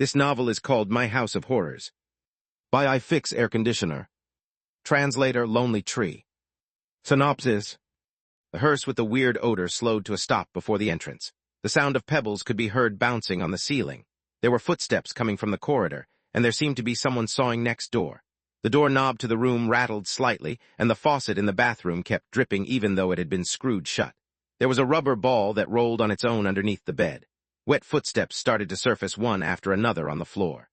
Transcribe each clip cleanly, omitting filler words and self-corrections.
This novel is called My House of Horrors. By I Fix Air Conditioner. Translator Lonely Tree. Synopsis. The hearse with the weird odor slowed to a stop before the entrance. The sound of pebbles could be heard bouncing on the ceiling. There were footsteps coming from the corridor, and there seemed to be someone sawing next door. The door knob to the room rattled slightly, and the faucet in the bathroom kept dripping even though it had been screwed shut. There was a rubber ball that rolled on its own underneath the bed. Wet footsteps started to surface one after another on the floor.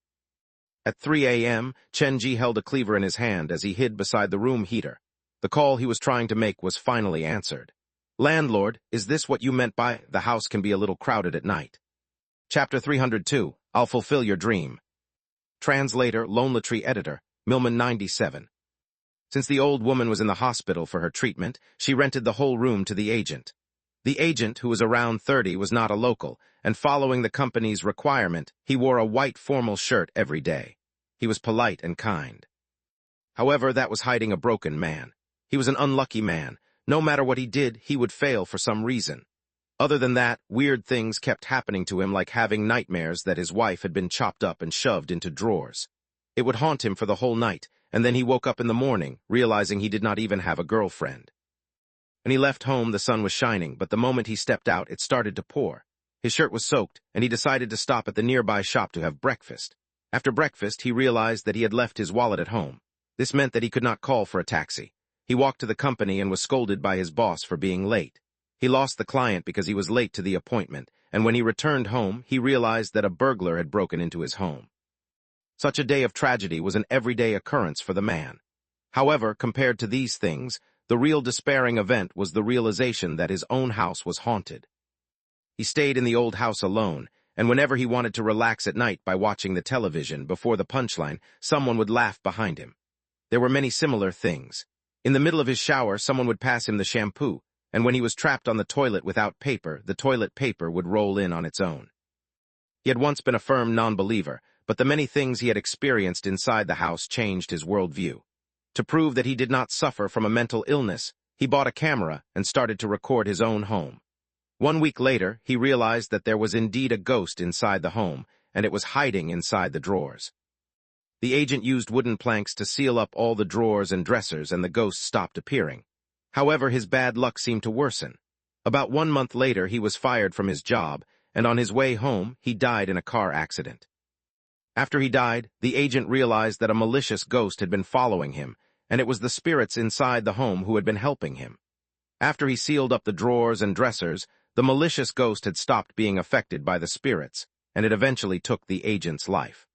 At 3 a.m., Chen-ji held a cleaver in his hand as he hid beside the room heater. The call he was trying to make was finally answered. Landlord, is this what you meant by, the house can be a little crowded at night? Chapter 302, I'll fulfill your dream. Translator, Lonely Tree Editor, Millman 97. Since the old woman was in the hospital for her treatment, she rented the whole room to the agent. The agent, who was around 30, was not a local, and following the company's requirement, he wore a white formal shirt every day. He was polite and kind. However, that was hiding a broken man. He was an unlucky man. No matter what he did, he would fail for some reason. Other than that, weird things kept happening to him, like having nightmares that his wife had been chopped up and shoved into drawers. It would haunt him for the whole night, and then he woke up in the morning, realizing he did not even have a girlfriend. When he left home, the sun was shining, but the moment he stepped out, it started to pour. His shirt was soaked, and he decided to stop at the nearby shop to have breakfast. After breakfast, he realized that he had left his wallet at home. This meant that he could not call for a taxi. He walked to the company and was scolded by his boss for being late. He lost the client because he was late to the appointment, and when he returned home, he realized that a burglar had broken into his home. Such a day of tragedy was an everyday occurrence for the man. However, compared to these things, the real despairing event was the realization that his own house was haunted. He stayed in the old house alone, and whenever he wanted to relax at night by watching the television before the punchline, someone would laugh behind him. There were many similar things. In the middle of his shower, someone would pass him the shampoo, and when he was trapped on the toilet without paper, the toilet paper would roll in on its own. He had once been a firm non-believer, but the many things he had experienced inside the house changed his worldview. To prove that he did not suffer from a mental illness, he bought a camera and started to record his own home. 1 week later, he realized that there was indeed a ghost inside the home, and it was hiding inside the drawers. The agent used wooden planks to seal up all the drawers and dressers, and the ghost stopped appearing. However, his bad luck seemed to worsen. About 1 month later, he was fired from his job, and on his way home, he died in a car accident. After he died, the agent realized that a malicious ghost had been following him, and it was the spirits inside the home who had been helping him. After he sealed up the drawers and dressers, the malicious ghost had stopped being affected by the spirits, and it eventually took the agent's life.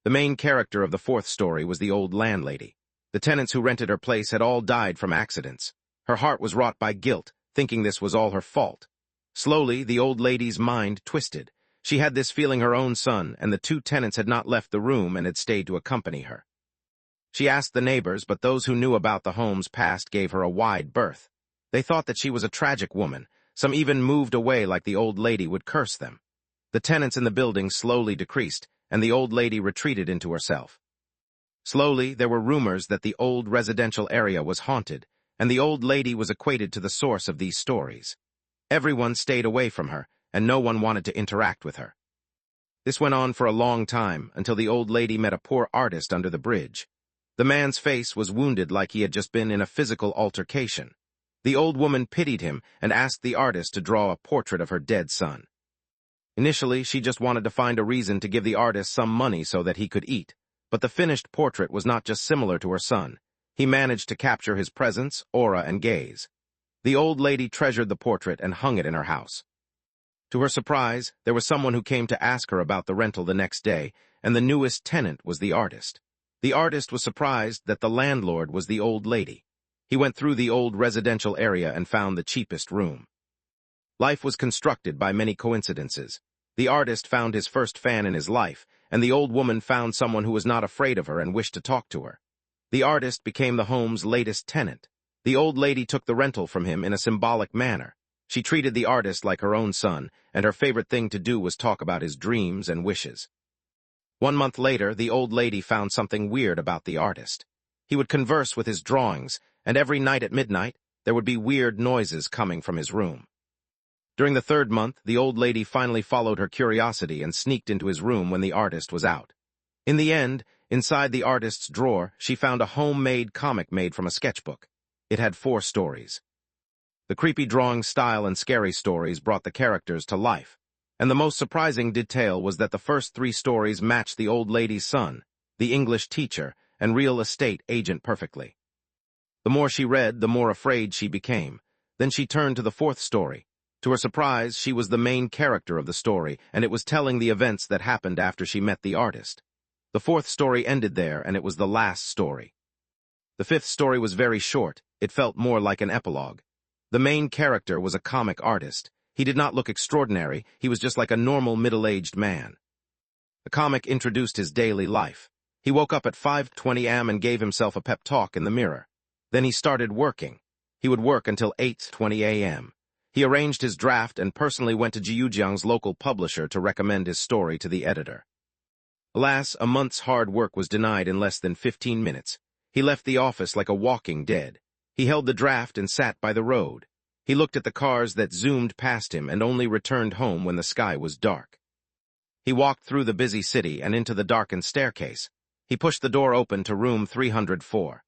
The main character of the fourth story was the old landlady. The tenants who rented her place had all died from accidents. Her heart was wrought by guilt, thinking this was all her fault. Slowly, the old lady's mind twisted. She had this feeling her own son and the 2 tenants had not left the room and had stayed to accompany her. She asked the neighbors, but those who knew about the home's past gave her a wide berth. They thought that she was a tragic woman. Some even moved away like the old lady would curse them. The tenants in the building slowly decreased, and the old lady retreated into herself. Slowly, there were rumors that the old residential area was haunted, and the old lady was equated to the source of these stories. Everyone stayed away from her, and no one wanted to interact with her. This went on for a long time, until the old lady met a poor artist under the bridge. The man's face was wounded like he had just been in a physical altercation. The old woman pitied him and asked the artist to draw a portrait of her dead son. Initially, she just wanted to find a reason to give the artist some money so that he could eat, but the finished portrait was not just similar to her son. He managed to capture his presence, aura, and gaze. The old lady treasured the portrait and hung it in her house. To her surprise, there was someone who came to ask her about the rental the next day, and the newest tenant was the artist. The artist was surprised that the landlord was the old lady. He went through the old residential area and found the cheapest room. Life was constructed by many coincidences. The artist found his first fan in his life, and the old woman found someone who was not afraid of her and wished to talk to her. The artist became the home's latest tenant. The old lady took the rental from him in a symbolic manner. She treated the artist like her own son, and her favorite thing to do was talk about his dreams and wishes. 1 month later, the old lady found something weird about the artist. He would converse with his drawings, and every night at midnight, there would be weird noises coming from his room. During the third month, the old lady finally followed her curiosity and sneaked into his room when the artist was out. In the end, inside the artist's drawer, she found a homemade comic made from a sketchbook. It had 4 stories. The creepy drawing style and scary stories brought the characters to life, and the most surprising detail was that the first 3 stories matched the old lady's son, the English teacher, and real estate agent perfectly. The more she read, the more afraid she became. Then she turned to the 4th story. To her surprise, she was the main character of the story, and it was telling the events that happened after she met the artist. The 4th story ended there, and it was the last story. The 5th story was very short. It felt more like an epilogue. The main character was a comic artist. He did not look extraordinary. He was just like a normal middle-aged man. The comic introduced his daily life. He woke up at 5:20 a.m. and gave himself a pep talk in the mirror. Then he started working. He would work until 8:20 a.m. He arranged his draft and personally went to Jiujiang's local publisher to recommend his story to the editor. Alas, a month's hard work was denied in less than 15 minutes. He left the office like a walking dead. He held the draft and sat by the road. He looked at the cars that zoomed past him and only returned home when the sky was dark. He walked through the busy city and into the darkened staircase. He pushed the door open to room 304.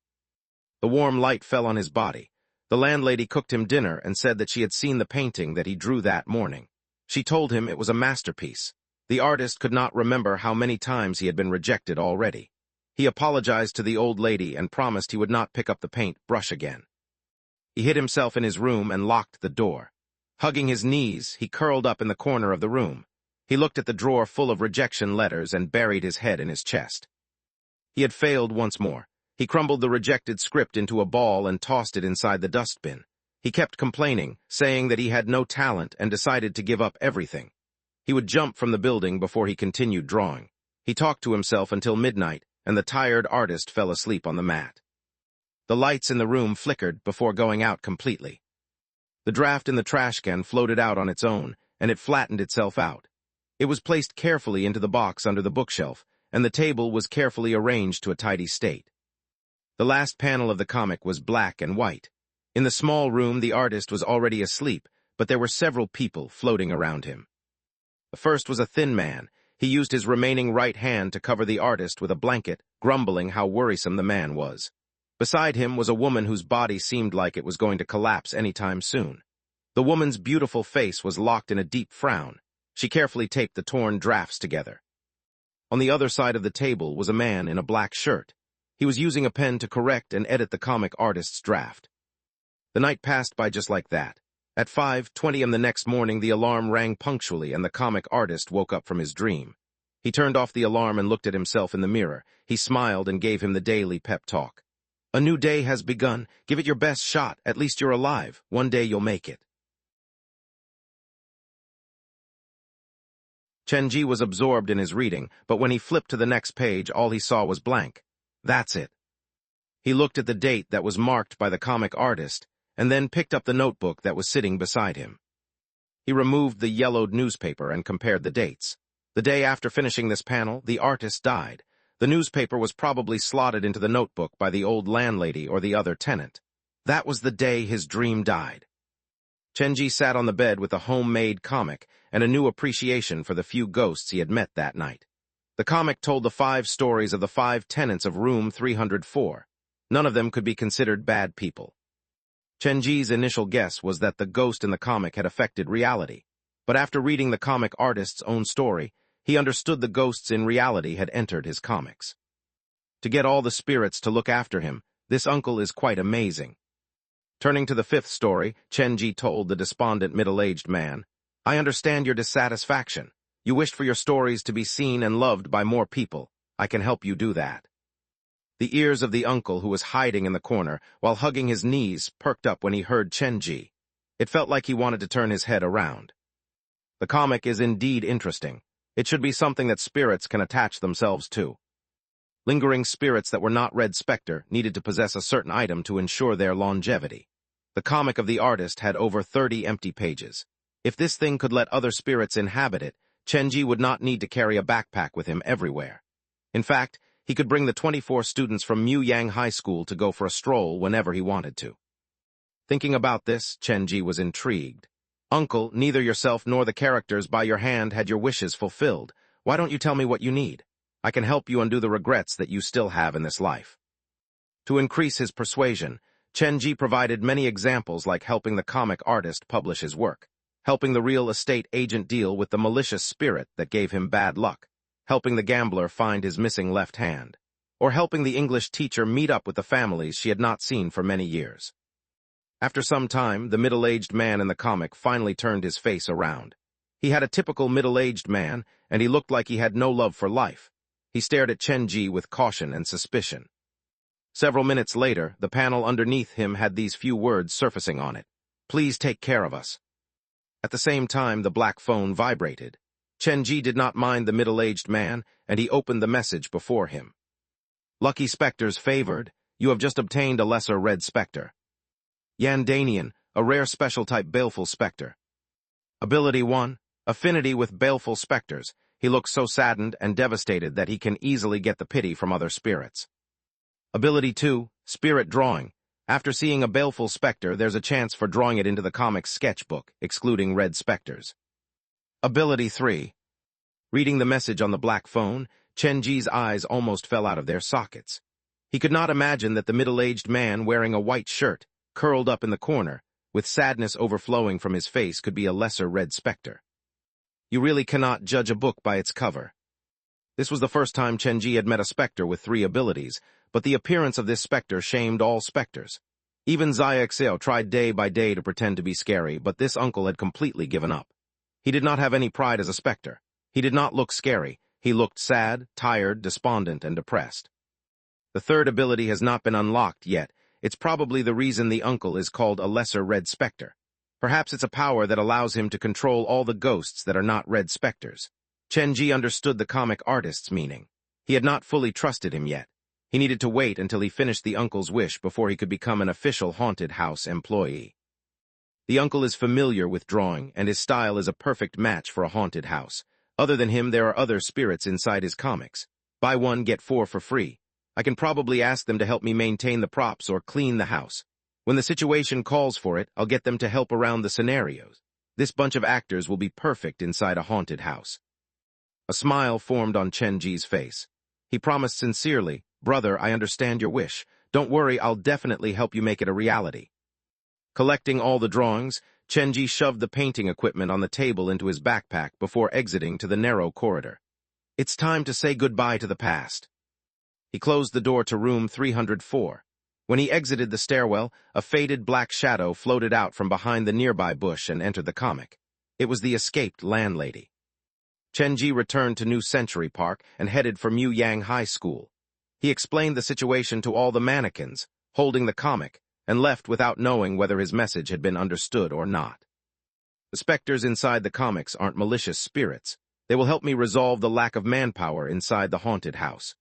The warm light fell on his body. The landlady cooked him dinner and said that she had seen the painting that he drew that morning. She told him it was a masterpiece. The artist could not remember how many times he had been rejected already. He apologized to the old lady and promised he would not pick up the paint brush again. He hid himself in his room and locked the door. Hugging his knees, he curled up in the corner of the room. He looked at the drawer full of rejection letters and buried his head in his chest. He had failed once more. He crumbled the rejected script into a ball and tossed it inside the dustbin. He kept complaining, saying that he had no talent and decided to give up everything. He would jump from the building before he continued drawing. He talked to himself until midnight, and the tired artist fell asleep on the mat. The lights in the room flickered before going out completely. The draft in the trash can floated out on its own, and it flattened itself out. It was placed carefully into the box under the bookshelf, and the table was carefully arranged to a tidy state. The last panel of the comic was black and white. In the small room, the artist was already asleep, but there were several people floating around him. The first was a thin man. He used his remaining right hand to cover the artist with a blanket, grumbling how worrisome the man was. Beside him was a woman whose body seemed like it was going to collapse any time soon. The woman's beautiful face was locked in a deep frown. She carefully taped the torn drafts together. On the other side of the table was a man in a black shirt. He was using a pen to correct and edit the comic artist's draft. The night passed by just like that. At 5:20 a.m. the next morning, the alarm rang punctually and the comic artist woke up from his dream. He turned off the alarm and looked at himself in the mirror. He smiled and gave him the daily pep talk. A new day has begun. Give it your best shot. At least you're alive. One day you'll make it. Chen Ji was absorbed in his reading, but when he flipped to the next page, all he saw was blank. That's it. He looked at the date that was marked by the comic artist, and then picked up the notebook that was sitting beside him. He removed the yellowed newspaper and compared the dates. The day after finishing this panel, the artist died. The newspaper was probably slotted into the notebook by the old landlady or the other tenant. That was the day his dream died. Chen Ji sat on the bed with a homemade comic and a new appreciation for the few ghosts he had met that night. The comic told the 5 stories of the 5 tenants of room 304. None of them could be considered bad people. Chen Ji's initial guess was that the ghost in the comic had affected reality, but after reading the comic artist's own story, he understood the ghosts in reality had entered his comics. To get all the spirits to look after him, this uncle is quite amazing. Turning to the 5th story, Chen Ji told the despondent middle-aged man, "I understand your dissatisfaction. You wished for your stories to be seen and loved by more people. I can help you do that." The ears of the uncle, who was hiding in the corner while hugging his knees, perked up when he heard Chen Ji. It felt like he wanted to turn his head around. The comic is indeed interesting. It should be something that spirits can attach themselves to. Lingering spirits that were not Red Spectre needed to possess a certain item to ensure their longevity. The comic of the artist had over 30 empty pages. If this thing could let other spirits inhabit it, Chen Ji would not need to carry a backpack with him everywhere. In fact, he could bring the 24 students from Muyang High School to go for a stroll whenever he wanted to. Thinking about this, Chen Ji was intrigued. Uncle, neither yourself nor the characters by your hand had your wishes fulfilled. Why don't you tell me what you need? I can help you undo the regrets that you still have in this life. To increase his persuasion, Chenji provided many examples like helping the comic artist publish his work, helping the real estate agent deal with the malicious spirit that gave him bad luck, helping the gambler find his missing left hand, or helping the English teacher meet up with the families she had not seen for many years. After some time, the middle-aged man in the comic finally turned his face around. He had a typical middle-aged man, and he looked like he had no love for life. He stared at Chenji with caution and suspicion. Several minutes later, the panel underneath him had these few words surfacing on it. "Please take care of us." At the same time, the black phone vibrated. Chenji did not mind the middle-aged man, and he opened the message before him. "Lucky specters favored. You have just obtained a lesser red specter. Yandanian, a rare special type baleful specter. Ability 1, affinity with baleful specters. He looks so saddened and devastated that he can easily get the pity from other spirits. Ability 2, spirit drawing. After seeing a baleful specter, there's a chance for drawing it into the comic's sketchbook, excluding red specters. Ability 3. Reading the message on the black phone, Chenji's eyes almost fell out of their sockets. He could not imagine that the middle-aged man wearing a white shirt, curled up in the corner, with sadness overflowing from his face, could be a lesser red specter. You really cannot judge a book by its cover. This was the first time Chenji had met a specter with 3 abilities, but the appearance of this specter shamed all specters. Even Xiaoxiao tried day by day to pretend to be scary, but this uncle had completely given up. He did not have any pride as a specter. He did not look scary. He looked sad, tired, despondent, and depressed. The 3rd ability has not been unlocked yet. It's probably the reason the uncle is called a lesser red specter. Perhaps it's a power that allows him to control all the ghosts that are not red specters. Chenji understood the comic artist's meaning. He had not fully trusted him yet. He needed to wait until he finished the uncle's wish before he could become an official haunted house employee. The uncle is familiar with drawing, and his style is a perfect match for a haunted house. Other than him, there are other spirits inside his comics. Buy 1, get 4 for free. I can probably ask them to help me maintain the props or clean the house. When the situation calls for it, I'll get them to help around the scenarios. This bunch of actors will be perfect inside a haunted house. A smile formed on Chenji's face. He promised sincerely, "Brother, I understand your wish. Don't worry, I'll definitely help you make it a reality." Collecting all the drawings, Chenji shoved the painting equipment on the table into his backpack before exiting to the narrow corridor. It's time to say goodbye to the past. He closed the door to room 304. When he exited the stairwell, a faded black shadow floated out from behind the nearby bush and entered the comic. It was the escaped landlady. Chenji returned to New Century Park and headed for Mu Yang High School. He explained the situation to all the mannequins, holding the comic, and left without knowing whether his message had been understood or not. The specters inside the comics aren't malicious spirits. They will help me resolve the lack of manpower inside the haunted house.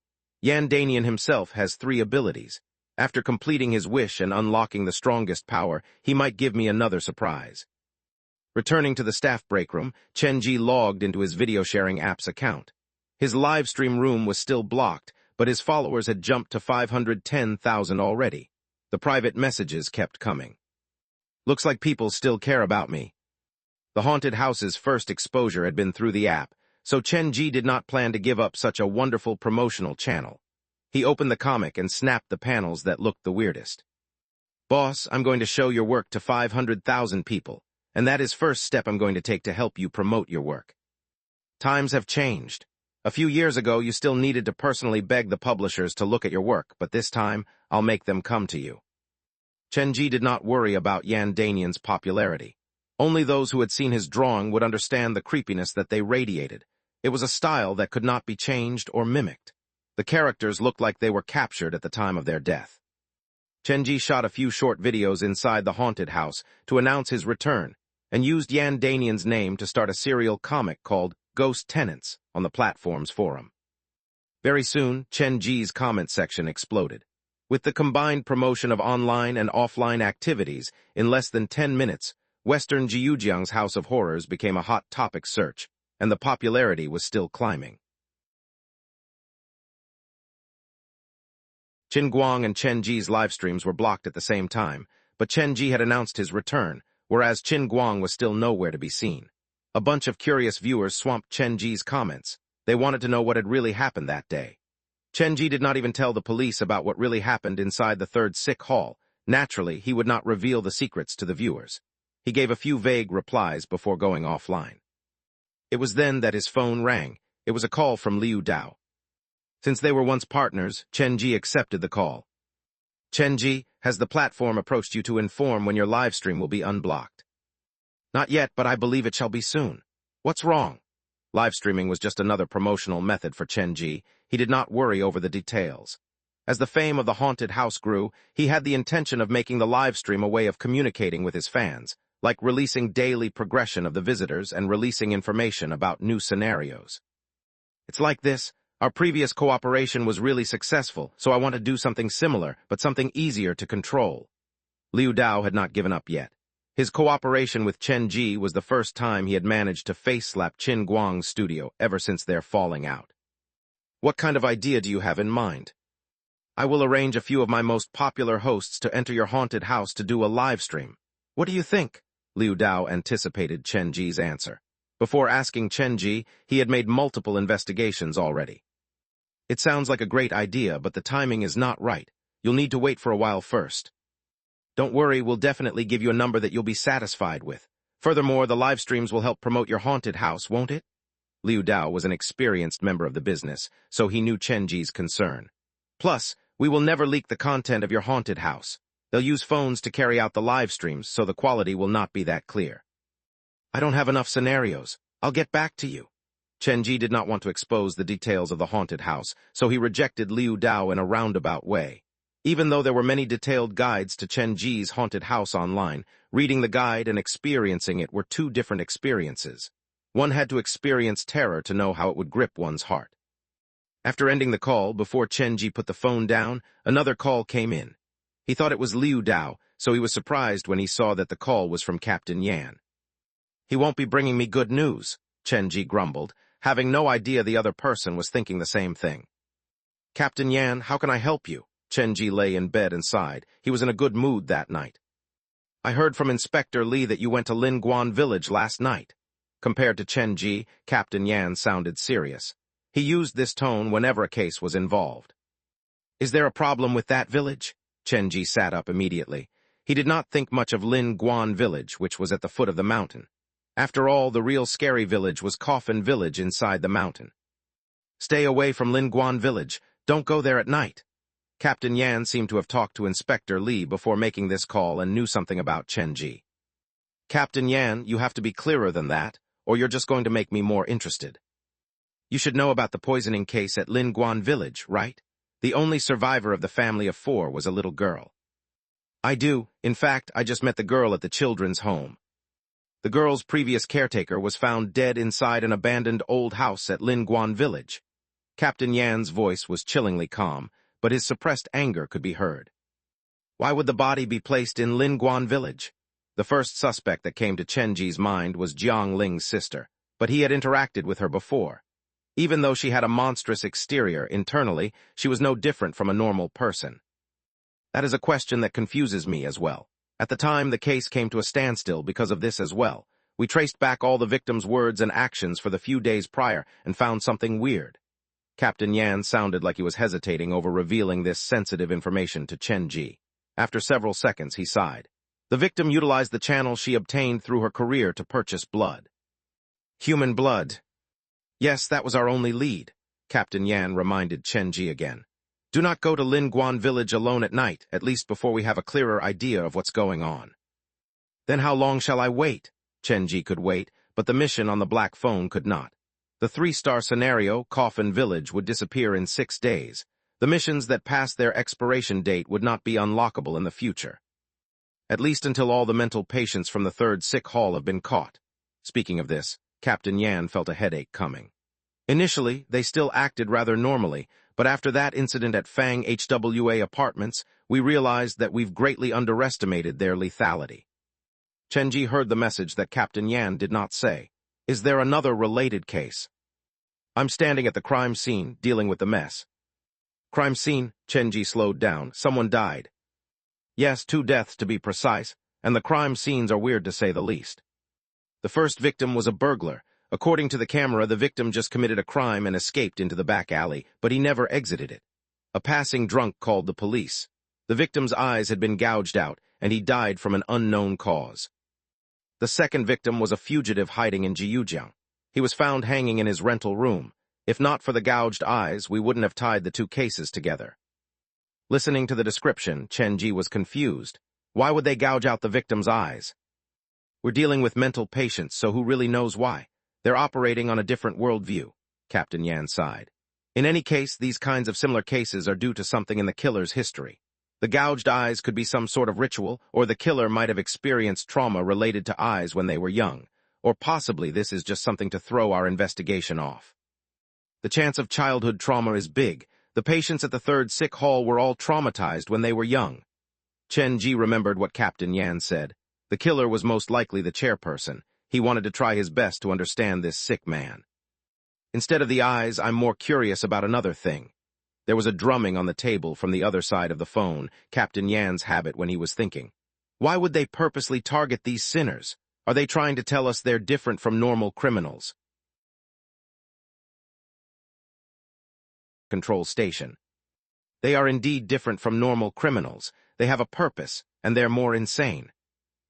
Yandanian himself has 3 abilities. After completing his wish and unlocking the strongest power, he might give me another surprise. Returning to the staff break room, Chenji logged into his video-sharing app's account. His livestream room was still blocked, but his followers had jumped to 510,000 already. The private messages kept coming. Looks like people still care about me. The haunted house's first exposure had been through the app, so Chenji did not plan to give up such a wonderful promotional channel. He opened the comic and snapped the panels that looked the weirdest. "Boss, I'm going to show your work to 500,000 people, and that is first step I'm going to take to help you promote your work. Times have changed. A few years ago, you still needed to personally beg the publishers to look at your work, but this time, I'll make them come to you." Chenji did not worry about Yandanian's popularity. Only those who had seen his drawing would understand the creepiness that they radiated. It was a style that could not be changed or mimicked. The characters looked like they were captured at the time of their death. Chenji shot a few short videos inside the haunted house to announce his return, and used Yandanian's name to start a serial comic called Ghost Tenants on the platform's forum. Very soon, Chenji's comment section exploded. With the combined promotion of online and offline activities, in less than 10 minutes, Western Jiujiang's House of Horrors became a hot topic search, and the popularity was still climbing. Qin Guang and Chenji's live streams were blocked at the same time, but Chenji had announced his return, whereas Qin Guang was still nowhere to be seen. A bunch of curious viewers swamped Chen Ji's comments. They wanted to know what had really happened that day. Chen Ji did not even tell the police about what really happened inside the third sick hall. Naturally, he would not reveal the secrets to the viewers. He gave a few vague replies before going offline. It was then that his phone rang. It was a call from Liu Dao. Since they were once partners, Chen Ji accepted the call. Chen Ji, has the platform approached you to inform when your live stream will be unblocked? Not yet, but I believe it shall be soon. What's wrong? Live streaming was just another promotional method for Chen Ji. He did not worry over the details. As the fame of the haunted house grew, he had the intention of making the live stream a way of communicating with his fans, like releasing daily progression of the visitors and releasing information about new scenarios. It's like this. Our previous cooperation was really successful, so I want to do something similar, but something easier to control. Liu Dao had not given up yet. His cooperation with Chen Ji was the first time he had managed to face-slap Qin Guang's studio ever since their falling out. What kind of idea do you have in mind? I will arrange a few of my most popular hosts to enter your haunted house to do a live stream. What do you think? Liu Dao anticipated Chen Ji's answer. Before asking Chen Ji, he had made multiple investigations already. It sounds like a great idea, but the timing is not right. You'll need to wait for a while first. Don't worry, we'll definitely give you a number that you'll be satisfied with. Furthermore, the live streams will help promote your haunted house, won't it? Liu Dao was an experienced member of the business, so he knew Chen Ji's concern. Plus, we will never leak the content of your haunted house. They'll use phones to carry out the live streams, so the quality will not be that clear. I don't have enough scenarios. I'll get back to you. Chen Ji did not want to expose the details of the haunted house, so he rejected Liu Dao in a roundabout way. Even though there were many detailed guides to Chen Ji's haunted house online, reading the guide and experiencing it were two different experiences. One had to experience terror to know how it would grip one's heart. After ending the call, before Chen Ji put the phone down, another call came in. He thought it was Liu Dao, so he was surprised when he saw that the call was from Captain Yan. He won't be bringing me good news, Chen Ji grumbled, having no idea the other person was thinking the same thing. Captain Yan, how can I help you? Chen Ji lay in bed and sighed. He was in a good mood that night. I heard from Inspector Li that you went to Linguan village last night. Compared to Chen Ji, Captain Yan sounded serious. He used this tone whenever a case was involved. Is there a problem with that village? Chen Ji sat up immediately. He did not think much of Linguan village, which was at the foot of the mountain. After all, the real scary village was Coffin village inside the mountain. Stay away from Linguan village. Don't go there at night. Captain Yan seemed to have talked to Inspector Li before making this call and knew something about Chen Ji. Captain Yan, you have to be clearer than that, or you're just going to make me more interested. You should know about the poisoning case at Linguan village, right? The only survivor of the family of 4 was a little girl. I do. In fact, I just met the girl at the children's home. The girl's previous caretaker was found dead inside an abandoned old house at Linguan village. Captain Yan's voice was chillingly calm, but his suppressed anger could be heard. Why would the body be placed in Linguan village? The first suspect that came to Chen Ji's mind was Jiang Ling's sister, but he had interacted with her before. Even though she had a monstrous exterior, internally, she was no different from a normal person. That is a question that confuses me as well. At the time, the case came to a standstill because of this as well. We traced back all the victims' words and actions for the few days prior and found something weird. Captain Yan sounded like he was hesitating over revealing this sensitive information to Chen Ji. After several seconds, he sighed. The victim utilized the channel she obtained through her career to purchase blood. Human blood. Yes, that was our only lead, Captain Yan reminded Chen Ji again. Do not go to Linguan village alone at night, at least before we have a clearer idea of what's going on. Then how long shall I wait? Chen Ji could wait, but the mission on the black phone could not. The 3-star scenario, Coffin Village, would disappear in 6 days. The missions that passed their expiration date would not be unlockable in the future. At least until all the mental patients from the 3rd sick hall have been caught. Speaking of this, Captain Yan felt a headache coming. Initially, they still acted rather normally, but after that incident at Fang HWA Apartments, we realized that we've greatly underestimated their lethality. Chen Ji heard the message that Captain Yan did not say. Is there another related case? I'm standing at the crime scene, dealing with the mess. Crime scene, Chen Ji slowed down. Someone died. Yes, 2 deaths to be precise. and the crime scenes are weird to say the least. The first victim was a burglar. According to the camera, the victim just committed a crime and escaped into the back alley, but he never exited it. A passing drunk called the police. The victim's eyes had been gouged out, and he died from an unknown cause. The second victim was a fugitive hiding in Jiujiang. He was found hanging in his rental room. If not for the gouged eyes, we wouldn't have tied the two cases together. Listening to the description, Chen Ji was confused. Why would they gouge out the victim's eyes? We're dealing with mental patients, so who really knows why? They're operating on a different worldview, Captain Yan sighed. In any case, these kinds of similar cases are due to something in the killer's history. The gouged eyes could be some sort of ritual, or the killer might have experienced trauma related to eyes when they were young, or possibly this is just something to throw our investigation off. The chance of childhood trauma is big. The patients at the third sick hall were all traumatized when they were young. Chen Ji remembered what Captain Yan said. The killer was most likely the chairperson. He wanted to try his best to understand this sick man. Instead of the eyes, I'm more curious about another thing. There was a drumming on the table from the other side of the phone, Captain Yan's habit when he was thinking. Why would they purposely target these sinners? Are they trying to tell us they're different from normal criminals? Control station. They are indeed different from normal criminals. They have a purpose, and they're more insane.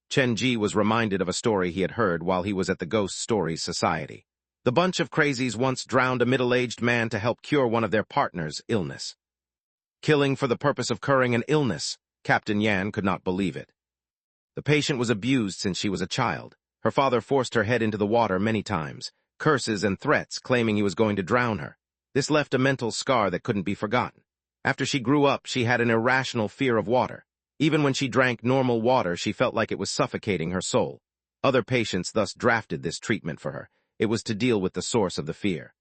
Chen Ji was reminded of a story he had heard while he was at the Ghost Stories Society. The bunch of crazies once drowned a middle-aged man to help cure one of their partner's illness. Killing for the purpose of curing an illness, Captain Yan could not believe it. The patient was abused since she was a child. Her father forced her head into the water many times, curses and threats claiming he was going to drown her. This left a mental scar that couldn't be forgotten. After she grew up, she had an irrational fear of water. Even when she drank normal water, she felt like it was suffocating her soul. Other patients thus drafted this treatment for her. It was to deal with the source of the fear.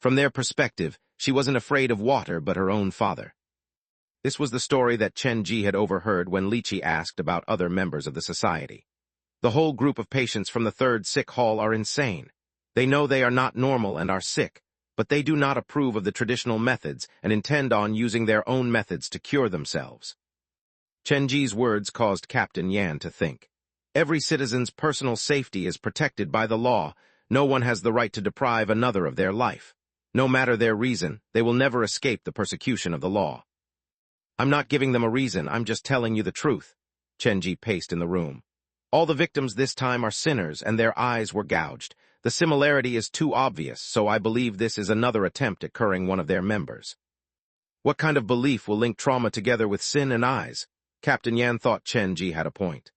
From their perspective, she wasn't afraid of water but her own father. This was the story that Chen Ji had overheard when Lichi asked about other members of the society. The whole group of patients from the third sick hall are insane. They know they are not normal and are sick, but they do not approve of the traditional methods and intend on using their own methods to cure themselves. Chen Ji's words caused Captain Yan to think. Every citizen's personal safety is protected by the law. No one has the right to deprive another of their life. No matter their reason, they will never escape the persecution of the law. I'm not giving them a reason, I'm just telling you the truth. Chen Ji paced in the room. All the victims this time are sinners, and their eyes were gouged. The similarity is too obvious, so I believe this is another attempt at curing one of their members. What kind of belief will link trauma together with sin and eyes? Captain Yan thought Chen Ji had a point.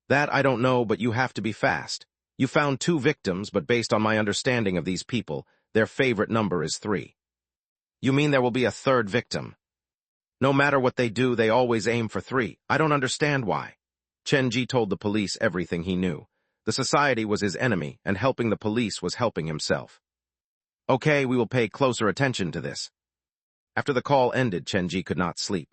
That I don't know, but you have to be fast. You found 2 victims, but based on my understanding of these people, their favorite number is 3. You mean there will be a third victim? No matter what they do, they always aim for 3. I don't understand why. Chen Ji told the police everything he knew. The society was his enemy, and helping the police was helping himself. Okay, we will pay closer attention to this. After the call ended, Chen Ji could not sleep.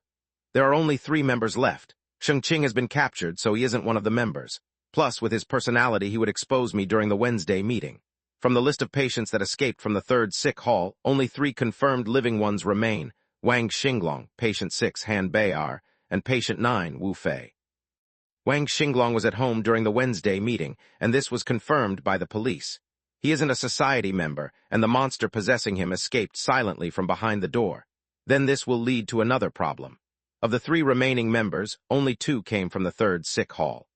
There are only 3 members left. Sheng Qing has been captured, so he isn't one of the members. Plus, with his personality, he would expose me during the Wednesday meeting. From the list of patients that escaped from the third sick hall, only 3 confirmed living ones remain: Wang Xinglong, patient 6 Han Bei'er, and patient 9 Wu Fei. Wang Xinglong was at home during the Wednesday meeting, and this was confirmed by the police. He isn't a society member, and the monster possessing him escaped silently from behind the door. Then this will lead to another problem. Of the 3 remaining members, only 2 came from the third sick hall.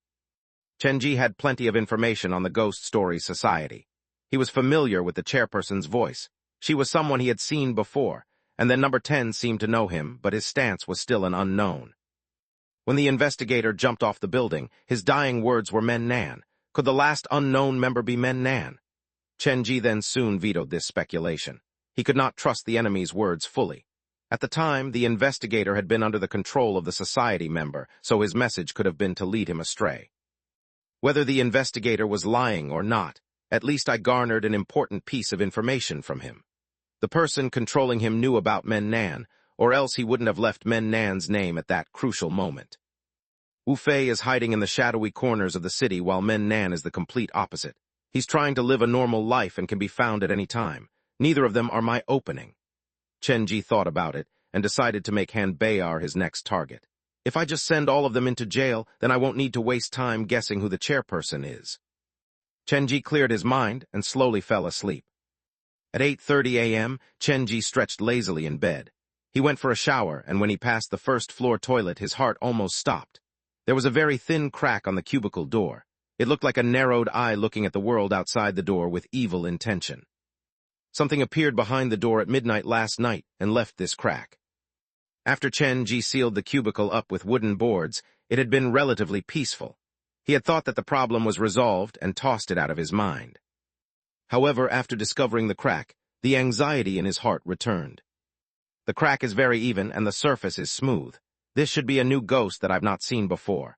Chen Ji had plenty of information on the Ghost Stories Society. He was familiar with the chairperson's voice. She was someone he had seen before, and then number 10 seemed to know him, but his stance was still an unknown. When the investigator jumped off the building, his dying words were Men Nan. Could the last unknown member be Men Nan? Chen Ji then soon vetoed this speculation. He could not trust the enemy's words fully. At the time, the investigator had been under the control of the society member, so his message could have been to lead him astray. Whether the investigator was lying or not, at least I garnered an important piece of information from him. The person controlling him knew about Men Nan, or else he wouldn't have left Men Nan's name at that crucial moment. Wu Fei is hiding in the shadowy corners of the city while Men Nan is the complete opposite. He's trying to live a normal life and can be found at any time. Neither of them are my opening. Chen Ji thought about it and decided to make Han Bei'er his next target. If I just send all of them into jail, then I won't need to waste time guessing who the chairperson is. Chenji cleared his mind and slowly fell asleep. At 8:30 a.m., Chenji stretched lazily in bed. He went for a shower, and when he passed the first-floor toilet, his heart almost stopped. There was a very thin crack on the cubicle door. It looked like a narrowed eye looking at the world outside the door with evil intention. Something appeared behind the door at midnight last night and left this crack. After Chenji sealed the cubicle up with wooden boards, it had been relatively peaceful. He had thought that the problem was resolved and tossed it out of his mind. However, after discovering the crack, the anxiety in his heart returned. The crack is very even and the surface is smooth. This should be a new ghost that I've not seen before.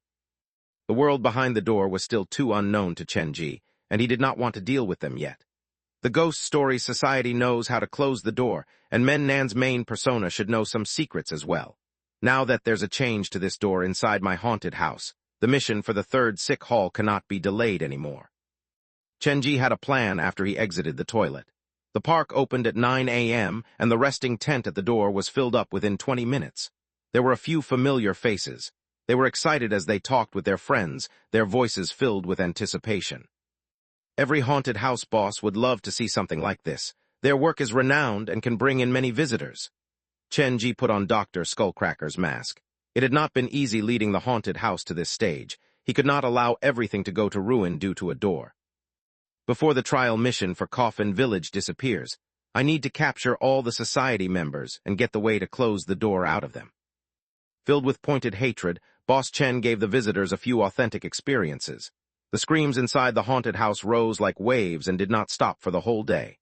The world behind the door was still too unknown to Chenji, and he did not want to deal with them yet. The Ghost Story Society knows how to close the door, and Men Nan's main persona should know some secrets as well. Now that there's a change to this door inside my haunted house, the mission for the third sick hall cannot be delayed anymore. Chenji had a plan after he exited the toilet. The park opened at 9 a.m., and the resting tent at the door was filled up within 20 minutes. There were a few familiar faces. They were excited as they talked with their friends, their voices filled with anticipation. Every haunted house boss would love to see something like this. Their work is renowned and can bring in many visitors. Chenji put on Dr. Skullcracker's mask. It had not been easy leading the haunted house to this stage. He could not allow everything to go to ruin due to a door. Before the trial mission for Coffin Village disappears, I need to capture all the society members and get the way to close the door out of them. Filled with pointed hatred, Boss Chen gave the visitors a few authentic experiences. The screams inside the haunted house rose like waves and did not stop for the whole day.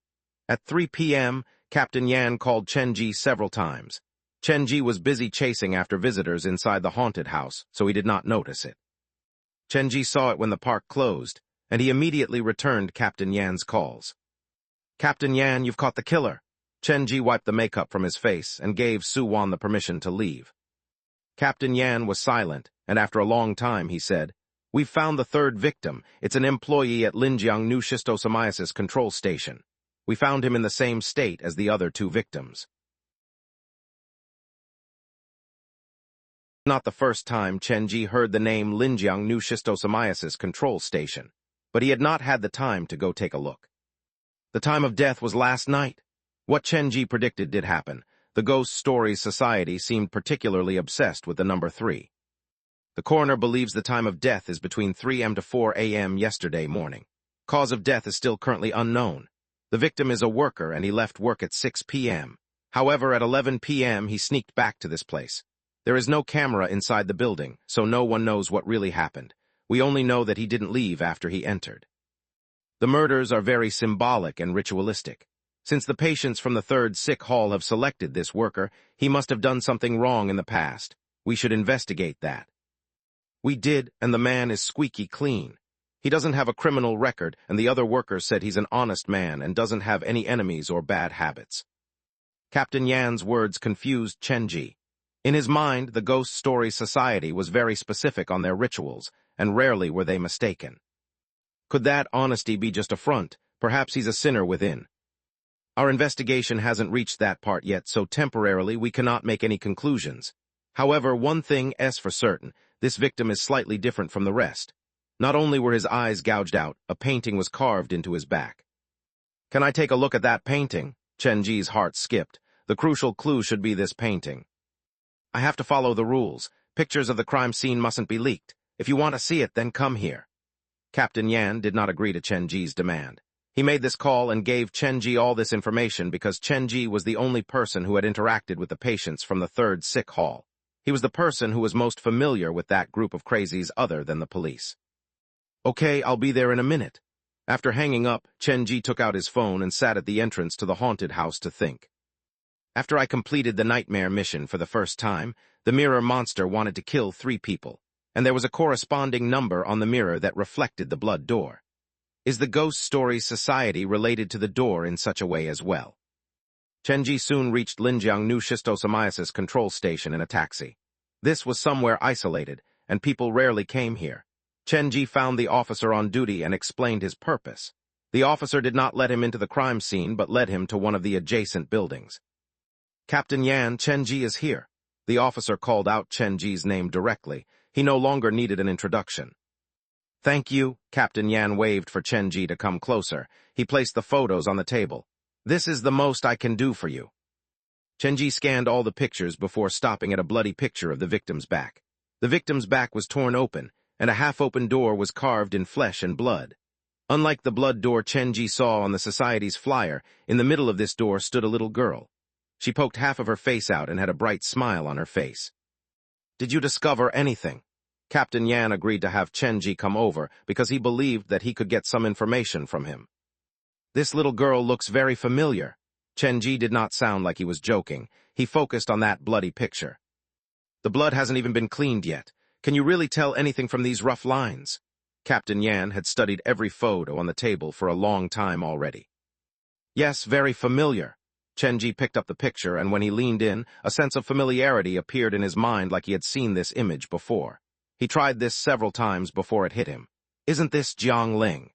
At 3 p.m., Captain Yan called Chenji several times. Chenji was busy chasing after visitors inside the haunted house, so he did not notice it. Chenji saw it when the park closed, and he immediately returned Captain Yan's calls. "Captain Yan, you've caught the killer." Chenji wiped the makeup from his face and gave Su-wan the permission to leave. Captain Yan was silent, and after a long time he said, "We've found the third victim. It's an employee at Linjiang New Schistosomiasis Control Station. We found him in the same state as the other two victims." Not the first time Chenji heard the name Linjiang New Schistosomiasis Control Station, but he had not had the time to go take a look. The time of death was last night. What Chenji predicted did happen. The Ghost Stories Society seemed particularly obsessed with the number 3. The coroner believes the time of death is between 3 a.m. to 4 a.m. yesterday morning. Cause of death is still currently unknown. The victim is a worker and he left work at 6 p.m. However, at 11 p.m. he sneaked back to this place. There is no camera inside the building, so no one knows what really happened. We only know that he didn't leave after he entered. The murders are very symbolic and ritualistic. Since the patients from the third sick hall have selected this worker, he must have done something wrong in the past. We should investigate that. We did, and the man is squeaky clean. He doesn't have a criminal record, and the other workers said he's an honest man and doesn't have any enemies or bad habits. Captain Yan's words confused Chenji. In his mind, the Ghost Story Society was very specific on their rituals, and rarely were they mistaken. Could that honesty be just a front? Perhaps he's a sinner within. Our investigation hasn't reached that part yet, so temporarily we cannot make any conclusions. However, one thing is for certain, this victim is slightly different from the rest. Not only were his eyes gouged out, a painting was carved into his back. "Can I take a look at that painting?" Chenji's heart skipped. The crucial clue should be this painting. "I have to follow the rules. Pictures of the crime scene mustn't be leaked. If you want to see it, then come here." Captain Yan did not agree to Chenji's demand. He made this call and gave Chenji all this information because Chenji was the only person who had interacted with the patients from the third sick hall. He was the person who was most familiar with that group of crazies other than the police. "Okay, I'll be there in a minute." After hanging up, Chenji took out his phone and sat at the entrance to the haunted house to think. After I completed the nightmare mission for the first time, the mirror monster wanted to kill 3 people, and there was a corresponding number on the mirror that reflected the blood door. Is the Ghost Story Society related to the door in such a way as well? Chenji soon reached Linjiang New Schistosomiasis Control Station in a taxi. This was somewhere isolated, and people rarely came here. Chenji found the officer on duty and explained his purpose. The officer did not let him into the crime scene, but led him to one of the adjacent buildings. "Captain Yan, Chenji is here." The officer called out Chen Ji's name directly. He no longer needed an introduction. "Thank you," Captain Yan waved for Chen Ji to come closer. He placed the photos on the table. "This is the most I can do for you." Chen Ji scanned all the pictures before stopping at a bloody picture of the victim's back. The victim's back was torn open, and a half-open door was carved in flesh and blood. Unlike the blood door Chen Ji saw on the society's flyer, in the middle of this door stood a little girl. She poked half of her face out and had a bright smile on her face. "Did you discover anything?" Captain Yan agreed to have Chen Ji come over because he believed that he could get some information from him. "This little girl looks very familiar." Chen Ji did not sound like he was joking. He focused on that bloody picture. "The blood hasn't even been cleaned yet. Can you really tell anything from these rough lines?" Captain Yan had studied every photo on the table for a long time already. "Yes, very familiar." Chen Ji picked up the picture, and when he leaned in, a sense of familiarity appeared in his mind like he had seen this image before. He tried this several times before it hit him. "Isn't this Jiang Ling?"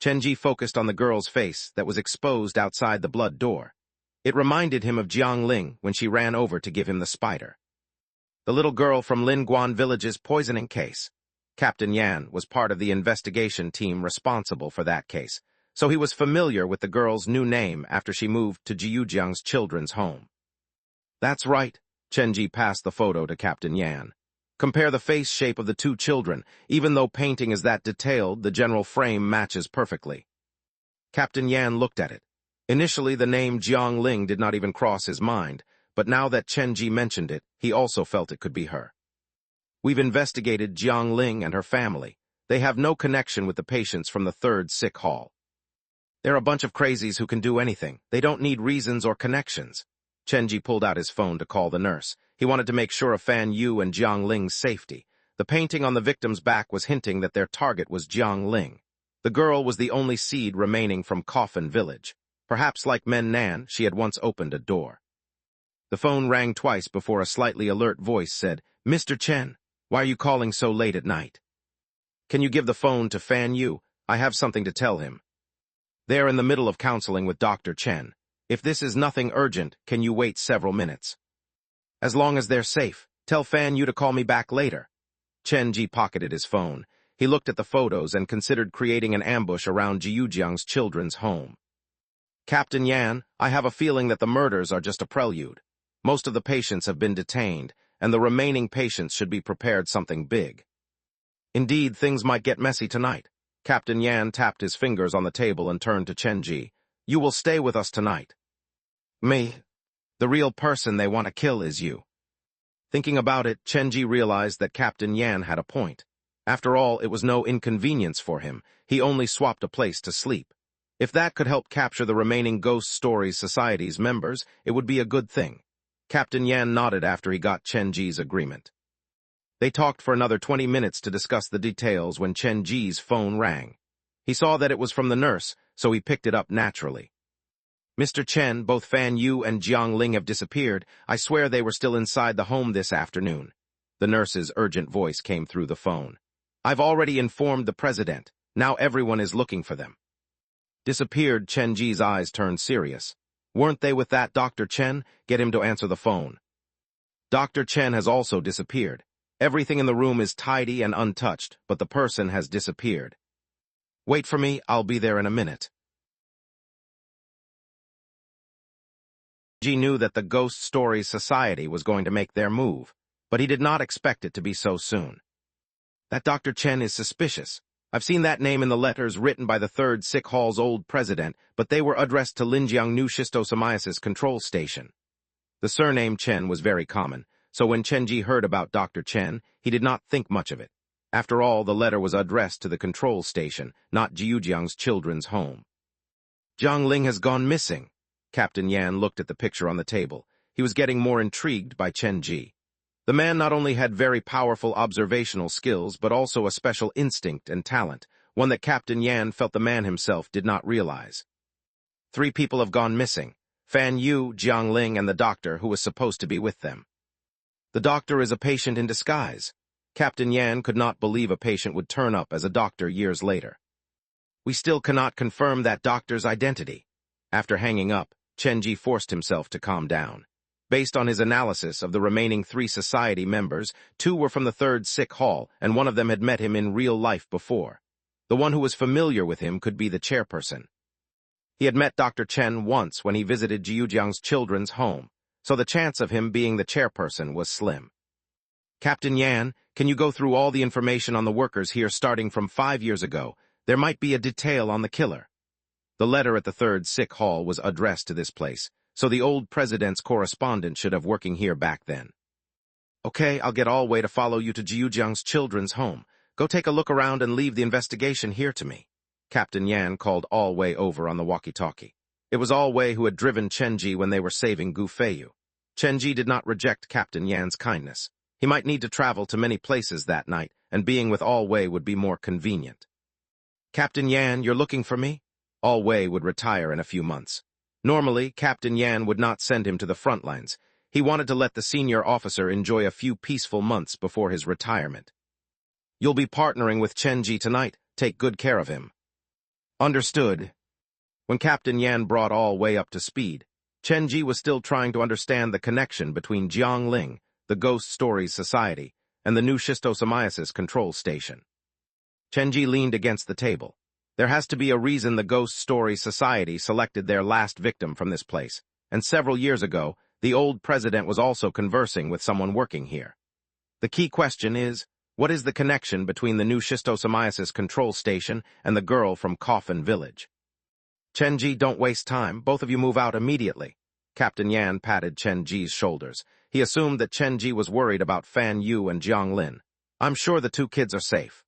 Chen Ji focused on the girl's face that was exposed outside the blood door. It reminded him of Jiang Ling when she ran over to give him the spider. The little girl from Lin Guan Village's poisoning case. Captain Yan was part of the investigation team responsible for that case, so he was familiar with the girl's new name after she moved to Jiujiang's children's home. "That's right." Chen Ji passed the photo to Captain Yan. "Compare the face shape of the two children. Even though painting is that detailed, the general frame matches perfectly." Captain Yan looked at it. Initially, the name Jiang Ling did not even cross his mind, but now that Chen Ji mentioned it, he also felt it could be her. "We've investigated Jiang Ling and her family. They have no connection with the patients from the 3rd sick hall. They're a bunch of crazies who can do anything. They don't need reasons or connections." Chen Ji pulled out his phone to call the nurse. He wanted to make sure of Fan Yu and Jiang Ling's safety. The painting on the victim's back was hinting that their target was Jiang Ling. The girl was the only seed remaining from Coffin Village. Perhaps like Men Nan, she had once opened a door. The phone rang twice before a slightly alert voice said, "Mr. Chen, why are you calling so late at night?" "Can you give the phone to Fan Yu? I have something to tell him." "They're in the middle of counseling with Dr. Chen. If this is nothing urgent, can you wait several minutes?" "As long as they're safe. Tell Fan Yu to call me back later." Chen Ji pocketed his phone. He looked at the photos and considered creating an ambush around Jiujiang's children's home. "Captain Yan, I have a feeling that the murders are just a prelude. Most of the patients have been detained, and the remaining patients should be prepared something big. Indeed, things might get messy tonight." Captain Yan tapped his fingers on the table and turned to Chen Ji. "You will stay with us tonight." "Me? The real person they want to kill is you." Thinking about it, Chen Ji realized that Captain Yan had a point. After all, it was no inconvenience for him. He only swapped a place to sleep. If that could help capture the remaining Ghost Stories Society's members, it would be a good thing. Captain Yan nodded after he got Chen Ji's agreement. They talked for another 20 minutes to discuss the details when Chen Ji's phone rang. He saw that it was from the nurse, so he picked it up naturally. "Mr. Chen, both Fan Yu and Jiang Ling have disappeared. I swear they were still inside the home this afternoon." The nurse's urgent voice came through the phone. "I've already informed the president. Now everyone is looking for them." Disappeared? Chen Ji's eyes turned serious. "Weren't they with that Dr. Chen? Get him to answer the phone." "Dr. Chen has also disappeared. Everything in the room is tidy and untouched, but the person has disappeared. Wait for me, I'll be there in a minute." Ji knew that the Ghost Stories Society was going to make their move, but he did not expect it to be so soon. "That Dr. Chen is suspicious. I've seen that name in the letters written by the 3rd Sick Hall's old president, but they were addressed to Linjiang New Schistosomiasis Control Station." The surname Chen was very common, so when Chen Ji heard about Dr. Chen, he did not think much of it. After all, the letter was addressed to the control station, not Jiujiang's children's home. "Jiang Ling has gone missing." Captain Yan looked at the picture on the table. He was getting more intrigued by Chen Ji. The man not only had very powerful observational skills, but also a special instinct and talent, one that Captain Yan felt the man himself did not realize. 3 people have gone missing: Fan Yu, Jiang Ling, and the doctor who was supposed to be with them. The doctor is a patient in disguise. Captain Yan could not believe a patient would turn up as a doctor years later. "We still cannot confirm that doctor's identity." After hanging up, Chen Ji forced himself to calm down. Based on his analysis of the remaining 3 society members, 2 were from the 3rd Sick Hall, and one of them had met him in real life before. The one who was familiar with him could be the chairperson. He had met Dr. Chen once when he visited Jiujiang's children's home, so the chance of him being the chairperson was slim. Captain Yan, can you go through all the information on the workers here starting from 5 years ago? There might be a detail on the killer. The letter at the 3rd Sick Hall was addressed to this place, so the old president's correspondent should have working here back then. Okay, I'll get Alway to follow you to Jiujiang's children's home. Go take a look around and leave the investigation here to me. Captain Yan called Alway over on the walkie-talkie. It was Alway who had driven Chenji when they were saving Gu Feiyu. Chenji did not reject Captain Yan's kindness. He might need to travel to many places that night, and being with Alway would be more convenient. Captain Yan, you're looking for me? Alway would retire in a few months. Normally, Captain Yan would not send him to the front lines. He wanted to let the senior officer enjoy a few peaceful months before his retirement. You'll be partnering with Chenji tonight. Take good care of him. Understood. When Captain Yan brought Alway up to speed, Chenji was still trying to understand the connection between Jiangling, the Ghost Stories Society, and the new schistosomiasis control station. Chenji leaned against the table. There has to be a reason the Ghost Stories Society selected their last victim from this place, and several years ago, the old president was also conversing with someone working here. The key question is, what is the connection between the new schistosomiasis control station and the girl from Coffin Village? Chenji, don't waste time. Both of you move out immediately. Captain Yan patted Chenji's shoulders. He assumed that Chenji was worried about Fan Yu and Jiang Lin. I'm sure the 2 kids are safe.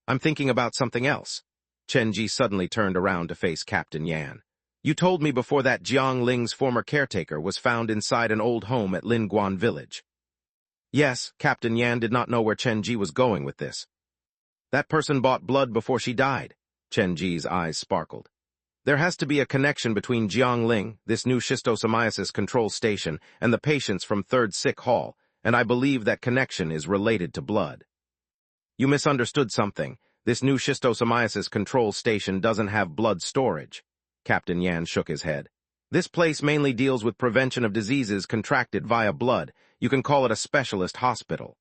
I'm thinking about something else. Chenji suddenly turned around to face Captain Yan. You told me before that Jiang Ling's former caretaker was found inside an old home at Linguan Village. Yes, Captain Yan did not know where Chenji was going with this. That person bought blood before she died. Chenji's eyes sparkled. There has to be a connection between Jiangling, this new schistosomiasis control station, and the patients from 3rd Sick Hall, and I believe that connection is related to blood. You misunderstood something. This new schistosomiasis control station doesn't have blood storage. Captain Yan shook his head. This place mainly deals with prevention of diseases contracted via blood. You can call it a specialist hospital.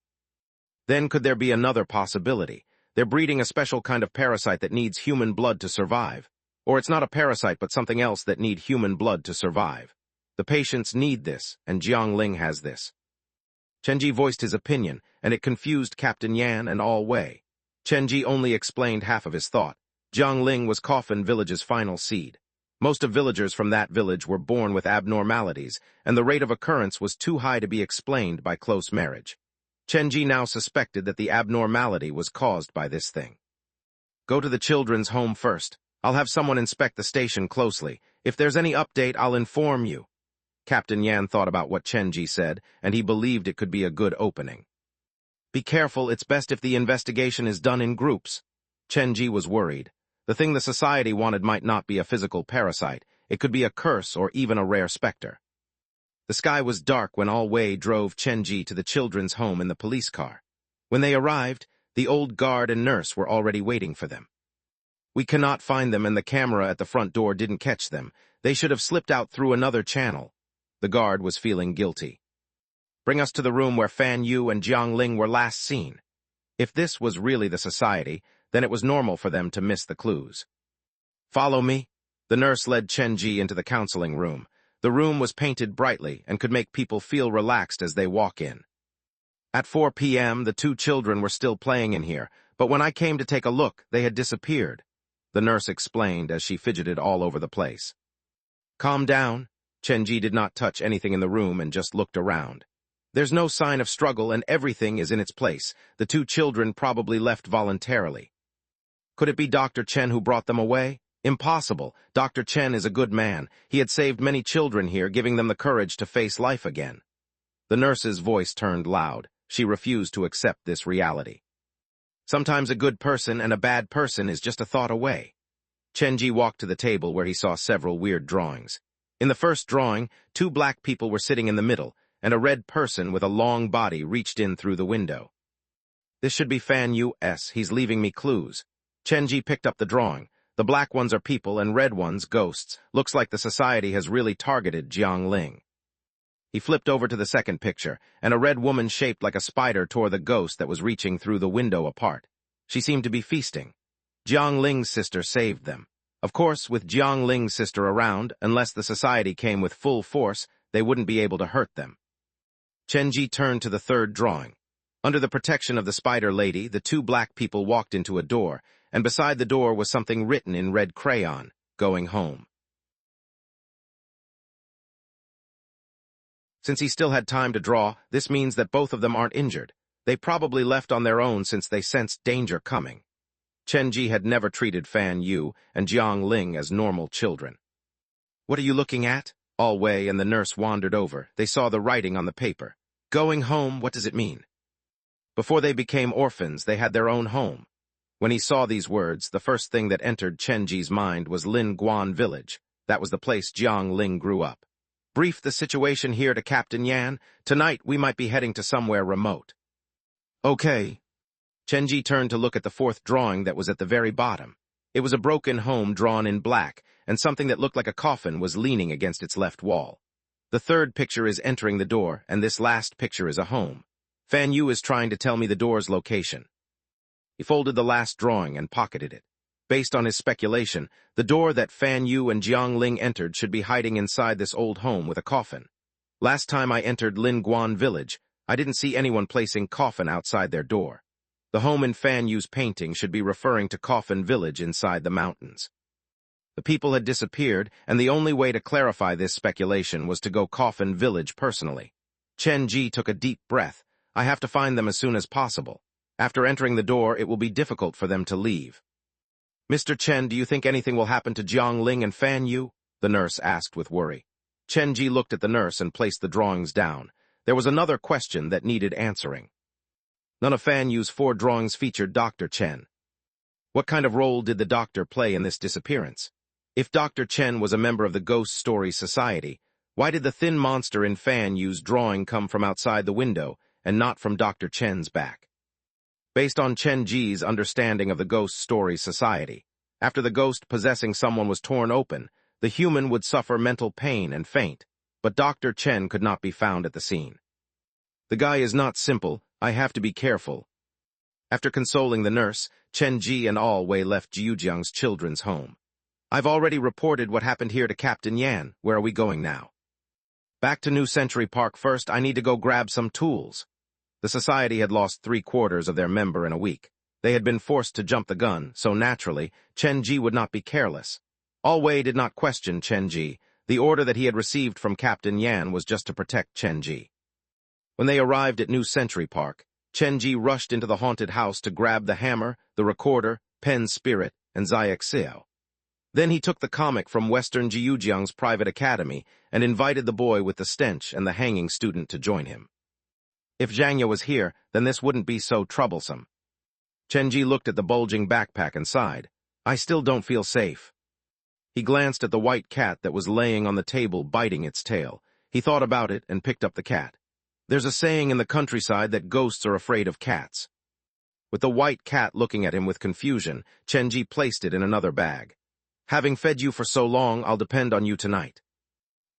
Then could there be another possibility? They're breeding a special kind of parasite that needs human blood to survive. Or it's not a parasite but something else that need human blood to survive. The patients need this, and Jiangling has this. Chenji voiced his opinion, and it confused Captain Yan and Alway. Chenji only explained half of his thought. Jiangling was Coffin Village's final seed. Most of villagers from that village were born with abnormalities, and the rate of occurrence was too high to be explained by close marriage. Chenji now suspected that the abnormality was caused by this thing. Go to the children's home first. I'll have someone inspect the station closely. If there's any update, I'll inform you. Captain Yan thought about what Chenji said, and he believed it could be a good opening. Be careful, it's best if the investigation is done in groups. Chenji was worried. The thing the society wanted might not be a physical parasite. It could be a curse or even a rare specter. The sky was dark when Alway drove Chenji to the children's home in the police car. When they arrived, the old guard and nurse were already waiting for them. We cannot find them, and the camera at the front door didn't catch them. They should have slipped out through another channel. The guard was feeling guilty. Bring us to the room where Fan Yu and Jiangling were last seen. If this was really the society, then it was normal for them to miss the clues. Follow me. The nurse led Chenji into the counseling room. The room was painted brightly and could make people feel relaxed as they walk in. At 4 p.m., the 2 children were still playing in here, but when I came to take a look, they had disappeared. The nurse explained as she fidgeted all over the place. Calm down. Chenji did not touch anything in the room and just looked around. There's no sign of struggle and everything is in its place. The 2 children probably left voluntarily. Could it be Dr. Chen who brought them away? Impossible. Dr. Chen is a good man. He had saved many children here, giving them the courage to face life again. The nurse's voice turned loud. She refused to accept this reality. Sometimes a good person and a bad person is just a thought away. Chenji walked to the table where he saw several weird drawings. In the first drawing, 2 black people were sitting in the middle, and a red person with a long body reached in through the window. This should be Fan Yu S. He's leaving me clues. Chenji picked up the drawing. The black ones are people and red ones ghosts. Looks like the society has really targeted Jiangling. He flipped over to the second picture, and a red woman shaped like a spider tore the ghost that was reaching through the window apart. She seemed to be feasting. Jiang Ling's sister saved them. Of course, with Jiang Ling's sister around, unless the society came with full force, they wouldn't be able to hurt them. Chen Ji turned to the third drawing. Under the protection of the spider lady, the two black people walked into a door, and beside the door was something written in red crayon, "Going home." Since he still had time to draw, this means that both of them aren't injured. They probably left on their own since they sensed danger coming. Chen Ji had never treated Fan Yu and Jiang Ling as normal children. "What are you looking at?" All Wei and the nurse wandered over. They saw the writing on the paper. "Going home, what does it mean?" Before they became orphans, they had their own home. When he saw these words, the first thing that entered Chen Ji's mind was Lin Guan Village. That was the place Jiang Ling grew up. "Brief the situation here to Captain Yan. Tonight, we might be heading to somewhere remote." "Okay." Chen Ji turned to look at the fourth drawing that was at the very bottom. It was a broken home drawn in black, and something that looked like a coffin was leaning against its left wall. The third picture is entering the door, and this last picture is a home. Fan Yu is trying to tell me the door's location. He folded the last drawing and pocketed it. Based on his speculation, the door that Fan Yu and Jiang Ling entered should be hiding inside this old home with a coffin. Last time I entered Lin Guan Village, I didn't see anyone placing coffin outside their door. The home in Fan Yu's painting should be referring to Coffin Village inside the mountains. The people had disappeared, and the only way to clarify this speculation was to go Coffin Village personally. Chen Ji took a deep breath. "I have to find them as soon as possible. After entering the door, it will be difficult for them to leave." "Mr. Chen, do you think anything will happen to Jiang Ling and Fan Yu?" the nurse asked with worry. Chen Ji looked at the nurse and placed the drawings down. There was another question that needed answering. None of Fan Yu's 4 drawings featured Dr. Chen. What kind of role did the doctor play in this disappearance? If Dr. Chen was a member of the Ghost Story Society, why did the thin monster in Fan Yu's drawing come from outside the window and not from Dr. Chen's back? Based on Chen Ji's understanding of the Ghost Story Society, after the ghost possessing someone was torn open, the human would suffer mental pain and faint, but Dr. Chen could not be found at the scene. "The guy is not simple. I have to be careful." After consoling the nurse, Chen Ji and All Wei left Jiujiang's children's home. "I've already reported what happened here to Captain Yan. Where are we going now?" "Back to New Century Park first. I need to go grab some tools." The society had lost 3/4 of their member in a week. They had been forced to jump the gun, so naturally, Chen Ji would not be careless. All Wei did not question Chen Ji. The order that he had received from Captain Yan was just to protect Chen Ji. When they arrived at New Century Park, Chen Ji rushed into the haunted house to grab the hammer, the recorder, Pen Spirit, and Xiaoxiao. Then he took the comic from Western Jiujiang's private academy and invited the boy with the stench and the hanging student to join him. If Zhangya was here, then this wouldn't be so troublesome. Chen Ji looked at the bulging backpack and sighed. "I still don't feel safe." He glanced at the white cat that was laying on the table biting its tail. He thought about it and picked up the cat. There's a saying in the countryside that ghosts are afraid of cats. With the white cat looking at him with confusion, Chen Ji placed it in another bag. "Having fed you for so long, I'll depend on you tonight."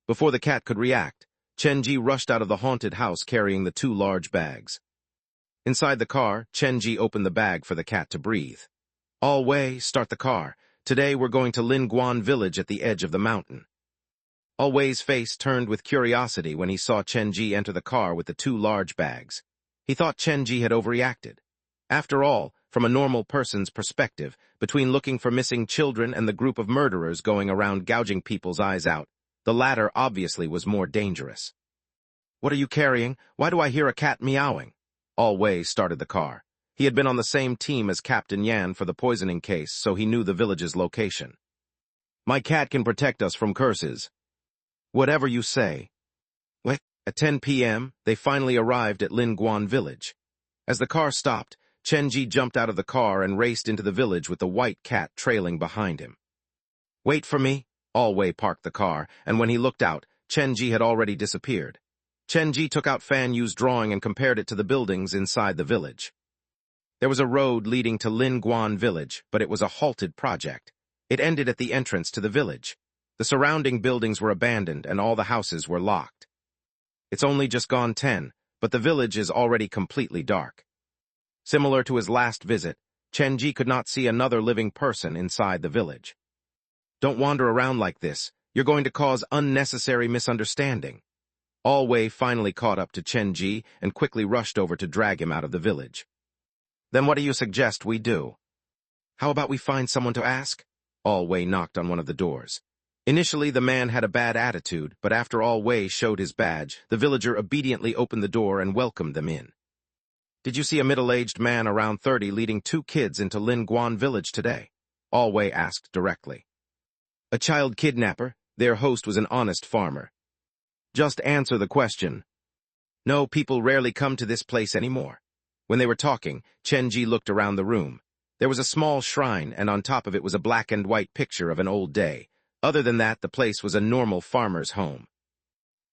Before the cat could react, Chen Ji rushed out of the haunted house carrying the 2 large bags. Inside the car, Chen Ji opened the bag for the cat to breathe. "All Wei, start the car. Today we're going to Lin Guan Village at the edge of the mountain." All Wei's face turned with curiosity when he saw Chen Ji enter the car with the 2 large bags. He thought Chen Ji had overreacted. After all, from a normal person's perspective, between looking for missing children and the group of murderers going around gouging people's eyes out, the latter obviously was more dangerous. "What are you carrying? Why do I hear a cat meowing?" All Wei started the car. He had been on the same team as Captain Yan for the poisoning case, so he knew the village's location. "My cat can protect us from curses." "Whatever you say." At 10 p.m., they finally arrived at Lin Guan Village. As the car stopped, Chen Ji jumped out of the car and raced into the village with the white cat trailing behind him. "Wait for me." All Wei parked the car, and when he looked out, Chen Ji had already disappeared. Chen Ji took out Fan Yu's drawing and compared it to the buildings inside the village. There was a road leading to Lin Guan Village, but it was a halted project. It ended at the entrance to the village. The surrounding buildings were abandoned and all the houses were locked. It's only just gone 10, but the village is already completely dark. Similar to his last visit, Chenji could not see another living person inside the village. Don't wander around like this. You're going to cause unnecessary misunderstanding. Alway finally caught up to Chenji and quickly rushed over to drag him out of the village. Then what do you suggest we do? How about we find someone to ask? Alway knocked on one of the doors. Initially, the man had a bad attitude, but after Alway showed his badge, the villager obediently opened the door and welcomed them in. Did you see a middle-aged man around 30 leading 2 kids into Lin Guan village today? Alway asked directly. A child kidnapper? Their host was an honest farmer. Just answer the question. No, people rarely come to this place anymore. When they were talking, Chenji looked around the room. There was a small shrine, and on top of it was a black and white picture of an old day. Other than that, the place was a normal farmer's home.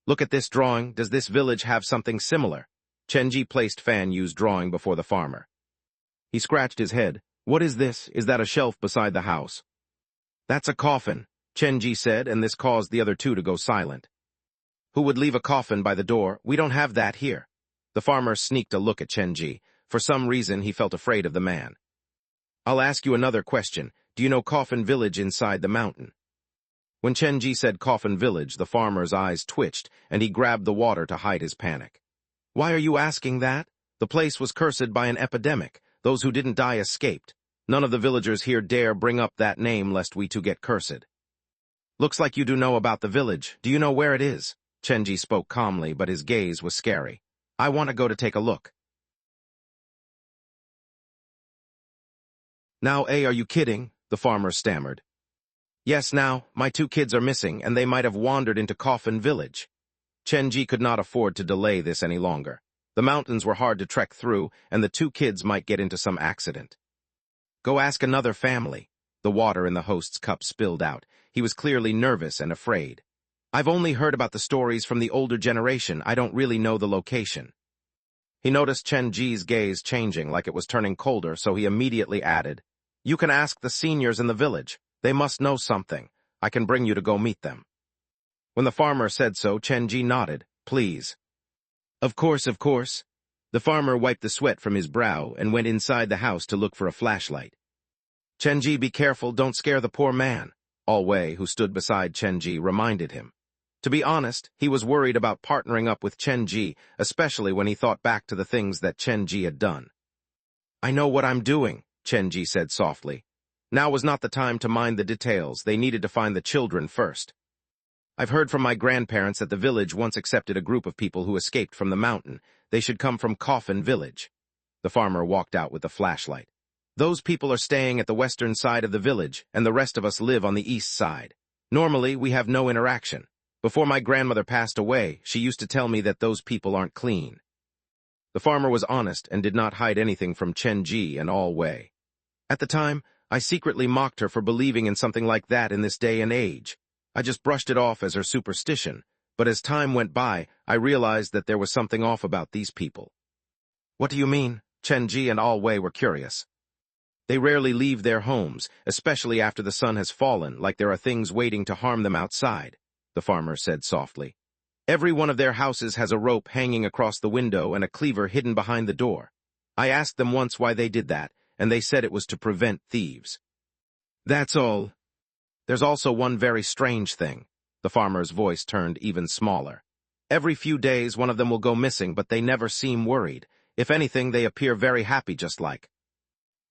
Look at this drawing. Does this village have something similar? Chenji placed Fan Yu's drawing before the farmer. He scratched his head. What is this? Is that a shelf beside the house? That's a coffin, Chenji said, and this caused the other 2 to go silent. Who would leave a coffin by the door? We don't have that here. The farmer sneaked a look at Chenji. For some reason, he felt afraid of the man. I'll ask you another question. Do you know Coffin Village inside the mountain? When Chenji said Coffin Village, the farmer's eyes twitched, and he grabbed the water to hide his panic. Why are you asking that? The place was cursed by an epidemic. Those who didn't die escaped. None of the villagers here dare bring up that name lest we too get cursed. Looks like you do know about the village. Do you know where it is? Chenji spoke calmly, but his gaze was scary. I want to go to take a look. Now, are you kidding? The farmer stammered. Yes, now, my 2 kids are missing, and they might have wandered into Coffin Village. Chenji could not afford to delay this any longer. The mountains were hard to trek through, and the 2 kids might get into some accident. Go ask another family. The water in the host's cup spilled out. He was clearly nervous and afraid. I've only heard about the stories from the older generation. I don't really know the location. He noticed Chenji's gaze changing like it was turning colder, so he immediately added, You can ask the seniors in the village. They must know something. I can bring you to go meet them. When the farmer said so, Chenji nodded. Please. Of course, of course. The farmer wiped the sweat from his brow and went inside the house to look for a flashlight. Chenji, be careful, don't scare the poor man. Alway, who stood beside Chenji, reminded him. To be honest, he was worried about partnering up with Chenji, especially when he thought back to the things that Chenji had done. I know what I'm doing, Chenji said softly. Now was not the time to mind the details. They needed to find the children first. I've heard from my grandparents that the village once accepted a group of people who escaped from the mountain. They should come from Coffin Village. The farmer walked out with the flashlight. Those people are staying at the western side of the village, and the rest of us live on the east side. Normally, we have no interaction. Before my grandmother passed away, she used to tell me that those people aren't clean. The farmer was honest and did not hide anything from Chenji and Alway. At the time, I secretly mocked her for believing in something like that in this day and age. I just brushed it off as her superstition, but as time went by, I realized that there was something off about these people. What do you mean? Chenji and Alway were curious. They rarely leave their homes, especially after the sun has fallen, like there are things waiting to harm them outside, the farmer said softly. Every one of their houses has a rope hanging across the window and a cleaver hidden behind the door. I asked them once why they did that, and they said it was to prevent thieves. That's all. There's also one very strange thing. The farmer's voice turned even smaller. Every few days one of them will go missing, but they never seem worried. If anything, they appear very happy just like.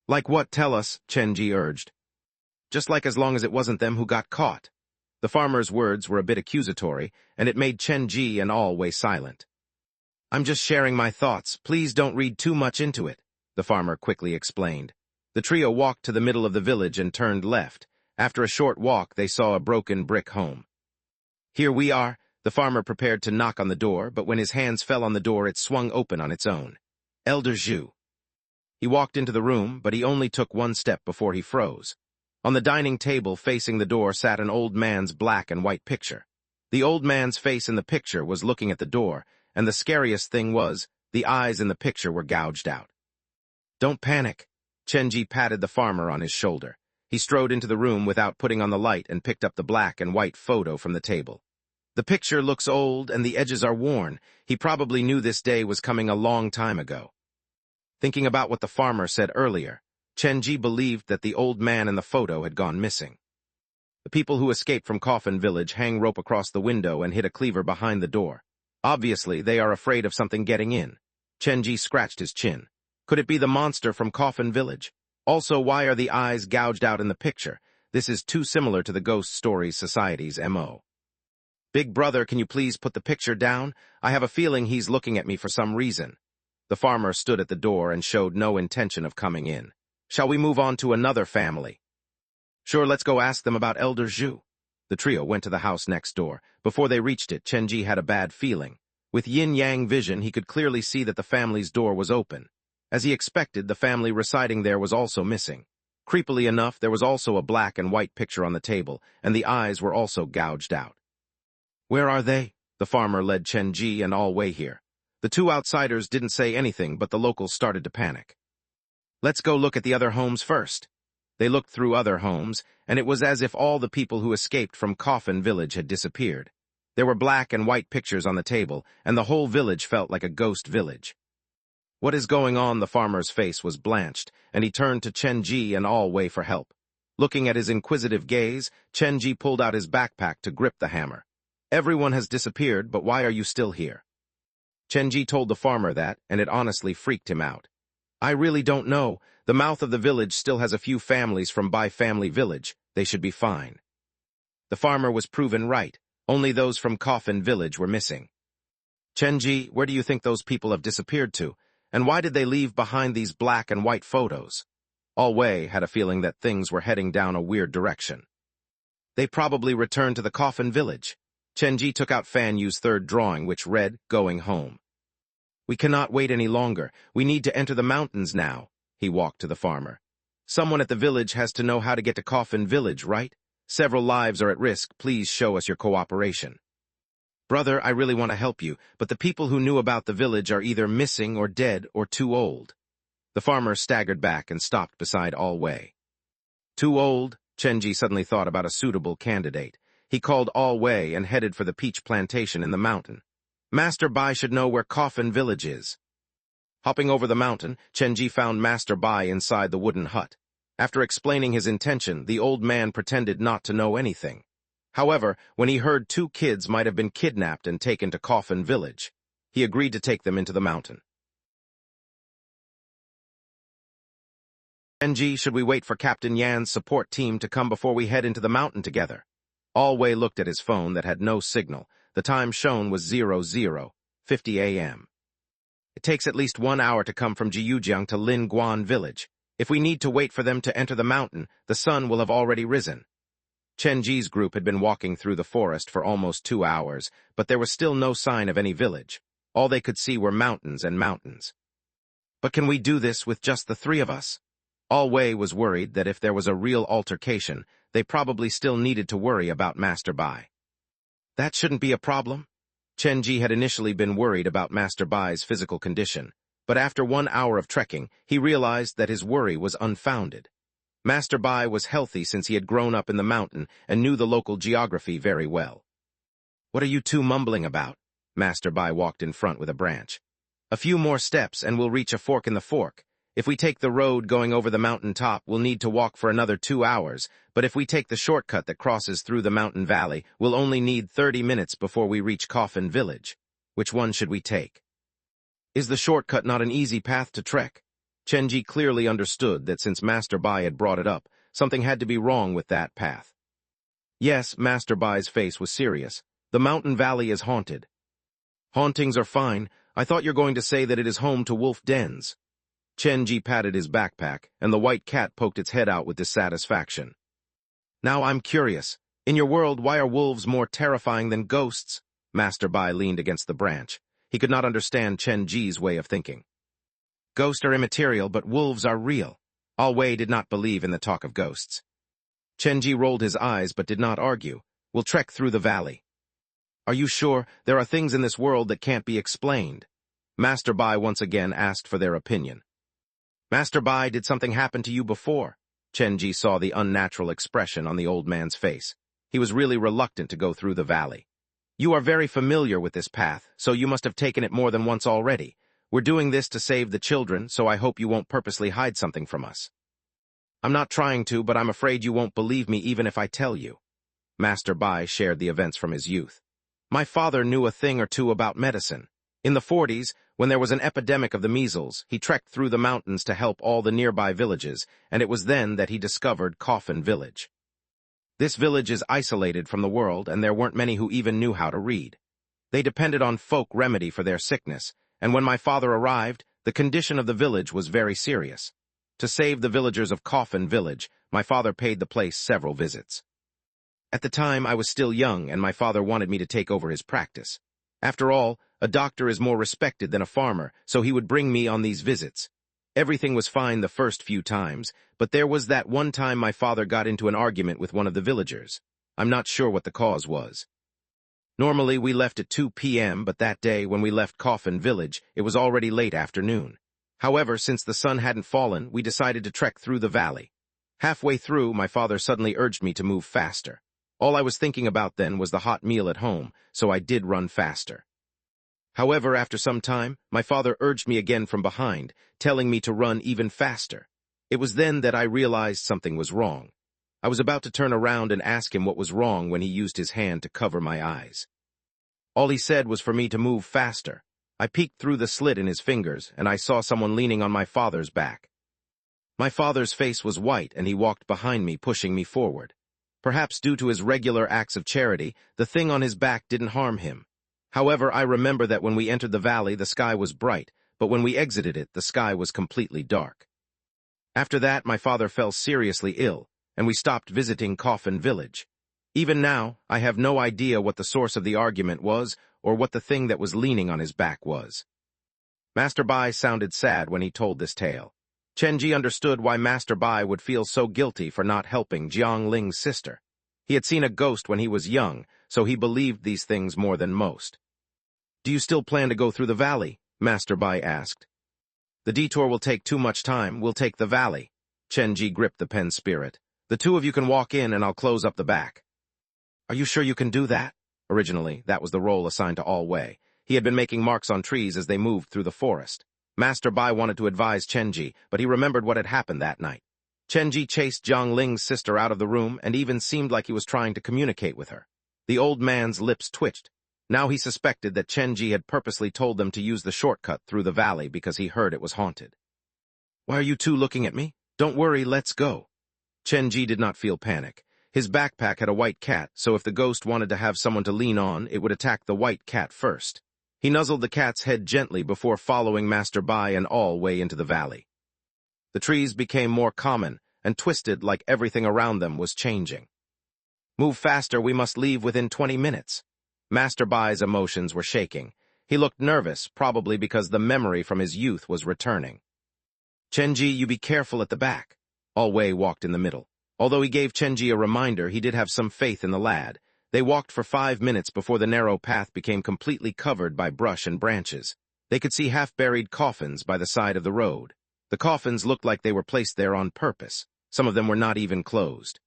Like what? Tell us, Chenji urged. Just like as long as it wasn't them who got caught. The farmer's words were a bit accusatory, and it made Chenji and Alway silent. I'm just sharing my thoughts. Please don't read too much into it, the farmer quickly explained. The trio walked to the middle of the village and turned left. After a short walk, they saw a broken brick home. Here we are. The farmer prepared to knock on the door, but when his hands fell on the door, it swung open on its own. Elder Zhu. He walked into the room, but he only took one step before he froze. On the dining table facing the door sat an old man's black and white picture. The old man's face in the picture was looking at the door, and the scariest thing was, the eyes in the picture were gouged out. Don't panic. Chenji patted the farmer on his shoulder. He strode into the room without putting on the light and picked up the black and white photo from the table. The picture looks old and the edges are worn. He probably knew this day was coming a long time ago. Thinking about what the farmer said earlier, Chenji believed that the old man in the photo had gone missing. The people who escaped from Coffin Village hang rope across the window and hit a cleaver behind the door. Obviously, they are afraid of something getting in. Chenji scratched his chin. Could it be the monster from Coffin Village? Also, why are the eyes gouged out in the picture? This is too similar to the Ghost Stories Society's M.O. Big brother, can you please put the picture down? I have a feeling he's looking at me for some reason. The farmer stood at the door and showed no intention of coming in. Shall we move on to another family? Sure, let's go ask them about Elder Zhu. The trio went to the house next door. Before they reached it, Chenji had a bad feeling. With yin-yang vision, he could clearly see that the family's door was open. As he expected, the family residing there was also missing. Creepily enough, there was also a black and white picture on the table, and the eyes were also gouged out. Where are they? The farmer led Chenji and All Wei here. The two outsiders didn't say anything, but the locals started to panic. Let's go look at the other homes first. They looked through other homes, and it was as if all the people who escaped from Coffin Village had disappeared. There were black and white pictures on the table, and the whole village felt like a ghost village. What is going on? The farmer's face was blanched, and he turned to Chenji and All Wei for help. Looking at his inquisitive gaze, Chenji pulled out his backpack to grip the hammer. Everyone has disappeared, but why are you still here? Chenji told the farmer that, and it honestly freaked him out. I really don't know. The mouth of the village still has a few families from Bai Family Village. They should be fine. The farmer was proven right. Only those from Coffin Village were missing. Chenji, where do you think those people have disappeared to? And why did they leave behind these black and white photos? All Wei had a feeling that things were heading down a weird direction. They probably returned to the Coffin Village. Chenji took out Fan Yu's third drawing, which read, Going Home. We cannot wait any longer. We need to enter the mountains now. He walked to the farmer. Someone at the village has to know how to get to Coffin Village, right? Several lives are at risk. Please show us your cooperation. Brother, I really want to help you, but the people who knew about the village are either missing or dead or too old. The farmer staggered back and stopped beside All Wei. Too old? Chenji suddenly thought about a suitable candidate. He called All Wei and headed for the peach plantation in the mountain. Master Bai should know where Coffin Village is. Hopping over the mountain, Chenji found Master Bai inside the wooden hut. After explaining his intention, the old man pretended not to know anything. However, when he heard two kids might have been kidnapped and taken to Coffin Village, he agreed to take them into the mountain. Chenji, should we wait for Captain Yan's support team to come before we head into the mountain together? All Wei looked at his phone that had no signal. The time shown was 00:50 a.m. It takes at least 1 hour to come from Jiujiang to Lin Guan Village. If we need to wait for them to enter the mountain, the sun will have already risen. Chenji's group had been walking through the forest for almost 2 hours, but there was still no sign of any village. All they could see were mountains and mountains. But can we do this with just the three of us? All Wei was worried that if there was a real altercation, they probably still needed to worry about Master Bai. That shouldn't be a problem. Chenji had initially been worried about Master Bai's physical condition, but after 1 hour of trekking, he realized that his worry was unfounded. Master Bai was healthy since he had grown up in the mountain and knew the local geography very well. What are you two mumbling about? Master Bai walked in front with a branch. A few more steps and we'll reach a fork in the fork. If we take the road going over the mountain top, we'll need to walk for another 2 hours, but if we take the shortcut that crosses through the mountain valley, we'll only need 30 minutes before we reach Coffin Village. Which one should we take? Is the shortcut not an easy path to trek? Chenji clearly understood that since Master Bai had brought it up, something had to be wrong with that path. Yes, Master Bai's face was serious. The mountain valley is haunted. Hauntings are fine. I thought you're going to say that it is home to wolf dens. Chenji patted his backpack, and the white cat poked its head out with dissatisfaction. Now I'm curious. In your world, why are wolves more terrifying than ghosts? Master Bai leaned against the branch. He could not understand Chenji's way of thinking. Ghosts are immaterial, but wolves are real. All Wei did not believe in the talk of ghosts. Chenji rolled his eyes but did not argue. We'll trek through the valley. Are you sure? There are things in this world that can't be explained. Master Bai once again asked for their opinion. Master Bai, did something happen to you before? Chenji saw the unnatural expression on the old man's face. He was really reluctant to go through the valley. You are very familiar with this path, so you must have taken it more than once already. We're doing this to save the children, so I hope you won't purposely hide something from us. I'm not trying to, but I'm afraid you won't believe me even if I tell you. Master Bai shared the events from his youth. My father knew a thing or two about medicine. In the 40s, when there was an epidemic of the measles, he trekked through the mountains to help all the nearby villages, and it was then that he discovered Coffin Village. This village is isolated from the world, and there weren't many who even knew how to read. They depended on folk remedy for their sickness, and when my father arrived, the condition of the village was very serious. To save the villagers of Coffin Village, my father paid the place several visits. At the time, I was still young, and my father wanted me to take over his practice. After all, a doctor is more respected than a farmer, so he would bring me on these visits. Everything was fine the first few times, but there was that one time my father got into an argument with one of the villagers. I'm not sure what the cause was. Normally, we left at 2 p.m., but that day, when we left Coffin Village, it was already late afternoon. However, since the sun hadn't fallen, we decided to trek through the valley. Halfway through, my father suddenly urged me to move faster. All I was thinking about then was the hot meal at home, so I did run faster. However, after some time, my father urged me again from behind, telling me to run even faster. It was then that I realized something was wrong. I was about to turn around and ask him what was wrong when he used his hand to cover my eyes. All he said was for me to move faster. I peeked through the slit in his fingers, and I saw someone leaning on my father's back. My father's face was white, and he walked behind me, pushing me forward. Perhaps due to his regular acts of charity, the thing on his back didn't harm him. However, I remember that when we entered the valley, the sky was bright, but when we exited it, the sky was completely dark. After that, my father fell seriously ill, and we stopped visiting Coffin Village. Even now, I have no idea what the source of the argument was or what the thing that was leaning on his back was. Master Bai sounded sad when he told this tale. Chenji understood why Master Bai would feel so guilty for not helping Jiang Ling's sister. He had seen a ghost when he was young, so he believed these things more than most. "Do you still plan to go through the valley?" Master Bai asked. "The detour will take too much time. We'll take the valley." Chenji gripped the pen spirit. "The two of you can walk in and I'll close up the back." "Are you sure you can do that?" Originally, that was the role assigned to All Wei. He had been making marks on trees as they moved through the forest. Master Bai wanted to advise Chenji, but he remembered what had happened that night. Chenji chased Jiang Ling's sister out of the room and even seemed like he was trying to communicate with her. The old man's lips twitched. Now he suspected that Chenji had purposely told them to use the shortcut through the valley because he heard it was haunted. "Why are you two looking at me? Don't worry, let's go." Chenji did not feel panic. His backpack had a white cat, so if the ghost wanted to have someone to lean on, it would attack the white cat first. He nuzzled the cat's head gently before following Master Bai and All Way into the valley. The trees became more common and twisted like everything around them was changing. "Move faster, we must leave within 20 minutes. Master Bai's emotions were shaking. He looked nervous, probably because the memory from his youth was returning. "Chenji, you be careful at the back." All Wei walked in the middle. Although he gave Chenji a reminder, he did have some faith in the lad. They walked for 5 minutes before the narrow path became completely covered by brush and branches. They could see half-buried coffins by the side of the road. The coffins looked like they were placed there on purpose. Some of them were not even closed.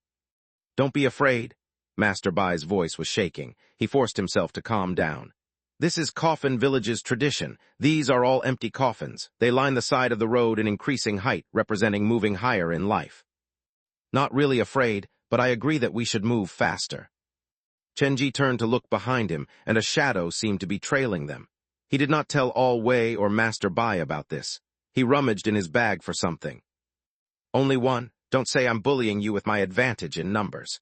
"Don't be afraid." Master Bai's voice was shaking. He forced himself to calm down. "This is Coffin Village's tradition. These are all empty coffins. They line the side of the road in increasing height, representing moving higher in life. Not really afraid, but I agree that we should move faster." Chenji turned to look behind him, and a shadow seemed to be trailing them. He did not tell All Wei or Master Bai about this. He rummaged in his bag for something. "Only one. Don't say I'm bullying you with my advantage in numbers."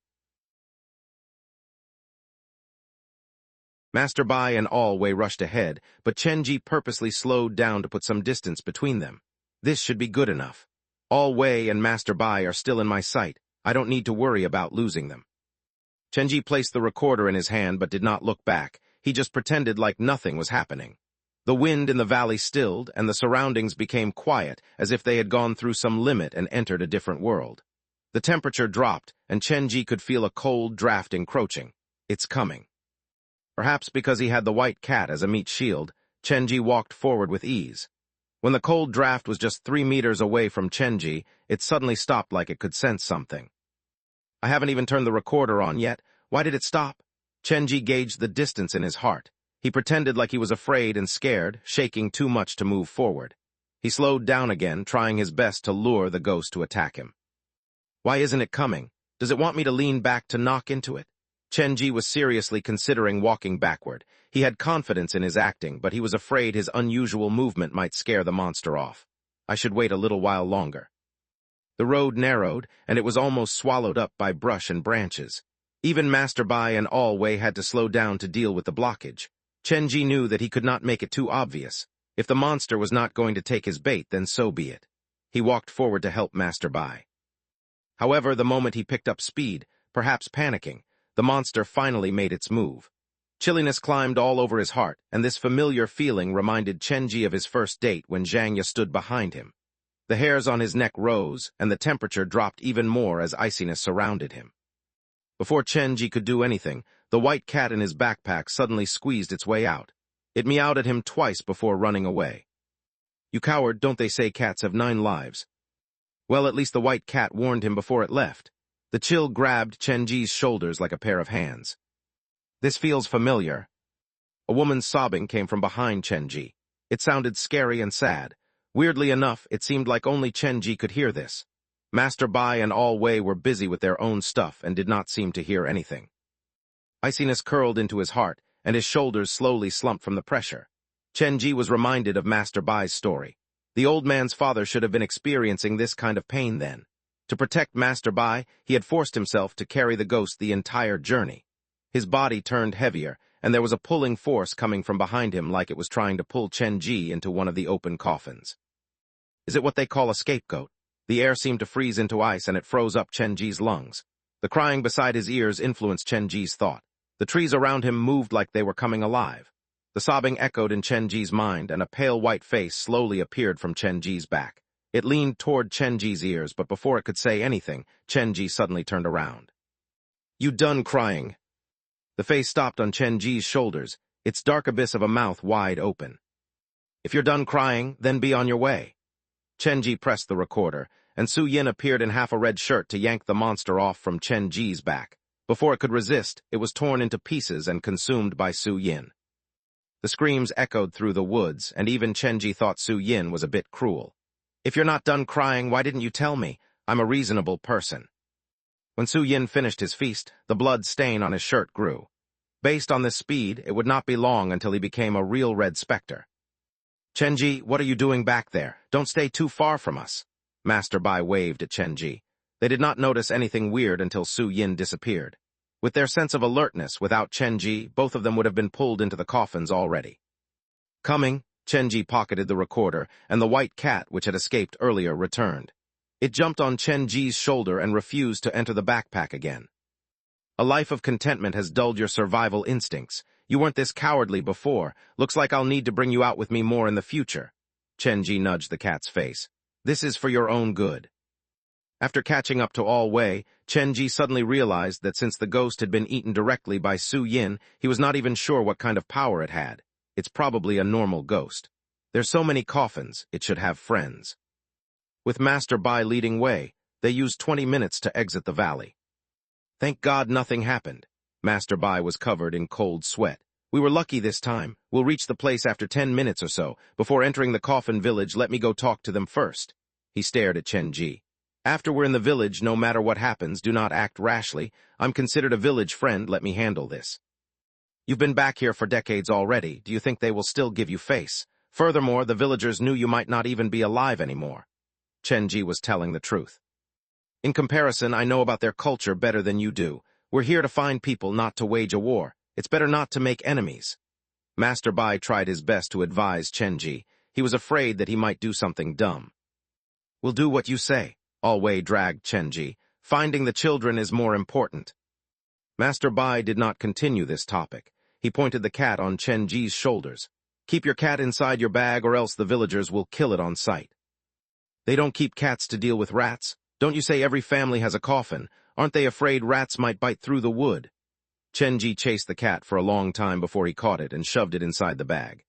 Master Bai and All Wei rushed ahead, but Chenji purposely slowed down to put some distance between them. This should be good enough. All Wei and Master Bai are still in my sight. I don't need to worry about losing them. Chenji placed the recorder in his hand but did not look back. He just pretended like nothing was happening. The wind in the valley stilled, and the surroundings became quiet, as if they had gone through some limit and entered a different world. The temperature dropped, and Chenji could feel a cold draft encroaching. It's coming. Perhaps because he had the white cat as a meat shield, Chenji walked forward with ease. When the cold draft was just 3 meters away from Chenji, it suddenly stopped like it could sense something. "I haven't even turned the recorder on yet. Why did it stop?" Chenji gauged the distance in his heart. He pretended like he was afraid and scared, shaking too much to move forward. He slowed down again, trying his best to lure the ghost to attack him. Why isn't it coming? Does it want me to lean back to knock into it? Chenji was seriously considering walking backward. He had confidence in his acting, but he was afraid his unusual movement might scare the monster off. I should wait a little while longer. The road narrowed, and it was almost swallowed up by brush and branches. Even Master Bai and Alway had to slow down to deal with the blockage. Chenji knew that he could not make it too obvious. If the monster was not going to take his bait, then so be it. He walked forward to help Master Bai. However, the moment he picked up speed, perhaps panicking, the monster finally made its move. Chilliness climbed all over his heart, and this familiar feeling reminded Chenji of his first date when Zhang Ya stood behind him. The hairs on his neck rose, and the temperature dropped even more as iciness surrounded him. Before Chenji could do anything, the white cat in his backpack suddenly squeezed its way out. It meowed at him twice before running away. "You coward, don't they say cats have 9 lives? Well, at least the white cat warned him before it left. The chill grabbed Chenji's shoulders like a pair of hands. "This feels familiar." A woman's sobbing came from behind Chenji. It sounded scary and sad. Weirdly enough, it seemed like only Chenji could hear this. Master Bai and Alway were busy with their own stuff and did not seem to hear anything. Iciness curled into his heart, and his shoulders slowly slumped from the pressure. Chenji was reminded of Master Bai's story. The old man's father should have been experiencing this kind of pain then. To protect Master Bai, he had forced himself to carry the ghost the entire journey. His body turned heavier, and there was a pulling force coming from behind him like it was trying to pull Chenji into one of the open coffins. Is it what they call a scapegoat? The air seemed to freeze into ice, and it froze up Chenji's lungs. The crying beside his ears influenced Chenji's thought. The trees around him moved like they were coming alive. The sobbing echoed in Chenji's mind, and a pale white face slowly appeared from Chenji's back. It leaned toward Chenji's ears, but before it could say anything, Chenji suddenly turned around. "You done crying?" The face stopped on Chenji's shoulders, its dark abyss of a mouth wide open. "If you're done crying, then be on your way." Chenji pressed the recorder, and Su Yin appeared in half a red shirt to yank the monster off from Chenji's back. Before it could resist, it was torn into pieces and consumed by Su Yin. The screams echoed through the woods, and even Chenji thought Su Yin was a bit cruel. "If you're not done crying, why didn't you tell me? I'm a reasonable person." When Su Yin finished his feast, the blood stain on his shirt grew. Based on this speed, it would not be long until he became a real red specter. "Chenji, what are you doing back there? Don't stay too far from us." Master Bai waved at Chenji. They did not notice anything weird until Su Yin disappeared. With their sense of alertness, without Chenji, both of them would have been pulled into the coffins already. "Coming," Chenji pocketed the recorder, and the white cat, which had escaped earlier, returned. It jumped on Chenji's shoulder and refused to enter the backpack again. "A life of contentment has dulled your survival instincts. You weren't this cowardly before. Looks like I'll need to bring you out with me more in the future." Chenji nudged the cat's face. "This is for your own good." After catching up to Alway, Chenji suddenly realized that since the ghost had been eaten directly by Su Yin, he was not even sure what kind of power it had. It's probably a normal ghost. There's so many coffins, it should have friends. With Master Bai leading way, they used 20 minutes to exit the valley. Thank God nothing happened. Master Bai was covered in cold sweat. "We were lucky this time. We'll reach the place after 10 minutes or so. Before entering the coffin village, let me go talk to them first." He stared at Chenji. "After we're in the village, no matter what happens, do not act rashly. I'm considered a village friend, let me handle this." "You've been back here for decades already. Do you think they will still give you face? Furthermore, the villagers knew you might not even be alive anymore." Chenji was telling the truth. "In comparison, I know about their culture better than you do. We're here to find people, not to wage a war. It's better not to make enemies." Master Bai tried his best to advise Chenji. He was afraid that he might do something dumb. "We'll do what you say." Alway dragged Chenji. "Finding the children is more important." Master Bai did not continue this topic. He pointed the cat on Chenji's shoulders. "Keep your cat inside your bag or else the villagers will kill it on sight." "They don't keep cats to deal with rats. Don't you say every family has a coffin? Aren't they afraid rats might bite through the wood?" Chenji chased the cat for a long time before he caught it and shoved it inside the bag.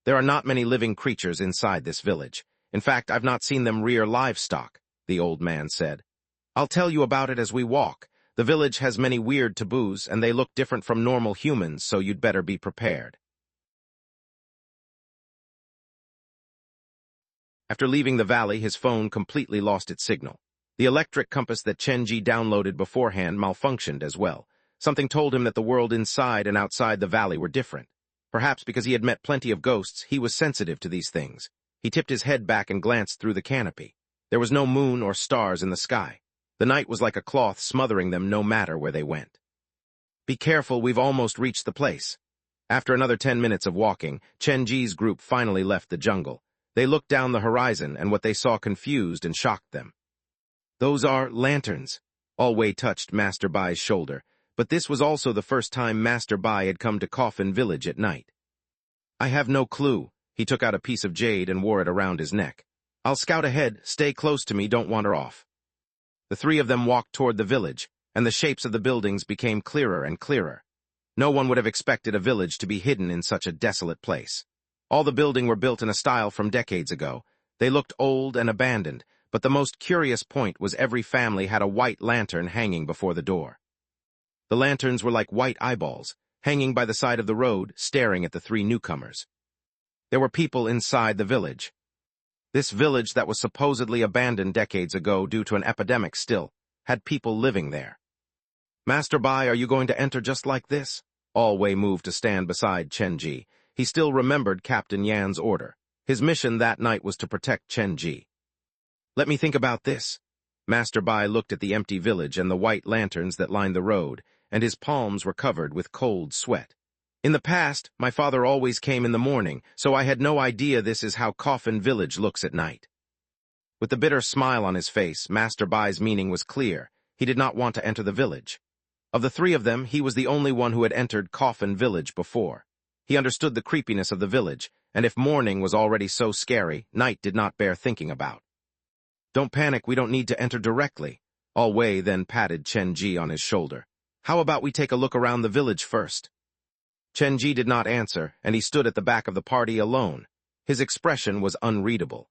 "There are not many living creatures inside this village. In fact, I've not seen them rear livestock," the old man said. "I'll tell you about it as we walk. The village has many weird taboos, and they look different from normal humans, so you'd better be prepared. After leaving the valley, his phone completely lost its signal. The electric compass that Chenji downloaded beforehand malfunctioned as well. Something told him that the world inside and outside the valley were different. Perhaps because he had met plenty of ghosts, he was sensitive to these things. He tipped his head back and glanced through the canopy. There was no moon or stars in the sky. The night was like a cloth smothering them no matter where they went. Be careful, we've almost reached the place. After another 10 minutes of walking, Chenji's group finally left the jungle. They looked down the horizon, and what they saw confused and shocked them. Those are lanterns. Alway touched Master Bai's shoulder, but this was also the first time Master Bai had come to Coffin Village at night. I have no clue. He took out a piece of jade and wore it around his neck. I'll scout ahead, stay close to me, don't wander off. The three of them walked toward the village, and the shapes of the buildings became clearer and clearer. No one would have expected a village to be hidden in such a desolate place. All the buildings were built in a style from decades ago. They looked old and abandoned, but the most curious point was every family had a white lantern hanging before the door. The lanterns were like white eyeballs, hanging by the side of the road, staring at the three newcomers. There were people inside the village. This village that was supposedly abandoned decades ago due to an epidemic still had people living there. Master Bai, are you going to enter just like this? Alway moved to stand beside Chenji. He still remembered Captain Yan's order. His mission that night was to protect Chenji. Let me think about this. Master Bai looked at the empty village and the white lanterns that lined the road, and his palms were covered with cold sweat. In the past, my father always came in the morning, so I had no idea this is how Coffin Village looks at night. With the bitter smile on his face, Master Bai's meaning was clear. He did not want to enter the village. Of the three of them, he was the only one who had entered Coffin Village before. He understood the creepiness of the village, and if morning was already so scary, night did not bear thinking about. Don't panic, we don't need to enter directly. Alway then patted Chenji on his shoulder. How about we take a look around the village first? Chenji did not answer, and he stood at the back of the party alone. His expression was unreadable.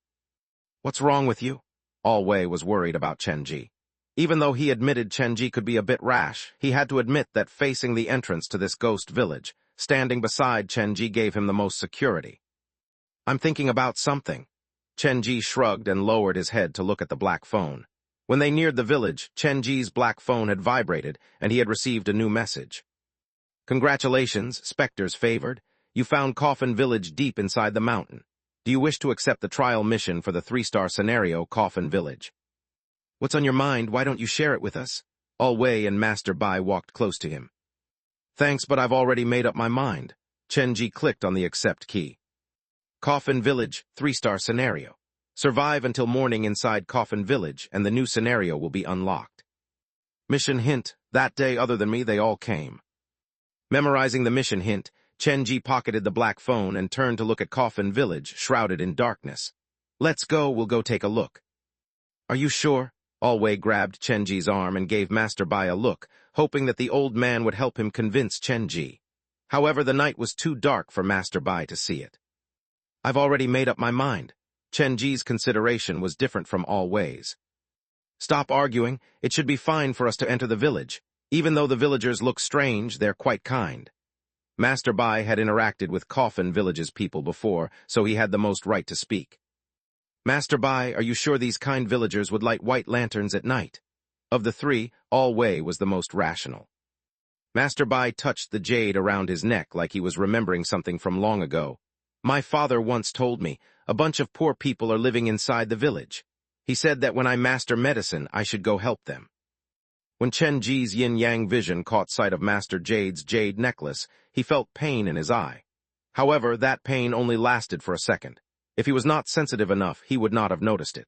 What's wrong with you? Alway was worried about Chenji. Even though he admitted Chenji could be a bit rash, he had to admit that facing the entrance to this ghost village, standing beside Chenji gave him the most security. I'm thinking about something. Chenji shrugged and lowered his head to look at the black phone. When they neared the village, Chenji's black phone had vibrated, and he had received a new message. Congratulations, Spectre's favored. You found Coffin Village deep inside the mountain. Do you wish to accept the trial mission for the 3-star scenario, Coffin Village? What's on your mind? Why don't you share it with us? Alway and Master Bai walked close to him. Thanks, but I've already made up my mind. Chenji clicked on the accept key. Coffin Village, 3-star scenario. Survive until morning inside Coffin Village, and the new scenario will be unlocked. Mission hint, that day other than me, they all came. Memorizing the mission hint, Chenji pocketed the black phone and turned to look at Coffin Village, shrouded in darkness. Let's go, we'll go take a look. Are you sure? Alway grabbed Chenji's arm and gave Master Bai a look, hoping that the old man would help him convince Chenji. However, the night was too dark for Master Bai to see it. I've already made up my mind. Chenji's consideration was different from Alway's. Stop arguing, it should be fine for us to enter the village. Even though the villagers look strange, they're quite kind. Master Bai had interacted with Coffin Village's people before, so he had the most right to speak. Master Bai, are you sure these kind villagers would light white lanterns at night? Of the three, Alway was the most rational. Master Bai touched the jade around his neck like he was remembering something from long ago. My father once told me, a bunch of poor people are living inside the village. He said that when I master medicine, I should go help them. When Chenji's yin-yang vision caught sight of Master Jade's jade necklace, he felt pain in his eye. However, that pain only lasted for a second. If he was not sensitive enough, he would not have noticed it.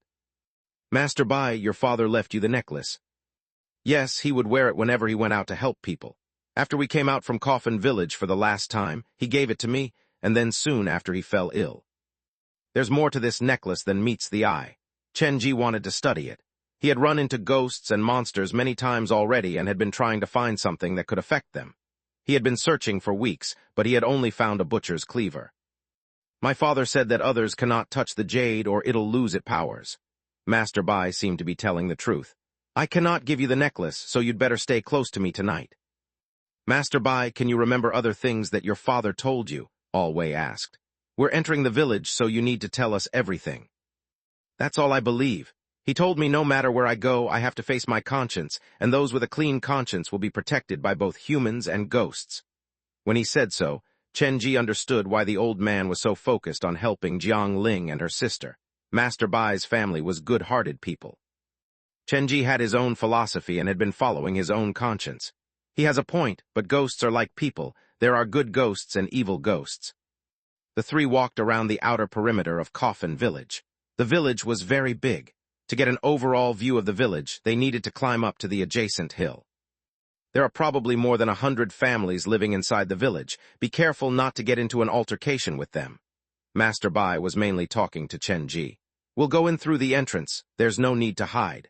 Master Bai, your father left you the necklace. Yes, he would wear it whenever he went out to help people. After we came out from Coffin Village for the last time, he gave it to me, and then soon after he fell ill. There's more to this necklace than meets the eye. Chenji wanted to study it. He had run into ghosts and monsters many times already and had been trying to find something that could affect them. He had been searching for weeks, but he had only found a butcher's cleaver. My father said that others cannot touch the jade or it'll lose its powers. Master Bai seemed to be telling the truth. I cannot give you the necklace, so you'd better stay close to me tonight. Master Bai, can you remember other things that your father told you? Alway asked. We're entering the village, so you need to tell us everything. That's all I believe. He told me no matter where I go, I have to face my conscience, and those with a clean conscience will be protected by both humans and ghosts. When he said so, Chen Ji understood why the old man was so focused on helping Jiang Ling and her sister. Master Bai's family was good-hearted people. Chen Ji had his own philosophy and had been following his own conscience. He has a point, but ghosts are like people. There are good ghosts and evil ghosts. The three walked around the outer perimeter of Coffin Village. The village was very big. To get an overall view of the village, they needed to climb up to the adjacent hill. There are probably more than 100 families living inside the village. Be careful not to get into an altercation with them. Master Bai was mainly talking to Chen Ji. We'll go in through the entrance. There's no need to hide.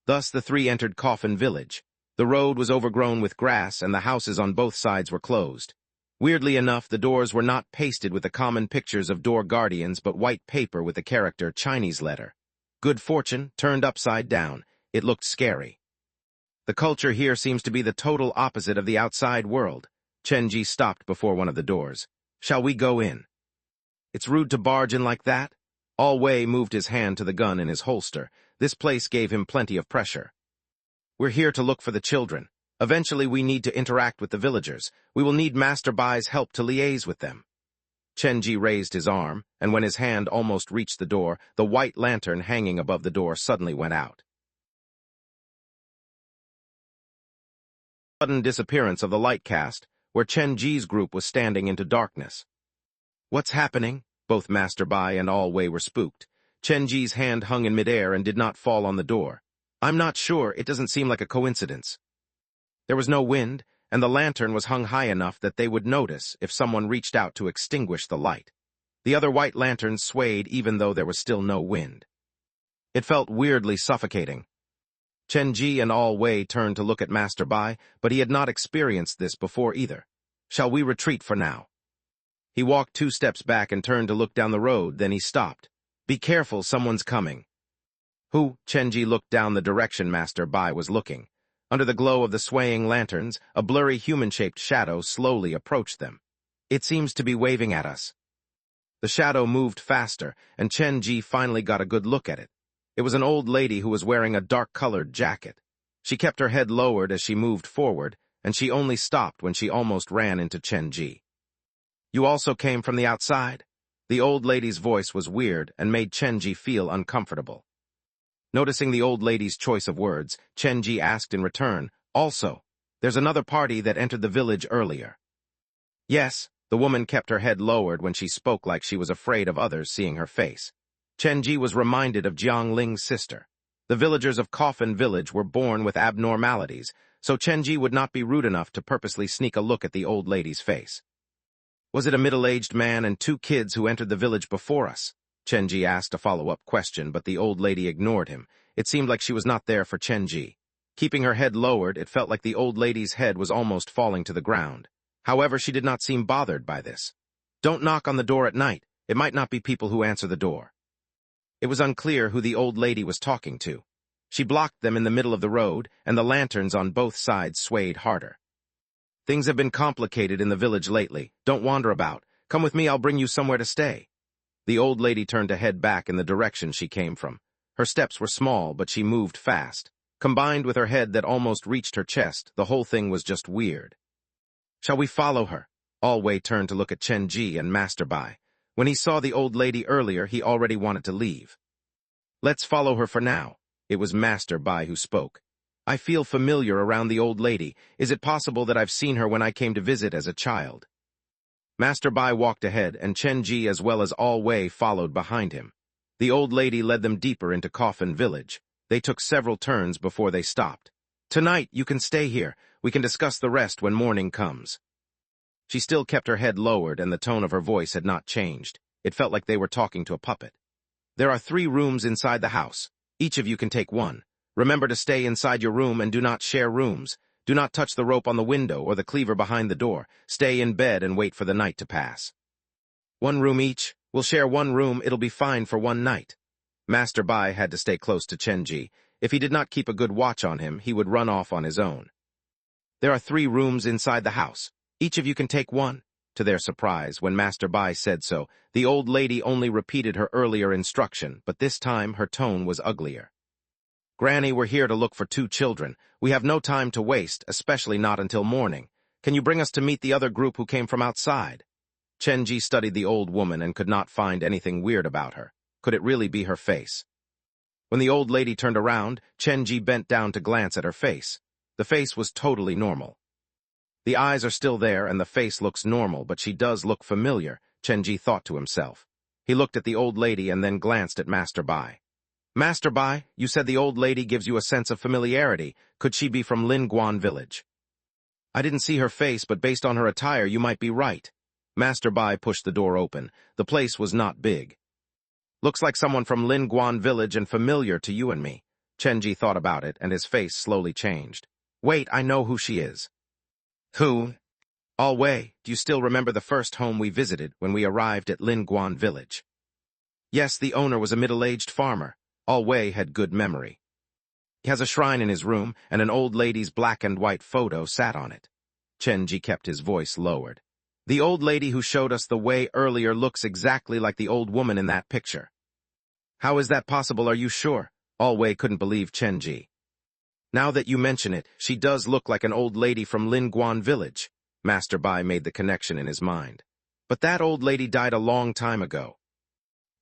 Thus the three entered Coffin Village. The road was overgrown with grass, and the houses on both sides were closed. Weirdly enough, the doors were not pasted with the common pictures of door guardians, but white paper with the character Chinese letter. Good fortune, turned upside down. It looked scary. The culture here seems to be the total opposite of the outside world. Chen Ji stopped before one of the doors. Shall we go in? It's rude to barge in like that. All Wei moved his hand to the gun in his holster. This place gave him plenty of pressure. We're here to look for the children. Eventually we need to interact with the villagers. We will need Master Bai's help to liaise with them. Chen Ji raised his arm, and when his hand almost reached the door, the white lantern hanging above the door suddenly went out. Sudden disappearance of the light cast, where Chen Ji's group was standing into darkness. What's happening? Both Master Bai and All Wei were spooked. Chen Ji's hand hung in midair and did not fall on the door. I'm not sure, it doesn't seem like a coincidence. There was no wind, and the lantern was hung high enough that they would notice if someone reached out to extinguish the light. The other white lanterns swayed even though there was still no wind. It felt weirdly suffocating. Chen Ji and All Wei turned to look at Master Bai, but he had not experienced this before either. Shall we retreat for now? He walked 2 steps back and turned to look down the road, then he stopped. Be careful, someone's coming. Who? Chen Ji looked down the direction Master Bai was looking. Under the glow of the swaying lanterns, a blurry human-shaped shadow slowly approached them. It seems to be waving at us. The shadow moved faster, and Chen Ji finally got a good look at it. It was an old lady who was wearing a dark-colored jacket. She kept her head lowered as she moved forward, and she only stopped when she almost ran into Chen Ji. You also came from the outside? The old lady's voice was weird and made Chen Ji feel uncomfortable. Noticing the old lady's choice of words, Chen Ji asked in return, also, there's another party that entered the village earlier. Yes, the woman kept her head lowered when she spoke like she was afraid of others seeing her face. Chen Ji was reminded of Jiang Ling's sister. The villagers of Coffin Village were born with abnormalities, so Chen Ji would not be rude enough to purposely sneak a look at the old lady's face. Was it a middle-aged man and 2 kids who entered the village before us? Chen Ji asked a follow-up question, but the old lady ignored him. It seemed like she was not there for Chen Ji. Keeping her head lowered, it felt like the old lady's head was almost falling to the ground. However, she did not seem bothered by this. Don't knock on the door at night. It might not be people who answer the door. It was unclear who the old lady was talking to. She blocked them in the middle of the road, and the lanterns on both sides swayed harder. Things have been complicated in the village lately. Don't wander about. Come with me, I'll bring you somewhere to stay. The old lady turned to head back in the direction she came from. Her steps were small, but she moved fast. Combined with her head that almost reached her chest, the whole thing was just weird. Shall we follow her? All Wei turned to look at Chen Ji and Master Bai. When he saw the old lady earlier, he already wanted to leave. Let's follow her for now. It was Master Bai who spoke. I feel familiar around the old lady. Is it possible that I've seen her when I came to visit as a child? Master Bai walked ahead, and Chen Ji as well as All Wei followed behind him. The old lady led them deeper into Coffin Village. They took several turns before they stopped. Tonight, you can stay here. We can discuss the rest when morning comes. She still kept her head lowered, and the tone of her voice had not changed. It felt like they were talking to a puppet. There are 3 rooms inside the house. Each of you can take one. Remember to stay inside your room and do not share rooms. Do not touch the rope on the window or the cleaver behind the door. Stay in bed and wait for the night to pass. 1 room each. We'll share 1 room. It'll be fine for 1 night. Master Bai had to stay close to Chen Ji. If he did not keep a good watch on him, he would run off on his own. There are 3 rooms inside the house. Each of you can take one. To their surprise, when Master Bai said so, the old lady only repeated her earlier instruction, but this time her tone was uglier. Granny, we're here to look for 2 children. We have no time to waste, especially not until morning. Can you bring us to meet the other group who came from outside? Chenji studied the old woman and could not find anything weird about her. Could it really be her face? When the old lady turned around, Chenji bent down to glance at her face. The face was totally normal. The eyes are still there and the face looks normal, but she does look familiar, Chenji thought to himself. He looked at the old lady and then glanced at Master Bai. Master Bai, you said the old lady gives you a sense of familiarity. Could she be from Linguan village? I didn't see her face, but based on her attire, you might be right. Master Bai pushed the door open. The place was not big. Looks like someone from Linguan village and familiar to you and me. Chenji thought about it, and his face slowly changed. Wait, I know who she is. Who? All Wei, do you still remember the first home we visited when we arrived at Linguan village? Yes, the owner was a middle-aged farmer. All Wei had good memory. He has a shrine in his room, and an old lady's black and white photo sat on it. Chenji kept his voice lowered. The old lady who showed us the way earlier looks exactly like the old woman in that picture. How is that possible, are you sure? All Wei couldn't believe Chenji. Now that you mention it, she does look like an old lady from Linguan village. Master Bai made the connection in his mind. But that old lady died a long time ago.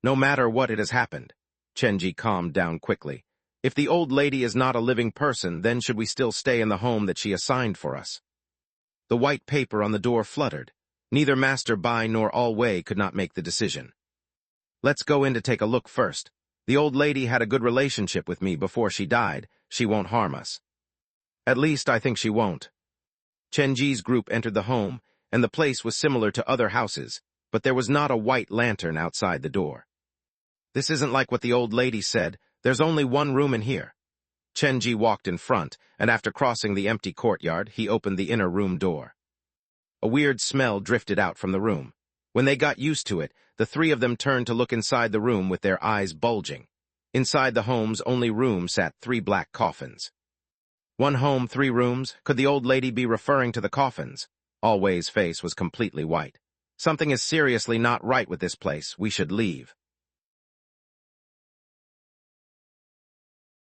No matter what, it has happened. Chenji calmed down quickly. If the old lady is not a living person, then should we still stay in the home that she assigned for us? The white paper on the door fluttered. Neither Master Bai nor All Wei could not make the decision. Let's go in to take a look first. The old lady had a good relationship with me before she died. She won't harm us. At least I think she won't. Chenji's group entered the home, and the place was similar to other houses, but there was not a white lantern outside the door. This isn't like what the old lady said. There's only one room in here. Chenji walked in front, and after crossing the empty courtyard, he opened the inner room door. A weird smell drifted out from the room. When they got used to it, the 3 of them turned to look inside the room with their eyes bulging. Inside the home's only room sat 3 black coffins. 1 home, 3 rooms. Could the old lady be referring to the coffins? All Wei's face was completely white. Something is seriously not right with this place. We should leave.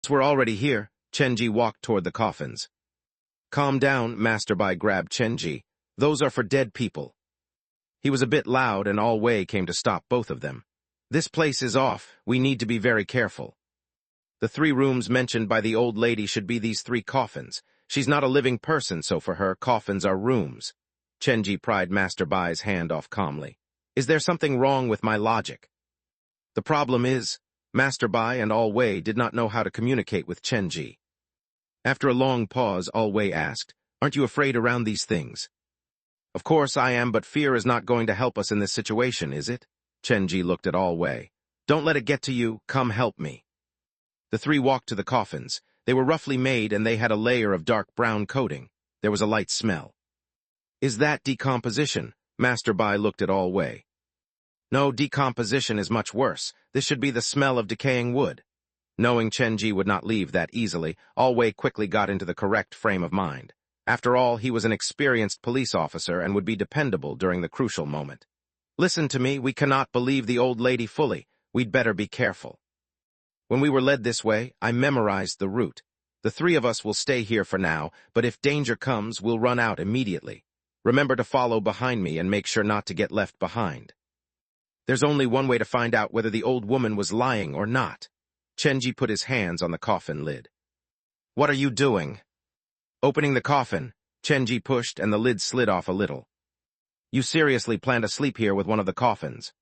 We're already here. Chenji walked toward the coffins. Calm down, Master Bai grabbed Chenji. Those are for dead people. He was a bit loud, and All Wei came to stop both of them. This place is off. We need to be very careful. The 3 rooms mentioned by the old lady should be these 3 coffins. She's not a living person, so for her, coffins are rooms. Chenji pried Master Bai's hand off calmly. Is there something wrong with my logic? The problem is, Master Bai and All Wei did not know how to communicate with Chenji. After a long pause, All Wei asked, Aren't you afraid around these things? Of course I am, but fear is not going to help us in this situation, is it? Chenji looked at All Wei. Don't let it get to you. Come help me. The 3 walked to the coffins. They were roughly made, and they had a layer of dark brown coating. There was a light smell. Is that decomposition? Master Bai looked at All Wei. No, decomposition is much worse. This should be the smell of decaying wood. Knowing Chenji would not leave that easily, All Wei quickly got into the correct frame of mind. After all, he was an experienced police officer and would be dependable during the crucial moment. Listen to me, we cannot believe the old lady fully. We'd better be careful. When we were led this way, I memorized the route. The 3 of us will stay here for now, but if danger comes, we'll run out immediately. Remember to follow behind me and make sure not to get left behind. There's only one way to find out whether the old woman was lying or not. Chenji put his hands on the coffin lid. What are you doing? Opening the coffin. Chenji pushed and the lid slid off a little. You seriously plan to sleep here with one of the coffins?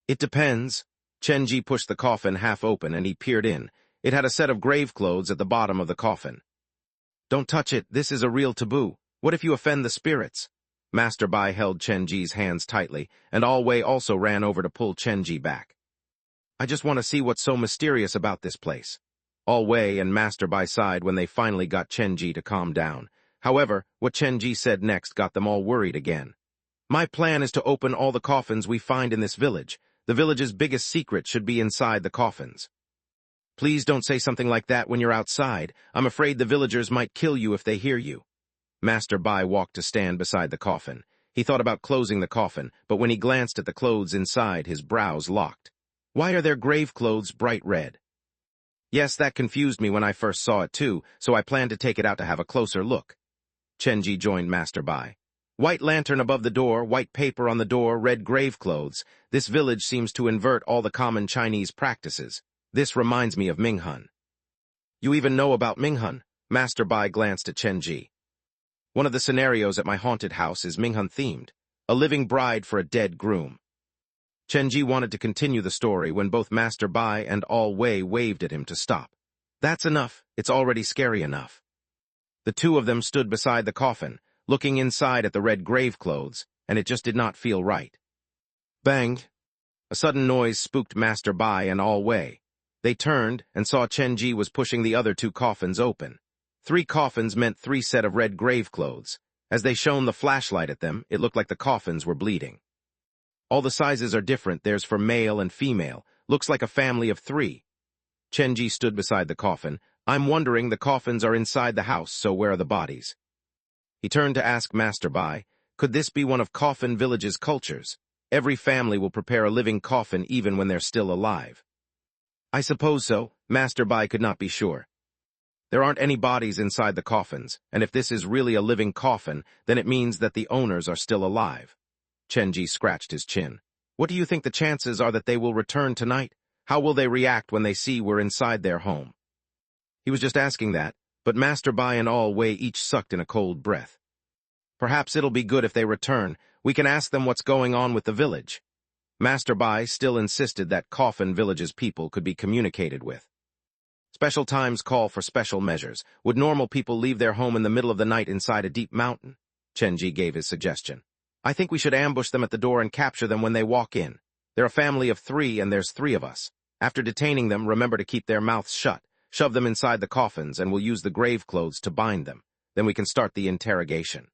It depends. Chenji pushed the coffin half open and he peered in. It had a set of grave clothes at the bottom of the coffin. Don't touch it. This is a real taboo. What if you offend the spirits? Master Bai held Chenji's hands tightly, and All Wei also ran over to pull Chenji back. I just want to see what's so mysterious about this place. All Wei and Master Bai sighed when they finally got Chenji to calm down. However, what Chenji said next got them all worried again. My plan is to open all the coffins we find in this village. The village's biggest secret should be inside the coffins. Please don't say something like that when you're outside. I'm afraid the villagers might kill you if they hear you. Master Bai walked to stand beside the coffin. He thought about closing the coffin, but when he glanced at the clothes inside, his brows locked. Why are their grave clothes bright red? Yes, that confused me when I first saw it too, so I planned to take it out to have a closer look. Chenji joined Master Bai. White lantern above the door, white paper on the door, red grave clothes. This village seems to invert all the common Chinese practices. This reminds me of Minghun. You even know about Minghun? Master Bai glanced at Chenji. One of the scenarios at my haunted house is Minghun-themed, a living bride for a dead groom. Chenji wanted to continue the story when both Master Bai and All Wei waved at him to stop. That's enough. It's already scary enough. The two of them stood beside the coffin, looking inside at the red grave clothes, and it just did not feel right. Bang! A sudden noise spooked Master Bai and All Wei. They turned and saw Chenji was pushing the other two coffins open. 3 coffins meant 3 sets of red grave clothes. As they shone the flashlight at them, it looked like the coffins were bleeding. All the sizes are different. There's for male and female. Looks like a family of 3. Chenji stood beside the coffin. I'm wondering, the coffins are inside the house, so where are the bodies? He turned to ask Master Bai, could this be one of Coffin Village's cultures? Every family will prepare a living coffin even when they're still alive. I suppose so. Master Bai could not be sure. There aren't any bodies inside the coffins, and if this is really a living coffin, then it means that the owners are still alive. Chenji scratched his chin. What do you think the chances are that they will return tonight? How will they react when they see we're inside their home? He was just asking that, but Master Bai and All Wei each sucked in a cold breath. Perhaps it'll be good if they return. We can ask them what's going on with the village. Master Bai still insisted that Coffin Village's people could be communicated with. Special times call for special measures. Would normal people leave their home in the middle of the night inside a deep mountain? Chenji gave his suggestion. I think we should ambush them at the door and capture them when they walk in. They're a family of 3 and there's 3 of us. After detaining them, remember to keep their mouths shut. Shove them inside the coffins and we'll use the grave clothes to bind them. Then we can start the interrogation.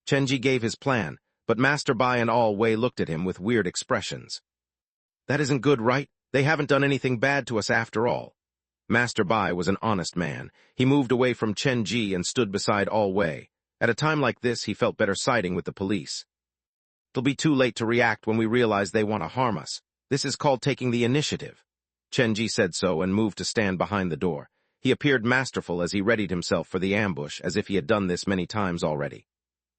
Chenji gave his plan, but Master Bai and All Wei looked at him with weird expressions. That isn't good, right? They haven't done anything bad to us after all. Master Bai was an honest man. He moved away from Chenji and stood beside All Wei. At a time like this, he felt better siding with the police. It'll be too late to react when we realize they want to harm us. This is called taking the initiative. Chenji said so and moved to stand behind the door. He appeared masterful as he readied himself for the ambush, as if he had done this many times already.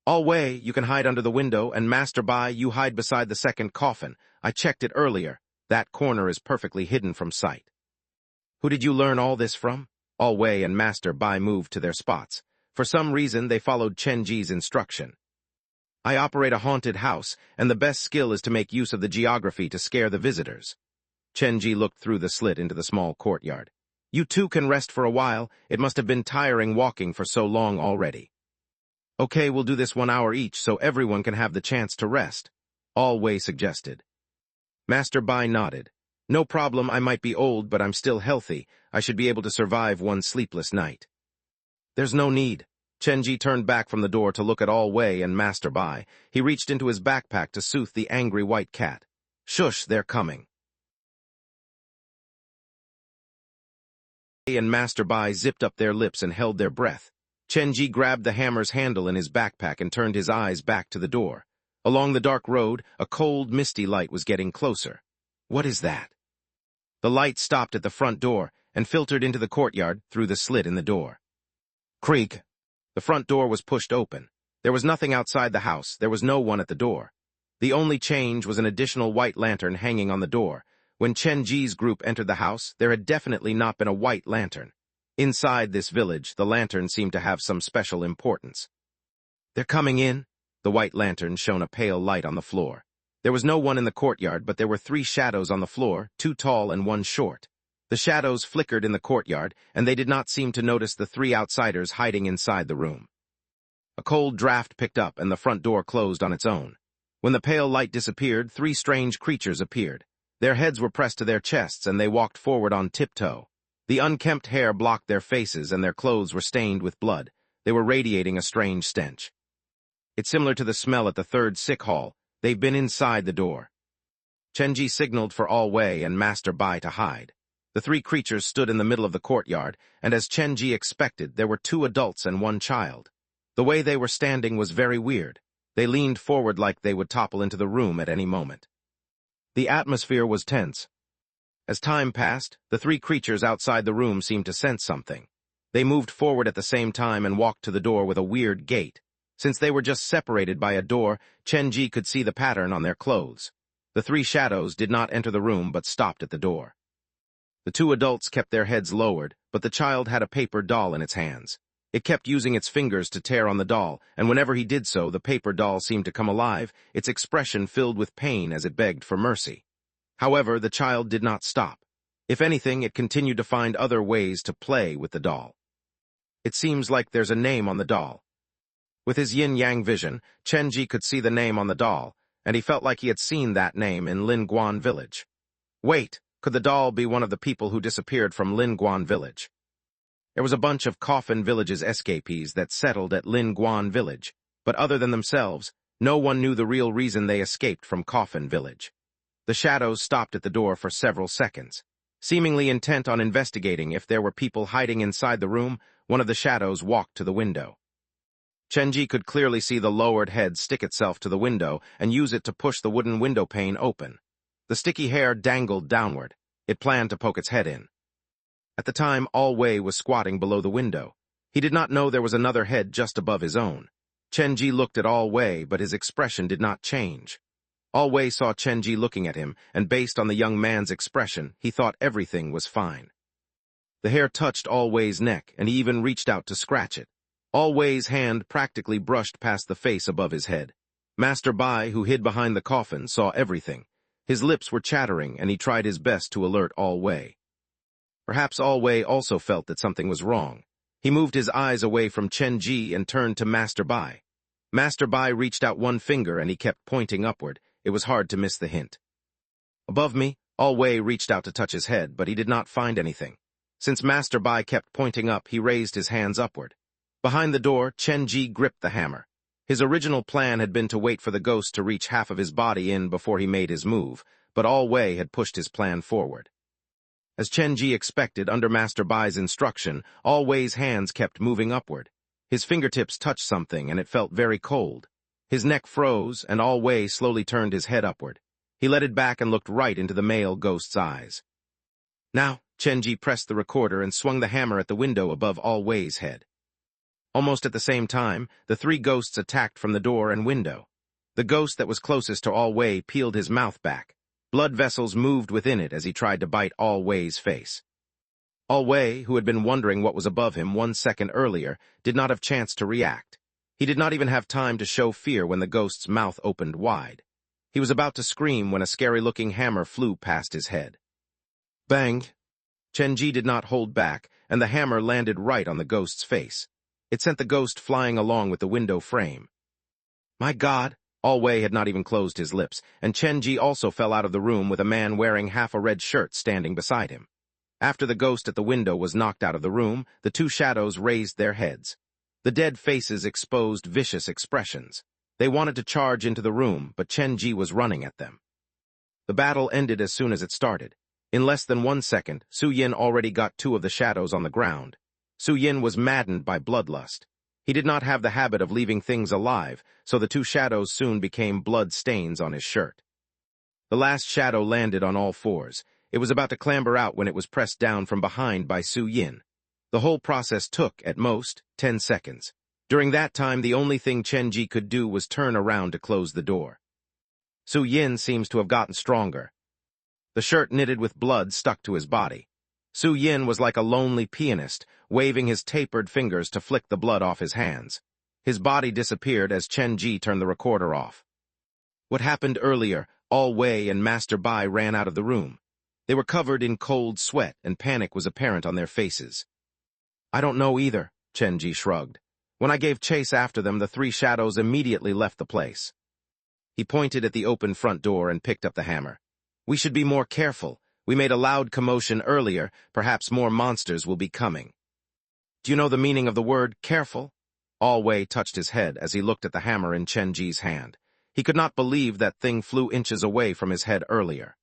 All Wei, you can hide under the window, and Master Bai, you hide beside the second coffin. I checked it earlier. That corner is perfectly hidden from sight. Who did you learn all this from? All Wei and Master Bai moved to their spots. For some reason, they followed Chenji's instruction. I operate a haunted house, and the best skill is to make use of the geography to scare the visitors. Chenji looked through the slit into the small courtyard. You two can rest for a while. It must have been tiring walking for so long already. Okay, we'll do this 1 hour each so everyone can have the chance to rest, All Wei suggested. Master Bai nodded. No problem, I might be old, but I'm still healthy. I should be able to survive 1 sleepless night. There's no need. Chenji turned back from the door to look at All Wei and Master Bai. He reached into his backpack to soothe the angry white cat. Shush, they're coming. And Master Bai zipped up their lips and held their breath. Chenji grabbed the hammer's handle in his backpack and turned his eyes back to the door. Along the dark road, a cold, misty light was getting closer. What is that? The light stopped at the front door and filtered into the courtyard through the slit in the door. Creak! The front door was pushed open. There was nothing outside the house. There was no one at the door. The only change was an additional white lantern hanging on the door. When Chenji's group entered the house, there had definitely not been a white lantern. Inside this village, the lantern seemed to have some special importance. They're coming in. The white lantern shone a pale light on the floor. There was no one in the courtyard, but there were 3 shadows on the floor, 2 tall and 1 short. The shadows flickered in the courtyard, and they did not seem to notice the 3 outsiders hiding inside the room. A cold draft picked up, and the front door closed on its own. When the pale light disappeared, 3 strange creatures appeared. Their heads were pressed to their chests, and they walked forward on tiptoe. The unkempt hair blocked their faces, and their clothes were stained with blood. They were radiating a strange stench. It's similar to the smell at the 3rd sick hall. They've been inside the door. Chenji signaled for All Wei and Master Bai to hide. The three creatures stood in the middle of the courtyard, and as Chen Ji expected, there were 2 adults and 1 child. The way they were standing was very weird. They leaned forward like they would topple into the room at any moment. The atmosphere was tense. As time passed, the 3 creatures outside the room seemed to sense something. They moved forward at the same time and walked to the door with a weird gait. Since they were just separated by a door, Chen Ji could see the pattern on their clothes. The 3 shadows did not enter the room but stopped at the door. The 2 adults kept their heads lowered, but the child had a paper doll in its hands. It kept using its fingers to tear on the doll, and whenever he did so, the paper doll seemed to come alive, its expression filled with pain as it begged for mercy. However, the child did not stop. If anything, it continued to find other ways to play with the doll. It seems like there's a name on the doll. With his yin-yang vision, Chen Ji could see the name on the doll, and he felt like he had seen that name in Linguan village. Wait, could the doll be one of the people who disappeared from Linguan village? There was a bunch of Coffin Village's escapees that settled at Linguan village, but other than themselves, no one knew the real reason they escaped from Coffin village. The shadows stopped at the door for several seconds. Seemingly intent on investigating if there were people hiding inside the room, one of the shadows walked to the window. Chen Ji could clearly see the lowered head stick itself to the window and use it to push the wooden window pane open. The sticky hair dangled downward. It planned to poke its head in. At the time, Al Wei was squatting below the window. He did not know there was another head just above his own. Chen Ji looked at Al Wei, but his expression did not change. Al Wei saw Chen Ji looking at him, and based on the young man's expression, he thought everything was fine. The hair touched Al Wei's neck, and he even reached out to scratch it. Al Wei's hand practically brushed past the face above his head. Master Bai, who hid behind the coffin, saw everything. His lips were chattering, and he tried his best to alert Al Wei. Perhaps Al Wei also felt that something was wrong. He moved his eyes away from Chen Ji and turned to Master Bai. Master Bai reached out one finger, and he kept pointing upward. It was hard to miss the hint. Above me, Al Wei reached out to touch his head, but he did not find anything. Since Master Bai kept pointing up, he raised his hands upward. Behind the door, Chen Ji gripped the hammer. His original plan had been to wait for the ghost to reach half of his body in before he made his move, but Al Wei had pushed his plan forward. As Chen Ji expected, under Master Bai's instruction, Al Wei's hands kept moving upward. His fingertips touched something, and it felt very cold. His neck froze, and Al Wei slowly turned his head upward. He let it back and looked right into the male ghost's eyes. Now, Chen Ji pressed the recorder and swung the hammer at the window above Al Wei's head. Almost at the same time, the 3 ghosts attacked from the door and window. The ghost that was closest to Al Wei peeled his mouth back. Blood vessels moved within it as he tried to bite Al Wei's face. Al Wei, who had been wondering what was above him 1 second earlier, did not have chance to react. He did not even have time to show fear when the ghost's mouth opened wide. He was about to scream when a scary-looking hammer flew past his head. Bang! Chen Ji did not hold back, and the hammer landed right on the ghost's face. It sent the ghost flying along with the window frame. My God! Al Wei had not even closed his lips, and Chen Ji also fell out of the room with a man wearing half a red shirt standing beside him. After the ghost at the window was knocked out of the room, the 2 shadows raised their heads. The dead faces exposed vicious expressions. They wanted to charge into the room, but Chen Ji was running at them. The battle ended as soon as it started. In less than 1 second, Su Yin already got 2 of the shadows on the ground. Su Yin was maddened by bloodlust. He did not have the habit of leaving things alive, so the 2 shadows soon became blood stains on his shirt. The last shadow landed on all 4s. It was about to clamber out when it was pressed down from behind by Su Yin. The whole process took, at most, 10 seconds. During that time, the only thing Chen Ji could do was turn around to close the door. Su Yin seems to have gotten stronger. The shirt knitted with blood stuck to his body. Su Yin was like a lonely pianist, waving his tapered fingers to flick the blood off his hands. His body disappeared as Chen Ji turned the recorder off. What happened earlier, Al Wei and Master Bai ran out of the room. They were covered in cold sweat, and panic was apparent on their faces. I don't know either, Chen Ji shrugged. When I gave chase after them, the 3 shadows immediately left the place. He pointed at the open front door and picked up the hammer. We should be more careful. We made a loud commotion earlier. Perhaps more monsters will be coming. Do you know the meaning of the word careful? Al Wei touched his head as he looked at the hammer in Chen Ji's hand. He could not believe that thing flew inches away from his head earlier.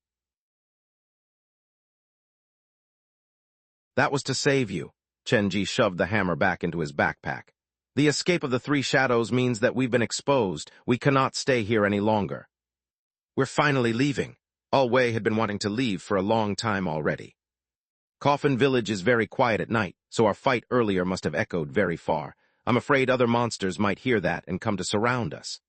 That was to save you. Chenji shoved the hammer back into his backpack. The escape of the three shadows means that we've been exposed. We cannot stay here any longer. We're finally leaving. Alway had been wanting to leave for a long time already. Coffin Village is very quiet at night, so our fight earlier must have echoed very far. I'm afraid other monsters might hear that and come to surround us.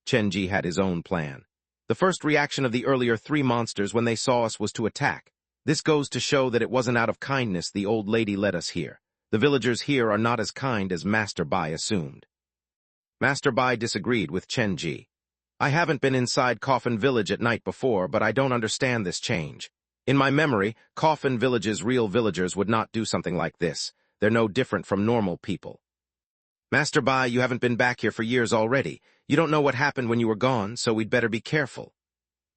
Chenji had his own plan. The first reaction of the earlier three monsters when they saw us was to attack. This goes to show that it wasn't out of kindness the old lady led us here. The villagers here are not as kind as Master Bai assumed. Master Bai disagreed with Chenji. I haven't been inside Coffin Village at night before, but I don't understand this change. In my memory, Coffin Village's real villagers would not do something like this. They're no different from normal people. Master Bai, you haven't been back here for years already. You don't know what happened when you were gone, so we'd better be careful.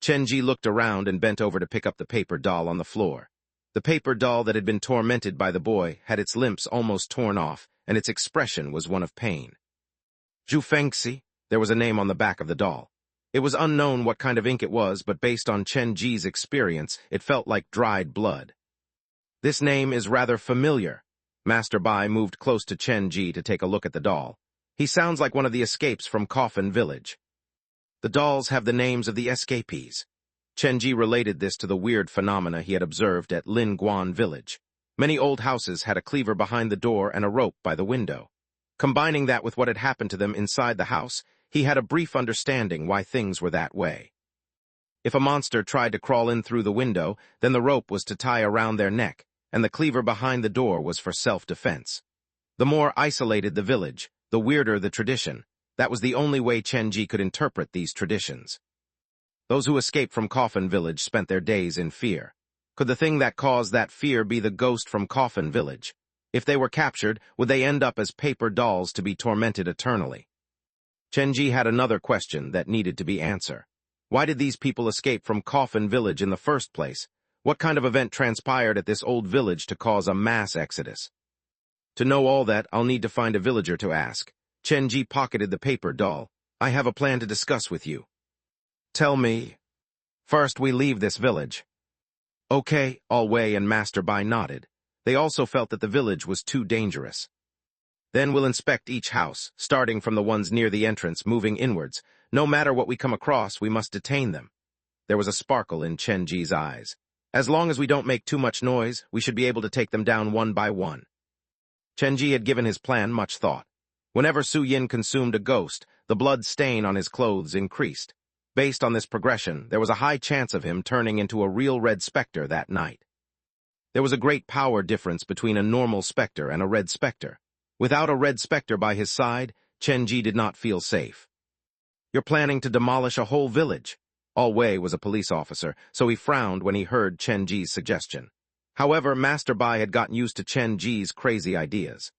Chenji looked around and bent over to pick up the paper doll on the floor. The paper doll that had been tormented by the boy had its limbs almost torn off, and its expression was one of pain. Zhu Fengxi, there was a name on the back of the doll. It was unknown what kind of ink it was, but based on Chenji's experience, it felt like dried blood. This name is rather familiar. Master Bai moved close to Chenji to take a look at the doll. He sounds like one of the escapes from Coffin Village. The dolls have the names of the escapees. Chenji related this to the weird phenomena he had observed at Lin Guan Village. Many old houses had a cleaver behind the door and a rope by the window. Combining that with what had happened to them inside the house, he had a brief understanding why things were that way. If a monster tried to crawl in through the window, then the rope was to tie around their neck, and the cleaver behind the door was for self-defense. The more isolated the village, the weirder the tradition. That was the only way Chenji could interpret these traditions. Those who escaped from Coffin Village spent their days in fear. Could the thing that caused that fear be the ghost from Coffin Village? If they were captured, would they end up as paper dolls to be tormented eternally? Chenji had another question that needed to be answered. Why did these people escape from Coffin Village in the first place? What kind of event transpired at this old village to cause a mass exodus? To know all that, I'll need to find a villager to ask. Chenji pocketed the paper doll. I have a plan to discuss with you. Tell me. First, we leave this village. Okay, Alway and Master Bai nodded. They also felt that the village was too dangerous. Then we'll inspect each house, starting from the ones near the entrance, moving inwards. No matter what we come across, we must detain them. There was a sparkle in Chenji's eyes. As long as we don't make too much noise, we should be able to take them down one by one. Chenji had given his plan much thought. Whenever Su Yin consumed a ghost, the blood stain on his clothes increased. Based on this progression, there was a high chance of him turning into a real red specter that night. There was a great power difference between a normal specter and a red specter. Without a red specter by his side, Chenji did not feel safe. You're planning to demolish a whole village. Alway was a police officer, so he frowned when he heard Chenji's suggestion. However, Master Bai had gotten used to Chenji's crazy ideas.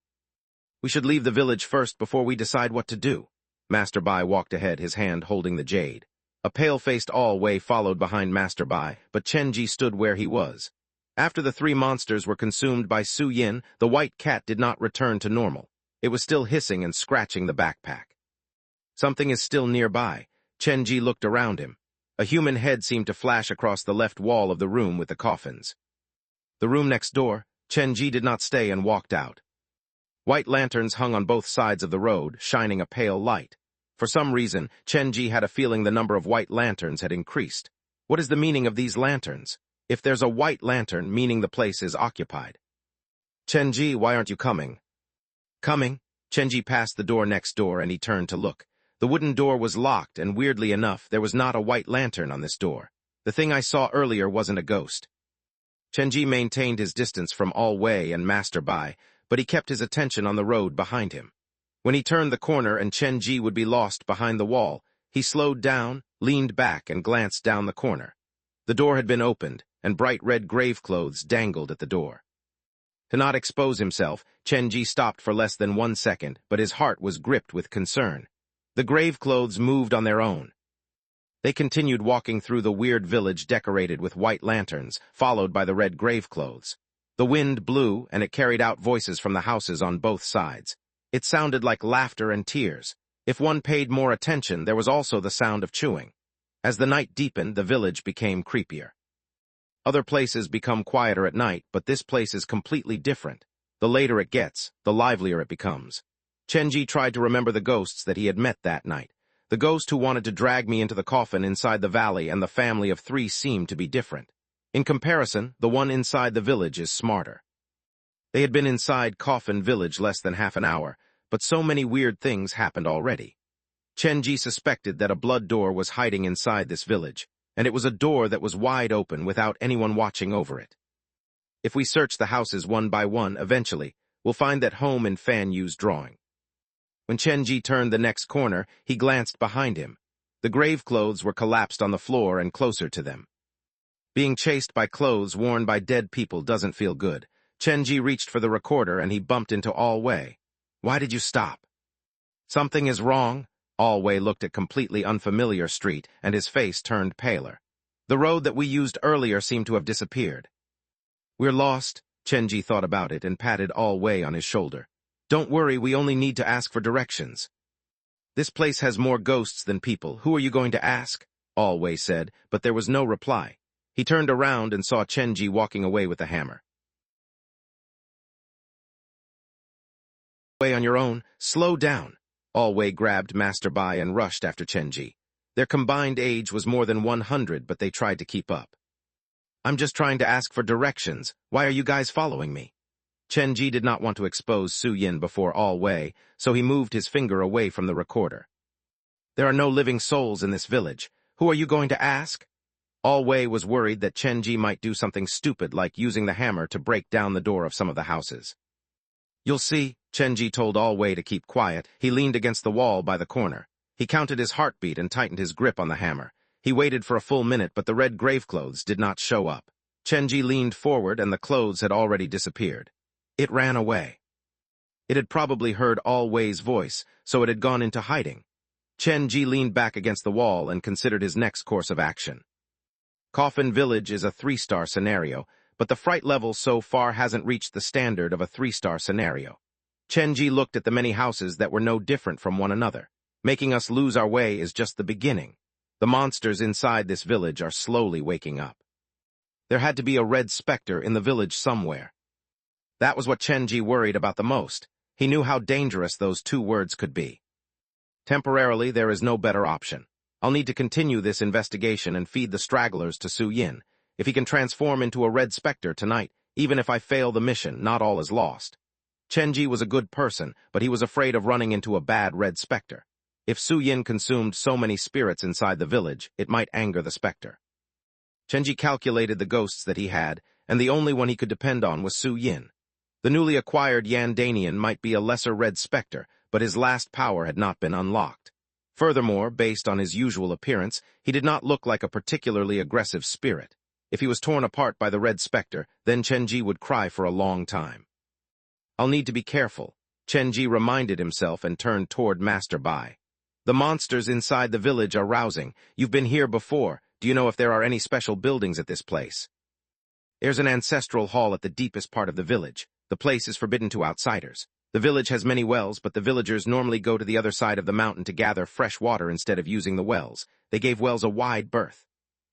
We should leave the village first before we decide what to do. Master Bai walked ahead, his hand holding the jade. A pale-faced Alway followed behind Master Bai, but Chenji stood where he was. After the three monsters were consumed by Su Yin, the white cat did not return to normal. It was still hissing and scratching the backpack. Something is still nearby. Chenji looked around him. A human head seemed to flash across the left wall of the room with the coffins. The room next door, Chenji did not stay and walked out. White lanterns hung on both sides of the road, shining a pale light. For some reason, Chenji had a feeling the number of white lanterns had increased. What is the meaning of these lanterns? If there's a white lantern, meaning the place is occupied. Chenji, why aren't you coming? Coming? Chenji passed the door next door and he turned to look. The wooden door was locked, and weirdly enough, there was not a white lantern on this door. The thing I saw earlier wasn't a ghost. Chenji maintained his distance from Alway and Master Bai, but he kept his attention on the road behind him. When he turned the corner and Chenji would be lost behind the wall, he slowed down, leaned back, and glanced down the corner. The door had been opened, and bright red grave clothes dangled at the door. To not expose himself, Chenji stopped for less than 1 second, but his heart was gripped with concern. The grave clothes moved on their own. They continued walking through the weird village decorated with white lanterns, followed by the red grave clothes. The wind blew, and it carried out voices from the houses on both sides. It sounded like laughter and tears. If one paid more attention, there was also the sound of chewing. As the night deepened, the village became creepier. Other places become quieter at night, but this place is completely different. The later it gets, the livelier it becomes. Chenji tried to remember the ghosts that he had met that night. The ghost who wanted to drag me into the coffin inside the valley and the family of 3 seemed to be different. In comparison, the one inside the village is smarter. They had been inside Coffin Village less than half an hour, but so many weird things happened already. Chenji suspected that a blood door was hiding inside this village, and it was a door that was wide open without anyone watching over it. If we search the houses one by one, eventually, we'll find that Home and Fan used drawing. When Chenji turned the next corner, he glanced behind him. The grave clothes were collapsed on the floor and closer to them. Being chased by clothes worn by dead people doesn't feel good. Chenji reached for the recorder and he bumped into All-Wei. "Why did you stop?" "Something is wrong." All-Wei looked at completely unfamiliar street and his face turned paler. The road that we used earlier seemed to have disappeared. "We're lost." Chenji thought about it and patted All-Wei on his shoulder. "Don't worry, we only need to ask for directions." "This place has more ghosts than people. Who are you going to ask?" All-Wei said, but there was no reply. He turned around and saw Chenji walking away with the hammer. "Way on your own. Slow down." All-Wei grabbed Master Bai and rushed after Chenji. Their combined age was more than 100, but they tried to keep up. "I'm just trying to ask for directions. Why are you guys following me?" Chenji did not want to expose Su Yin before All-Wei, so he moved his finger away from the recorder. "There are no living souls in this village. Who are you going to ask?" All-Wei was worried that Chenji might do something stupid like using the hammer to break down the door of some of the houses. "You'll see." Chenji told All-Wei to keep quiet. He leaned against the wall by the corner. He counted his heartbeat and tightened his grip on the hammer. He waited for a full minute, but the red graveclothes did not show up. Chenji leaned forward and the clothes had already disappeared. It ran away. It had probably heard All-Wei's voice, so it had gone into hiding. Chenji leaned back against the wall and considered his next course of action. Coffin Village is a 3-star scenario, but the fright level so far hasn't reached the standard of a 3-star scenario. Chenji looked at the many houses that were no different from one another. Making us lose our way is just the beginning. The monsters inside this village are slowly waking up. There had to be a red specter in the village somewhere. That was what Chenji worried about the most. He knew how dangerous those 2 words could be. Temporarily, there is no better option. I'll need to continue this investigation and feed the stragglers to Su Yin. If he can transform into a red specter tonight, even if I fail the mission, not all is lost. Chenji was a good person, but he was afraid of running into a bad red specter. If Su Yin consumed so many spirits inside the village, it might anger the specter. Chenji calculated the ghosts that he had, and the only one he could depend on was Su Yin. The newly acquired Yandanian might be a lesser red specter, but his last power had not been unlocked. Furthermore, based on his usual appearance, he did not look like a particularly aggressive spirit. If he was torn apart by the red specter, then Chenji would cry for a long time. "I'll need to be careful," Chenji reminded himself and turned toward Master Bai. "The monsters inside the village are rousing. You've been here before. Do you know if there are any special buildings at this place?" "There's an ancestral hall at the deepest part of the village. The place is forbidden to outsiders. The village has many wells, but the villagers normally go to the other side of the mountain to gather fresh water instead of using the wells. They gave wells a wide berth."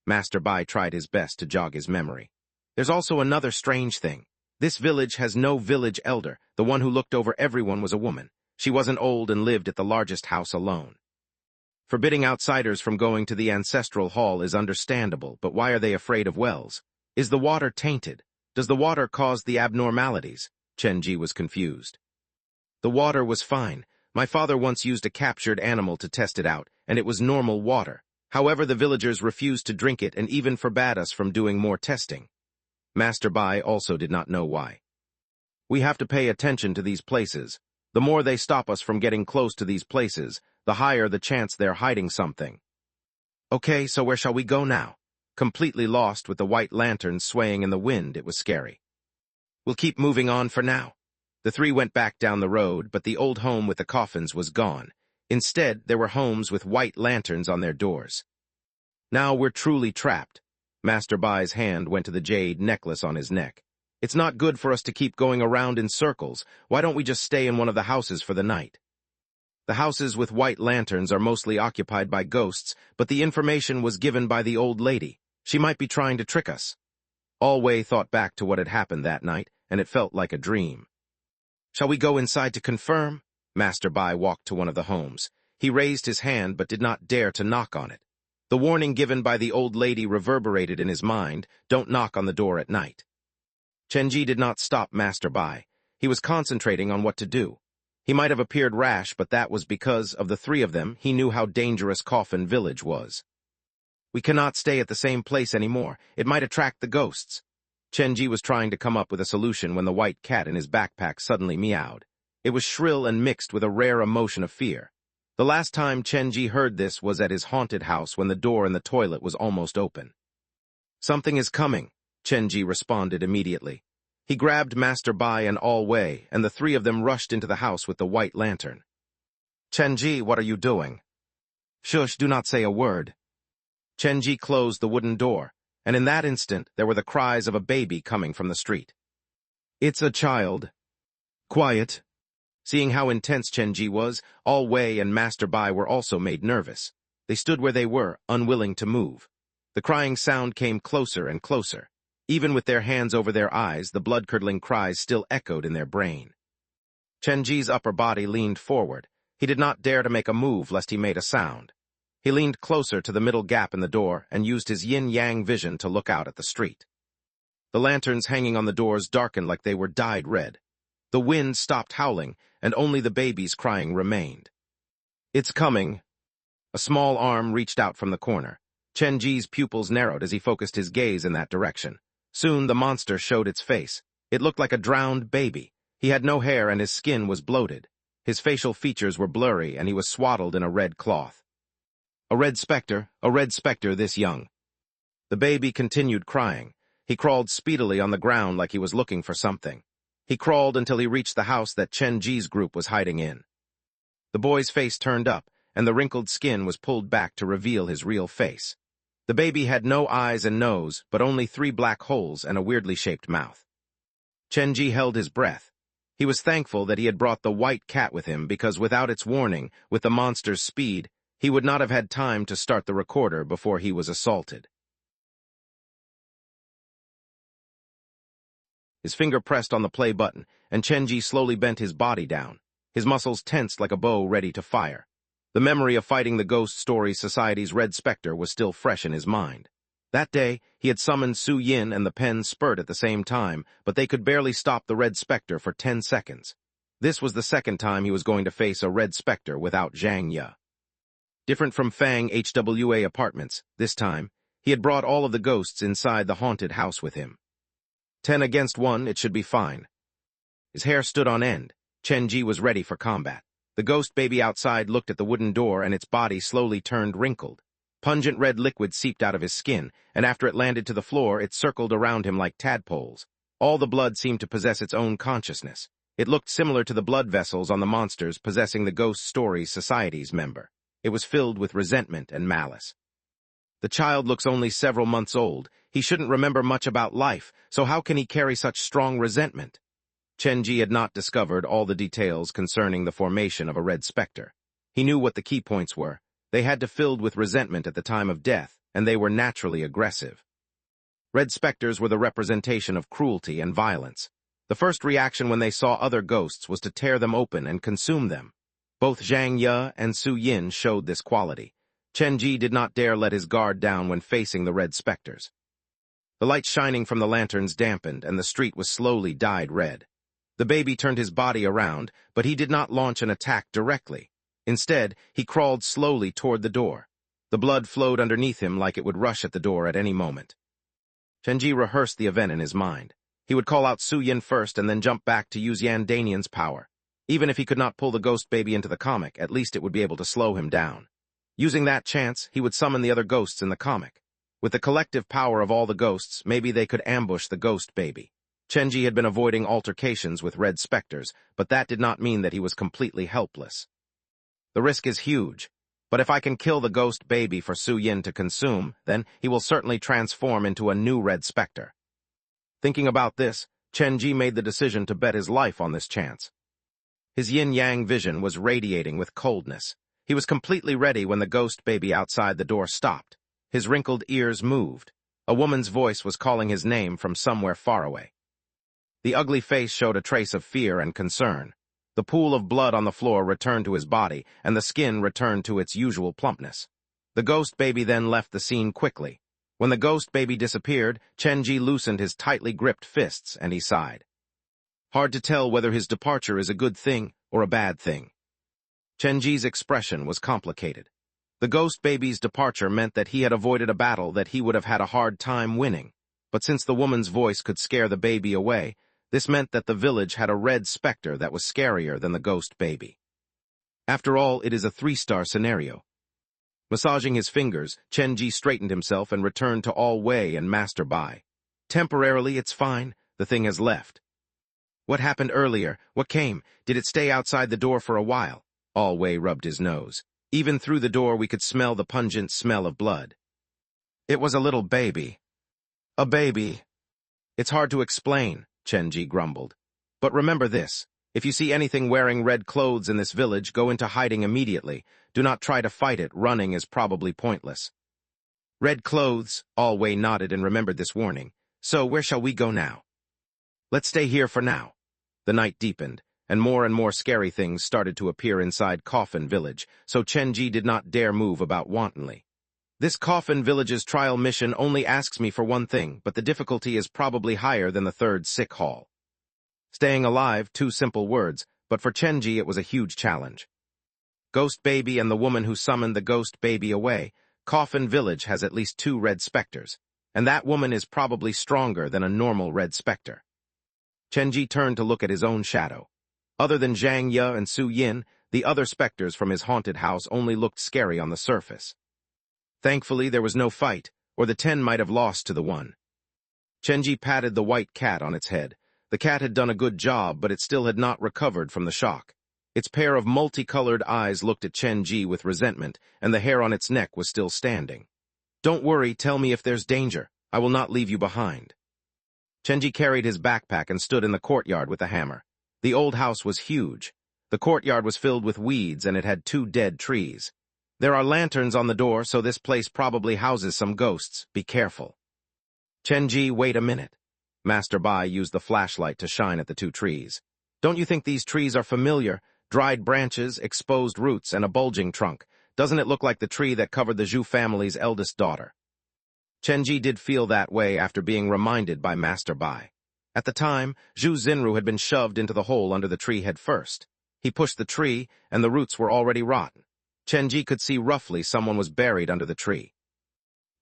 Master Bai tried his best to jog his memory. "There's also another strange thing. This village has no village elder. The one who looked over everyone was a woman. She wasn't old and lived at the largest house alone. Forbidding outsiders from going to the ancestral hall is understandable, but why are they afraid of wells? Is the water tainted? Does the water cause the abnormalities?" Chenji was confused. "The water was fine. My father once used a captured animal to test it out, and it was normal water. However, the villagers refused to drink it and even forbade us from doing more testing." Master Bai also did not know why. "We have to pay attention to these places. The more they stop us from getting close to these places, the higher the chance they're hiding something." "Okay, so where shall we go now?" Completely lost with the white lanterns swaying in the wind, it was scary. "We'll keep moving on for now." The 3 went back down the road, but the old home with the coffins was gone. Instead, there were homes with white lanterns on their doors. "Now we're truly trapped." Master Bai's hand went to the jade necklace on his neck. "It's not good for us to keep going around in circles. Why don't we just stay in one of the houses for the night?" The houses with white lanterns are mostly occupied by ghosts, but the information was given by the old lady. She might be trying to trick us. All Wei thought back to what had happened that night, and it felt like a dream. "Shall we go inside to confirm?" Master Bai walked to one of the homes. He raised his hand but did not dare to knock on it. The warning given by the old lady reverberated in his mind, "Don't knock on the door at night." Chenji did not stop Master Bai. He was concentrating on what to do. He might have appeared rash, but that was because, of the three of them, he knew how dangerous Coffin Village was. "We cannot stay at the same place anymore. It might attract the ghosts." Chenji was trying to come up with a solution when the white cat in his backpack suddenly meowed. It was shrill and mixed with a rare emotion of fear. The last time Chenji heard this was at his haunted house when the door in the toilet was almost open. "Something is coming," Chenji responded immediately. He grabbed Master Bai and All Wei, and the three of them rushed into the house with the white lantern. "Chenji, what are you doing?" "Shush, do not say a word." Chenji closed the wooden door, and in that instant there were the cries of a baby coming from the street. "It's a child." "Quiet." Seeing how intense Chenji was, All Wei and Master Bai were also made nervous. They stood where they were, unwilling to move. The crying sound came closer and closer. Even with their hands over their eyes, the blood-curdling cries still echoed in their brain. Chenji's upper body leaned forward. He did not dare to make a move lest he made a sound. He leaned closer to the middle gap in the door and used his yin-yang vision to look out at the street. The lanterns hanging on the doors darkened like they were dyed red. The wind stopped howling, and only the baby's crying remained. "It's coming." A small arm reached out from the corner. Chenji's pupils narrowed as he focused his gaze in that direction. Soon the monster showed its face. It looked like a drowned baby. He had no hair and his skin was bloated. His facial features were blurry and he was swaddled in a red cloth. A red specter this young. The baby continued crying. He crawled speedily on the ground like he was looking for something. He crawled until he reached the house that Chenji's group was hiding in. The boy's face turned up, and the wrinkled skin was pulled back to reveal his real face. The baby had no eyes and nose, but only 3 black holes and a weirdly shaped mouth. Chenji held his breath. He was thankful that he had brought the white cat with him because without its warning, with the monster's speed, he would not have had time to start the recorder before he was assaulted. His finger pressed on the play button, and Chenji slowly bent his body down. His muscles tensed like a bow ready to fire. The memory of fighting the Ghost Story Society's Red Spectre was still fresh in his mind. That day, he had summoned Su Yin and the pen spurt at the same time, but they could barely stop the Red Spectre for 10 seconds. This was the second time he was going to face a Red Spectre without Zhang Ye. Different from Fang HWA Apartments, this time, he had brought all of the ghosts inside the haunted house with him. 10 against 1, it should be fine. His hair stood on end. Chenji was ready for combat. The ghost baby outside looked at the wooden door and its body slowly turned wrinkled. Pungent red liquid seeped out of his skin, and after it landed to the floor, it circled around him like tadpoles. All the blood seemed to possess its own consciousness. It looked similar to the blood vessels on the monsters possessing the Ghost Story Society's member. It was filled with resentment and malice. The child looks only several months old. He shouldn't remember much about life, so how can he carry such strong resentment? Chenji had not discovered all the details concerning the formation of a Red Spectre. He knew what the key points were. They had to filled with resentment at the time of death, and they were naturally aggressive. Red Spectres were the representation of cruelty and violence. The first reaction when they saw other ghosts was to tear them open and consume them. Both Zhang Ye and Su Yin showed this quality. Chenji did not dare let his guard down when facing the Red Spectres. The light shining from the lanterns dampened, and the street was slowly dyed red. The baby turned his body around, but he did not launch an attack directly. Instead, he crawled slowly toward the door. The blood flowed underneath him like it would rush at the door at any moment. Chenji rehearsed the event in his mind. He would call out Su Yin first and then jump back to use Yan Danian's power. Even if he could not pull the ghost baby into the comic, at least it would be able to slow him down. Using that chance, he would summon the other ghosts in the comic. With the collective power of all the ghosts, maybe they could ambush the ghost baby. Chenji had been avoiding altercations with Red Spectres, but that did not mean that he was completely helpless. The risk is huge, but if I can kill the ghost baby for Su Yin to consume, then he will certainly transform into a new Red Spectre. Thinking about this, Chenji made the decision to bet his life on this chance. His yin-yang vision was radiating with coldness. He was completely ready when the ghost baby outside the door stopped. His wrinkled ears moved. A woman's voice was calling his name from somewhere far away. The ugly face showed a trace of fear and concern. The pool of blood on the floor returned to his body, and the skin returned to its usual plumpness. The ghost baby then left the scene quickly. When the ghost baby disappeared, Chenji loosened his tightly gripped fists, and he sighed. Hard to tell whether his departure is a good thing or a bad thing. Chenji's expression was complicated. The ghost baby's departure meant that he had avoided a battle that he would have had a hard time winning. But since the woman's voice could scare the baby away, this meant that the village had a red specter that was scarier than the ghost baby. After all, it is a 3-star scenario. Massaging his fingers, Chenji straightened himself and returned to All Wei and Master Bai. Temporarily, it's fine. The thing has left. What happened earlier? What came? Did it stay outside the door for a while? All Wei rubbed his nose. Even through the door we could smell the pungent smell of blood. It was a little baby. A baby. It's hard to explain, Chenji grumbled. But remember this. If you see anything wearing red clothes in this village, go into hiding immediately. Do not try to fight it. Running is probably pointless. Red clothes, All Wei nodded and remembered this warning. So where shall we go now? Let's stay here for now. The night deepened, and more scary things started to appear inside Coffin Village, so Chenji did not dare move about wantonly. This Coffin Village's trial mission only asks me for one thing, but the difficulty is probably higher than the 3rd sick hall. Staying alive, 2 simple words, but for Chenji it was a huge challenge. Ghost Baby and the woman who summoned the ghost baby away, Coffin Village has at least 2 red specters, and that woman is probably stronger than a normal red specter. Chenji turned to look at his own shadow. Other than Zhang Ye and Su Yin, the other specters from his haunted house only looked scary on the surface. Thankfully, there was no fight, or the 10 might have lost to the 1. Chenji patted the white cat on its head. The cat had done a good job, but it still had not recovered from the shock. Its pair of multicolored eyes looked at Chenji with resentment, and the hair on its neck was still standing. Don't worry, tell me if there's danger. I will not leave you behind. Chenji carried his backpack and stood in the courtyard with a hammer. The old house was huge. The courtyard was filled with weeds, and it had 2 dead trees. There are lanterns on the door, so this place probably houses some ghosts. Be careful. Chenji, wait a minute. Master Bai used the flashlight to shine at the 2 trees. Don't you think these trees are familiar? Dried branches, exposed roots, and a bulging trunk. Doesn't it look like the tree that covered the Zhu family's eldest daughter? Chenji did feel that way after being reminded by Master Bai. At the time, Zhu Xinru had been shoved into the hole under the tree head first. He pushed the tree, and the roots were already rotten. Chenji could see roughly someone was buried under the tree.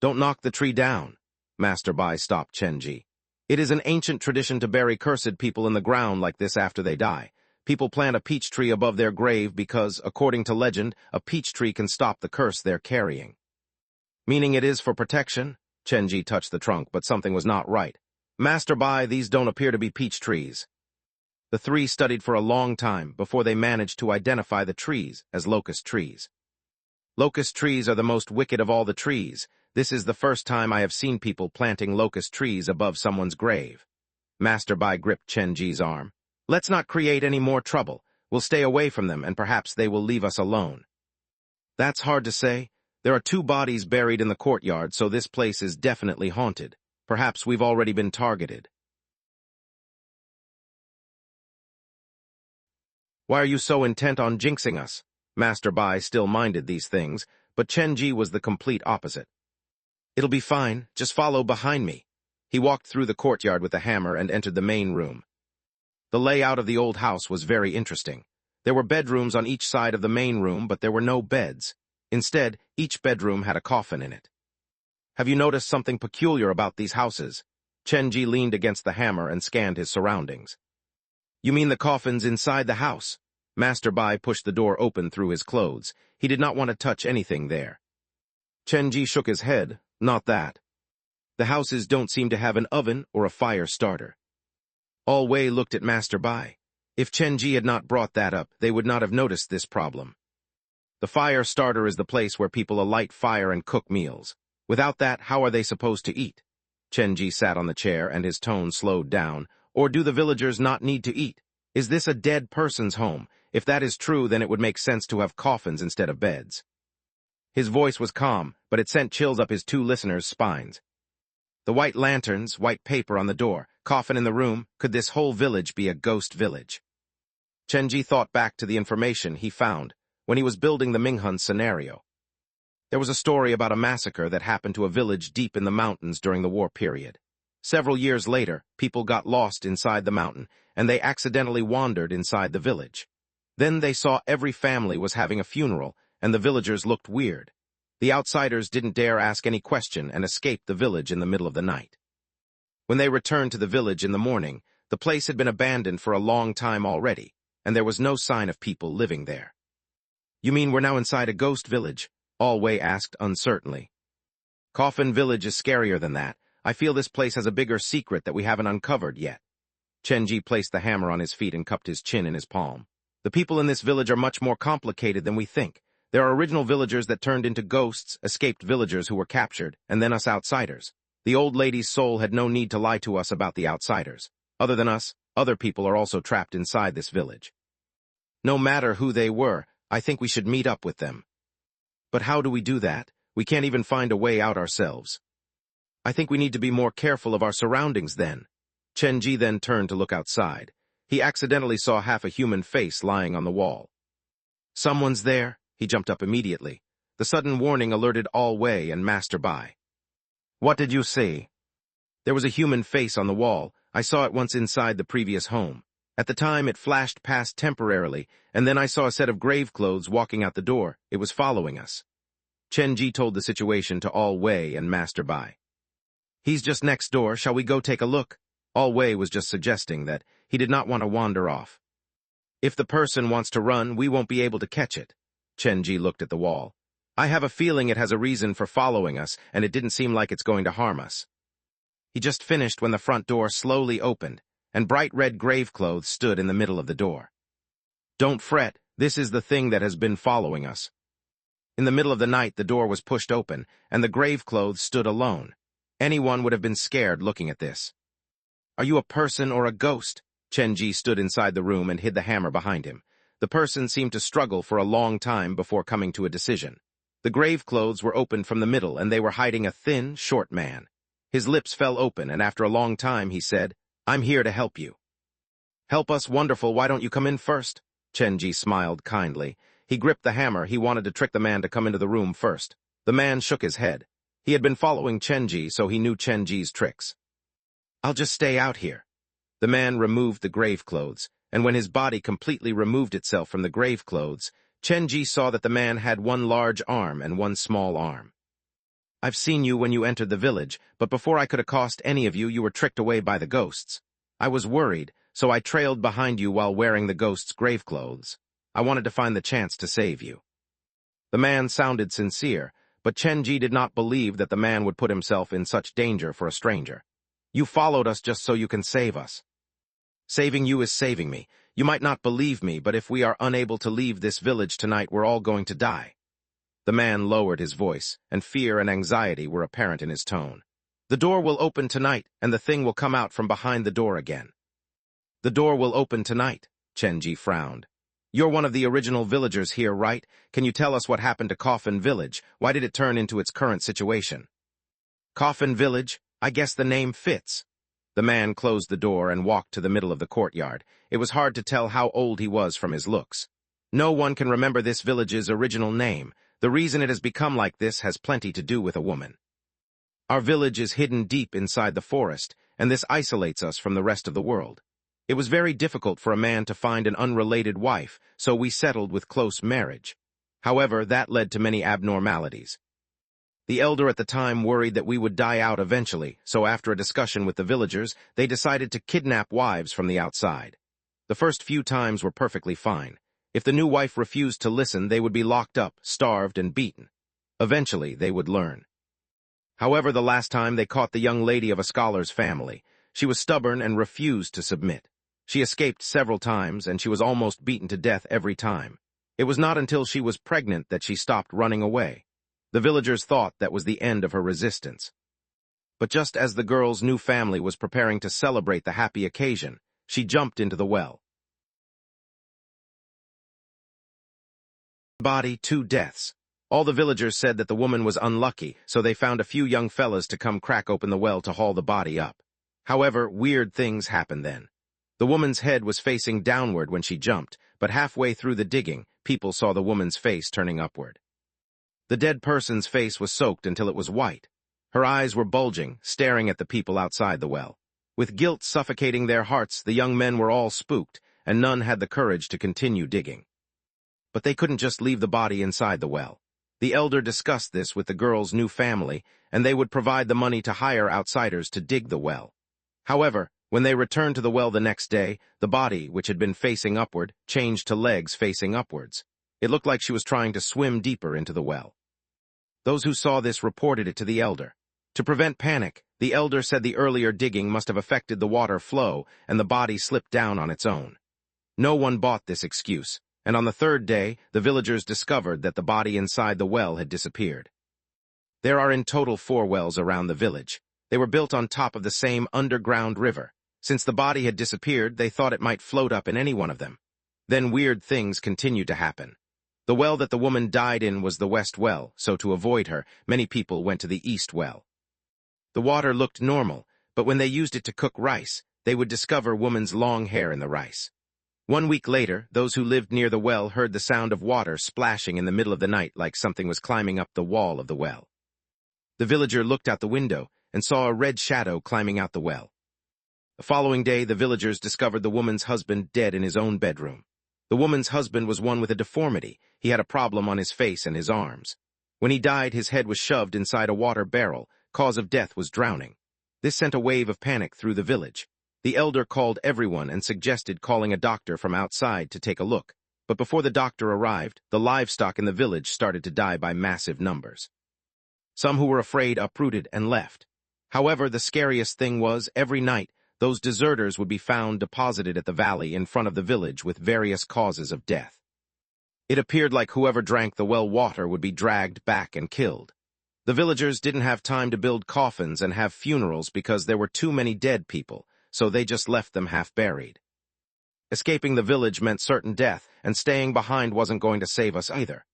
Don't knock the tree down. Master Bai stopped Chenji. It is an ancient tradition to bury cursed people in the ground like this after they die. People plant a peach tree above their grave because, according to legend, a peach tree can stop the curse they're carrying. Meaning it is for protection? Chenji touched the trunk, but something was not right. Master Bai, these don't appear to be peach trees. The 3 studied for a long time before they managed to identify the trees as locust trees. Locust trees are the most wicked of all the trees. This is the first time I have seen people planting locust trees above someone's grave. Master Bai gripped Chenji's arm. Let's not create any more trouble. We'll stay away from them, and perhaps they will leave us alone. That's hard to say. There are 2 bodies buried in the courtyard, so this place is definitely haunted. Perhaps we've already been targeted. Why are you so intent on jinxing us? Master Bai still minded these things, but Chenji was the complete opposite. It'll be fine, just follow behind me. He walked through the courtyard with a hammer and entered the main room. The layout of the old house was very interesting. There were bedrooms on each side of the main room, but there were no beds. Instead, each bedroom had a coffin in it. Have you noticed something peculiar about these houses? Chenji leaned against the hammer and scanned his surroundings. You mean the coffins inside the house? Master Bai pushed the door open through his clothes. He did not want to touch anything there. Chenji shook his head. Not that. The houses don't seem to have an oven or a fire starter. All Wei looked at Master Bai. If Chenji had not brought that up, they would not have noticed this problem. The fire starter is the place where people alight fire and cook meals. Without that, how are they supposed to eat? Chenji sat on the chair and his tone slowed down. Or do the villagers not need to eat? Is this a dead person's home? If that is true, then it would make sense to have coffins instead of beds. His voice was calm, but it sent chills up his 2 listeners' spines. The white lanterns, white paper on the door, coffin in the room. Could this whole village be a ghost village? Chenji thought back to the information he found when he was building the Minghun scenario. There was a story about a massacre that happened to a village deep in the mountains during the war period. Several years later, people got lost inside the mountain, and they accidentally wandered inside the village. Then they saw every family was having a funeral, and the villagers looked weird. The outsiders didn't dare ask any question and escaped the village in the middle of the night. When they returned to the village in the morning, the place had been abandoned for a long time already, and there was no sign of people living there. "You mean we're now inside a ghost village?" Alway asked uncertainly. "Coffin Village is scarier than that. I feel this place has a bigger secret that we haven't uncovered yet." Chenji placed the hammer on his feet and cupped his chin in his palm. "The people in this village are much more complicated than we think. There are original villagers that turned into ghosts, escaped villagers who were captured, and then us outsiders. The old lady's soul had no need to lie to us about the outsiders. Other than us, other people are also trapped inside this village. No matter who they were, I think we should meet up with them." "But how do we do that? We can't even find a way out ourselves." "I think we need to be more careful of our surroundings then." Chenji then turned to look outside. He accidentally saw half a human face lying on the wall. "Someone's there." He jumped up immediately. The sudden warning alerted Alway and Master Bai. "What did you see?" "There was a human face on the wall. I saw it once inside the previous home. At the time, it flashed past temporarily, and then I saw a set of grave clothes walking out the door. It was following us." Chenji told the situation to Alway and Master Bai. "He's just next door. Shall we go take a look?" Alway was just suggesting that he did not want to wander off. "If the person wants to run, we won't be able to catch it." Chenji looked at the wall. "I have a feeling it has a reason for following us, and it didn't seem like it's going to harm us." He just finished when the front door slowly opened, and bright red grave clothes stood in the middle of the door. "Don't fret, this is the thing that has been following us." In the middle of the night, the door was pushed open, and the grave clothes stood alone. Anyone would have been scared looking at this. "Are you a person or a ghost?" Chenji stood inside the room and hid the hammer behind him. The person seemed to struggle for a long time before coming to a decision. The grave clothes were opened from the middle, and they were hiding a thin, short man. His lips fell open, and after a long time he said, "I'm here to help you." "Help us? Wonderful. Why don't you come in first?" Chenji smiled kindly. He gripped the hammer. He wanted to trick the man to come into the room first. The man shook his head. He had been following Chenji, so he knew Chenji's tricks. "I'll just stay out here." The man removed the grave clothes, and when his body completely removed itself from the grave clothes, Chenji saw that the man had one large arm and one small arm. "I've seen you when you entered the village, but before I could accost any of you, you were tricked away by the ghosts. I was worried, so I trailed behind you while wearing the ghost's grave clothes. I wanted to find the chance to save you." The man sounded sincere, but Chenji did not believe that the man would put himself in such danger for a stranger. "You followed us just so you can save us." "Saving you is saving me. You might not believe me, but if we are unable to leave this village tonight, we're all going to die." The man lowered his voice, and fear and anxiety were apparent in his tone. "The door will open tonight, and the thing will come out from behind the door again." "The door will open tonight," Chenji frowned. "You're one of the original villagers here, right? Can you tell us what happened to Coffin Village? Why did it turn into its current situation?" "Coffin Village? I guess the name fits." The man closed the door and walked to the middle of the courtyard. It was hard to tell how old he was from his looks. "No one can remember this village's original name. The reason it has become like this has plenty to do with a woman. Our village is hidden deep inside the forest, and this isolates us from the rest of the world. It was very difficult for a man to find an unrelated wife, so we settled with close marriage. However, that led to many abnormalities. The elder at the time worried that we would die out eventually, so after a discussion with the villagers, they decided to kidnap wives from the outside. The first few times were perfectly fine. If the new wife refused to listen, they would be locked up, starved, and beaten. Eventually, they would learn. However, the last time they caught the young lady of a scholar's family. She was stubborn and refused to submit. She escaped several times, and she was almost beaten to death every time. It was not until she was pregnant that she stopped running away. The villagers thought that was the end of her resistance. But just as the girl's new family was preparing to celebrate the happy occasion, she jumped into the well. Body, 2 deaths. All the villagers said that the woman was unlucky, so they found a few young fellas to come crack open the well to haul the body up. However, weird things happened then. The woman's head was facing downward when she jumped, but halfway through the digging, people saw the woman's face turning upward. The dead person's face was soaked until it was white. Her eyes were bulging, staring at the people outside the well. With guilt suffocating their hearts, the young men were all spooked, and none had the courage to continue digging. But they couldn't just leave the body inside the well. The elder discussed this with the girl's new family, and they would provide the money to hire outsiders to dig the well. However, when they returned to the well the next day, the body, which had been facing upward, changed to legs facing upwards. It looked like she was trying to swim deeper into the well. Those who saw this reported it to the elder. To prevent panic, the elder said the earlier digging must have affected the water flow and the body slipped down on its own. No one bought this excuse, and on the third day, the villagers discovered that the body inside the well had disappeared. There are in total 4 wells around the village. They were built on top of the same underground river. Since the body had disappeared, they thought it might float up in any one of them. Then weird things continued to happen. The well that the woman died in was the west well, so to avoid her, many people went to the east well. The water looked normal, but when they used it to cook rice, they would discover woman's long hair in the rice. 1 week later, those who lived near the well heard the sound of water splashing in the middle of the night like something was climbing up the wall of the well. The villager looked out the window and saw a red shadow climbing out the well. The following day, the villagers discovered the woman's husband dead in his own bedroom. The woman's husband was one with a deformity. He had a problem on his face and his arms. When he died, his head was shoved inside a water barrel. Cause of death was drowning. This sent a wave of panic through the village. The elder called everyone and suggested calling a doctor from outside to take a look. But before the doctor arrived, the livestock in the village started to die by massive numbers. Some who were afraid uprooted and left. However, the scariest thing was, every night, those deserters would be found deposited at the valley in front of the village with various causes of death. It appeared like whoever drank the well water would be dragged back and killed. The villagers didn't have time to build coffins and have funerals because there were too many dead people, so they just left them half-buried. Escaping the village meant certain death, and staying behind wasn't going to save us either.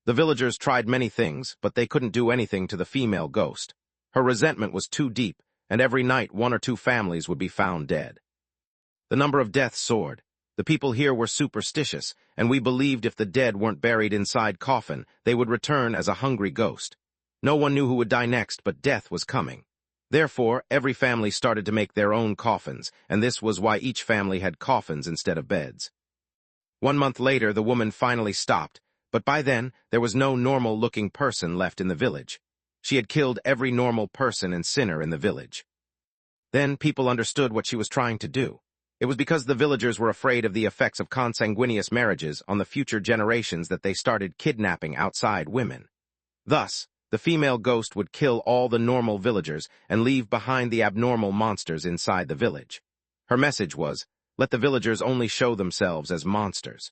The villagers tried many things, but they couldn't do anything to the female ghost. Her resentment was too deep, and every night 1 or 2 families would be found dead. The number of deaths soared. The people here were superstitious, and we believed if the dead weren't buried inside coffin, they would return as a hungry ghost. No one knew who would die next, but death was coming. Therefore, every family started to make their own coffins, and this was why each family had coffins instead of beds. 1 month later, the woman finally stopped, but by then, there was no normal-looking person left in the village. She had killed every normal person and sinner in the village. Then people understood what she was trying to do. It was because the villagers were afraid of the effects of consanguineous marriages on the future generations that they started kidnapping outside women. Thus, the female ghost would kill all the normal villagers and leave behind the abnormal monsters inside the village. Her message was, let the villagers only show themselves as monsters.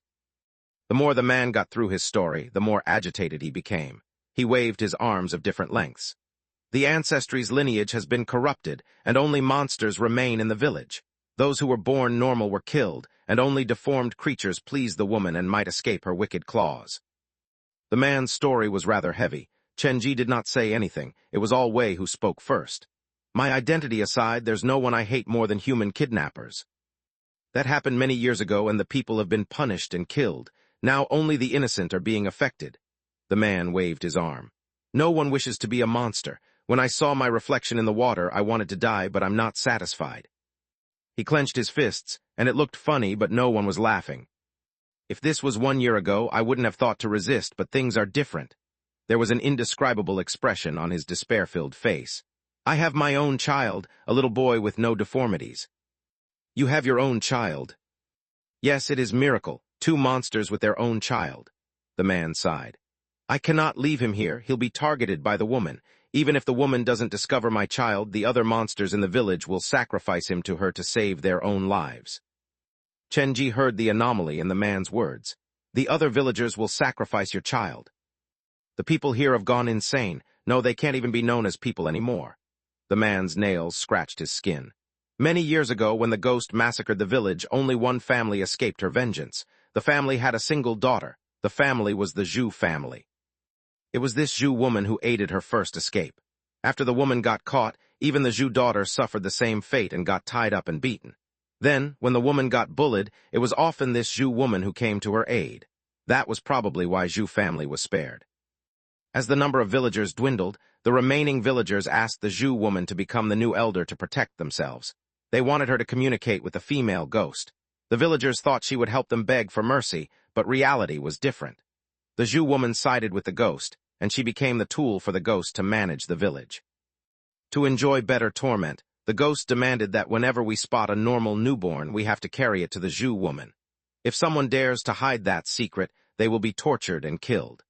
The more the man got through his story, the more agitated he became. He waved his arms of different lengths. The ancestry's lineage has been corrupted, and only monsters remain in the village. Those who were born normal were killed, and only deformed creatures pleased the woman and might escape her wicked claws. The man's story was rather heavy. Chenji did not say anything. It was all Wei who spoke first. My identity aside, there's no one I hate more than human kidnappers. That happened many years ago, and the people have been punished and killed. Now only the innocent are being affected. The man waved his arm. No one wishes to be a monster. When I saw my reflection in the water, I wanted to die, but I'm not satisfied. He clenched his fists, and it looked funny, but no one was laughing. If this was 1 year ago, I wouldn't have thought to resist, but things are different. There was an indescribable expression on his despair-filled face. I have my own child, a little boy with no deformities. You have your own child. Yes, it is miracle. 2 monsters with their own child. The man sighed. I cannot leave him here. He'll be targeted by the woman. Even if the woman doesn't discover my child, the other monsters in the village will sacrifice him to her to save their own lives. Chenji heard the anomaly in the man's words. The other villagers will sacrifice your child. The people here have gone insane. No, they can't even be known as people anymore. The man's nails scratched his skin. Many years ago, when the ghost massacred the village, only one family escaped her vengeance. The family had a single daughter. The family was the Zhu family. It was this Zhu woman who aided her first escape. After the woman got caught, even the Zhu daughter suffered the same fate and got tied up and beaten. Then, when the woman got bullied, it was often this Zhu woman who came to her aid. That was probably why Zhu family was spared. As the number of villagers dwindled, the remaining villagers asked the Zhu woman to become the new elder to protect themselves. They wanted her to communicate with the female ghost. The villagers thought she would help them beg for mercy, but reality was different. The Zhu woman sided with the ghost, and she became the tool for the ghost to manage the village. To enjoy better torment, the ghost demanded that whenever we spot a normal newborn, we have to carry it to the Zhu woman. If someone dares to hide that secret, they will be tortured and killed.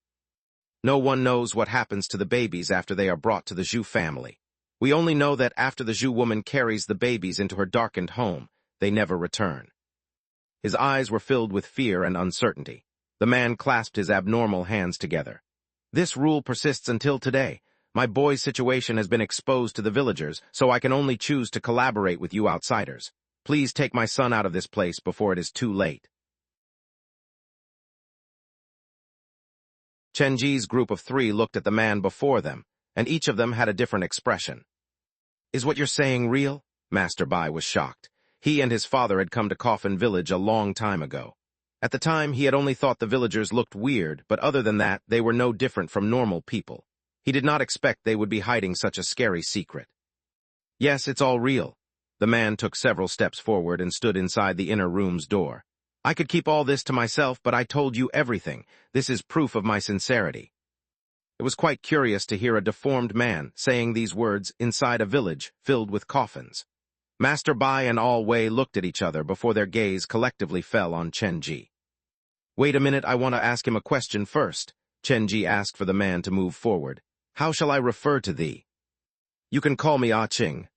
No one knows what happens to the babies after they are brought to the Zhu family. We only know that after the Zhu woman carries the babies into her darkened home, they never return. His eyes were filled with fear and uncertainty. The man clasped his abnormal hands together. This rule persists until today. My boy's situation has been exposed to the villagers, so I can only choose to collaborate with you outsiders. Please take my son out of this place before it is too late. Chenji's group of 3 looked at the man before them, and each of them had a different expression. Is what you're saying real? Master Bai was shocked. He and his father had come to Coffin Village a long time ago. At the time, he had only thought the villagers looked weird, but other than that, they were no different from normal people. He did not expect they would be hiding such a scary secret. Yes, it's all real. The man took several steps forward and stood inside the inner room's door. I could keep all this to myself, but I told you everything. This is proof of my sincerity. It was quite curious to hear a deformed man saying these words inside a village filled with coffins. Master Bai and All Wei looked at each other before their gaze collectively fell on Chenji. Wait a minute, I want to ask him a question first. Chenji asked for the man to move forward. How shall I refer to thee? You can call me Ah Ching.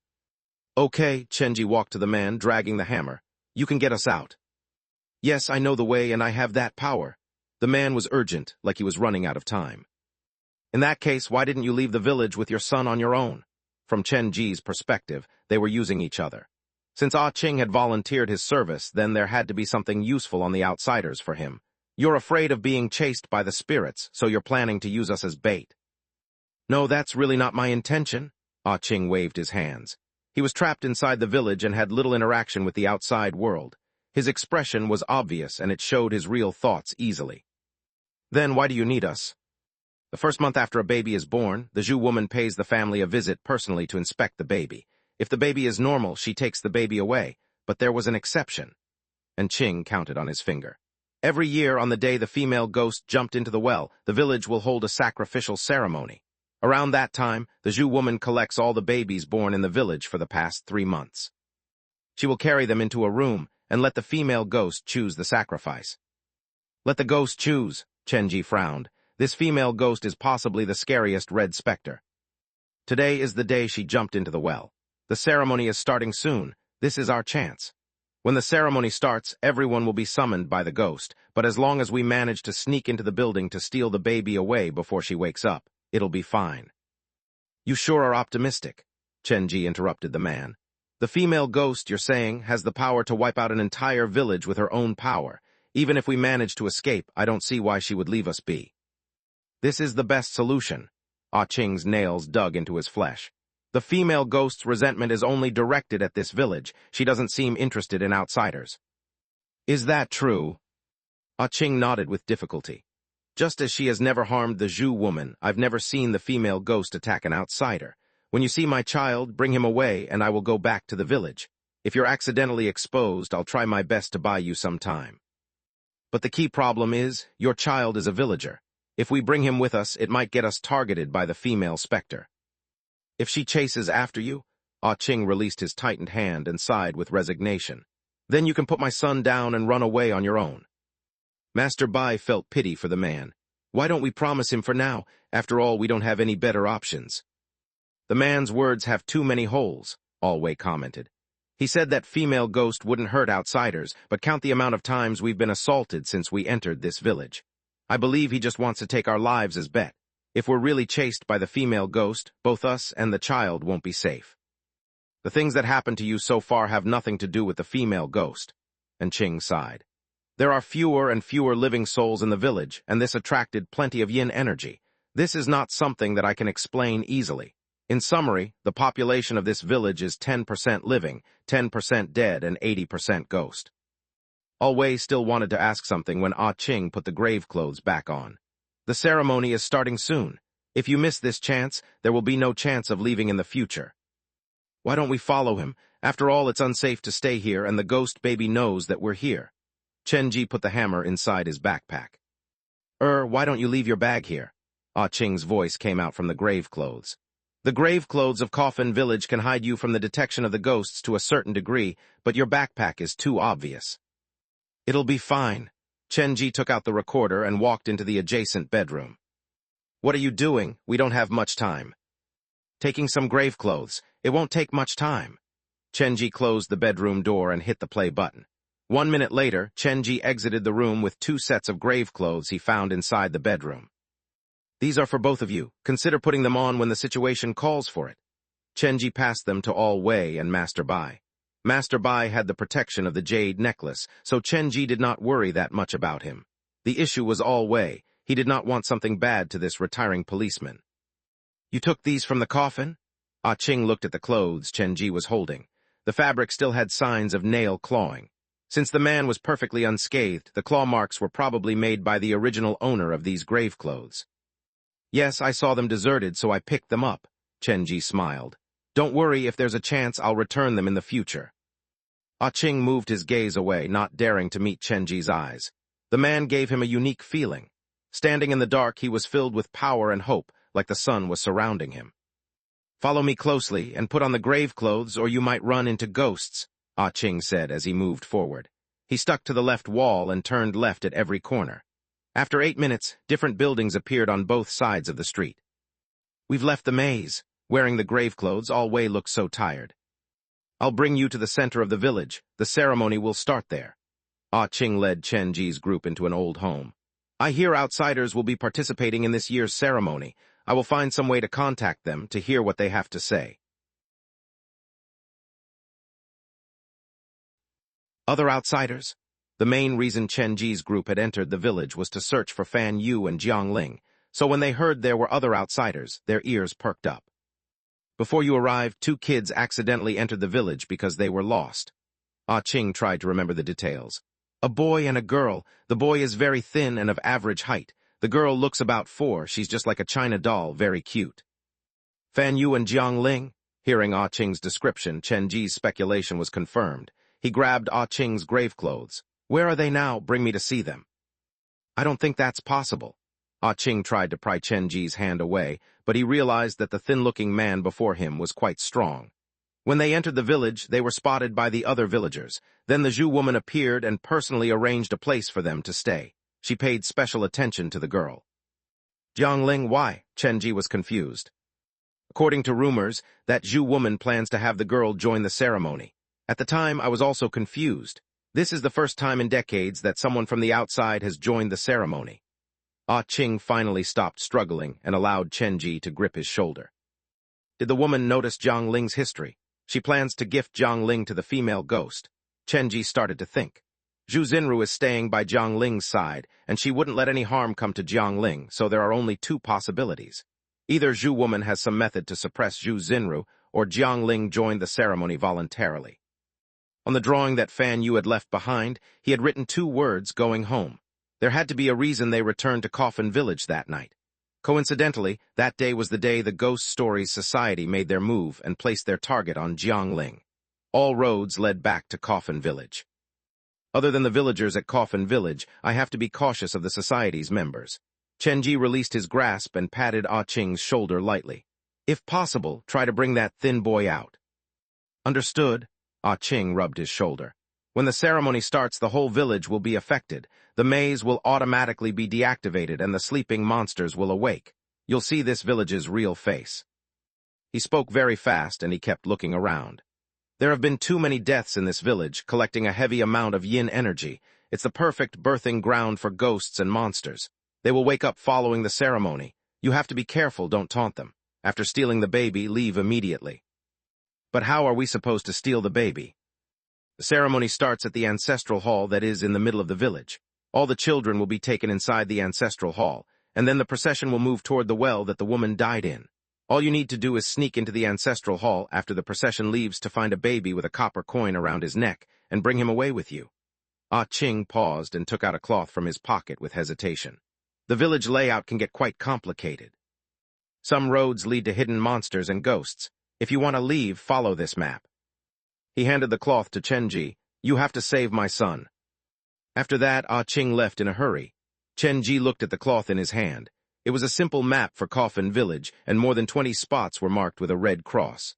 Okay, Chenji walked to the man, dragging the hammer. You can get us out. Yes, I know the way and I have that power. The man was urgent, like he was running out of time. In that case, why didn't you leave the village with your son on your own? From Chenji's perspective, they were using each other. Since Ah Ching had volunteered his service, then there had to be something useful on the outsiders for him. You're afraid of being chased by the spirits, so you're planning to use us as bait. No, that's really not my intention. Ah Ching waved his hands. He was trapped inside the village and had little interaction with the outside world. His expression was obvious, and it showed his real thoughts easily. Then why do you need us? The first month after a baby is born, the Zhu woman pays the family a visit personally to inspect the baby. If the baby is normal, she takes the baby away, but there was an exception. And Ching counted on his finger. Every year, on the day the female ghost jumped into the well, the village will hold a sacrificial ceremony. Around that time, the Zhu woman collects all the babies born in the village for the past 3 months. She will carry them into a room and let the female ghost choose the sacrifice. Let the ghost choose, Chenji frowned. This female ghost is possibly the scariest red specter. Today is the day she jumped into the well. The ceremony is starting soon. This is our chance. When the ceremony starts, everyone will be summoned by the ghost, but as long as we manage to sneak into the building to steal the baby away before she wakes up, it'll be fine. You sure are optimistic, Chenji interrupted the man. The female ghost, you're saying, has the power to wipe out an entire village with her own power. Even if we manage to escape, I don't see why she would leave us be. This is the best solution. Ah Ching's nails dug into his flesh. The female ghost's resentment is only directed at this village. She doesn't seem interested in outsiders. Is that true? Ah Ching nodded with difficulty. Just as she has never harmed the Zhu woman, I've never seen the female ghost attack an outsider. When you see my child, bring him away, and I will go back to the village. If you're accidentally exposed, I'll try my best to buy you some time. But the key problem is, your child is a villager. If we bring him with us, it might get us targeted by the female specter. If she chases after you, Ah Ching released his tightened hand and sighed with resignation. Then you can put my son down and run away on your own. Master Bai felt pity for the man. Why don't we promise him for now? After all, we don't have any better options. The man's words have too many holes, All Wei commented. He said that female ghost wouldn't hurt outsiders, but count the amount of times we've been assaulted since we entered this village. I believe he just wants to take our lives as bet. If we're really chased by the female ghost, both us and the child won't be safe. The things that happened to you so far have nothing to do with the female ghost. And Ching sighed. There are fewer and fewer living souls in the village, and this attracted plenty of yin energy. This is not something that I can explain easily. In summary, the population of this village is 10% living, 10% dead, and 80% ghost. Wei still wanted to ask something when Ah Ching put the grave clothes back on. The ceremony is starting soon. If you miss this chance, there will be no chance of leaving in the future. Why don't we follow him? After all, it's unsafe to stay here, and the ghost baby knows that we're here. Chenji put the hammer inside his backpack. Why don't you leave your bag here? Ah Ching's voice came out from the grave clothes. The grave clothes of Coffin Village can hide you from the detection of the ghosts to a certain degree, but your backpack is too obvious. It'll be fine. Chenji took out the recorder and walked into the adjacent bedroom. What are you doing? We don't have much time. Taking some grave clothes. It won't take much time. Chenji closed the bedroom door and hit the play button. 1 minute later, Chenji exited the room with 2 sets of grave clothes he found inside the bedroom. These are for both of you. Consider putting them on when the situation calls for it. Chenji passed them to Wei and Master Bai. Master Bai had the protection of the jade necklace, so Chenji did not worry that much about him. The issue was Wei. He did not want something bad to this retiring policeman. You took these from the coffin? Ah Ching looked at the clothes Chenji was holding. The fabric still had signs of nail clawing. Since the man was perfectly unscathed, the claw marks were probably made by the original owner of these grave clothes. Yes, I saw them deserted, so I picked them up. Chenji smiled. Don't worry, if there's a chance, I'll return them in the future. Ah Ching moved his gaze away, not daring to meet Chenji's eyes. The man gave him a unique feeling. Standing in the dark, he was filled with power and hope, like the sun was surrounding him. Follow me closely and put on the grave clothes, or you might run into ghosts, Ah Ching said as he moved forward. He stuck to the left wall and turned left at every corner. After 8 minutes, different buildings appeared on both sides of the street. We've left the maze. Wearing the grave clothes, Wei looked so tired. I'll bring you to the center of the village. The ceremony will start there. Ah Ching led Chenji's group into an old home. I hear outsiders will be participating in this year's ceremony. I will find some way to contact them to hear what they have to say. Other outsiders? The main reason Chenji's group had entered the village was to search for Fan Yu and Jiang Ling, so when they heard there were other outsiders, their ears perked up. Before you arrived, 2 kids accidentally entered the village because they were lost. Ah Ching tried to remember the details. A boy and a girl. The boy is very thin and of average height. The girl looks about 4. She's just like a China doll, very cute. Fan Yu and Jiang Ling? Hearing Ah Ching's description, Chenji's speculation was confirmed. He grabbed Ah Ching's grave clothes. Where are they now? Bring me to see them. I don't think that's possible. Ah Ching tried to pry Chenji's hand away, but he realized that the thin-looking man before him was quite strong. When they entered the village, they were spotted by the other villagers. Then the Zhu woman appeared and personally arranged a place for them to stay. She paid special attention to the girl. Jiang Ling, why? Chenji was confused. According to rumors, that Zhu woman plans to have the girl join the ceremony. At the time, I was also confused. This is the first time in decades that someone from the outside has joined the ceremony. Ah Ching finally stopped struggling and allowed Chenji to grip his shoulder. Did the woman notice Jiang Ling's history? She plans to gift Jiang Ling to the female ghost. Chenji started to think. Zhu Xinru is staying by Jiang Ling's side, and she wouldn't let any harm come to Jiang Ling, so there are only 2 possibilities. Either Zhu woman has some method to suppress Zhu Xinru, or Jiang Ling joined the ceremony voluntarily. On the drawing that Fan Yu had left behind, he had written 2 words, going home. There had to be a reason they returned to Coffin Village that night. Coincidentally, that day was the day the Ghost Stories Society made their move and placed their target on Jiang Ling. All roads led back to Coffin Village. Other than the villagers at Coffin Village, I have to be cautious of the society's members. Chenji released his grasp and patted Ah Ching's shoulder lightly. If possible, try to bring that thin boy out. Understood. Ah Ching rubbed his shoulder. When the ceremony starts, the whole village will be affected. The maze will automatically be deactivated and the sleeping monsters will awake. You'll see this village's real face. He spoke very fast and he kept looking around. There have been too many deaths in this village, collecting a heavy amount of yin energy. It's the perfect birthing ground for ghosts and monsters. They will wake up following the ceremony. You have to be careful, don't taunt them. After stealing the baby, leave immediately. But how are we supposed to steal the baby? The ceremony starts at the ancestral hall that is in the middle of the village. All the children will be taken inside the ancestral hall. and then the procession will move toward the well that the woman died in. All you need to do is sneak into the ancestral hall after the procession leaves to find a baby with a copper coin around his neck and bring him away with you." Ah Ching paused and took out a cloth from his pocket with hesitation. The village layout can get quite complicated. Some roads lead to hidden monsters and ghosts. If you want to leave, follow this map. He handed the cloth to Chenji. "You have to save my son." After that, Ah Ching left in a hurry. Chenji looked at the cloth in his hand. It was a simple map for Coffin Village, and more than 20 spots were marked with a red cross.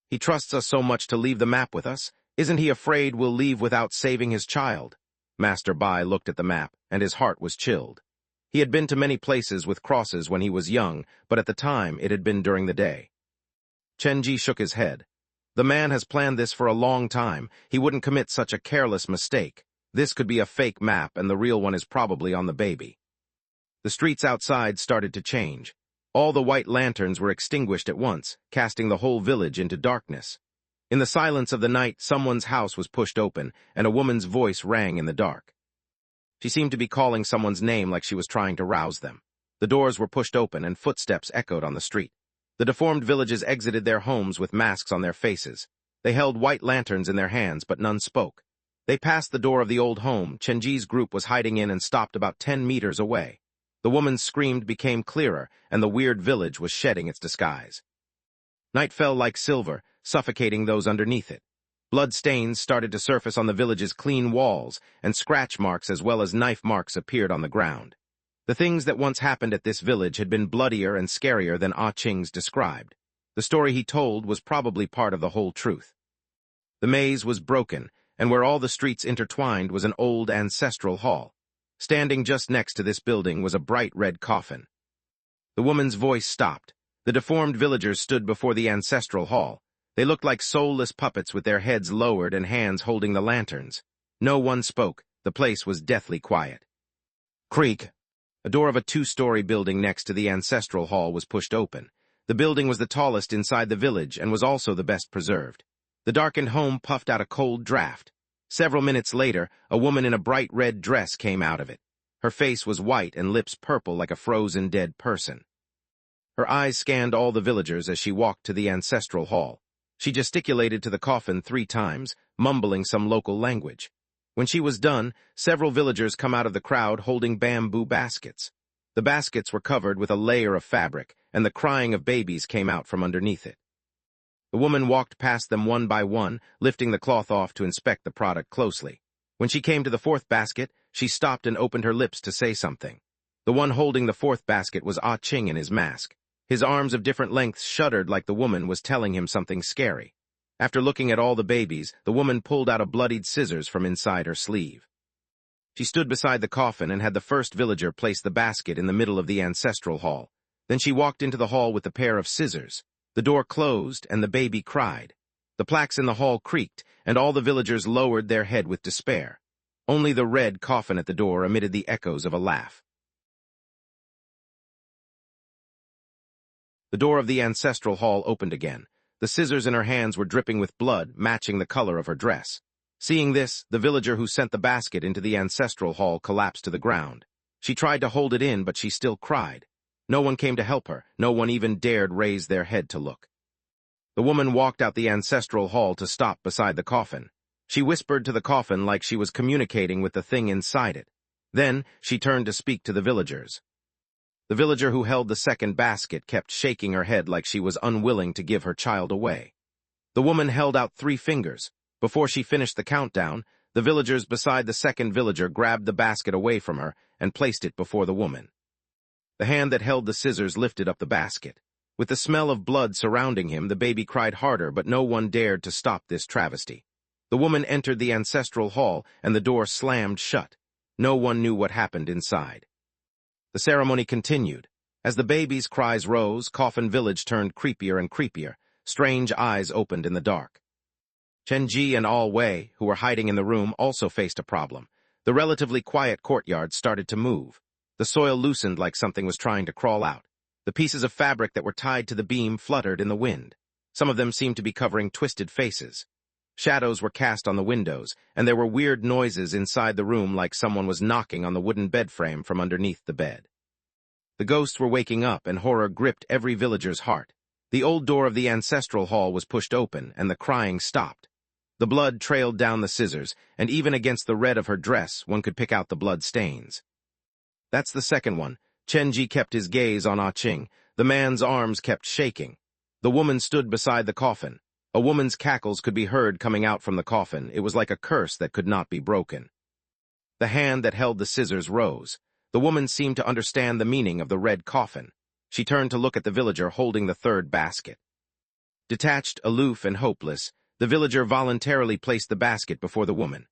"He trusts us so much to leave the map with us. Isn't he afraid we'll leave without saving his child?" Master Bai looked at the map, and his heart was chilled. He had been to many places with crosses when he was young, but at the time it had been during the day. Chenji shook his head. "The man has planned this for a long time. He wouldn't commit such a careless mistake. This could be a fake map, and the real one is probably on the baby." The streets outside started to change. All the white lanterns were extinguished at once, casting the whole village into darkness. In the silence of the night, someone's house was pushed open, and a woman's voice rang in the dark. She seemed to be calling someone's name like she was trying to rouse them. The doors were pushed open, and footsteps echoed on the street. The deformed villagers exited their homes with masks on their faces. They held white lanterns in their hands, but none spoke. They passed the door of the old home. Chenji's group was hiding in and stopped about 10 meters away. The woman's scream became clearer, and the weird village was shedding its disguise. Night fell like silver, suffocating those underneath it. Blood stains started to surface on the village's clean walls, and scratch marks as well as knife marks appeared on the ground. The things that once happened at this village had been bloodier and scarier than Ah Ching's described. The story he told was probably part of the whole truth. The maze was broken, and where all the streets intertwined was an old ancestral hall. Standing just next to this building was a bright red coffin. The woman's voice stopped. The deformed villagers stood before the ancestral hall. They looked like soulless puppets with their heads lowered and hands holding the lanterns. No one spoke. The place was deathly quiet. Creak. A door of a 2-story building next to the ancestral hall was pushed open. The building was the tallest inside the village and was also the best preserved. The darkened home puffed out a cold draft. Several minutes later, a woman in a bright red dress came out of it. Her face was white and lips purple like a frozen dead person. Her eyes scanned all the villagers as she walked to the ancestral hall. She gesticulated to the coffin 3 times, mumbling some local language. When she was done, several villagers come out of the crowd holding bamboo baskets. The baskets were covered with a layer of fabric, and the crying of babies came out from underneath it. The woman walked past them one by one, lifting the cloth off to inspect the product closely. When she came to the 4th basket, she stopped and opened her lips to say something. The one holding the 4th basket was Ah Ching in his mask. His arms of different lengths shuddered like the woman was telling him something scary. After looking at all the babies, the woman pulled out a bloodied scissors from inside her sleeve. She stood beside the coffin and had the first villager place the basket in the middle of the ancestral hall. Then she walked into the hall with the pair of scissors. The door closed, and the baby cried. The plaques in the hall creaked, and all the villagers lowered their head with despair. Only the red coffin at the door emitted the echoes of a laugh. The door of the ancestral hall opened again. The scissors in her hands were dripping with blood, matching the color of her dress. Seeing this, the villager who sent the basket into the ancestral hall collapsed to the ground. She tried to hold it in, but she still cried. No one came to help her. No one even dared raise their head to look. The woman walked out the ancestral hall to stop beside the coffin. She whispered to the coffin like she was communicating with the thing inside it. Then, she turned to speak to the villagers. The villager who held the 2nd basket kept shaking her head like she was unwilling to give her child away. The woman held out 3 fingers. Before she finished the countdown, the villagers beside the 2nd villager grabbed the basket away from her and placed it before the woman. The hand that held the scissors lifted up the basket. With the smell of blood surrounding him, the baby cried harder, but no one dared to stop this travesty. The woman entered the ancestral hall, and the door slammed shut. No one knew what happened inside. The ceremony continued. As the baby's cries rose, Coffin Village turned creepier and creepier. Strange eyes opened in the dark. Chenji and All Wei, who were hiding in the room, also faced a problem. The relatively quiet courtyard started to move. The soil loosened like something was trying to crawl out. The pieces of fabric that were tied to the beam fluttered in the wind. Some of them seemed to be covering twisted faces. Shadows were cast on the windows, and there were weird noises inside the room like someone was knocking on the wooden bed frame from underneath the bed. The ghosts were waking up, and horror gripped every villager's heart. The old door of the ancestral hall was pushed open, and the crying stopped. The blood trailed down the scissors, and even against the red of her dress, one could pick out the blood stains. That's the second one. Chenji kept his gaze on Ah Ching. The man's arms kept shaking. The woman stood beside the coffin. A woman's cackles could be heard coming out from the coffin. It was like a curse that could not be broken. The hand that held the scissors rose. The woman seemed to understand the meaning of the red coffin. She turned to look at the villager holding the third basket. Detached, aloof, and hopeless, the villager voluntarily placed the basket before the woman.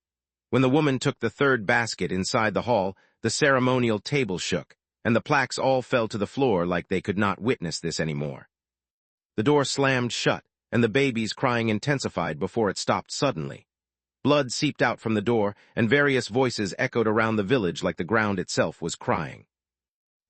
When the woman took the third basket inside the hall, the ceremonial table shook, and the plaques all fell to the floor like they could not witness this anymore. The door slammed shut, and the baby's crying intensified before it stopped suddenly. Blood seeped out from the door, and various voices echoed around the village like the ground itself was crying.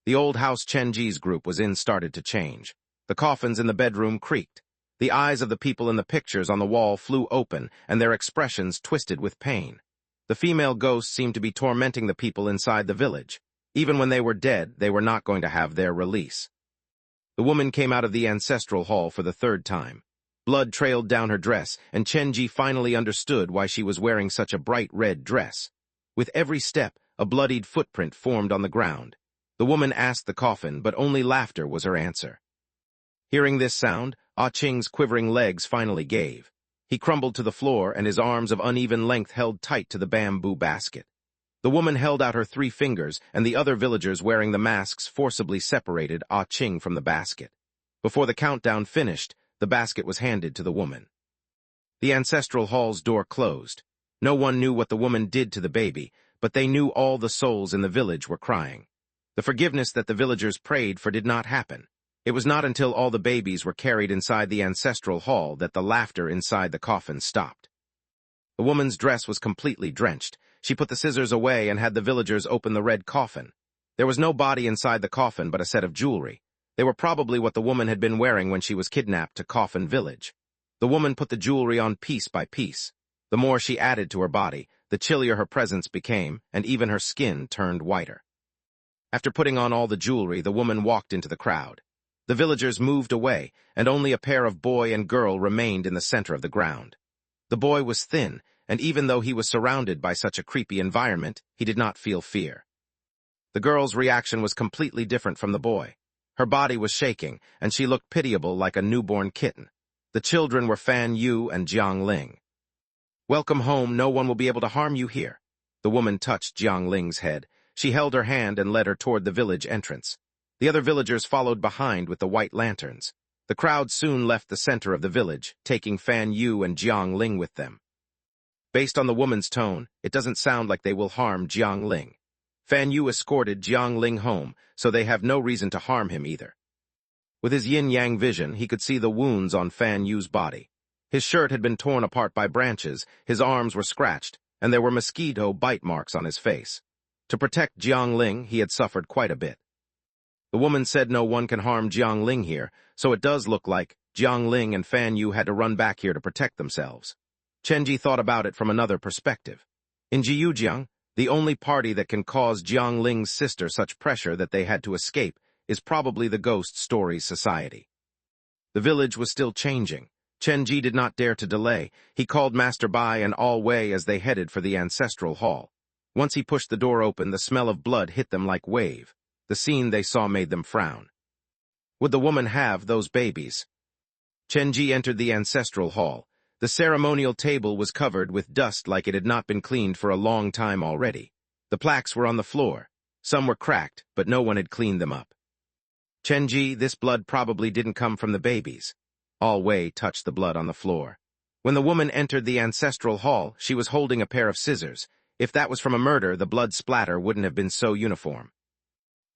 The old house Chenji's group was in started to change. The coffins in the bedroom creaked. The eyes of the people in the pictures on the wall flew open, and their expressions twisted with pain. The female ghosts seemed to be tormenting the people inside the village. Even when they were dead, they were not going to have their release. The woman came out of the ancestral hall for the third time. Blood trailed down her dress, and Chenji finally understood why she was wearing such a bright red dress. With every step, a bloodied footprint formed on the ground. The woman asked the coffin, but only laughter was her answer. Hearing this sound, Ah Ching's quivering legs finally gave. He crumbled to the floor, and his arms of uneven length held tight to the bamboo basket. The woman held out her 3 fingers, and the other villagers wearing the masks forcibly separated Ah Ching from the basket. Before the countdown finished, the basket was handed to the woman. The ancestral hall's door closed. No one knew what the woman did to the baby, but they knew all the souls in the village were crying. The forgiveness that the villagers prayed for did not happen. It was not until all the babies were carried inside the ancestral hall that the laughter inside the coffin stopped. The woman's dress was completely drenched. She put the scissors away and had the villagers open the red coffin. There was no body inside the coffin but a set of jewelry. They were probably what the woman had been wearing when she was kidnapped to Coffin Village. The woman put the jewelry on piece by piece. The more she added to her body, the chillier her presence became, and even her skin turned whiter. After putting on all the jewelry, the woman walked into the crowd. The villagers moved away, and only a pair of boy and girl remained in the center of the ground. The boy was thin, and even though he was surrounded by such a creepy environment, he did not feel fear. The girl's reaction was completely different from the boy. Her body was shaking, and she looked pitiable like a newborn kitten. The children were Fan Yu and Jiang Ling. "Welcome home, no one will be able to harm you here." The woman touched Jiang Ling's head. She held her hand and led her toward the village entrance. The other villagers followed behind with the white lanterns. The crowd soon left the center of the village, taking Fan Yu and Jiang Ling with them. Based on the woman's tone, it doesn't sound like they will harm Jiang Ling. Fan Yu escorted Jiang Ling home, so they have no reason to harm him either. With his yin-yang vision, he could see the wounds on Fan Yu's body. His shirt had been torn apart by branches, his arms were scratched, and there were mosquito bite marks on his face. To protect Jiang Ling, he had suffered quite a bit. The woman said no one can harm Jiang Ling here, so it does look like Jiang Ling and Fan Yu had to run back here to protect themselves. Chenji thought about it from another perspective. In Jiujiang, the only party that can cause Jiang Ling's sister such pressure that they had to escape is probably the Ghost Stories Society. The village was still changing. Chenji did not dare to delay. He called Master Bai and All Wei as they headed for the ancestral hall. Once he pushed the door open, the smell of blood hit them like wave. The scene they saw made them frown. Would the woman have those babies? Chenji entered the ancestral hall. The ceremonial table was covered with dust like it had not been cleaned for a long time already. The plaques were on the floor. Some were cracked, but no one had cleaned them up. "Chenji, this blood probably didn't come from the babies." All Wei touched the blood on the floor. When the woman entered the ancestral hall, she was holding a pair of scissors. If that was from a murder, the blood splatter wouldn't have been so uniform.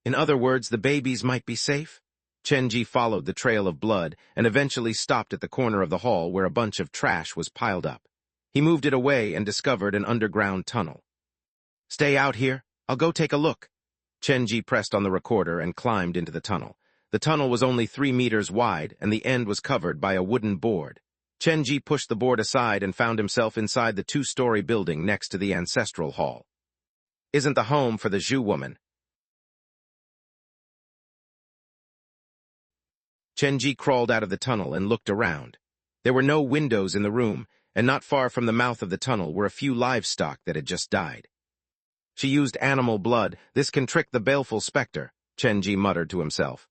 In other words, the babies might be safe? Chenji followed the trail of blood and eventually stopped at the corner of the hall where a bunch of trash was piled up. He moved it away and discovered an underground tunnel. "Stay out here. I'll go take a look." Chenji pressed on the recorder and climbed into the tunnel. The tunnel was only 3 meters wide, and the end was covered by a wooden board. Chenji pushed the board aside and found himself inside the 2-story building next to the ancestral hall. "Isn't the home for the Zhu woman?" Chenji crawled out of the tunnel and looked around. There were no windows in the room, and not far from the mouth of the tunnel were a few livestock that had just died. She used animal blood. This can trick the baleful specter, Chenji muttered to himself.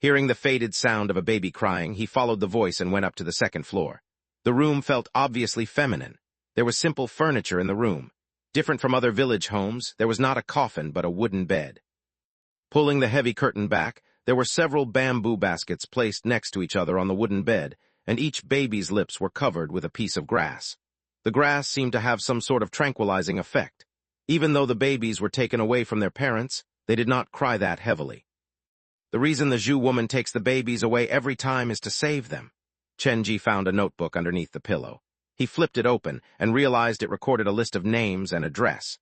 Hearing the faded sound of a baby crying, he followed the voice and went up to the second floor. The room felt obviously feminine. There was simple furniture in the room. Different from other village homes, there was not a coffin but a wooden bed. Pulling the heavy curtain back, there were several bamboo baskets placed next to each other on the wooden bed, and each baby's lips were covered with a piece of grass. The grass seemed to have some sort of tranquilizing effect. Even though the babies were taken away from their parents, they did not cry that heavily. The reason the Zhu woman takes the babies away every time is to save them. Chenji found a notebook underneath the pillow. He flipped it open and realized it recorded a list of names and address.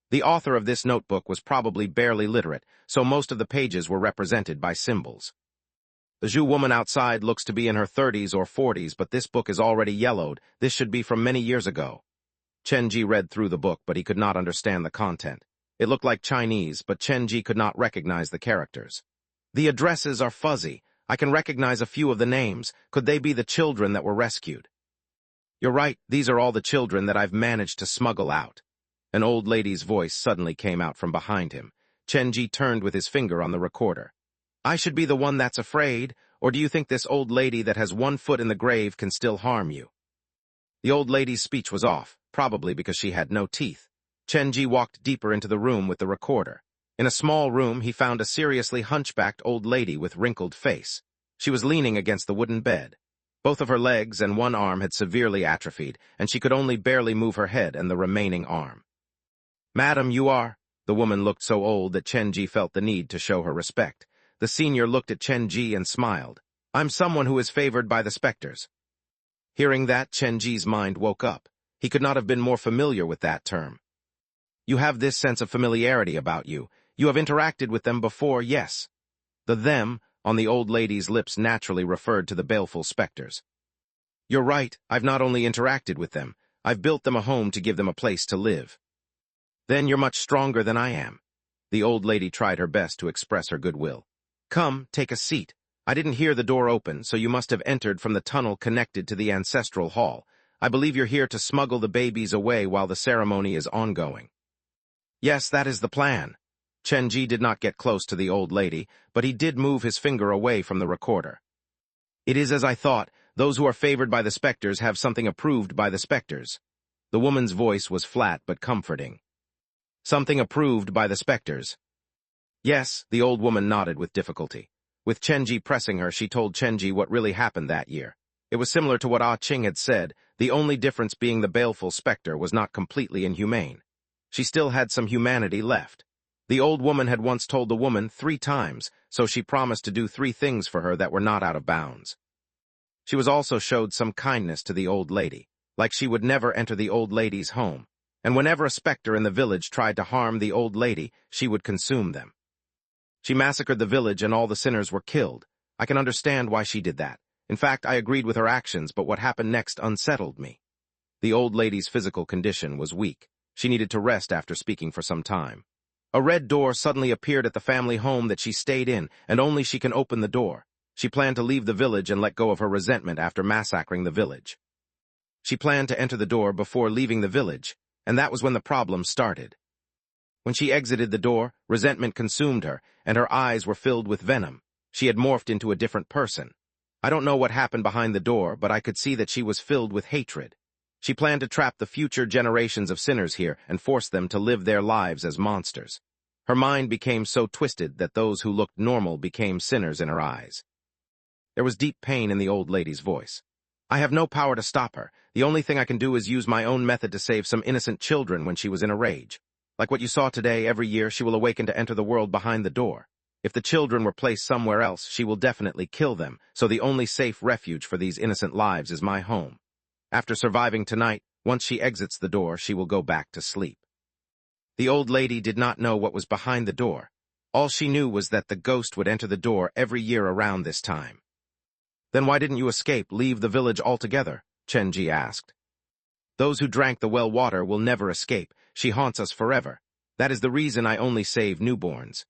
The author of this notebook was probably barely literate, so most of the pages were represented by symbols. The Zhu woman outside looks to be in her 30s or 40s, but this book is already yellowed. This should be from many years ago. Chenji read through the book, but he could not understand the content. It looked like Chinese, but Chenji could not recognize the characters. The addresses are fuzzy. I can recognize a few of the names. Could they be the children that were rescued? You're right, these are all the children that I've managed to smuggle out. An old lady's voice suddenly came out from behind him. Chenji turned with his finger on the recorder. I should be the one that's afraid, or do you think this old lady that has one foot in the grave can still harm you? The old lady's speech was off, probably because she had no teeth. Chenji walked deeper into the room with the recorder. In a small room, he found a seriously hunchbacked old lady with wrinkled face. She was leaning against the wooden bed. Both of her legs and one arm had severely atrophied, and she could only barely move her head and the remaining arm. Madam, you are... The woman looked so old that Chenji felt the need to show her respect. The senior looked at Chenji and smiled. I'm someone who is favored by the specters. Hearing that, Chenji's mind woke up. He could not have been more familiar with that term. You have this sense of familiarity about you. You have interacted with them before, yes. The them on the old lady's lips naturally referred to the baleful specters. You're right, I've not only interacted with them, I've built them a home to give them a place to live. Then you're much stronger than I am. The old lady tried her best to express her goodwill. Come, take a seat. I didn't hear the door open, so you must have entered from the tunnel connected to the ancestral hall. I believe you're here to smuggle the babies away while the ceremony is ongoing. Yes, that is the plan. Chenji did not get close to the old lady, but he did move his finger away from the recorder. It is as I thought. Those who are favored by the specters have something approved by the specters. The woman's voice was flat but comforting. Something approved by the specters. Yes, the old woman nodded with difficulty. With Chenji pressing her, she told Chenji what really happened that year. It was similar to what Ah Ching had said, the only difference being the baleful specter was not completely inhumane. She still had some humanity left. The old woman had once told the woman 3 times, so she promised to do 3 things for her that were not out of bounds. She was also showed some kindness to the old lady, like she would never enter the old lady's home, and whenever a specter in the village tried to harm the old lady, she would consume them. She massacred the village and all the sinners were killed. I can understand why she did that. In fact, I agreed with her actions, but what happened next unsettled me. The old lady's physical condition was weak. She needed to rest after speaking for some time. A red door suddenly appeared at the family home that she stayed in, and only she can open the door. She planned to leave the village and let go of her resentment after massacring the village. She planned to enter the door before leaving the village, and that was when the problem started. When she exited the door, resentment consumed her, and her eyes were filled with venom. She had morphed into a different person. I don't know what happened behind the door, but I could see that she was filled with hatred. She planned to trap the future generations of sinners here and force them to live their lives as monsters. Her mind became so twisted that those who looked normal became sinners in her eyes. There was deep pain in the old lady's voice. I have no power to stop her. The only thing I can do is use my own method to save some innocent children when she was in a rage. Like what you saw today, every year she will awaken to enter the world behind the door. If the children were placed somewhere else, she will definitely kill them, so the only safe refuge for these innocent lives is my home. After surviving tonight, once she exits the door, she will go back to sleep. The old lady did not know what was behind the door. All she knew was that the ghost would enter the door every year around this time. Then why didn't you escape, leave the village altogether? Chenji asked. Those who drank the well water will never escape. She haunts us forever. That is the reason I only save newborns.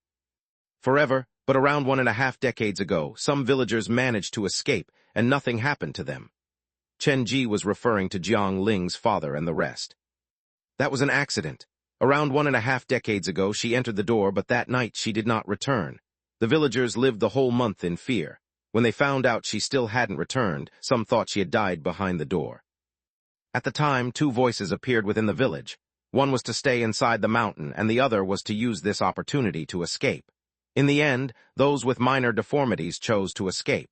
Forever, But around 1.5 decades ago, some villagers managed to escape, and nothing happened to them. Chen Ji was referring to Jiang Ling's father and the rest. That was an accident. Around 1.5 decades ago, she entered the door, but that night she did not return. The villagers lived the whole month in fear. When they found out she still hadn't returned, some thought she had died behind the door. At the time, two voices appeared within the village. One was to stay inside the mountain, and the other was to use this opportunity to escape. In the end, those with minor deformities chose to escape.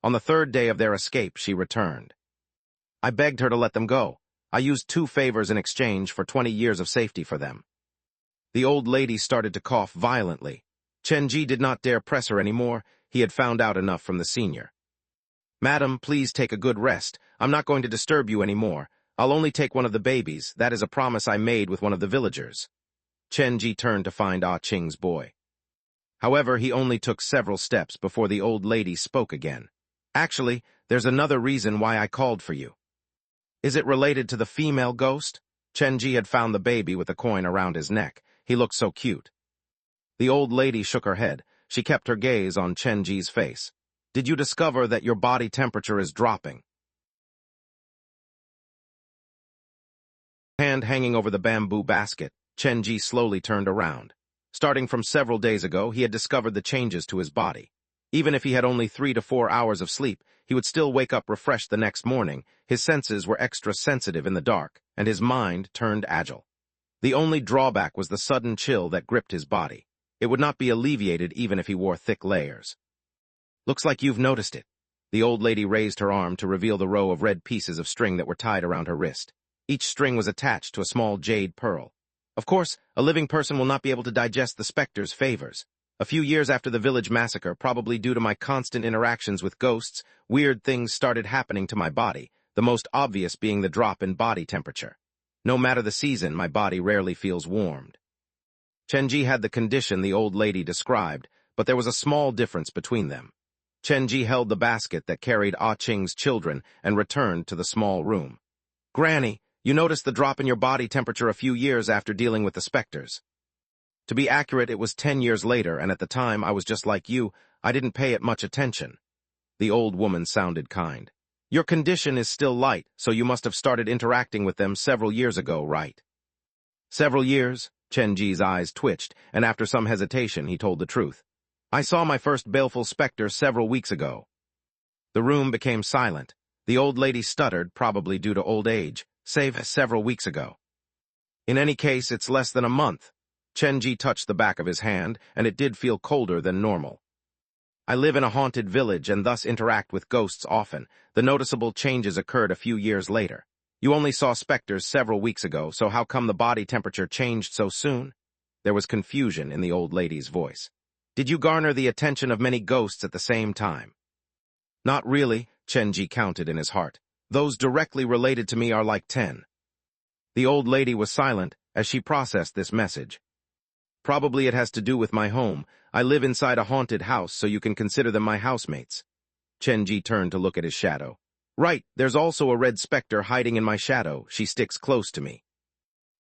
On the third day of their escape, she returned. I begged her to let them go. I used 2 favors in exchange for 20 years of safety for them. The old lady started to cough violently. Chen Ji did not dare press her anymore. He had found out enough from the senior. Madam, please take a good rest. I'm not going to disturb you anymore. I'll only take one of the babies. That is a promise I made with one of the villagers. Chen Ji turned to find Ah Qing's boy. However, he only took several steps before the old lady spoke again. Actually, there's another reason why I called for you. Is it related to the female ghost? Chen Ji had found the baby with a coin around his neck. He looked so cute. The old lady shook her head. She kept her gaze on Chen Ji's face. Did you discover that your body temperature is dropping? Hand hanging over the bamboo basket, Chen Ji slowly turned around. Starting from several days ago, he had discovered the changes to his body. Even if he had only 3 to 4 hours of sleep, he would still wake up refreshed the next morning. His senses were extra sensitive in the dark, and his mind turned agile. The only drawback was the sudden chill that gripped his body. It would not be alleviated even if he wore thick layers. Looks like you've noticed it. The old lady raised her arm to reveal the row of red pieces of string that were tied around her wrist. Each string was attached to a small jade pearl. Of course, a living person will not be able to digest the specter's favors. A few years after the village massacre, probably due to my constant interactions with ghosts, weird things started happening to my body, the most obvious being the drop in body temperature. No matter the season, my body rarely feels warmed. Chen Ji had the condition the old lady described, but there was a small difference between them. Chen Ji held the basket that carried Ah Qing's children and returned to the small room. Granny, you noticed the drop in your body temperature a few years after dealing with the specters. To be accurate, it was 10 years later, and at the time I was just like you. I didn't pay it much attention. The old woman sounded kind. Your condition is still light, so you must have started interacting with them several years ago, right? Several years? Chen Ji's eyes twitched, and after some hesitation, he told the truth. I saw my first baleful specter several weeks ago. The room became silent. The old lady stuttered, probably due to old age, save several weeks ago. In any case, it's less than a month. Chen Ji touched the back of his hand, and it did feel colder than normal. I live in a haunted village and thus interact with ghosts often. The noticeable changes occurred a few years later. You only saw specters several weeks ago, so how come the body temperature changed so soon? There was confusion in the old lady's voice. Did you garner the attention of many ghosts at the same time? Not really, Chen Ji counted in his heart. Those directly related to me are like 10. The old lady was silent as she processed this message. Probably it has to do with my home. I live inside a haunted house, so you can consider them my housemates. Chen Ji turned to look at his shadow. Right, there's also a red specter hiding in my shadow. She sticks close to me.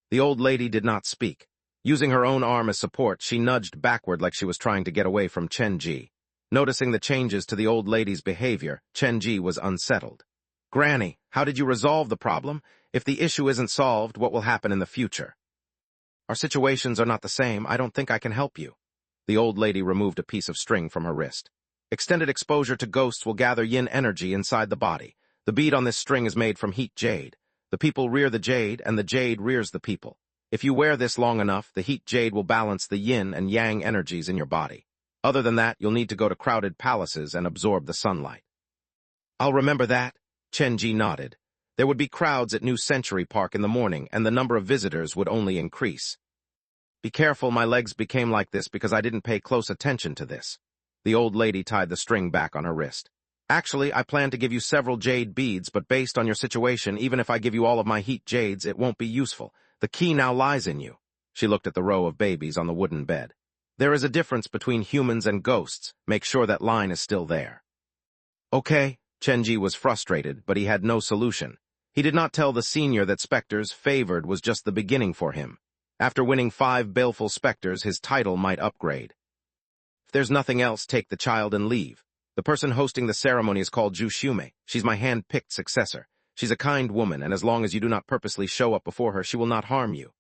The old lady did not speak. Using her own arm as support, she nudged backward like she was trying to get away from Chen Ji. Noticing the changes to the old lady's behavior, Chen Ji was unsettled. Granny, how did you resolve the problem? If the issue isn't solved, what will happen in the future? Our situations are not the same. I don't think I can help you. The old lady removed a piece of string from her wrist. Extended exposure to ghosts will gather yin energy inside the body. The bead on this string is made from heat jade. The people rear the jade, and the jade rears the people. If you wear this long enough, the heat jade will balance the yin and yang energies in your body. Other than that, you'll need to go to crowded palaces and absorb the sunlight. I'll remember that, Chen Ji nodded. There would be crowds at New Century Park in the morning, and the number of visitors would only increase. Be careful, my legs became like this because I didn't pay close attention to this. The old lady tied the string back on her wrist. Actually, I plan to give you several jade beads, but based on your situation, even if I give you all of my heat jades, it won't be useful. The key now lies in you. She looked at the row of babies on the wooden bed. There is a difference between humans and ghosts. Make sure that line is still there. Okay, Chen Ji was frustrated, but he had no solution. He did not tell the senior that specters favored was just the beginning for him. After winning 5 baleful specters, his title might upgrade. If there's nothing else, take the child and leave. The person hosting the ceremony is called Jushume. She's my hand-picked successor. She's a kind woman, and as long as you do not purposely show up before her, she will not harm you."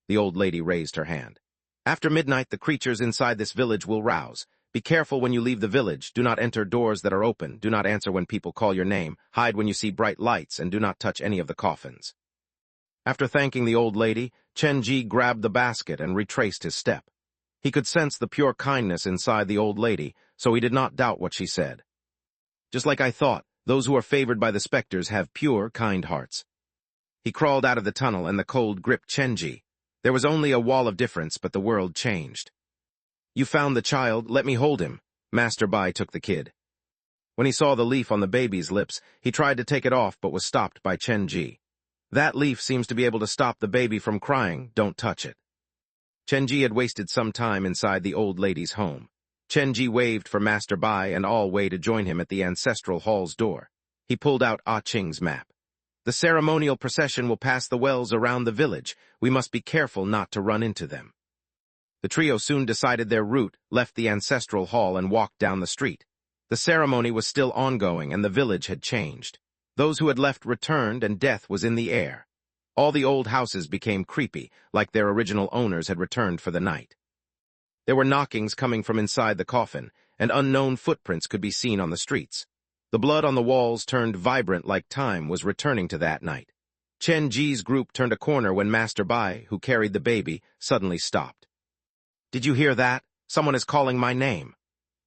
The old lady raised her hand. "After midnight, the creatures inside this village will rouse. Be careful when you leave the village. Do not enter doors that are open. Do not answer when people call your name. Hide when you see bright lights, and do not touch any of the coffins." After thanking the old lady, Chenji grabbed the basket and retraced his step. He could sense the pure kindness inside the old lady, so he did not doubt what she said. "Just like I thought, those who are favored by the specters have pure, kind hearts." He crawled out of the tunnel, and the cold gripped Chenji. There was only a wall of difference, but the world changed. "You found the child, let me hold him." Master Bai took the kid. When he saw the leaf on the baby's lips, he tried to take it off but was stopped by Chenji. "That leaf seems to be able to stop the baby from crying, don't touch it." Chenji had wasted some time inside the old lady's home. Chenji waved for Master Bai and All Wei to join him at the ancestral hall's door. He pulled out Ah Ching's map. "The ceremonial procession will pass the wells around the village. We must be careful not to run into them." The trio soon decided their route, left the ancestral hall, and walked down the street. The ceremony was still ongoing, and the village had changed. Those who had left returned, and death was in the air. All the old houses became creepy, like their original owners had returned for the night. There were knockings coming from inside the coffin, and unknown footprints could be seen on the streets. The blood on the walls turned vibrant like time was returning to that night. Chen Ji's group turned a corner when Master Bai, who carried the baby, suddenly stopped. "Did you hear that? Someone is calling my name."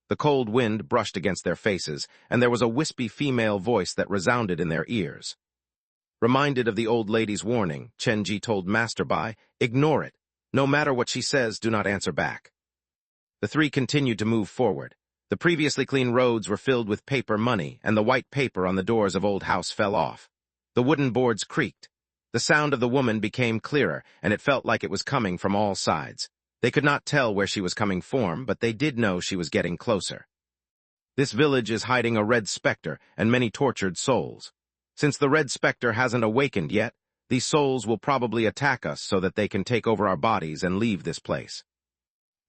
The cold wind brushed against their faces, and there was a wispy female voice that resounded in their ears. Reminded of the old lady's warning, Chen Ji told Master Bai, "Ignore it. No matter what she says, do not answer back." The three continued to move forward. The previously clean roads were filled with paper money, and the white paper on the doors of Old House fell off. The wooden boards creaked. The sound of the woman became clearer, and it felt like it was coming from all sides. They could not tell where she was coming from, but they did know she was getting closer. "This village is hiding a red specter and many tortured souls. Since the red specter hasn't awakened yet, these souls will probably attack us so that they can take over our bodies and leave this place."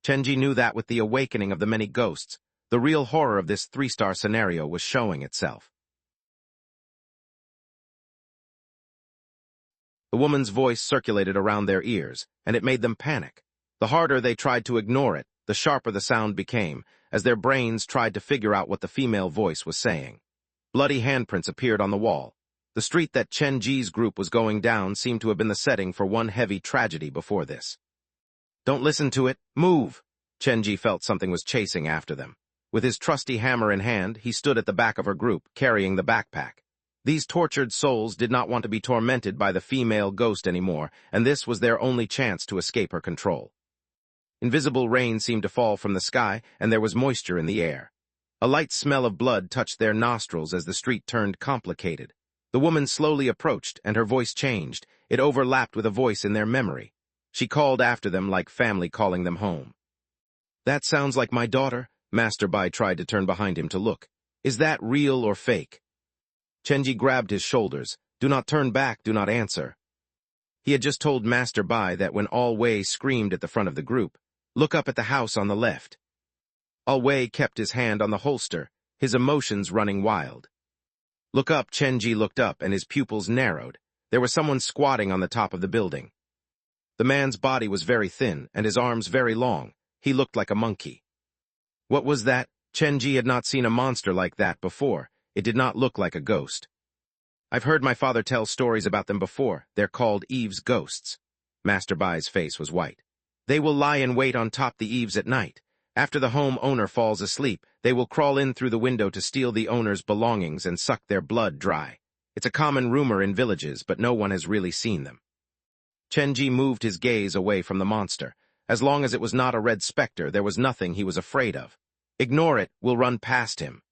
Chenji knew that with the awakening of the many ghosts, the real horror of this 3-star scenario was showing itself. The woman's voice circulated around their ears, and it made them panic. The harder they tried to ignore it, the sharper the sound became, as their brains tried to figure out what the female voice was saying. Bloody handprints appeared on the wall. The street that Chen Ji's group was going down seemed to have been the setting for one heavy tragedy before this. "Don't listen to it. Move!" Chen Ji felt something was chasing after them. With his trusty hammer in hand, he stood at the back of her group, carrying the backpack. These tortured souls did not want to be tormented by the female ghost anymore, and this was their only chance to escape her control. Invisible rain seemed to fall from the sky, and there was moisture in the air. A light smell of blood touched their nostrils as the street turned complicated. The woman slowly approached, and her voice changed. It overlapped with a voice in their memory. She called after them like family calling them home. "That sounds like my daughter." Master Bai tried to turn behind him to look. "Is that real or fake?" Chenji grabbed his shoulders. "Do not turn back, do not answer." He had just told Master Bai that when All Wei screamed at the front of the group, "Look up at the house on the left." All Wei kept his hand on the holster, his emotions running wild. "Look up." Chenji looked up, and his pupils narrowed. There was someone squatting on the top of the building. The man's body was very thin, and his arms very long. He looked like a monkey. What was that? Chenji had not seen a monster like that before. It did not look like a ghost. "I've heard my father tell stories about them before. They're called Eve's ghosts." Master Bai's face was white. "They will lie in wait on top the eaves at night. After the home owner falls asleep, they will crawl in through the window to steal the owner's belongings and suck their blood dry. It's a common rumor in villages, but no one has really seen them." Chenji moved his gaze away from the monster. As long as it was not a red specter, there was nothing he was afraid of. "Ignore it, we'll run past him."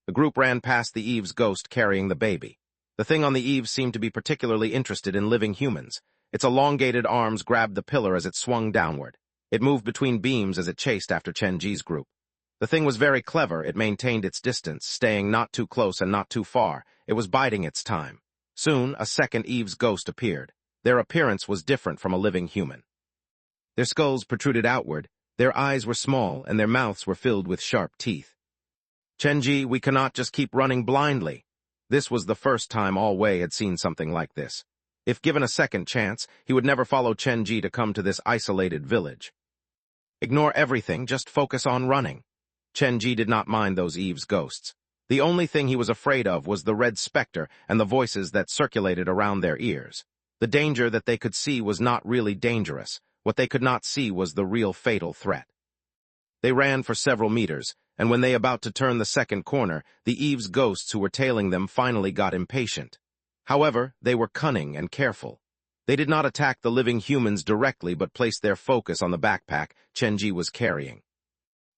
The group ran past the Eve's ghost carrying the baby. The thing on the eaves seemed to be particularly interested in living humans. Its elongated arms grabbed the pillar as it swung downward. It moved between beams as it chased after Chen Ji's group. The thing was very clever. It maintained its distance, staying not too close and not too far. It was biding its time. Soon, a second Eve's ghost appeared. Their appearance was different from a living human. Their skulls protruded outward. Their eyes were small, and their mouths were filled with sharp teeth. "Chenji, we cannot just keep running blindly." This was the first time All Wei had seen something like this. If given a second chance, he would never follow Chenji to come to this isolated village. "Ignore everything, just focus on running." Chenji did not mind those Eve's ghosts. The only thing he was afraid of was the red specter and the voices that circulated around their ears. The danger that they could see was not really dangerous. What they could not see was the real fatal threat. They ran for several meters, and when they about to turn the second corner, the Eve's ghosts who were tailing them finally got impatient. However, they were cunning and careful. They did not attack the living humans directly but placed their focus on the backpack Chenji was carrying.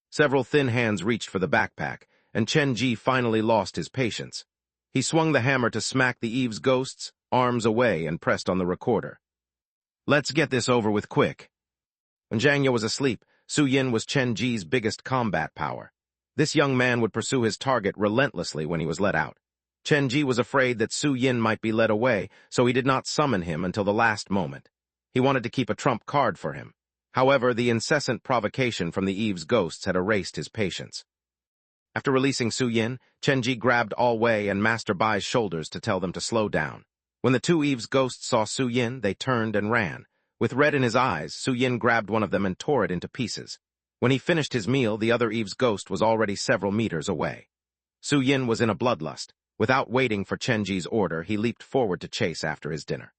Several thin hands reached for the backpack, and Chenji finally lost his patience. He swung the hammer to smack the Eve's ghosts' arms away and pressed on the recorder. "Let's get this over with quick." When Zhangya was asleep, Su Yin was Chenji's biggest combat power. This young man would pursue his target relentlessly when he was let out. Chenji was afraid that Su Yin might be led away, so he did not summon him until the last moment. He wanted to keep a trump card for him. However, the incessant provocation from the Eve's ghosts had erased his patience. After releasing Su Yin, Chenji grabbed All Wei and Master Bai's shoulders to tell them to slow down. When the two Eve's ghosts saw Su Yin, they turned and ran. With red in his eyes, Su Yin grabbed one of them and tore it into pieces. When he finished his meal, the other Eve's ghost was already several meters away. Su Yin was in a bloodlust. Without waiting for Chenji's order, he leaped forward to chase after his dinner.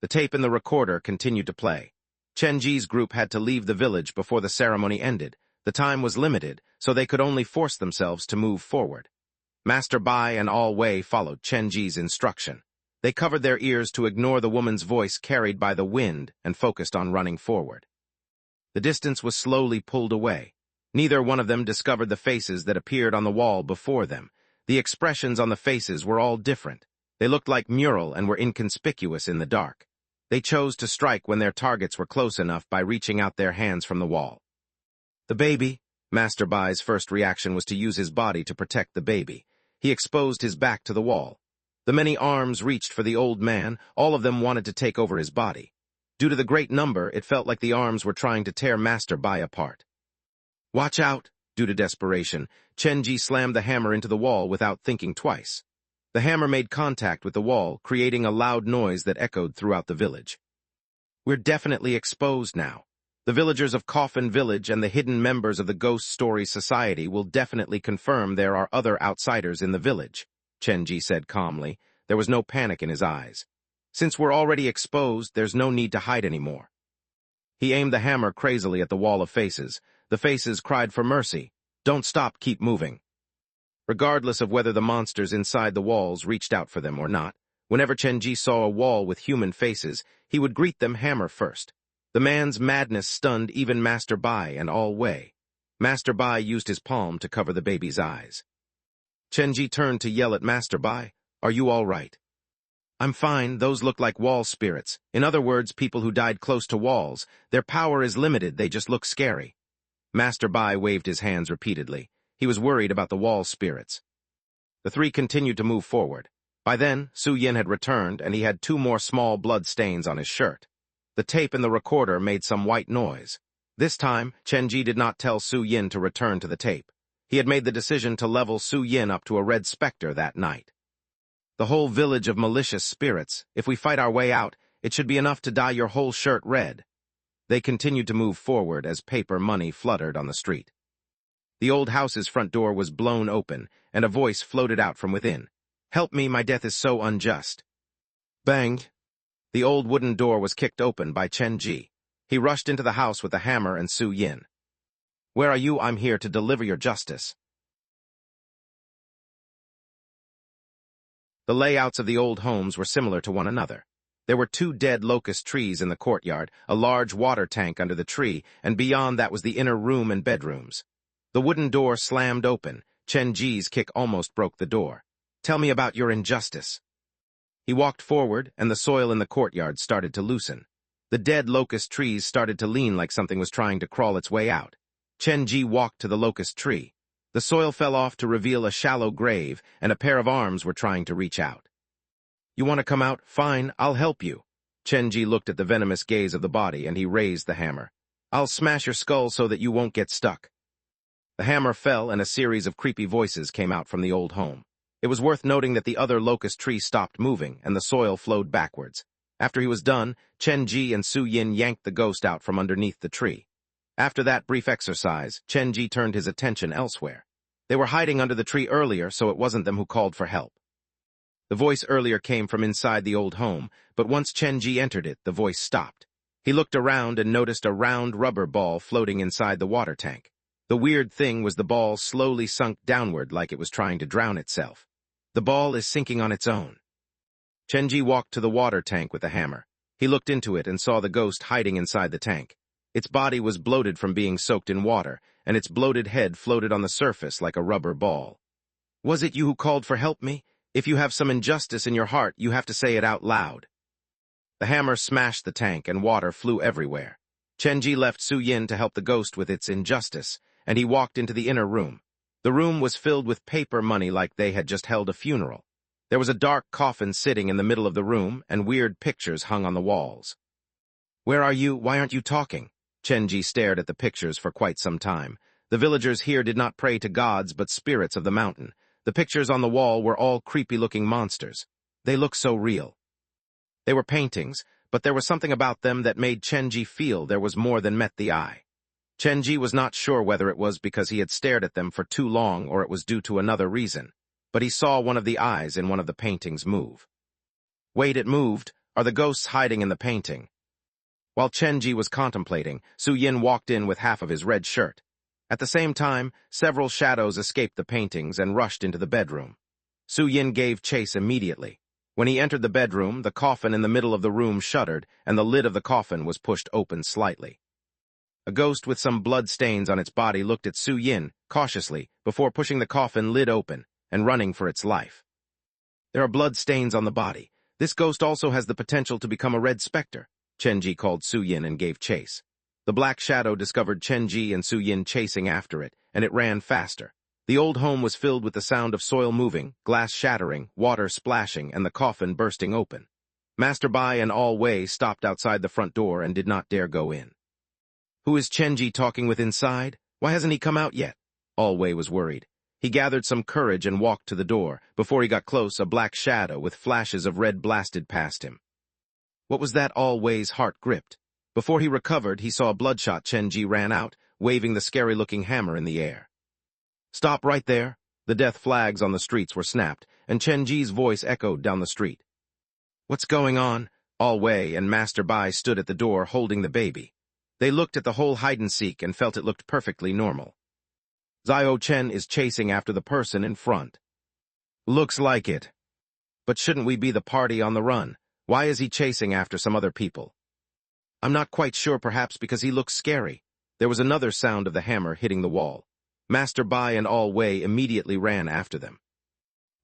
The tape in the recorder continued to play. Chenji's group had to leave the village before the ceremony ended. The time was limited, so they could only force themselves to move forward. Master Bai and All Wei followed Chenji's instruction. They covered their ears to ignore the woman's voice carried by the wind and focused on running forward. The distance was slowly pulled away. Neither one of them discovered the faces that appeared on the wall before them. The expressions on the faces were all different. They looked like mural and were inconspicuous in the dark. They chose to strike when their targets were close enough by reaching out their hands from the wall. "The baby." Master Bai's first reaction was to use his body to protect the baby. He exposed his back to the wall. The many arms reached for the old man. All of them wanted to take over his body. Due to the great number, it felt like the arms were trying to tear Master Bai apart. "Watch out!" Due to desperation, Chenji slammed the hammer into the wall without thinking twice. The hammer made contact with the wall, creating a loud noise that echoed throughout the village. "We're definitely exposed now. The villagers of Coffin Village and the hidden members of the Ghost Story Society will definitely confirm there are other outsiders in the village," Chenji said calmly. There was no panic in his eyes. "Since we're already exposed, there's no need to hide anymore." He aimed the hammer crazily at the wall of faces. The faces cried for mercy. "Don't stop, keep moving." Regardless of whether the monsters inside the walls reached out for them or not, whenever Chenji saw a wall with human faces, he would greet them hammer first. The man's madness stunned even Master Bai and All Wei. Master Bai used his palm to cover the baby's eyes. Chenji turned to yell at Master Bai, "Are you all right?" "I'm fine, those look like wall spirits. In other words, people who died close to walls. Their power is limited, they just look scary." Master Bai waved his hands repeatedly. He was worried about the wall spirits. The three continued to move forward. By then, Su Yin had returned, and he had 2 more small blood stains on his shirt. The tape in the recorder made some white noise. This time, Chenji did not tell Su Yin to return to the tape. He had made the decision to level Su Yin up to a red specter that night. "The whole village of malicious spirits. If we fight our way out, it should be enough to dye your whole shirt red." They continued to move forward as paper money fluttered on the street. The old house's front door was blown open, and a voice floated out from within. "Help me, my death is so unjust." Bang! The old wooden door was kicked open by Chenji. He rushed into the house with the hammer and Su Yin. "Where are you? I'm here to deliver your justice." The layouts of the old homes were similar to one another. There were 2 dead locust trees in the courtyard, a large water tank under the tree, and beyond that was the inner room and bedrooms. The wooden door slammed open. Chenji's kick almost broke the door. "Tell me about your injustice." He walked forward, and the soil in the courtyard started to loosen. The dead locust trees started to lean like something was trying to crawl its way out. Chenji walked to the locust tree. The soil fell off to reveal a shallow grave, and a pair of arms were trying to reach out. "You want to come out? Fine, I'll help you." Chenji looked at the venomous gaze of the body, and he raised the hammer. I'll smash your skull so that you won't get stuck. The hammer fell and a series of creepy voices came out from the old home. It was worth noting that the other locust tree stopped moving and the soil flowed backwards. After he was done, Chen Ji and Su Yin yanked the ghost out from underneath the tree. After that brief exercise, Chen Ji turned his attention elsewhere. They were hiding under the tree earlier, so it wasn't them who called for help. The voice earlier came from inside the old home, but once Chen Ji entered it, the voice stopped. He looked around and noticed a round rubber ball floating inside the water tank. The weird thing was the ball slowly sunk downward like it was trying to drown itself. The ball is sinking on its own. Chen Ji walked to the water tank with a hammer. He looked into it and saw the ghost hiding inside the tank. Its body was bloated from being soaked in water, and its bloated head floated on the surface like a rubber ball. Was it you who called for help me? If you have some injustice in your heart, you have to say it out loud. The hammer smashed the tank and water flew everywhere. Chen Ji left Su Yin to help the ghost with its injustice, and he walked into the inner room. The room was filled with paper money like they had just held a funeral. There was a dark coffin sitting in the middle of the room, and weird pictures hung on the walls. Where are you? Why aren't you talking? Chen Ji stared at the pictures for quite some time. The villagers here did not pray to gods but spirits of the mountain. The pictures on the wall were all creepy-looking monsters. They looked so real. They were paintings, but there was something about them that made Chen Ji feel there was more than met the eye. Chen Ji was not sure whether it was because he had stared at them for too long or it was due to another reason, but he saw one of the eyes in one of the paintings move. Wait, it moved. Are the ghosts hiding in the painting? While Chen Ji was contemplating, Su Yin walked in with half of his red shirt. At the same time, several shadows escaped the paintings and rushed into the bedroom. Su Yin gave chase immediately. When he entered the bedroom, the coffin in the middle of the room shuddered, and the lid of the coffin was pushed open slightly. A ghost with some blood stains on its body looked at Su Yin cautiously before pushing the coffin lid open and running for its life. There are blood stains on the body. This ghost also has the potential to become a red specter. Chen Ji called Su Yin and gave chase. The black shadow discovered Chen Ji and Su Yin chasing after it, and it ran faster. The old home was filled with the sound of soil moving, glass shattering, water splashing, and the coffin bursting open. Master Bai and All Wei stopped outside the front door and did not dare go in. Who is Chen Ji talking with inside? Why hasn't he come out yet? All Wei was worried. He gathered some courage and walked to the door. Before he got close, a black shadow with flashes of red blasted past him. What was that? All Wei's heart gripped. Before he recovered, he saw a bloodshot Chen Ji ran out, waving the scary-looking hammer in the air. Stop right there. The death flags on the streets were snapped, and Chen Ji's voice echoed down the street. What's going on? All Wei and Master Bai stood at the door holding the baby. They looked at the whole hide-and-seek and felt it looked perfectly normal. Zio Chen is chasing after the person in front. Looks like it. But shouldn't we be the party on the run? Why is he chasing after some other people? I'm not quite sure, perhaps because he looks scary. There was another sound of the hammer hitting the wall. Master Bai and All Wei immediately ran after them.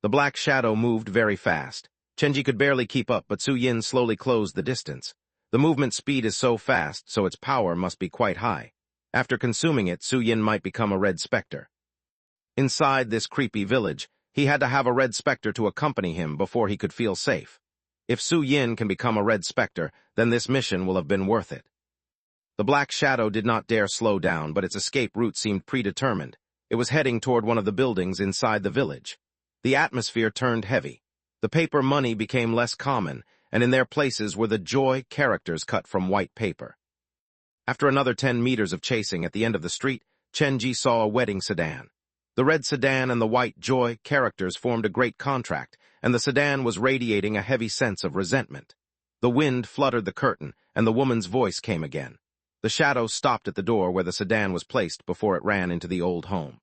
The black shadow moved very fast. Chen Ji could barely keep up, but Su Yin slowly closed the distance. The movement speed is so fast, so its power must be quite high. After consuming it, Su Yin might become a red specter. Inside this creepy village, he had to have a red specter to accompany him before he could feel safe. If Su Yin can become a red specter, then this mission will have been worth it. The black shadow did not dare slow down, but its escape route seemed predetermined. It was heading toward one of the buildings inside the village. The atmosphere turned heavy. The paper money became less common, and in their places were the joy characters cut from white paper. After another 10 meters of chasing at the end of the street, Chen Ji saw a wedding sedan. The red sedan and the white joy characters formed a great contract, and the sedan was radiating a heavy sense of resentment. The wind fluttered the curtain, and the woman's voice came again. The shadow stopped at the door where the sedan was placed before it ran into the old home.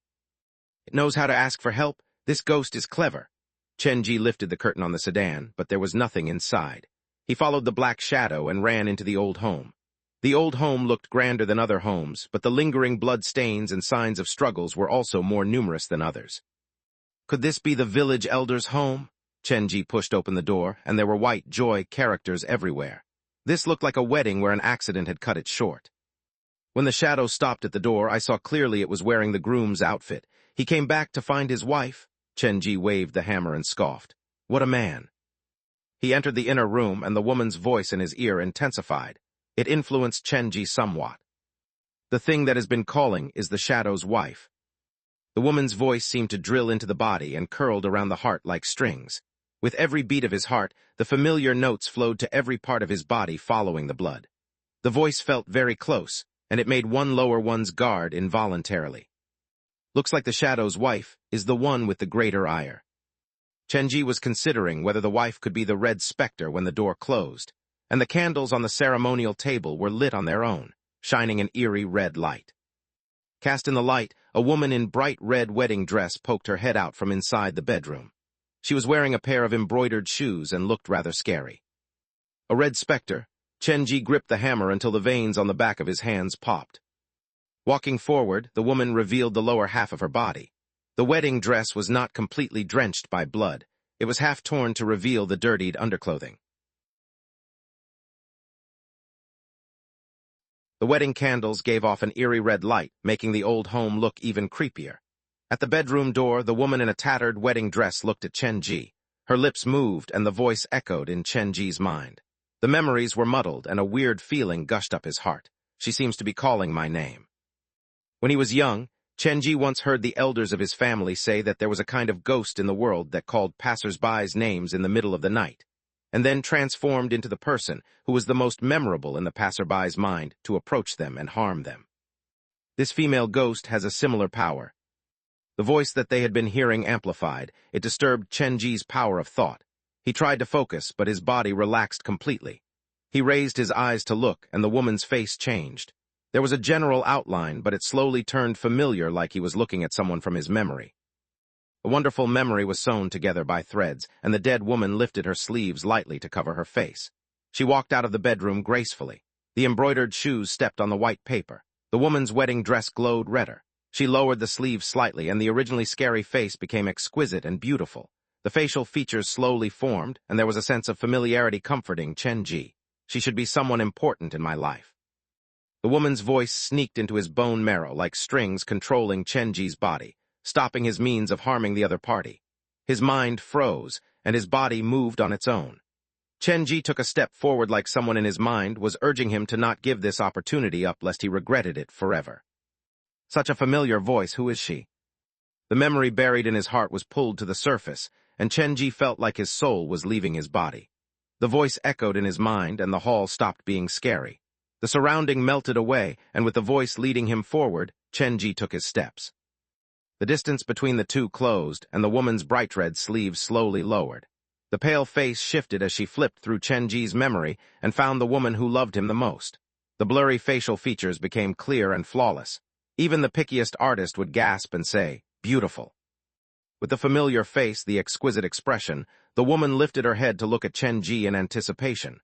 It knows how to ask for help. This ghost is clever. Chen Ji lifted the curtain on the sedan, but there was nothing inside. He followed the black shadow and ran into the old home. The old home looked grander than other homes, but the lingering blood stains and signs of struggles were also more numerous than others. Could this be the village elder's home? Chen Ji pushed open the door, and there were white joy characters everywhere. This looked like a wedding where an accident had cut it short. When the shadow stopped at the door, I saw clearly it was wearing the groom's outfit. He came back to find his wife. Chen Ji waved the hammer and scoffed. What a man! He entered the inner room, and the woman's voice in his ear intensified. It influenced Chen Ji somewhat. The thing that has been calling is the shadow's wife. The woman's voice seemed to drill into the body and curled around the heart like strings. With every beat of his heart, the familiar notes flowed to every part of his body following the blood. The voice felt very close, and it made one lower one's guard involuntarily. Looks like the shadow's wife is the one with the greater ire. Chenji was considering whether the wife could be the red specter when the door closed, and the candles on the ceremonial table were lit on their own, shining an eerie red light. Cast in the light, a woman in bright red wedding dress poked her head out from inside the bedroom. She was wearing a pair of embroidered shoes and looked rather scary. A red specter, Chenji gripped the hammer until the veins on the back of his hands popped. Walking forward, the woman revealed the lower half of her body. The wedding dress was not completely drenched by blood. It was half torn to reveal the dirtied underclothing. The wedding candles gave off an eerie red light, making the old home look even creepier. At the bedroom door, the woman in a tattered wedding dress looked at Chenji. Her lips moved, and the voice echoed in Chenji's mind. The memories were muddled, and a weird feeling gushed up his heart. She seems to be calling my name. When he was young, Chenji once heard the elders of his family say that there was a kind of ghost in the world that called passers-by's names in the middle of the night, and then transformed into the person who was the most memorable in the passerby's mind to approach them and harm them. This female ghost has a similar power. The voice that they had been hearing amplified. It disturbed Chenji's power of thought. He tried to focus, but his body relaxed completely. He raised his eyes to look, and the woman's face changed. There was a general outline, but it slowly turned familiar, like he was looking at someone from his memory. A wonderful memory was sewn together by threads, and the dead woman lifted her sleeves lightly to cover her face. She walked out of the bedroom gracefully. The embroidered shoes stepped on the white paper. The woman's wedding dress glowed redder. She lowered the sleeves slightly, and the originally scary face became exquisite and beautiful. The facial features slowly formed, and there was a sense of familiarity comforting Chenji. She should be someone important in my life. The woman's voice sneaked into his bone marrow like strings controlling Chenji's body, stopping his means of harming the other party. His mind froze, and his body moved on its own. Chenji took a step forward like someone in his mind was urging him to not give this opportunity up lest he regretted it forever. Such a familiar voice, who is she? The memory buried in his heart was pulled to the surface, and Chenji felt like his soul was leaving his body. The voice echoed in his mind, and the hall stopped being scary. The surrounding melted away, and with the voice leading him forward, Chenji took his steps. The distance between the two closed, and the woman's bright red sleeves slowly lowered. The pale face shifted as she flipped through Chenji's memory and found the woman who loved him the most. The blurry facial features became clear and flawless. Even the pickiest artist would gasp and say, "Beautiful." With the familiar face, the exquisite expression, the woman lifted her head to look at Chenji in anticipation.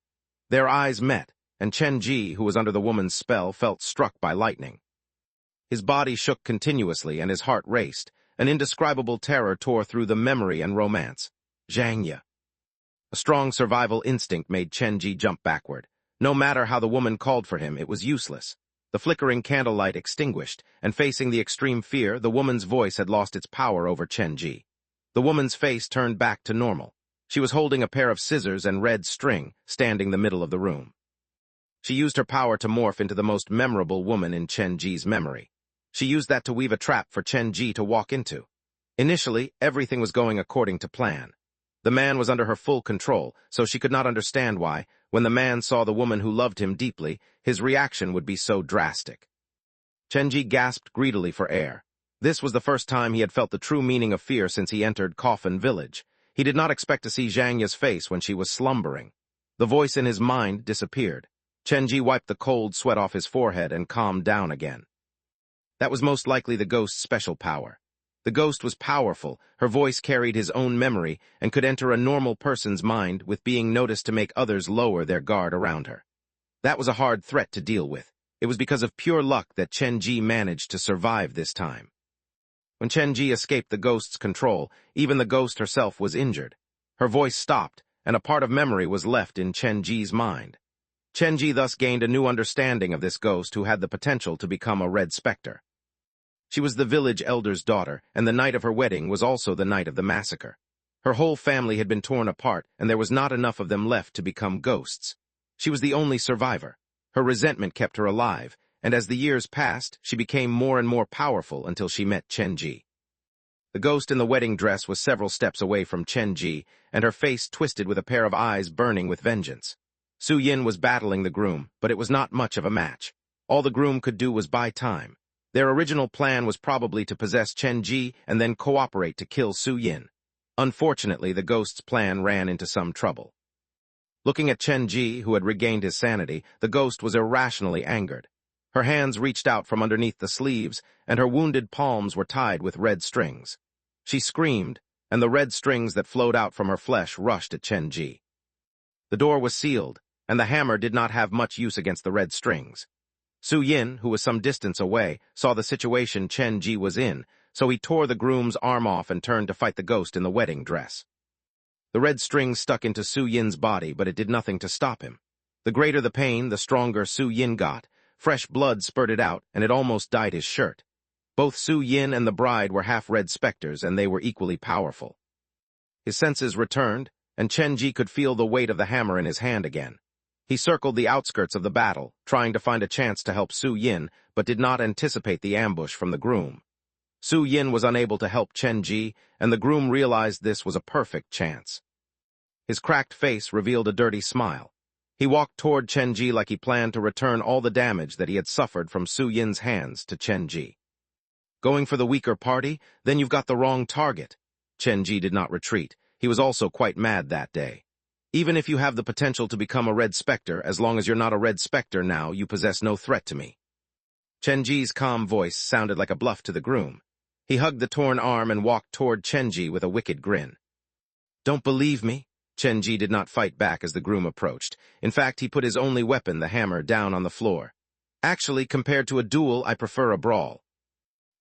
Their eyes met, and Chenji, who was under the woman's spell, felt struck by lightning. His body shook continuously and his heart raced. An indescribable terror tore through the memory and romance. Zhang Ye. A strong survival instinct made Chenji jump backward. No matter how the woman called for him, it was useless. The flickering candlelight extinguished, and facing the extreme fear, the woman's voice had lost its power over Chenji. The woman's face turned back to normal. She was holding a pair of scissors and red string, standing in the middle of the room. She used her power to morph into the most memorable woman in Chenji's memory. She used that to weave a trap for Chenji to walk into. Initially, everything was going according to plan. The man was under her full control, so she could not understand why, when the man saw the woman who loved him deeply, his reaction would be so drastic. Chenji gasped greedily for air. This was the first time he had felt the true meaning of fear since he entered Coffin Village. He did not expect to see Zhang Ye's face when she was slumbering. The voice in his mind disappeared. Chenji wiped the cold sweat off his forehead and calmed down again. That was most likely the ghost's special power. The ghost was powerful, her voice carried his own memory, and could enter a normal person's mind with being noticed to make others lower their guard around her. That was a hard threat to deal with. It was because of pure luck that Chenji managed to survive this time. When Chenji escaped the ghost's control, even the ghost herself was injured. Her voice stopped, and a part of memory was left in Chenji's mind. Chenji thus gained a new understanding of this ghost who had the potential to become a red specter. She was the village elder's daughter, and the night of her wedding was also the night of the massacre. Her whole family had been torn apart, and there was not enough of them left to become ghosts. She was the only survivor. Her resentment kept her alive, and as the years passed, she became more and more powerful until she met Chenji. The ghost in the wedding dress was several steps away from Chenji, and her face twisted with a pair of eyes burning with vengeance. Su Yin was battling the groom, but it was not much of a match. All the groom could do was buy time. Their original plan was probably to possess Chenji and then cooperate to kill Su Yin. Unfortunately, the ghost's plan ran into some trouble. Looking at Chenji, who had regained his sanity, the ghost was irrationally angered. Her hands reached out from underneath the sleeves, and her wounded palms were tied with red strings. She screamed, and the red strings that flowed out from her flesh rushed at Chenji. The door was sealed, and the hammer did not have much use against the red strings. Su Yin, who was some distance away, saw the situation Chenji was in, so he tore the groom's arm off and turned to fight the ghost in the wedding dress. The red strings stuck into Su Yin's body, but it did nothing to stop him. The greater the pain, the stronger Su Yin got. Fresh blood spurted out, and it almost dyed his shirt. Both Su Yin and the bride were half-red specters, and they were equally powerful. His senses returned, and Chenji could feel the weight of the hammer in his hand again. He circled the outskirts of the battle, trying to find a chance to help Su Yin, but did not anticipate the ambush from the groom. Su Yin was unable to help Chenji, and the groom realized this was a perfect chance. His cracked face revealed a dirty smile. He walked toward Chenji like he planned to return all the damage that he had suffered from Su Yin's hands to Chenji. Going for the weaker party? Then you've got the wrong target. Chenji did not retreat. He was also quite mad that day. Even if you have the potential to become a Red Spectre, as long as you're not a Red Spectre now, you possess no threat to me. Chenji's calm voice sounded like a bluff to the groom. He hugged the torn arm and walked toward Chenji with a wicked grin. Don't believe me? Chenji did not fight back as the groom approached. In fact, he put his only weapon, the hammer, down on the floor. Actually, compared to a duel, I prefer a brawl.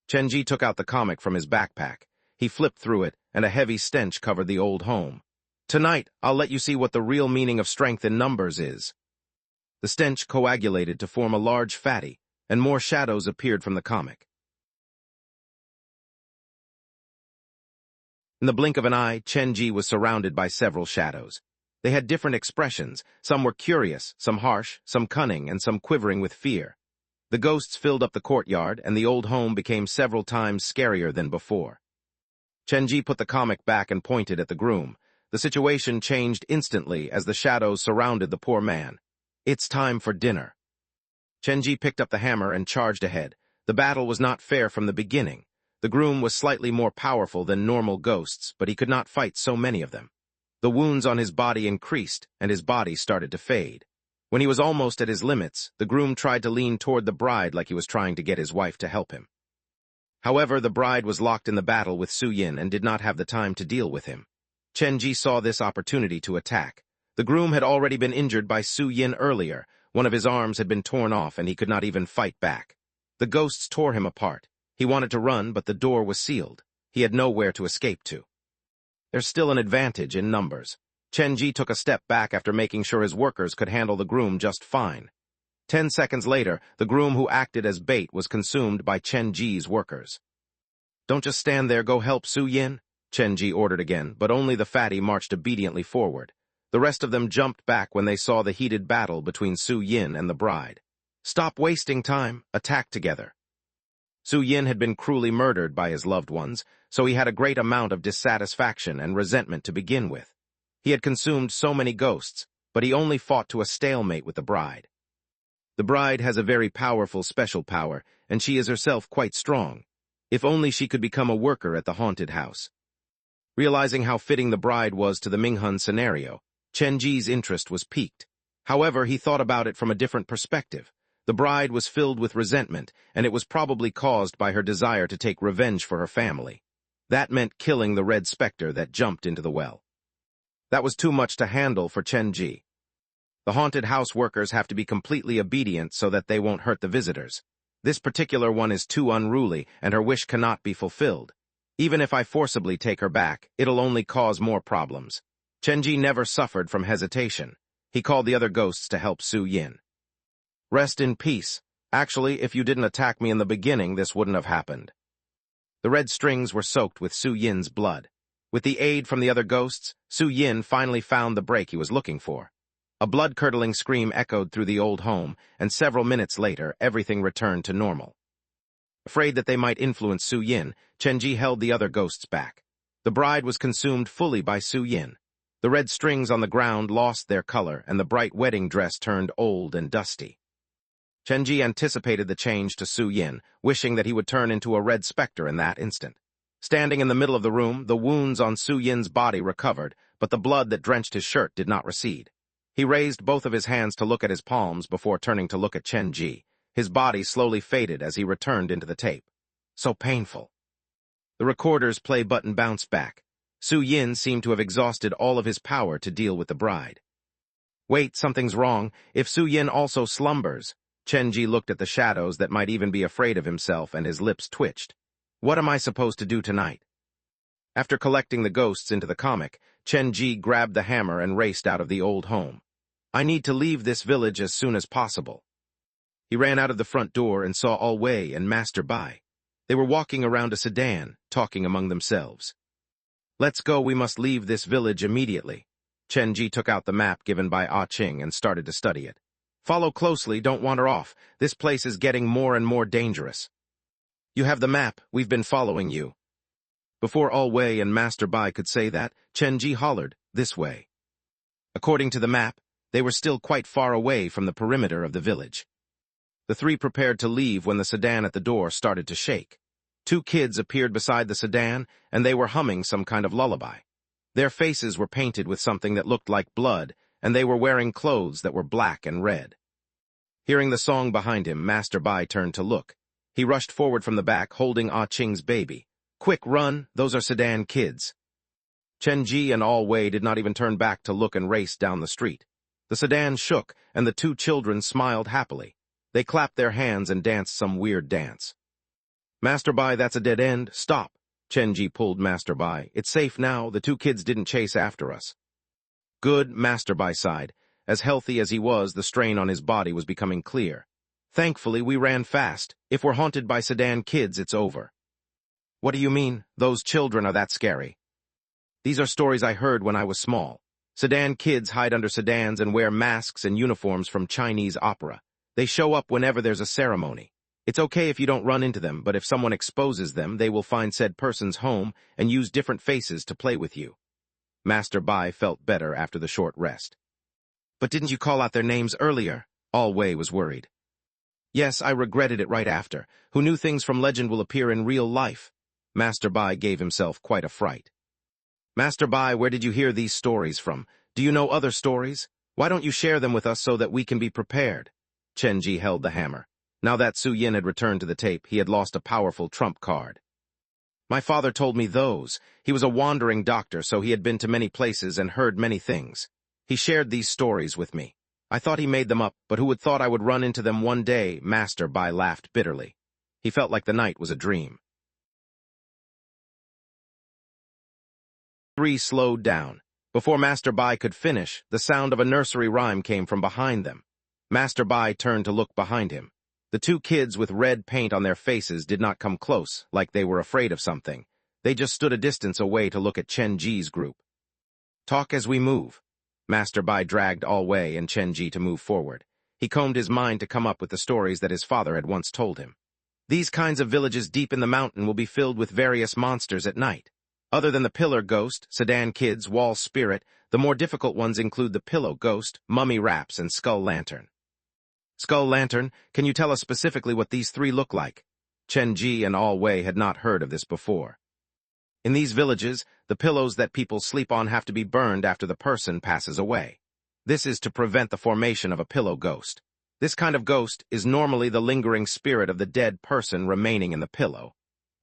Chenji took out the comic from his backpack. He flipped through it, and a heavy stench covered the old home. Tonight, I'll let you see what the real meaning of strength in numbers is. The stench coagulated to form a large fatty, and more shadows appeared from the comic. In the blink of an eye, Chenji was surrounded by several shadows. They had different expressions. Some were curious, some harsh, some cunning, and some quivering with fear. The ghosts filled up the courtyard, and the old home became several times scarier than before. Chenji put the comic back and pointed at the groom. The situation changed instantly as the shadows surrounded the poor man. It's time for dinner. Chenji picked up the hammer and charged ahead. The battle was not fair from the beginning. The groom was slightly more powerful than normal ghosts, but he could not fight so many of them. The wounds on his body increased, and his body started to fade. When he was almost at his limits, the groom tried to lean toward the bride like he was trying to get his wife to help him. However, the bride was locked in the battle with Su Yin and did not have the time to deal with him. Chenji saw this opportunity to attack. The groom had already been injured by Su Yin earlier. One of his arms had been torn off, and he could not even fight back. The ghosts tore him apart. He wanted to run, but the door was sealed. He had nowhere to escape to. There's still an advantage in numbers. Chenji took a step back after making sure his workers could handle the groom just fine. 10 seconds later, the groom who acted as bait was consumed by Chenji's workers. Don't just stand there, go help Su Yin, Chenji ordered again, but only the fatty marched obediently forward. The rest of them jumped back when they saw the heated battle between Su Yin and the bride. Stop wasting time, attack together. Su Yin had been cruelly murdered by his loved ones, so he had a great amount of dissatisfaction and resentment to begin with. He had consumed so many ghosts, but he only fought to a stalemate with the bride. The bride has a very powerful special power, and she is herself quite strong. If only she could become a worker at the haunted house. Realizing how fitting the bride was to the Minghun scenario, Chenji's interest was piqued. However, he thought about it from a different perspective. The bride was filled with resentment, and it was probably caused by her desire to take revenge for her family. That meant killing the red specter that jumped into the well. That was too much to handle for Chenji. The haunted house workers have to be completely obedient so that they won't hurt the visitors. This particular one is too unruly, and her wish cannot be fulfilled. Even if I forcibly take her back, it'll only cause more problems. Chenji never suffered from hesitation. He called the other ghosts to help Su Yin. Rest in peace. Actually, if you didn't attack me in the beginning, this wouldn't have happened. The red strings were soaked with Su Yin's blood. With the aid from the other ghosts, Su Yin finally found the break he was looking for. A blood-curdling scream echoed through the old home, and several minutes later, everything returned to normal. Afraid that they might influence Su Yin, Chenji held the other ghosts back. The bride was consumed fully by Su Yin. The red strings on the ground lost their color, and the bright wedding dress turned old and dusty. Chenji anticipated the change to Su Yin, wishing that he would turn into a red specter in that instant. Standing in the middle of the room, the wounds on Su Yin's body recovered, but the blood that drenched his shirt did not recede. He raised both of his hands to look at his palms before turning to look at Chenji. His body slowly faded as he returned into the tape. So painful. The recorder's play button bounced back. Su Yin seemed to have exhausted all of his power to deal with the bride. Wait, something's wrong. If Su Yin also slumbers. Chenji looked at the shadows that might even be afraid of himself, and his lips twitched. What am I supposed to do tonight? After collecting the ghosts into the comic, Chenji grabbed the hammer and raced out of the old home. I need to leave this village as soon as possible. He ran out of the front door and saw All Wei and Master Bai. They were walking around a sedan, talking among themselves. Let's go, we must leave this village immediately. Chenji took out the map given by Ah Ching and started to study it. Follow closely, don't wander off. This place is getting more and more dangerous. You have the map, we've been following you. Before All Wei and Master Bai could say that, Chenji hollered, this way. According to the map, they were still quite far away from the perimeter of the village. The three prepared to leave when the sedan at the door started to shake. Two kids appeared beside the sedan, and they were humming some kind of lullaby. Their faces were painted with something that looked like blood, and they were wearing clothes that were black and red. Hearing the song behind him, Master Bai turned to look. He rushed forward from the back, holding Ah Ching's baby. Quick, run, those are sedan kids. Chenji and All Wei did not even turn back to look and raced down the street. The sedan shook, and the two children smiled happily. They clapped their hands and danced some weird dance. Master Bai, that's a dead end. Stop. Chenji pulled Master Bai. It's safe now. The two kids didn't chase after us. Good, Master Bai sighed. As healthy as he was, the strain on his body was becoming clear. Thankfully, we ran fast. If we're haunted by sedan kids, it's over. What do you mean? Those children are that scary? These are stories I heard when I was small. Sedan kids hide under sedans and wear masks and uniforms from Chinese opera. They show up whenever there's a ceremony. It's okay if you don't run into them, but if someone exposes them, they will find said person's home and use different faces to play with you. Master Bai felt better after the short rest. But didn't you call out their names earlier? All Wei was worried. Yes, I regretted it right after. Who knew things from legend will appear in real life? Master Bai gave himself quite a fright. Master Bai, where did you hear these stories from? Do you know other stories? Why don't you share them with us so that we can be prepared? Chenji held the hammer. Now that Su Yin had returned to the tape, he had lost a powerful trump card. My father told me those. He was a wandering doctor, so he had been to many places and heard many things. He shared these stories with me. I thought he made them up, but who would thought I would run into them one day? Master Bai laughed bitterly. He felt like the night was a dream. 3 slowed down. Before Master Bai could finish, the sound of a nursery rhyme came from behind them. Master Bai turned to look behind him. The two kids with red paint on their faces did not come close, like they were afraid of something. They just stood a distance away to look at Chenji's group. Talk as we move. Master Bai dragged All Wei and Chenji to move forward. He combed his mind to come up with the stories that his father had once told him. These kinds of villages deep in the mountain will be filled with various monsters at night. Other than the pillar ghost, sedan kids, wall spirit, the more difficult ones include the pillow ghost, mummy raps, and skull lantern. Skull lantern, can you tell us specifically what these three look like? Chenji and All Wei had not heard of this before. In these villages, the pillows that people sleep on have to be burned after the person passes away. This is to prevent the formation of a pillow ghost. This kind of ghost is normally the lingering spirit of the dead person remaining in the pillow.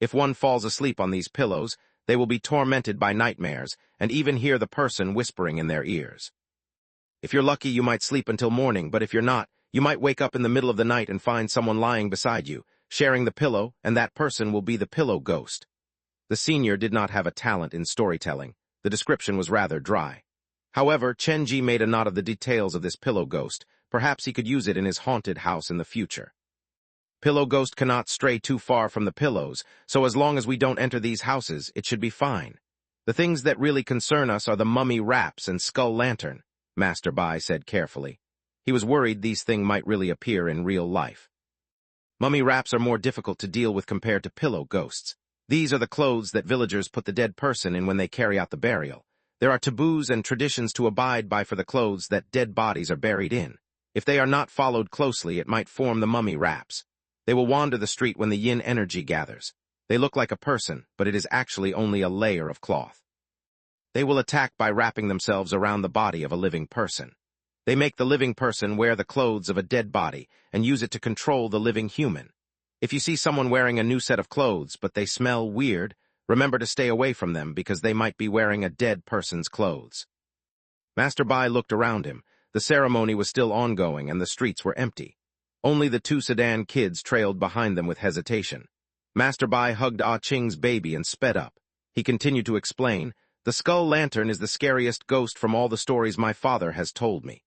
If one falls asleep on these pillows, they will be tormented by nightmares and even hear the person whispering in their ears. If you're lucky, you might sleep until morning, but if you're not, you might wake up in the middle of the night and find someone lying beside you, sharing the pillow, and that person will be the pillow ghost. The senior did not have a talent in storytelling. The description was rather dry. However, Chenji made a note of the details of this pillow ghost. Perhaps he could use it in his haunted house in the future. Pillow ghost cannot stray too far from the pillows, so as long as we don't enter these houses, it should be fine. The things that really concern us are the mummy raps and skull lantern. Master Bai said carefully. He was worried these things might really appear in real life. Mummy wraps are more difficult to deal with compared to pillow ghosts. These are the clothes that villagers put the dead person in when they carry out the burial. There are taboos and traditions to abide by for the clothes that dead bodies are buried in. If they are not followed closely, it might form the mummy wraps. They will wander the street when the yin energy gathers. They look like a person, but it is actually only a layer of cloth. They will attack by wrapping themselves around the body of a living person. They make the living person wear the clothes of a dead body and use it to control the living human. If you see someone wearing a new set of clothes but they smell weird, remember to stay away from them because they might be wearing a dead person's clothes. Master Bai looked around him. The ceremony was still ongoing and the streets were empty. Only the two Sudan kids trailed behind them with hesitation. Master Bai hugged Ah Ching's baby and sped up. He continued to explain, "The skull lantern is the scariest ghost from all the stories my father has told me.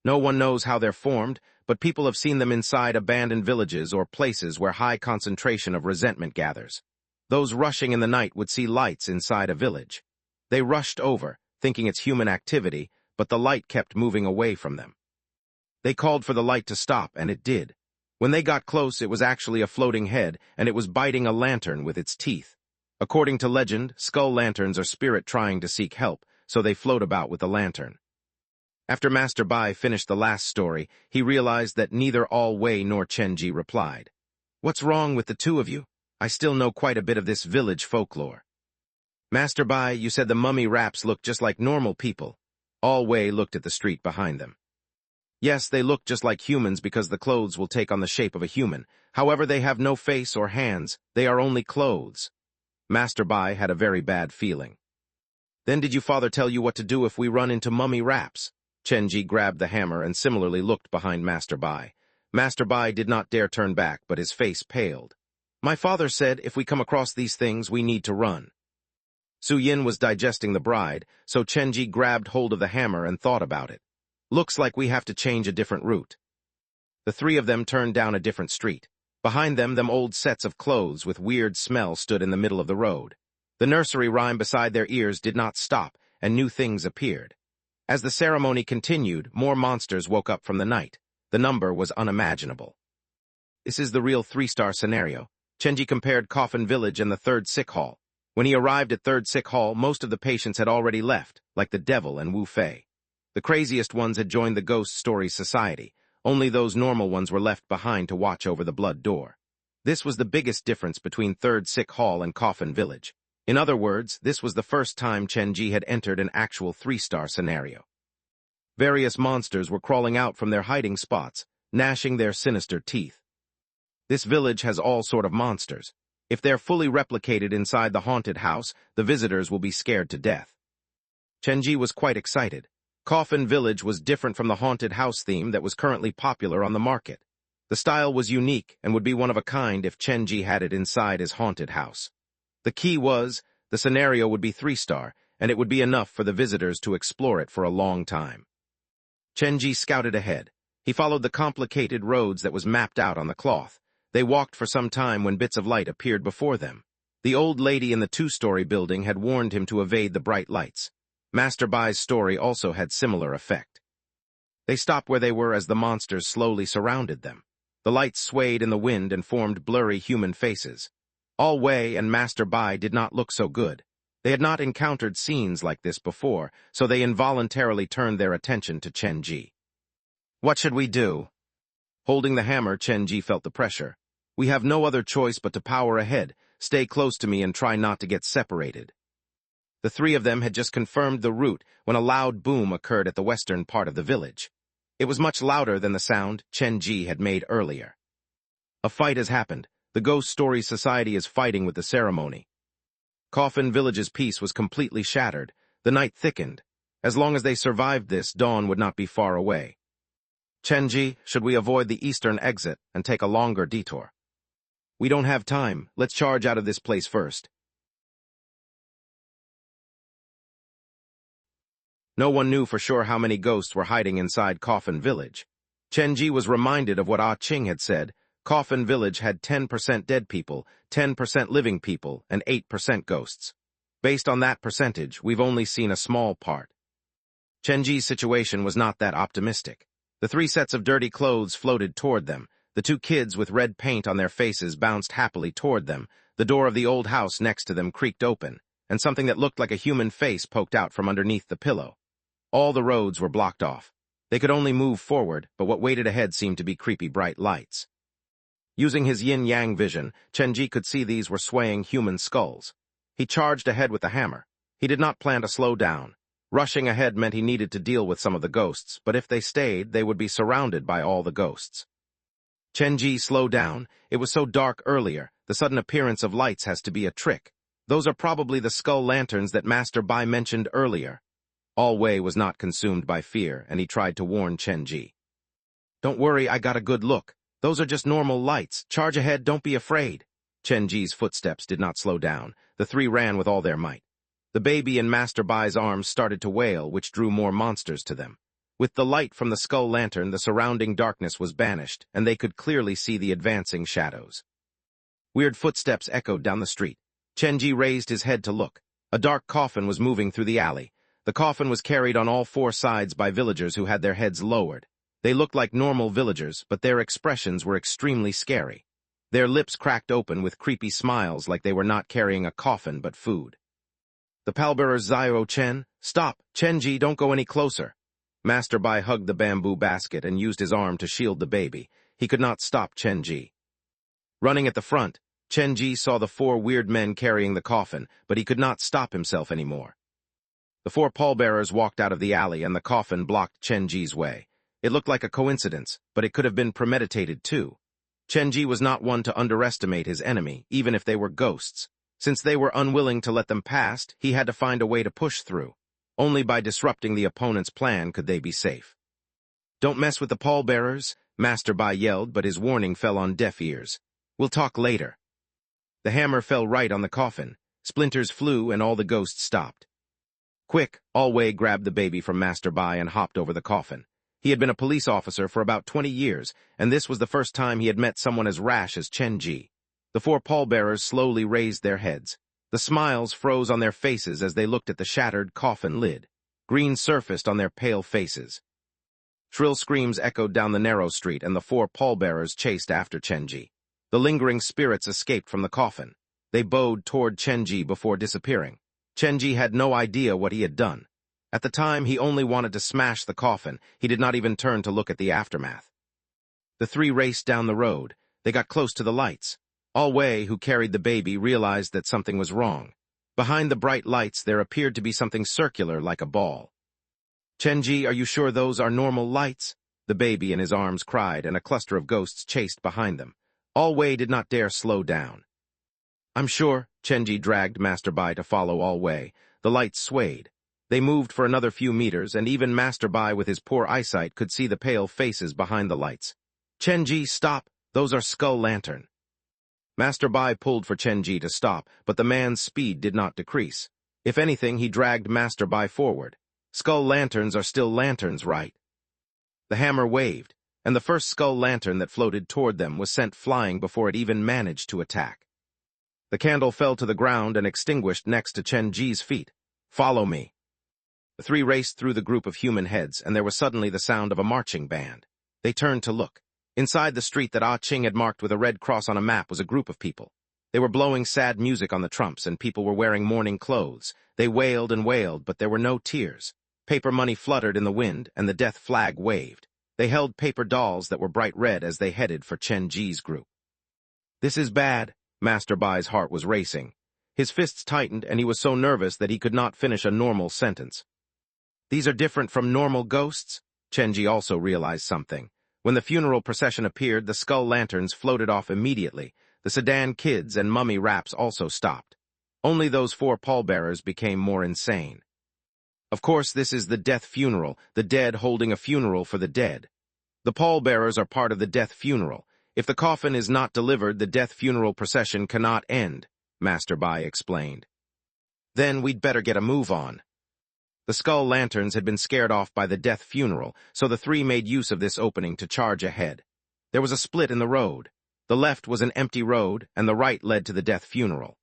No one knows how they're formed, but people have seen them inside abandoned villages or places where high concentration of resentment gathers. Those rushing in the night would see lights inside a village. They rushed over, thinking it's human activity, but the light kept moving away from them. They called for the light to stop, and it did. When they got close, it was actually a floating head, and it was biting a lantern with its teeth. According to legend, skull lanterns are spirit trying to seek help, so they float about with the lantern." After Master Bai finished the last story, he realized that neither All Wei nor Chenji replied. "What's wrong with the two of you? I still know quite a bit of this village folklore." "Master Bai, you said the mummy wraps look just like normal people." All Wei looked at the street behind them. "Yes, they look just like humans because the clothes will take on the shape of a human. However, they have no face or hands. They are only clothes." Master Bai had a very bad feeling. "Then did your father tell you what to do if we run into mummy wraps?" Chenji grabbed the hammer and similarly looked behind Master Bai. Master Bai did not dare turn back, but his face paled. "My father said if we come across these things, we need to run." Su Yin was digesting the bride, so Chenji grabbed hold of the hammer and thought about it. "Looks like we have to change a different route." The three of them turned down a different street. Behind them old sets of clothes with weird smell stood in the middle of the road. The nursery rhyme beside their ears did not stop, and new things appeared. As the ceremony continued, more monsters woke up from the night. The number was unimaginable. This is the real 3-star scenario. Chenji compared Coffin Village and the 3rd Sick Hall. When he arrived at 3rd Sick Hall, most of the patients had already left, like the Devil and Wu Fei. The craziest ones had joined the Ghost Stories Society. Only those normal ones were left behind to watch over the blood door. This was the biggest difference between 3rd Sick Hall and Coffin Village. In other words, this was the first time Chenji had entered an actual 3-star scenario. Various monsters were crawling out from their hiding spots, gnashing their sinister teeth. This village has all sort of monsters. If they're fully replicated inside the haunted house, the visitors will be scared to death. Chenji was quite excited. Coffin Village was different from the haunted house theme that was currently popular on the market. The style was unique and would be one of a kind if Chenji had it inside his haunted house. The key was, the scenario would be 3-star, and it would be enough for the visitors to explore it for a long time. Chenji scouted ahead. He followed the complicated roads that was mapped out on the cloth. They walked for some time when bits of light appeared before them. The old lady in the 2-story building had warned him to evade the bright lights. Master Bai's story also had similar effect. They stopped where they were as the monsters slowly surrounded them. The lights swayed in the wind and formed blurry human faces. All Wei and Master Bai did not look so good. They had not encountered scenes like this before, so they involuntarily turned their attention to Chenji. "What should we do?" Holding the hammer, Chenji felt the pressure. "We have no other choice but to power ahead. Stay close to me and try not to get separated." The three of them had just confirmed the route when a loud boom occurred at the western part of the village. It was much louder than the sound Chenji had made earlier. "A fight has happened. The Ghost Stories Society is fighting with the ceremony." Coffin Village's peace was completely shattered. The night thickened. As long as they survived this, dawn would not be far away. "Chenji, should we avoid the eastern exit and take a longer detour?" "We don't have time. Let's charge out of this place first." No one knew for sure how many ghosts were hiding inside Coffin Village. Chenji was reminded of what Ah Ching had said. Coffin Village had 10% dead people, 10% living people, and 8% ghosts. Based on that percentage, we've only seen a small part. Chenji's situation was not that optimistic. The 3 sets of dirty clothes floated toward them. The 2 kids with red paint on their faces bounced happily toward them. The door of the old house next to them creaked open, and something that looked like a human face poked out from underneath the pillow. All the roads were blocked off. They could only move forward, but what waited ahead seemed to be creepy bright lights. Using his yin-yang vision, Chenji could see these were swaying human skulls. He charged ahead with the hammer. He did not plan to slow down. Rushing ahead meant he needed to deal with some of the ghosts, but if they stayed, they would be surrounded by all the ghosts. Chenji, slow down. It was so dark earlier. The sudden appearance of lights has to be a trick. Those are probably the skull lanterns that Master Bai mentioned earlier. All Wei was not consumed by fear, and he tried to warn Chenji. Don't worry, I got a good look. Those are just normal lights. Charge ahead, don't be afraid. Chenji's footsteps did not slow down. The 3 ran with all their might. The baby in Master Bai's arms started to wail, which drew more monsters to them. With the light from the skull lantern, the surrounding darkness was banished, and they could clearly see the advancing shadows. Weird footsteps echoed down the street. Chenji raised his head to look. A dark coffin was moving through the alley. The coffin was carried on all 4 sides by villagers who had their heads lowered. They looked like normal villagers, but their expressions were extremely scary. Their lips cracked open with creepy smiles like they were not carrying a coffin but food. The pallbearers Zio Chen, stop! Chenji, don't go any closer. Master Bai hugged the bamboo basket and used his arm to shield the baby. He could not stop Chenji. Running at the front, Chenji saw the 4 weird men carrying the coffin, but he could not stop himself anymore. The 4 pallbearers walked out of the alley and the coffin blocked Chenji's way. It looked like a coincidence, but it could have been premeditated too. Chenji was not one to underestimate his enemy, even if they were ghosts. Since they were unwilling to let them past, he had to find a way to push through. Only by disrupting the opponent's plan could they be safe. Don't mess with the pallbearers, Master Bai yelled, but his warning fell on deaf ears. We'll talk later. The hammer fell right on the coffin. Splinters flew and all the ghosts stopped. Quick, All Wei grabbed the baby from Master Bai and hopped over the coffin. He had been a police officer for about 20 years, and this was the first time he had met someone as rash as Chenji. The 4 pallbearers slowly raised their heads. The smiles froze on their faces as they looked at the shattered coffin lid. Green surfaced on their pale faces. Shrill screams echoed down the narrow street, and the 4 pallbearers chased after Chenji. The lingering spirits escaped from the coffin. They bowed toward Chenji before disappearing. Chenji had no idea what he had done. At the time, he only wanted to smash the coffin. He did not even turn to look at the aftermath. The 3 raced down the road. They got close to the lights. All Wei, who carried the baby, realized that something was wrong. Behind the bright lights, there appeared to be something circular like a ball. Chenji, are you sure those are normal lights? The baby in his arms cried, and a cluster of ghosts chased behind them. All Wei did not dare slow down. I'm sure. Chenji dragged Master Bai to follow All Wei. The lights swayed. They moved for another few meters, and even Master Bai with his poor eyesight could see the pale faces behind the lights. Chenji, stop! Those are skull lantern. Master Bai pulled for Chenji to stop, but the man's speed did not decrease. If anything, he dragged Master Bai forward. Skull lanterns are still lanterns, right? The hammer waved, and the first skull lantern that floated toward them was sent flying before it even managed to attack. The candle fell to the ground and extinguished next to Chenji's feet. Follow me. The 3 raced through the group of human heads, and there was suddenly the sound of a marching band. They turned to look. Inside the street that Ah Ching had marked with a red cross on a map was a group of people. They were blowing sad music on the trumps, and people were wearing mourning clothes. They wailed and wailed, but there were no tears. Paper money fluttered in the wind, and the death flag waved. They held paper dolls that were bright red as they headed for Chenji's group. This is bad. Master Bai's heart was racing. His fists tightened, and he was so nervous that he could not finish a normal sentence. These are different from normal ghosts? Chenji also realized something. When the funeral procession appeared, the skull lanterns floated off immediately. The sedan kids and mummy wraps also stopped. Only those 4 pallbearers became more insane. Of course, this is the death funeral, the dead holding a funeral for the dead. The pallbearers are part of the death funeral. If the coffin is not delivered, the death funeral procession cannot end, Master Bai explained. Then we'd better get a move on. The skull lanterns had been scared off by the death funeral, so the 3 made use of this opening to charge ahead. There was a split in the road. The left was an empty road, and the right led to the death funeral.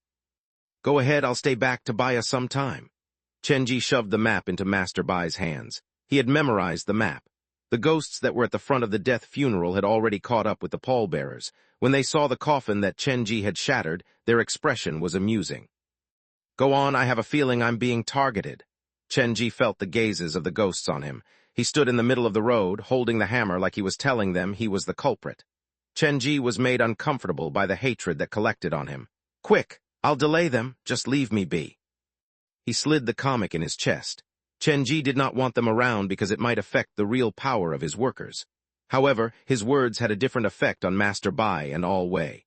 Go ahead, I'll stay back to buy us some time. Chenji shoved the map into Master Bai's hands. He had memorized the map. The ghosts that were at the front of the death funeral had already caught up with the pallbearers. When they saw the coffin that Chenji had shattered, their expression was amusing. "Go on, I have a feeling I'm being targeted." Chenji felt the gazes of the ghosts on him. He stood in the middle of the road, holding the hammer like he was telling them he was the culprit. Chenji was made uncomfortable by the hatred that collected on him. "Quick, I'll delay them, just leave me be." He slid the comic in his chest. Chenji did not want them around because it might affect the real power of his workers. However, his words had a different effect on Master Bai and All Wei.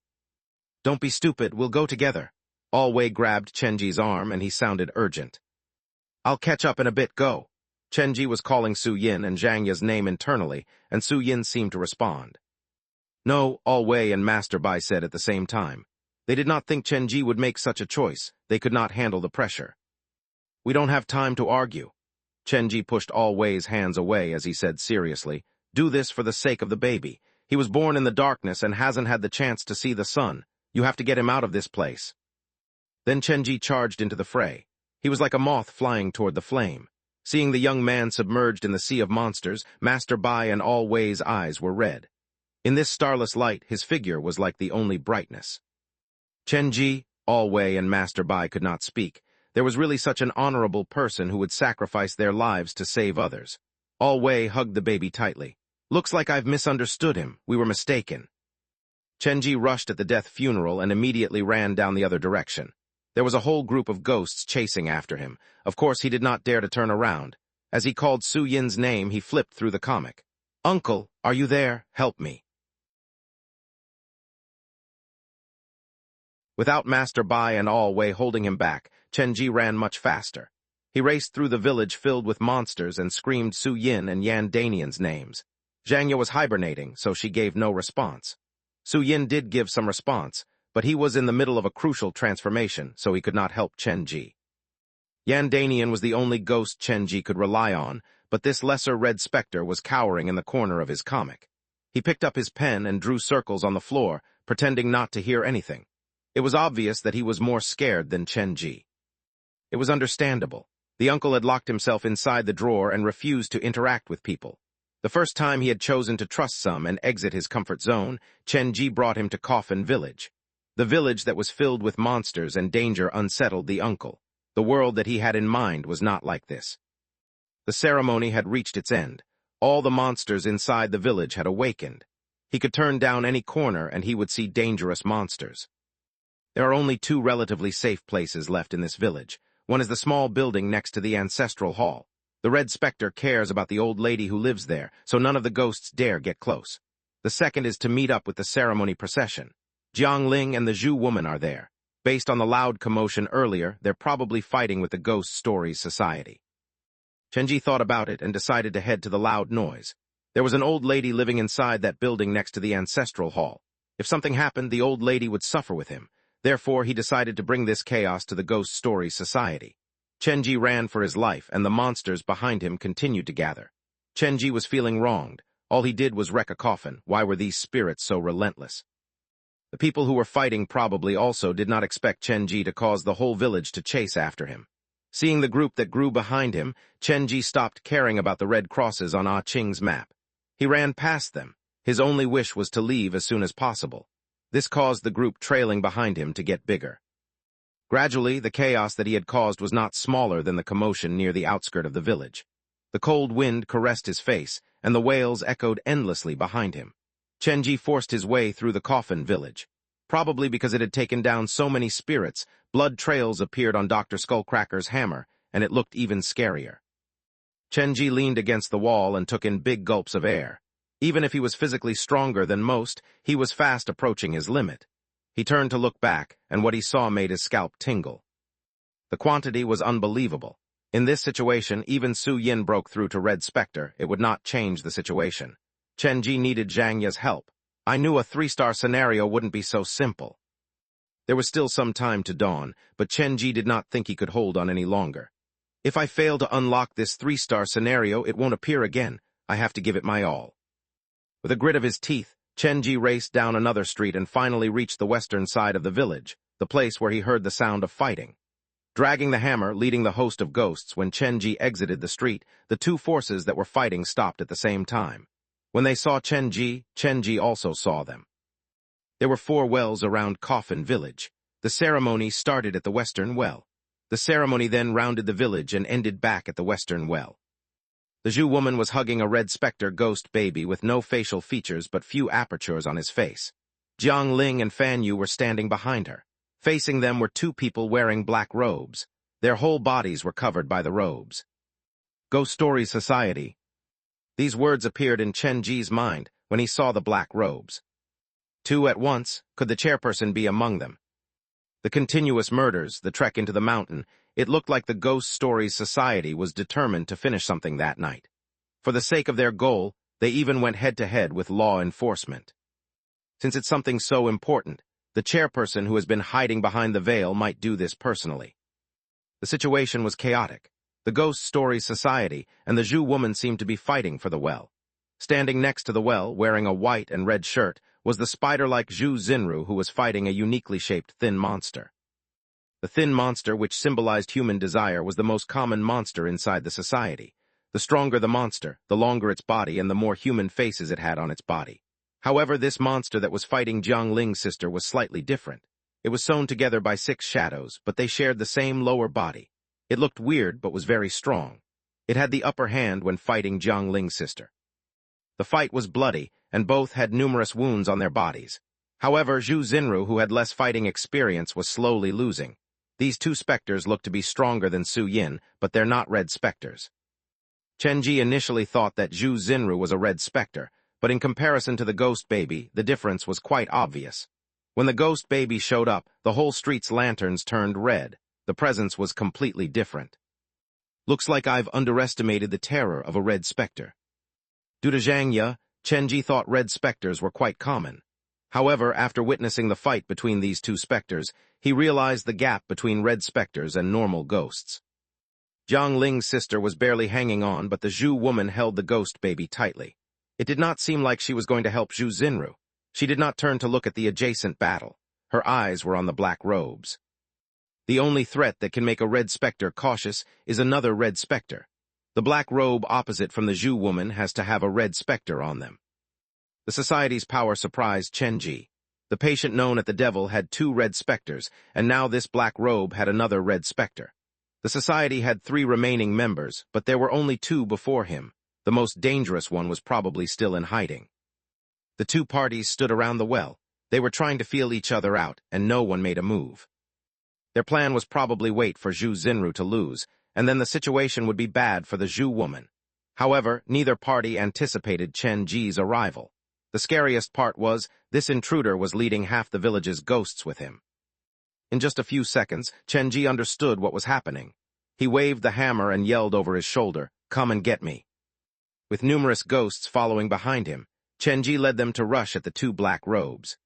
"Don't be stupid, we'll go together." All Wei grabbed Chenji's arm and he sounded urgent. "I'll catch up in a bit, go." Chenji was calling Su Yin and Zhang Ye's name internally, and Su Yin seemed to respond. "No," All Wei and Master Bai said at the same time. They did not think Chenji would make such a choice. They could not handle the pressure. "We don't have time to argue." Chenji pushed All Wei's hands away as he said seriously, "Do this for the sake of the baby. He was born in the darkness and hasn't had the chance to see the sun. You have to get him out of this place." Then Chenji charged into the fray. He was like a moth flying toward the flame. Seeing the young man submerged in the sea of monsters, Master Bai and All Wei's eyes were red. In this starless light, his figure was like the only brightness. Chenji, All Wei, and Master Bai could not speak. There was really such an honorable person who would sacrifice their lives to save others. All Wei hugged the baby tightly. "Looks like I've misunderstood him. We were mistaken." Chenji rushed at the death funeral and immediately ran down the other direction. There was a whole group of ghosts chasing after him. Of course, he did not dare to turn around. As he called Su Yin's name, he flipped through the comic. "Uncle, are you there? Help me." Without Master Bai and All Wei holding him back, Chenji ran much faster. He raced through the village filled with monsters and screamed Su Yin and Yan Danian's names. Zhang Ye was hibernating, so she gave no response. Su Yin did give some response, but he was in the middle of a crucial transformation, so he could not help Chenji. Yan Danian was the only ghost Chenji could rely on, but this lesser red specter was cowering in the corner of his comic. He picked up his pen and drew circles on the floor, pretending not to hear anything. It was obvious that he was more scared than Chenji. It was understandable. The uncle had locked himself inside the drawer and refused to interact with people. The first time he had chosen to trust some and exit his comfort zone, Chenji brought him to Coffin Village. The village that was filled with monsters and danger unsettled the uncle. The world that he had in mind was not like this. The ceremony had reached its end. All the monsters inside the village had awakened. He could turn down any corner and he would see dangerous monsters. There are only two relatively safe places left in this village. One is the small building next to the ancestral hall. The red specter cares about the old lady who lives there, so none of the ghosts dare get close. The second is to meet up with the ceremony procession. Jiang Ling and the Zhu woman are there. Based on the loud commotion earlier, they're probably fighting with the Ghost Stories Society. Chenji thought about it and decided to head to the loud noise. There was an old lady living inside that building next to the ancestral hall. If something happened, the old lady would suffer with him. Therefore, he decided to bring this chaos to the Ghost Stories Society. Chenji ran for his life, and the monsters behind him continued to gather. Chenji was feeling wronged. All he did was wreck a coffin. Why were these spirits so relentless? The people who were fighting probably also did not expect Chenji to cause the whole village to chase after him. Seeing the group that grew behind him, Chenji stopped caring about the red crosses on Ah Qing's map. He ran past them. His only wish was to leave as soon as possible. This caused the group trailing behind him to get bigger. Gradually, the chaos that he had caused was not smaller than the commotion near the outskirt of the village. The cold wind caressed his face, and the wails echoed endlessly behind him. Chenji forced his way through the coffin village. Probably because it had taken down so many spirits, blood trails appeared on Dr. Skullcracker's hammer, and it looked even scarier. Chenji leaned against the wall and took in big gulps of air. Even if he was physically stronger than most, he was fast approaching his limit. He turned to look back, and what he saw made his scalp tingle. The quantity was unbelievable. In this situation, even Su Yin broke through to Red Spectre. It would not change the situation. Chenji needed Zhang Ye's help. I knew a 3-star scenario wouldn't be so simple. There was still some time to dawn, but Chenji did not think he could hold on any longer. If I fail to unlock this 3-star scenario, it won't appear again. I have to give it my all. With a grit of his teeth, Chenji raced down another street and finally reached the western side of the village, the place where he heard the sound of fighting. Dragging the hammer, leading the host of ghosts, when Chen Ji exited the street, the two forces that were fighting stopped at the same time. When they saw Chen Ji also saw them. There were 4 wells around Coffin Village. The ceremony started at the western well. The ceremony then rounded the village and ended back at the western well. The Zhu woman was hugging a red specter ghost baby with no facial features but few apertures on his face. Jiang Ling and Fan Yu were standing behind her. Facing them were 2 people wearing black robes. Their whole bodies were covered by the robes. Ghost Story Society. These words appeared in Chen Ji's mind when he saw the black robes. 2 at once, could the chairperson be among them? The continuous murders, the trek into the mountain, it looked like the Ghost Stories Society was determined to finish something that night. For the sake of their goal, they even went head-to-head with law enforcement. Since it's something so important, the chairperson who has been hiding behind the veil might do this personally. The situation was chaotic. The Ghost Stories Society and the Zhu woman seemed to be fighting for the well. Standing next to the well, wearing a white and red shirt, was the spider-like Zhu Xinru who was fighting a uniquely shaped thin monster. The thin monster, which symbolized human desire, was the most common monster inside the society. The stronger the monster, the longer its body and the more human faces it had on its body. However, this monster that was fighting Jiang Ling's sister was slightly different. It was sewn together by 6 shadows, but they shared the same lower body. It looked weird, but was very strong. It had the upper hand when fighting Jiang Ling's sister. The fight was bloody, and both had numerous wounds on their bodies. However, Zhu Xinru, who had less fighting experience, was slowly losing. These 2 specters looked to be stronger than Su Yin, but they're not red specters. Chen Ji initially thought that Zhu Xinru was a red specter, but in comparison to the ghost baby, the difference was quite obvious. When the ghost baby showed up, the whole street's lanterns turned red. The presence was completely different. Looks like I've underestimated the terror of a red specter. Due to Zhang Ye, Chen Ji thought red specters were quite common. However, after witnessing the fight between these 2 specters, he realized the gap between red specters and normal ghosts. Jiang Ling's sister was barely hanging on, but the Zhu woman held the ghost baby tightly. It did not seem like she was going to help Zhu Xinru. She did not turn to look at the adjacent battle. Her eyes were on the black robes. The only threat that can make a red specter cautious is another red specter. The black robe opposite from the Zhu woman has to have a red specter on them. The society's power surprised Chen Ji. The patient known at the devil had 2 red specters, and now this black robe had another red specter. The society had 3 remaining members, but there were only 2 before him. The most dangerous one was probably still in hiding. The 2 parties stood around the well. They were trying to feel each other out, and no one made a move. Their plan was probably wait for Zhu Xinru to lose, and then the situation would be bad for the Zhu woman. However, neither party anticipated Chen Ji's arrival. The scariest part was, this intruder was leading half the village's ghosts with him. In just a few seconds, Chen Ji understood what was happening. He waved the hammer and yelled over his shoulder, "Come and get me." With numerous ghosts following behind him, Chen Ji led them to rush at the 2 black robes.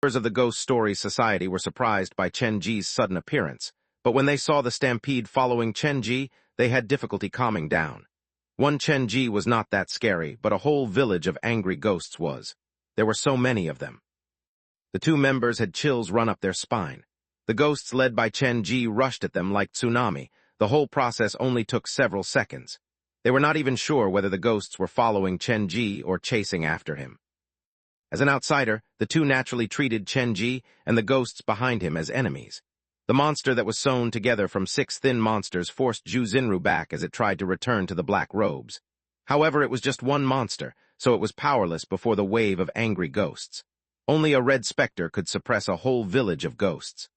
Members of the Ghost Stories Society were surprised by Chen Ji's sudden appearance, but when they saw the stampede following Chen Ji, they had difficulty calming down. One Chen Ji was not that scary, but a whole village of angry ghosts was. There were so many of them. The 2 members had chills run up their spine. The ghosts led by Chen Ji rushed at them like tsunami. The whole process only took several seconds. They were not even sure whether the ghosts were following Chen Ji or chasing after him. As an outsider, the 2 naturally treated Chen Ji and the ghosts behind him as enemies. The monster that was sewn together from 6 thin monsters forced Zhu Xinru back as it tried to return to the black robes. However, it was just one monster, so it was powerless before the wave of angry ghosts. Only a red specter could suppress a whole village of ghosts.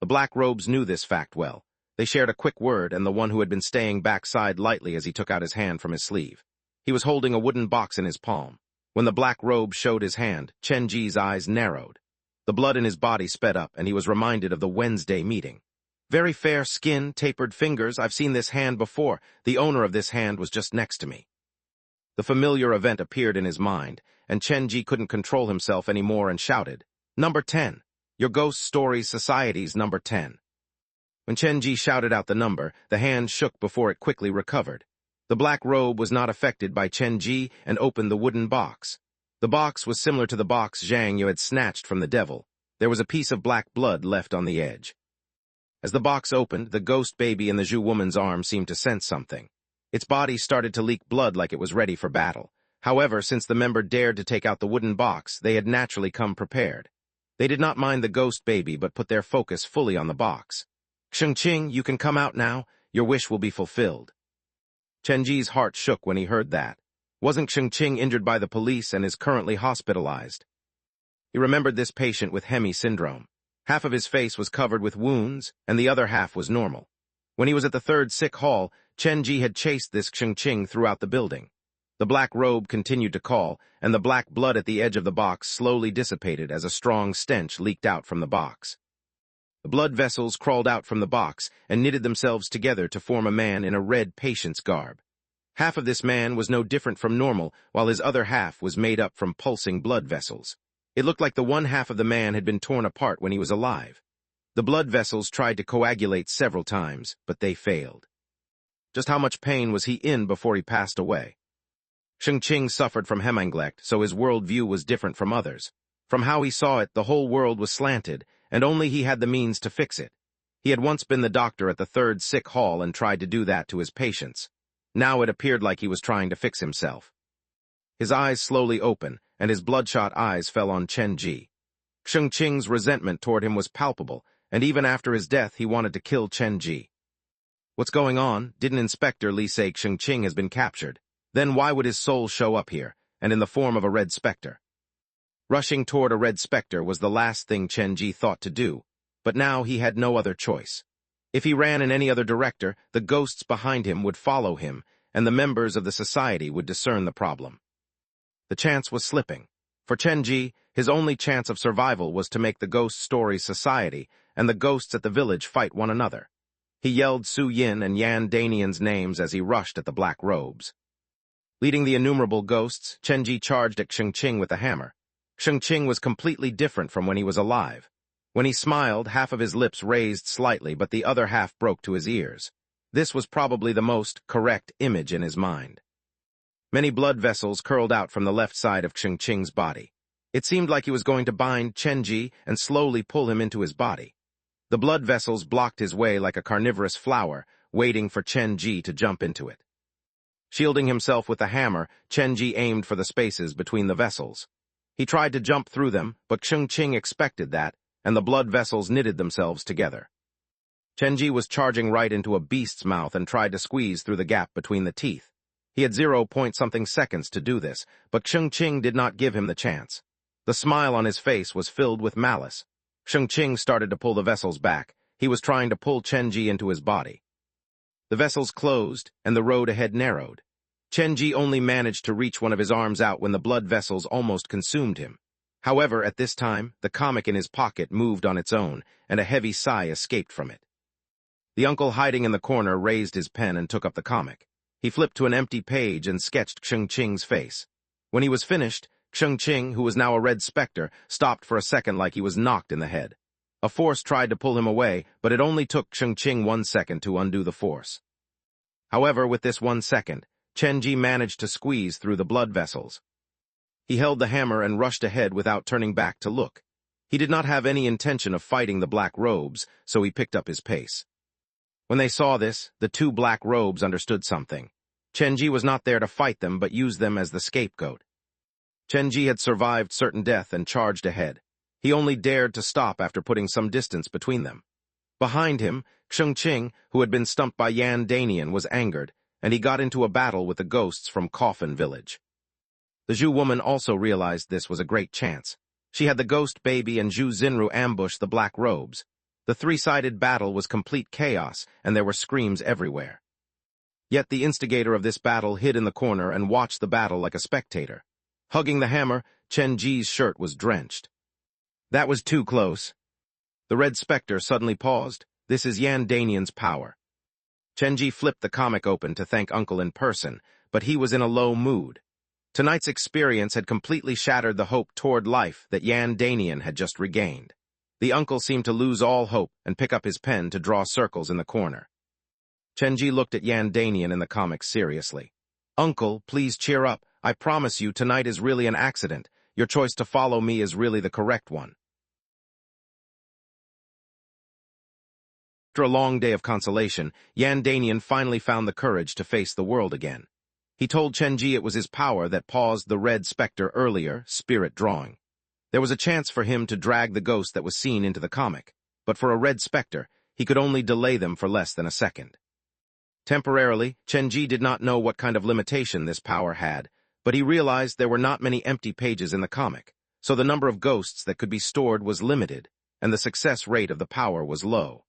The black robes knew this fact well. They shared a quick word, and the one who had been staying back sighed lightly as he took out his hand from his sleeve. He was holding a wooden box in his palm. When the black robe showed his hand, Chen Ji's eyes narrowed. The blood in his body sped up, and he was reminded of the Wednesday meeting. Very fair skin, tapered fingers, I've seen this hand before. The owner of this hand was just next to me. The familiar event appeared in his mind, and Chen Ji couldn't control himself anymore and shouted, "Number 10. Your Ghost Stories Society's number 10. When Chen Ji shouted out the number, the hand shook before it quickly recovered. The black robe was not affected by Chen Ji and opened the wooden box. The box was similar to the box Zhang Yu had snatched from the devil. There was a piece of black blood left on the edge. As the box opened, the ghost baby in the Zhu woman's arm seemed to sense something. Its body started to leak blood like it was ready for battle. However, since the member dared to take out the wooden box, they had naturally come prepared. They did not mind the ghost baby but put their focus fully on the box. "Shengqing, you can come out now. Your wish will be fulfilled." Chen Ji's heart shook when he heard that. Wasn't Shengqing injured by the police and is currently hospitalized? He remembered this patient with Hemi syndrome. Half of his face was covered with wounds, and the other half was normal. When he was at the third sick hall, Chen Ji had chased this Shengqing throughout the building. The black robe continued to call, and the black blood at the edge of the box slowly dissipated as a strong stench leaked out from the box. The blood vessels crawled out from the box and knitted themselves together to form a man in a red patient's garb. Half of this man was no different from normal, while his other half was made up from pulsing blood vessels. It looked like the one half of the man had been torn apart when he was alive. The blood vessels tried to coagulate several times, but they failed. Just how much pain was he in before he passed away? Shengqing suffered from hemanglecht, so his worldview was different from others. From how he saw it, the whole world was slanted, and only he had the means to fix it. He had once been the doctor at the third sick hall and tried to do that to his patients. Now it appeared like he was trying to fix himself. His eyes slowly opened, and his bloodshot eyes fell on Chen Ji. Shengqing's resentment toward him was palpable, and even after his death he wanted to kill Chen Ji. What's going on? Didn't Inspector Li say Shengqing has been captured? Then why would his soul show up here, and in the form of a red specter? Rushing toward a red specter was the last thing Chen Ji thought to do, but now he had no other choice. If he ran in any other direction, the ghosts behind him would follow him, and the members of the society would discern the problem. The chance was slipping. For Chen Ji, his only chance of survival was to make the Ghost Stories Society and the ghosts at the village fight one another. He yelled Su Yin and Yan Danian's names as he rushed at the black robes. Leading the innumerable ghosts, Chen Ji charged at Shengqing with a hammer. Shengqing was completely different from when he was alive. When he smiled, half of his lips raised slightly, but the other half broke to his ears. This was probably the most correct image in his mind. Many blood vessels curled out from the left side of Shengqing's body. It seemed like he was going to bind Chen Ji and slowly pull him into his body. The blood vessels blocked his way like a carnivorous flower, waiting for Chen Ji to jump into it. Shielding himself with the hammer, Chen Ji aimed for the spaces between the vessels. He tried to jump through them, but Shengqing expected that, and the blood vessels knitted themselves together. Chen Ji was charging right into a beast's mouth and tried to squeeze through the gap between the teeth. He had 0.something seconds to do this, but Shengqing did not give him the chance. The smile on his face was filled with malice. Shengqing started to pull the vessels back. He was trying to pull Chen Ji into his body. The vessels closed, and the road ahead narrowed. Chen Ji only managed to reach one of his arms out when the blood vessels almost consumed him. However, at this time, the comic in his pocket moved on its own, and a heavy sigh escaped from it. The uncle hiding in the corner raised his pen and took up the comic. He flipped to an empty page and sketched Shengqing's face. When he was finished, Shengqing, who was now a red specter, stopped for a second like he was knocked in the head. A force tried to pull him away, but it only took Shengqing 1 second to undo the force. However, with this 1 second, Chen Ji managed to squeeze through the blood vessels. He held the hammer and rushed ahead without turning back to look. He did not have any intention of fighting the black robes, so he picked up his pace. When they saw this, the 2 black robes understood something. Chen Ji was not there to fight them, but used them as the scapegoat. Chen Ji had survived certain death and charged ahead. He only dared to stop after putting some distance between them. Behind him, Shengqing, who had been stumped by Yan Danian, was angered, and he got into a battle with the ghosts from Coffin Village. The Zhu woman also realized this was a great chance. She had the ghost baby and Zhu Xinru ambush the black robes. The 3-sided battle was complete chaos, and there were screams everywhere. Yet the instigator of this battle hid in the corner and watched the battle like a spectator. Hugging the hammer, Chen Ji's shirt was drenched. That was too close. The red specter suddenly paused. This is Yan Danian's power. Chen Ji flipped the comic open to thank Uncle in person, but he was in a low mood. Tonight's experience had completely shattered the hope toward life that Yan Danian had just regained. The uncle seemed to lose all hope and pick up his pen to draw circles in the corner. Chen Ji looked at Yan Danian in the comic seriously. "Uncle, please cheer up. I promise you tonight is really an accident. Your choice to follow me is really the correct one." After a long day of consolation, Yan Danian finally found the courage to face the world again. He told Chenji it was his power that paused the red specter earlier, spirit drawing. There was a chance for him to drag the ghost that was seen into the comic, but for a red specter, he could only delay them for less than a second. Temporarily, Chenji did not know what kind of limitation this power had, but he realized there were not many empty pages in the comic, so the number of ghosts that could be stored was limited, and the success rate of the power was low.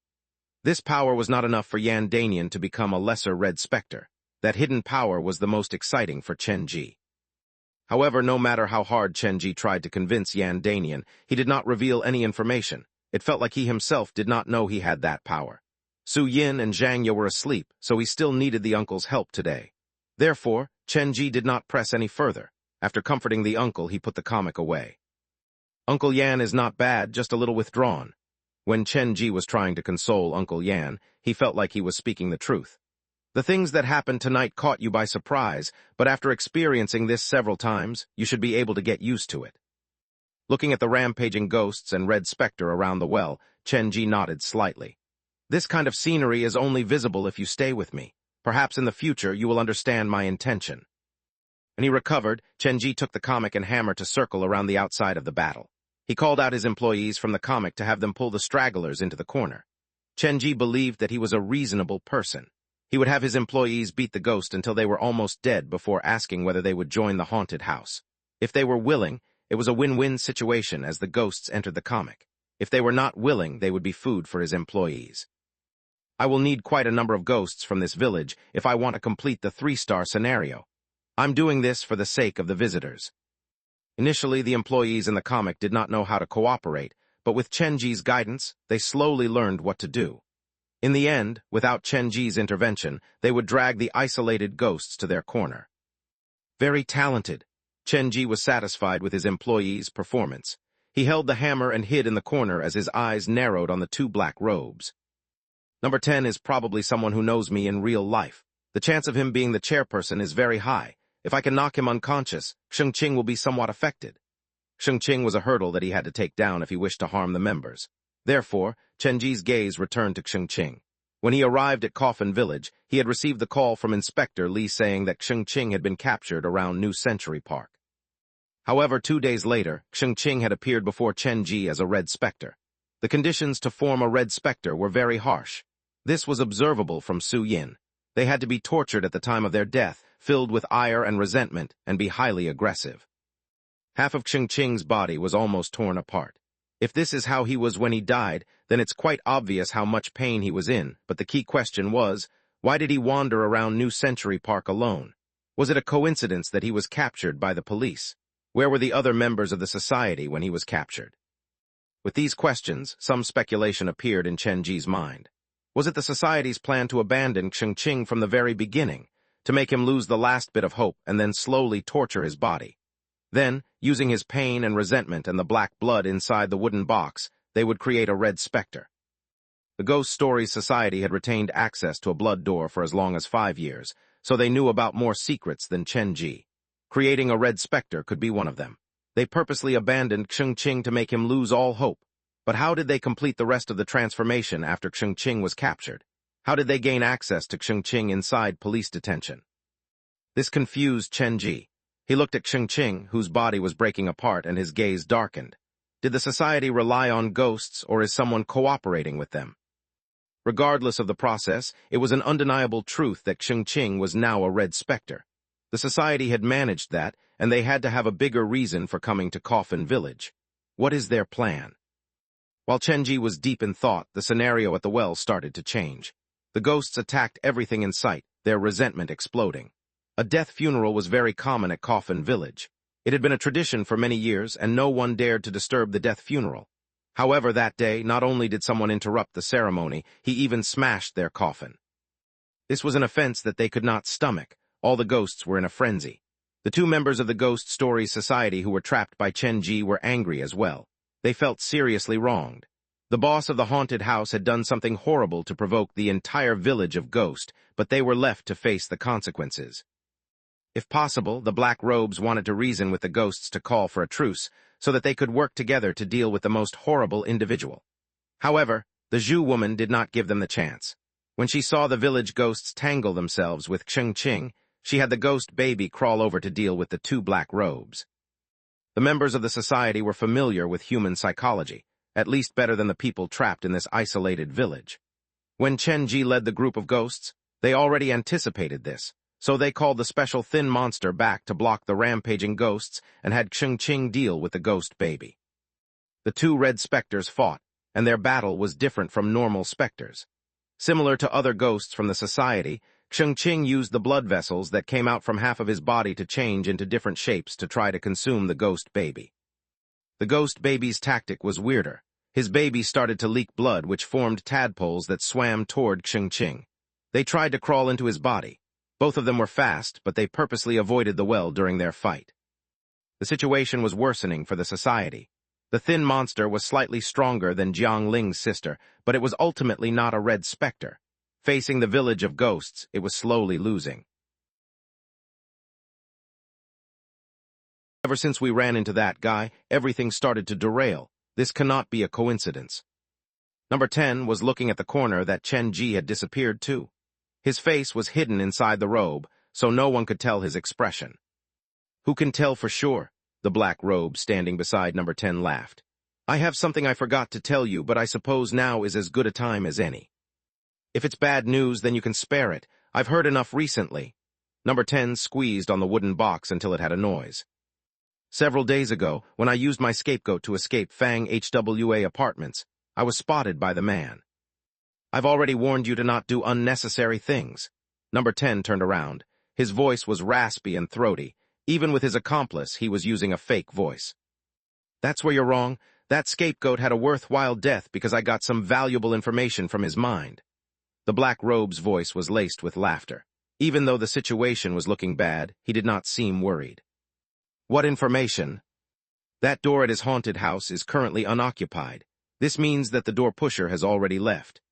This power was not enough for Yan Danian to become a lesser red specter. That hidden power was the most exciting for Chenji. However, no matter how hard Chenji tried to convince Yan Danian, he did not reveal any information. It felt like he himself did not know he had that power. Su Yin and Zhang Ye were asleep, so he still needed the uncle's help today. Therefore, Chenji did not press any further. After comforting the uncle, he put the comic away. Uncle Yan is not bad, just a little withdrawn. When Chenji was trying to console Uncle Yan, he felt like he was speaking the truth. The things that happened tonight caught you by surprise, but after experiencing this several times, you should be able to get used to it. Looking at the rampaging ghosts and red specter around the well, Chenji nodded slightly. This kind of scenery is only visible if you stay with me. Perhaps in the future you will understand my intention. When he recovered, Chenji took the comic and hammer to circle around the outside of the battle. He called out his employees from the comic to have them pull the stragglers into the corner. Chenji believed that he was a reasonable person. He would have his employees beat the ghost until they were almost dead before asking whether they would join the haunted house. If they were willing, it was a win-win situation as the ghosts entered the comic. If they were not willing, they would be food for his employees. I will need quite a number of ghosts from this village if I want to complete the 3-star scenario. I'm doing this for the sake of the visitors. Initially, the employees in the comic did not know how to cooperate, but with Chenji's guidance, they slowly learned what to do. In the end, without Chenji's intervention, they would drag the isolated ghosts to their corner. Very talented. Chenji was satisfied with his employees' performance. He held the hammer and hid in the corner as his eyes narrowed on the 2 black robes. Number 10 is probably someone who knows me in real life. The chance of him being the chairperson is very high. If I can knock him unconscious, Shengqing will be somewhat affected. Shengqing was a hurdle that he had to take down if he wished to harm the members. Therefore, Chenji's gaze returned to Shengqing. When he arrived at Coffin Village, he had received the call from Inspector Li saying that Shengqing had been captured around New Century Park. However, 2 days later, Shengqing had appeared before Chenji as a red specter. The conditions to form a red specter were very harsh. This was observable from Su Yin. They had to be tortured at the time of their death, filled with ire and resentment, and be highly aggressive. Half of Shengqing's body was almost torn apart. If this is how he was when he died, then it's quite obvious how much pain he was in, but the key question was, why did he wander around New Century Park alone? Was it a coincidence that he was captured by the police? Where were the other members of the society when he was captured? With these questions, some speculation appeared in Chenji's mind. Was it the society's plan to abandon Shengqing from the very beginning, to make him lose the last bit of hope and then slowly torture his body? Then, using his pain and resentment and the black blood inside the wooden box, they would create a red specter. The Ghost Stories Society had retained access to a blood door for as long as 5 years, so they knew about more secrets than Chenji. Creating a red specter could be one of them. They purposely abandoned Shengqing to make him lose all hope. But how did they complete the rest of the transformation after Shengqing was captured? How did they gain access to Shengqing inside police detention? This confused Chenji. He looked at Shengqing, whose body was breaking apart, and his gaze darkened. Did the society rely on ghosts, or is someone cooperating with them? Regardless of the process, it was an undeniable truth that Shengqing was now a red specter. The society had managed that, and they had to have a bigger reason for coming to Coffin Village. What is their plan? While Chenji was deep in thought, the scenario at the well started to change. The ghosts attacked everything in sight, their resentment exploding. A death funeral was very common at Coffin Village. It had been a tradition for many years, and no one dared to disturb the death funeral. However, that day, not only did someone interrupt the ceremony, he even smashed their coffin. This was an offense that they could not stomach. All the ghosts were in a frenzy. The 2 members of the Ghost Stories Society who were trapped by Chenji were angry as well. They felt seriously wronged. The boss of the haunted house had done something horrible to provoke the entire village of Ghost, but they were left to face the consequences. If possible, the Black Robes wanted to reason with the ghosts to call for a truce, so that they could work together to deal with the most horrible individual. However, The Zhu woman did not give them the chance. When she saw the village ghosts tangle themselves with Ching, she had the ghost baby crawl over to deal with the two black robes. The members of the society were familiar with human psychology, at least better than the people trapped in this isolated village. When Chen Ji led the group of ghosts, they already anticipated this, so they called the special thin monster back to block the rampaging ghosts and had Ching deal with the ghost baby. The two red specters fought, and their battle was different from normal specters. Similar to other ghosts from the society, Ching used the blood vessels that came out from half of his body to change into different shapes to try to consume the ghost baby. The ghost baby's tactic was weirder. His baby started to leak blood which formed tadpoles that swam toward Ching. They tried to crawl into his body. Both of them were fast, but they purposely avoided the well during their fight. The situation was worsening for the society. The thin monster was slightly stronger than Jiang Ling's sister, but it was ultimately not a red specter. Facing the village of ghosts, it was slowly losing. Ever since we ran into that guy, everything started to derail. This cannot be a coincidence. Number 10 was looking at the corner that Chen Ji had disappeared to. His face was hidden inside the robe, so no one could tell his expression. Who can tell for sure? The black robe standing beside number 10 laughed. I have something I forgot to tell you, but I suppose now is as good a time as any. If it's bad news, then you can spare it. I've heard enough recently. Number 10 squeezed on the wooden box until it had a noise. Several days ago, when I used my scapegoat to escape Fang HWA apartments, I was spotted by the man. I've already warned you to not do unnecessary things. Number 10 turned around. His voice was raspy and throaty. Even with his accomplice, he was using a fake voice. That's where you're wrong. That scapegoat had a worthwhile death because I got some valuable information from his mind. The black robe's voice was laced with laughter. Even though the situation was looking bad, he did not seem worried. What information? That door at his haunted house is currently unoccupied. This means that the door pusher has already left.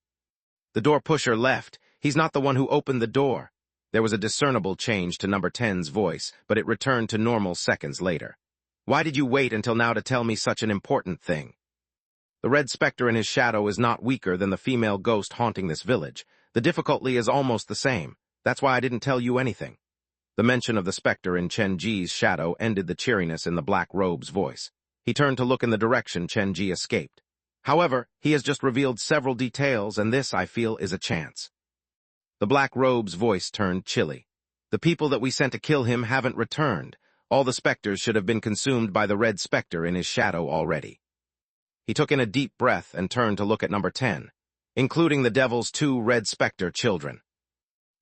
The door pusher left. He's not the one who opened the door. There was a discernible change to number 10's voice, but it returned to normal seconds later. Why did you wait until now to tell me such an important thing? The red specter in his shadow is not weaker than the female ghost haunting this village. The difficulty is almost the same. That's why I didn't tell you anything. The mention of the specter in Chen Ji's shadow ended the cheeriness in the black robe's voice. He turned to look in the direction Chen Ji escaped. However, he has just revealed several details, and this, I feel, is a chance. The black robe's voice turned chilly. The people that we sent to kill him haven't returned. All the specters should have been consumed by the red specter in his shadow already. He took in a deep breath and turned to look at number 10, including the devil's two red specter children.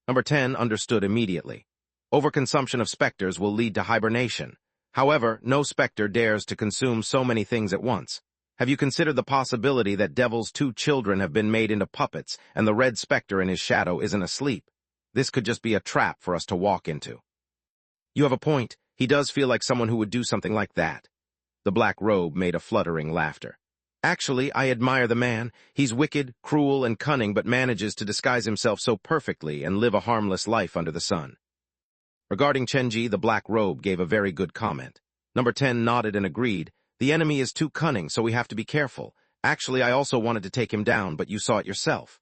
Number 10 understood immediately. Overconsumption of specters will lead to hibernation. However, no specter dares to consume so many things at once. Have you considered the possibility that Devil's two children have been made into puppets and the red specter in his shadow isn't asleep? This could just be a trap for us to walk into. You have a point. He does feel like someone who would do something like that. The black robe made a fluttering laughter. Actually, I admire the man. He's wicked, cruel, and cunning, but manages to disguise himself so perfectly and live a harmless life under the sun. Regarding Chen Ji, the black robe gave a very good comment. Number 10 nodded and agreed. The enemy is too cunning, so we have to be careful. Actually, I also wanted to take him down, but you saw it yourself.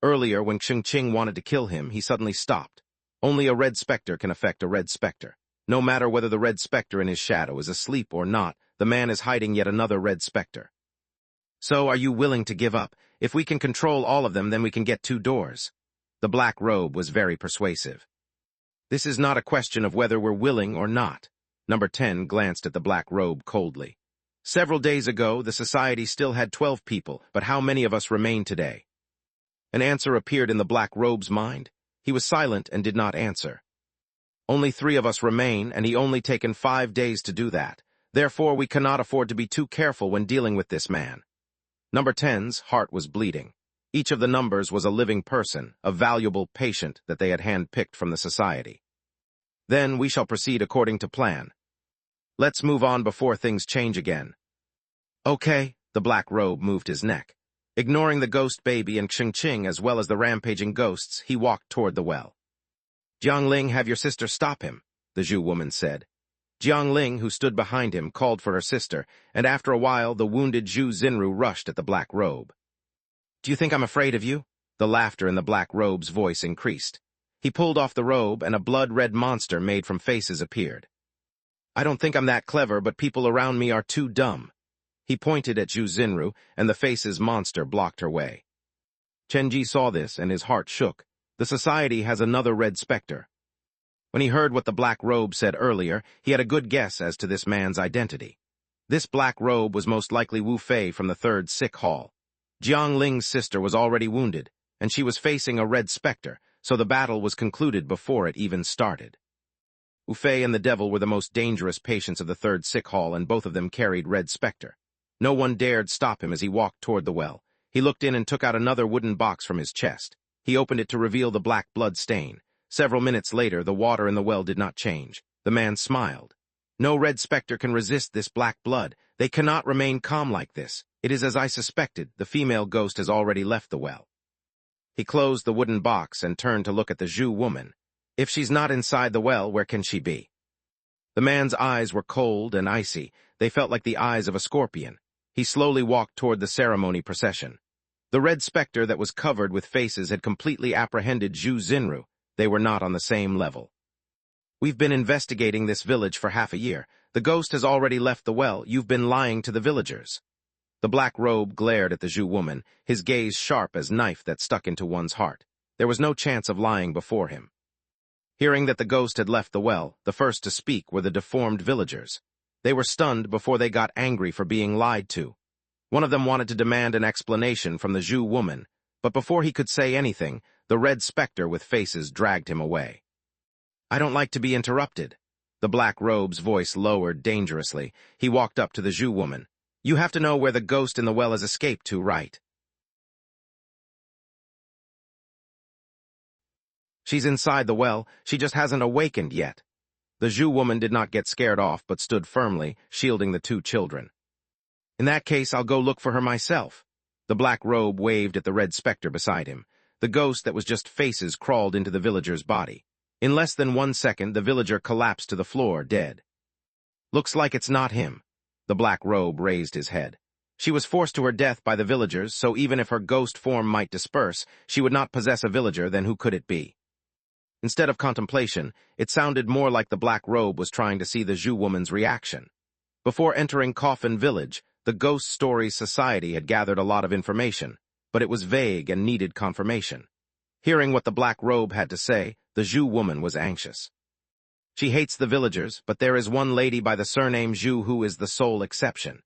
Earlier, when Ching wanted to kill him, he suddenly stopped. Only a red specter can affect a red specter. No matter whether the red specter in his shadow is asleep or not, the man is hiding yet another red specter. So, are you willing to give up? If we can control all of them, then we can get 2 doors. The black robe was very persuasive. This is not a question of whether we're willing or not. Number 10 glanced at the black robe coldly. Several days ago, the society still had 12 people, but how many of us remain today? An answer appeared in the black robe's mind. He was silent and did not answer. Only 3 of us remain, and he only taken 5 days to do that. Therefore, we cannot afford to be too careful when dealing with this man. Number 10's heart was bleeding. Each of the numbers was a living person, a valuable patient that they had handpicked from the society. Then we shall proceed according to plan. Let's move on before things change again. Okay, the black robe moved his neck. Ignoring the ghost baby and Ching as well as the rampaging ghosts, he walked toward the well. Jiang Ling, have your sister stop him, the Zhu woman said. Jiang Ling, who stood behind him, called for her sister, and after a while the wounded Zhu Xinru rushed at the black robe. Do you think I'm afraid of you? The laughter in the black robe's voice increased. He pulled off the robe, and a blood-red monster made from faces appeared. I don't think I'm that clever, but people around me are too dumb. He pointed at Zhu Xinru, and the face's monster blocked her way. Chenji saw this, and his heart shook. The society has another red specter. When he heard what the black robe said earlier, he had a good guess as to this man's identity. This black robe was most likely Wu Fei from the third sick hall. Jiang Ling's sister was already wounded, and she was facing a red specter, so the battle was concluded before it even started. Wu Fei and the devil were the most dangerous patients of the third sick hall, and both of them carried red specter. No one dared stop him as he walked toward the well. He looked in and took out another wooden box from his chest. He opened it to reveal the black blood stain. Several minutes later, the water in the well did not change. The man smiled. No red specter can resist this black blood. They cannot remain calm like this. It is as I suspected. The female ghost has already left the well. He closed the wooden box and turned to look at the Zhu woman. If she's not inside the well, where can she be? The man's eyes were cold and icy. They felt like the eyes of a scorpion. He slowly walked toward the ceremony procession. The red specter that was covered with faces had completely apprehended Zhu Xinru. They were not on the same level. We've been investigating this village for half a year. The ghost has already left the well. You've been lying to the villagers. The black robe glared at the Zhu woman, his gaze sharp as knife that stuck into one's heart. There was no chance of lying before him. Hearing that the ghost had left the well, the first to speak were the deformed villagers. They were stunned before they got angry for being lied to. One of them wanted to demand an explanation from the Zhu woman, but before he could say anything, the red specter with faces dragged him away. I don't like to be interrupted. The black robe's voice lowered dangerously. He walked up to the Zhu woman. You have to know where the ghost in the well has escaped to, right? She's inside the well. She just hasn't awakened yet. The Zhu woman did not get scared off, but stood firmly, shielding the two children. In that case, I'll go look for her myself. The black robe waved at the red specter beside him. The ghost that was just faces crawled into the villager's body. In less than 1 second, the villager collapsed to the floor, dead. Looks like it's not him. The black robe raised his head. She was forced to her death by the villagers, so even if her ghost form might disperse, she would not possess a villager, then who could it be? Instead of contemplation, it sounded more like the black robe was trying to see the Zhu woman's reaction. Before entering Coffin Village, the Ghost Stories Society had gathered a lot of information, but it was vague and needed confirmation. Hearing what the black robe had to say, the Zhu woman was anxious. She hates the villagers, but there is one lady by the surname Zhu who is the sole exception.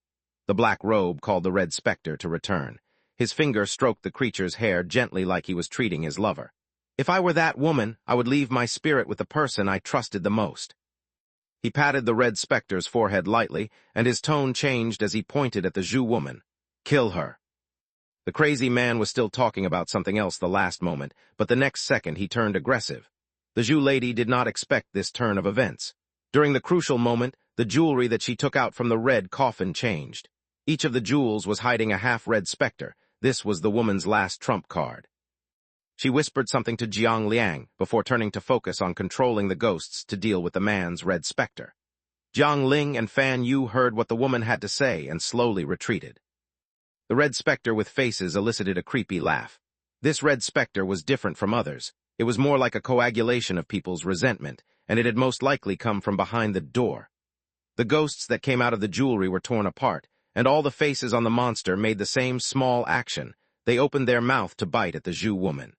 The black robe called the red specter to return. His finger stroked the creature's hair gently like he was treating his lover. If I were that woman, I would leave my spirit with the person I trusted the most. He patted the red specter's forehead lightly, and his tone changed as he pointed at the Zhu woman. Kill her. The crazy man was still talking about something else the last moment, but the next second he turned aggressive. The Zhu lady did not expect this turn of events. During the crucial moment, the jewelry that she took out from the red coffin changed. Each of the jewels was hiding a half-red specter. This was the woman's last trump card. She whispered something to Jiang Liang before turning to focus on controlling the ghosts to deal with the man's red specter. Jiang Ling and Fan Yu heard what the woman had to say and slowly retreated. The red specter with faces elicited a creepy laugh. This red specter was different from others. It was more like a coagulation of people's resentment, and it had most likely come from behind the door. The ghosts that came out of the jewelry were torn apart, and all the faces on the monster made the same small action. They opened their mouth to bite at the Zhu woman.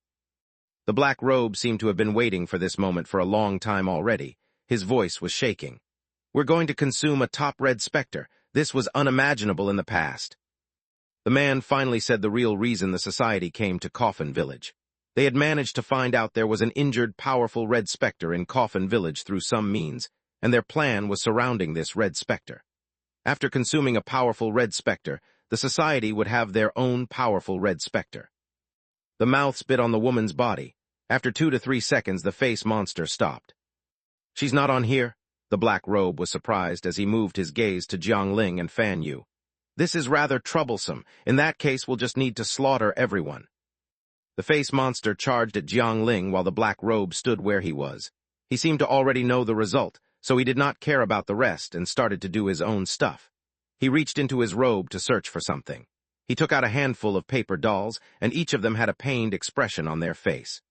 The black robe seemed to have been waiting for this moment for a long time already. His voice was shaking. We're going to consume a top red specter. This was unimaginable in the past. The man finally said the real reason the society came to Coffin Village. They had managed to find out there was an injured, powerful red specter in Coffin Village through some means, and their plan was surrounding this red specter. After consuming a powerful red specter, the society would have their own powerful red specter. The mouth spit on the woman's body. After 2 to 3 seconds, the face monster stopped. She's not on here? The black robe was surprised as he moved his gaze to Jiang Ling and Fan Yu. This is rather troublesome. In that case, we'll just need to slaughter everyone. The face monster charged at Jiang Ling while the black robe stood where he was. He seemed to already know the result, so he did not care about the rest and started to do his own stuff. He reached into his robe to search for something. He took out a handful of paper dolls, and each of them had a pained expression on their face.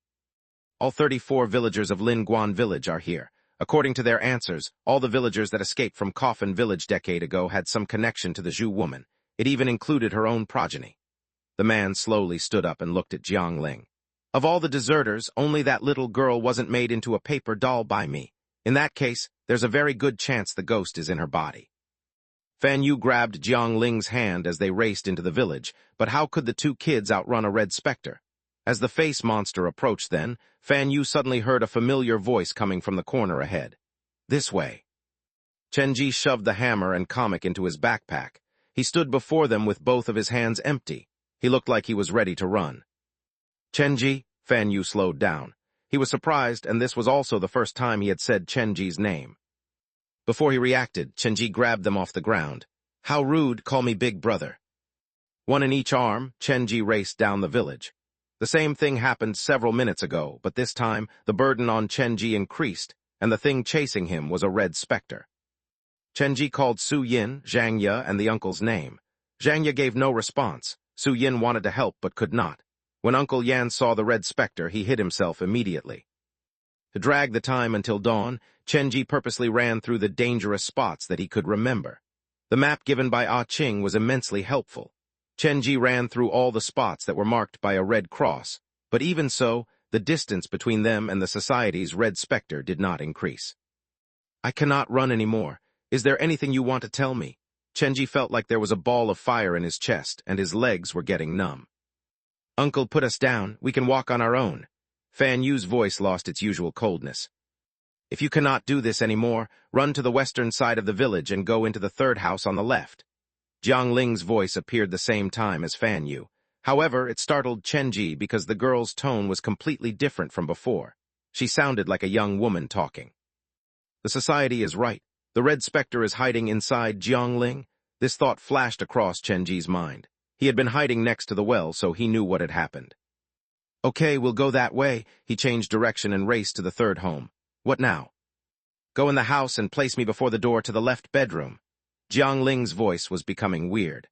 All 34 villagers of Lin Guan Village are here. According to their answers, all the villagers that escaped from Coffin Village decade ago had some connection to the Zhu woman. It even included her own progeny. The man slowly stood up and looked at Jiang Ling. Of all the deserters, only that little girl wasn't made into a paper doll by me. In that case, there's a very good chance the ghost is in her body. Fan Yu grabbed Jiang Ling's hand as they raced into the village, but how could the two kids outrun a red specter? As the face monster approached then, Fan Yu suddenly heard a familiar voice coming from the corner ahead. This way. Chen Ji shoved the hammer and comic into his backpack. He stood before them with both of his hands empty. He looked like he was ready to run. Chen Ji, Fan Yu slowed down. He was surprised, and this was also the first time he had said Chen Ji's name. Before he reacted, Chen Ji grabbed them off the ground. How rude, call me big brother. One in each arm, Chen Ji raced down the village. The same thing happened several minutes ago, but this time the burden on Chen Ji increased, and the thing chasing him was a red specter. Chen Ji called Su Yin, Zhang Ye, and the uncle's name. Zhang Ye gave no response. Su Yin wanted to help but could not. When Uncle Yan saw the red specter, he hid himself immediately. To drag the time until dawn, Chen Ji purposely ran through the dangerous spots that he could remember. The map given by Ah Qing was immensely helpful. Chen Ji ran through all the spots that were marked by a red cross, but even so, the distance between them and the society's red specter did not increase. I cannot run anymore. Is there anything you want to tell me? Chen Ji felt like there was a ball of fire in his chest, and his legs were getting numb. Uncle, put us down. We can walk on our own. Fan Yu's voice lost its usual coldness. If you cannot do this anymore, run to the western side of the village and go into the third house on the left. Jiang Ling's voice appeared the same time as Fan Yu. However, it startled Chen Ji because the girl's tone was completely different from before. She sounded like a young woman talking. The society is right. The red specter is hiding inside Jiang Ling. This thought flashed across Chen Ji's mind. He had been hiding next to the well, so he knew what had happened. Okay, we'll go that way. He changed direction and raced to the third home. What now? Go in the house and place me before the door to the left bedroom. Jiang Ling's voice was becoming weird.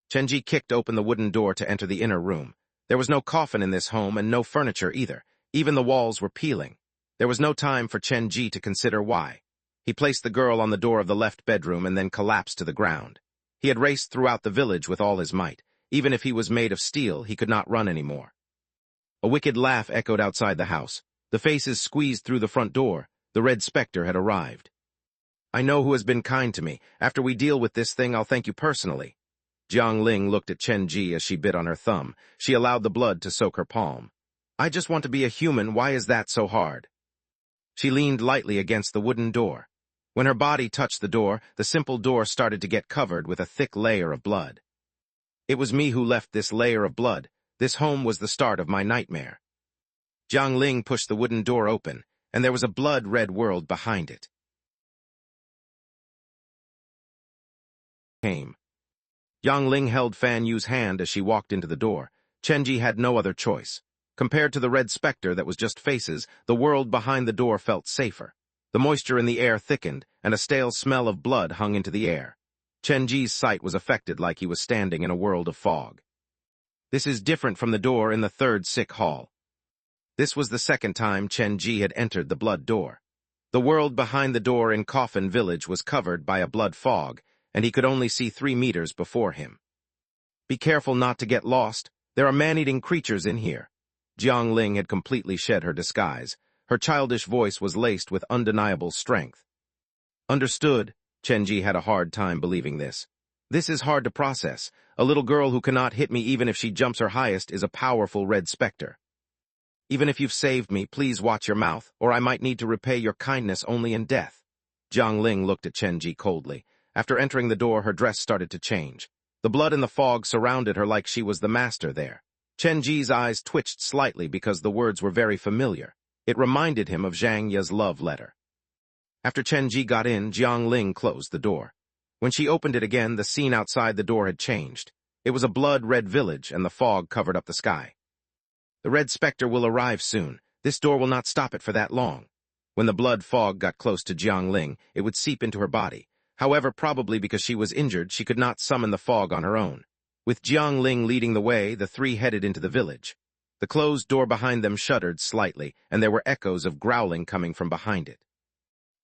Chen Ji kicked open the wooden door to enter the inner room. There was no coffin in this home and no furniture either. Even the walls were peeling. There was no time for Chen Ji to consider why. He placed the girl on the door of the left bedroom and then collapsed to the ground. He had raced throughout the village with all his might. Even if he was made of steel, he could not run anymore. A wicked laugh echoed outside the house. The faces squeezed through the front door. The red specter had arrived. I know who has been kind to me. After we deal with this thing, I'll thank you personally. Jiang Ling looked at Chen Ji as she bit on her thumb. She allowed the blood to soak her palm. I just want to be a human. Why is that so hard? She leaned lightly against the wooden door. When her body touched the door, the simple door started to get covered with a thick layer of blood. It was me who left this layer of blood. This home was the start of my nightmare. Jiang Ling pushed the wooden door open, and there was a blood-red world behind it. Jiang Ling held Fan Yu's hand as she walked into the door. Chen Ji had no other choice. Compared to the red specter that was just faces, the world behind the door felt safer. The moisture in the air thickened, and a stale smell of blood hung into the air. Chen Ji's sight was affected like he was standing in a world of fog. This is different from the door in the third sick hall. This was the second time Chen Ji had entered the blood door. The world behind the door in Coffin Village was covered by a blood fog, and he could only see 3 meters before him. Be careful not to get lost. There are man-eating creatures in here. Jiang Ling had completely shed her disguise. Her childish voice was laced with undeniable strength. Understood. Chen Ji had a hard time believing this. This is hard to process. A little girl who cannot hit me even if she jumps her highest is a powerful red specter. Even if you've saved me, please watch your mouth, or I might need to repay your kindness only in death. Jiang Ling looked at Chen Ji coldly. After entering the door, her dress started to change. The blood in the fog surrounded her like she was the master there. Chen Ji's eyes twitched slightly because the words were very familiar. It reminded him of Zhang Ye's love letter. After Chen Ji got in, Jiang Ling closed the door. When she opened it again, the scene outside the door had changed. It was a blood-red village, and the fog covered up the sky. The red specter will arrive soon. This door will not stop it for that long. When the blood fog got close to Jiang Ling, it would seep into her body. However, probably because she was injured, she could not summon the fog on her own. With Jiang Ling leading the way, the three headed into the village. The closed door behind them shuddered slightly, and there were echoes of growling coming from behind it.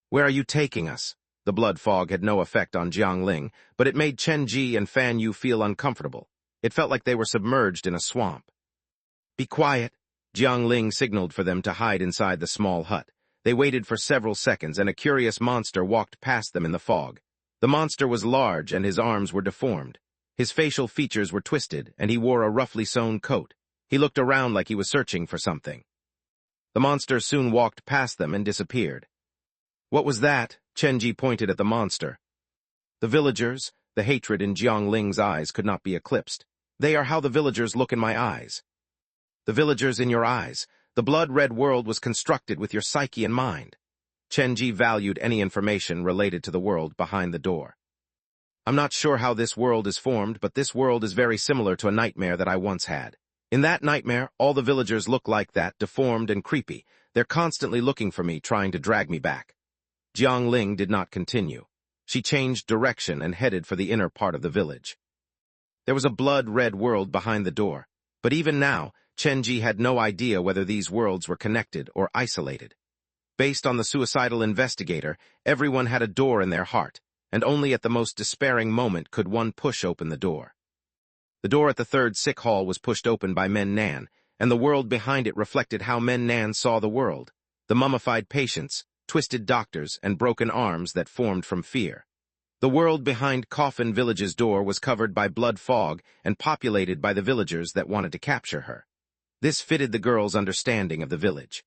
"Where are you taking us?" The blood fog had no effect on Jiang Ling, but it made Chen Ji and Fan Yu feel uncomfortable. It felt like they were submerged in a swamp. "Be quiet." Jiang Ling signaled for them to hide inside the small hut. They waited for several seconds, and a curious monster walked past them in the fog. The monster was large, and his arms were deformed. His facial features were twisted, and he wore a roughly sewn coat. He looked around like he was searching for something. The monster soon walked past them and disappeared. "What was that?" Chen Ji pointed at the monster. "The villagers." The hatred in Jiang Ling's eyes could not be eclipsed. "They are how the villagers look in my eyes." "The villagers in your eyes. The blood-red world was constructed with your psyche in mind." Chen Ji valued any information related to the world behind the door. "I'm not sure how this world is formed, but this world is very similar to a nightmare that I once had. In that nightmare, all the villagers look like that, deformed and creepy. They're constantly looking for me, trying to drag me back." Jiang Ling did not continue. She changed direction and headed for the inner part of the village. There was a blood-red world behind the door, but even now, Chen Ji had no idea whether these worlds were connected or isolated. Based on the suicidal investigator, everyone had a door in their heart, and only at the most despairing moment could one push open the door. The door at the third sick hall was pushed open by Men Nan, and the world behind it reflected how Men Nan saw the world: the mummified patients, twisted doctors, and broken arms that formed from fear. The world behind Coffin Village's door was covered by blood fog and populated by the villagers that wanted to capture her. This fitted the girl's understanding of the village.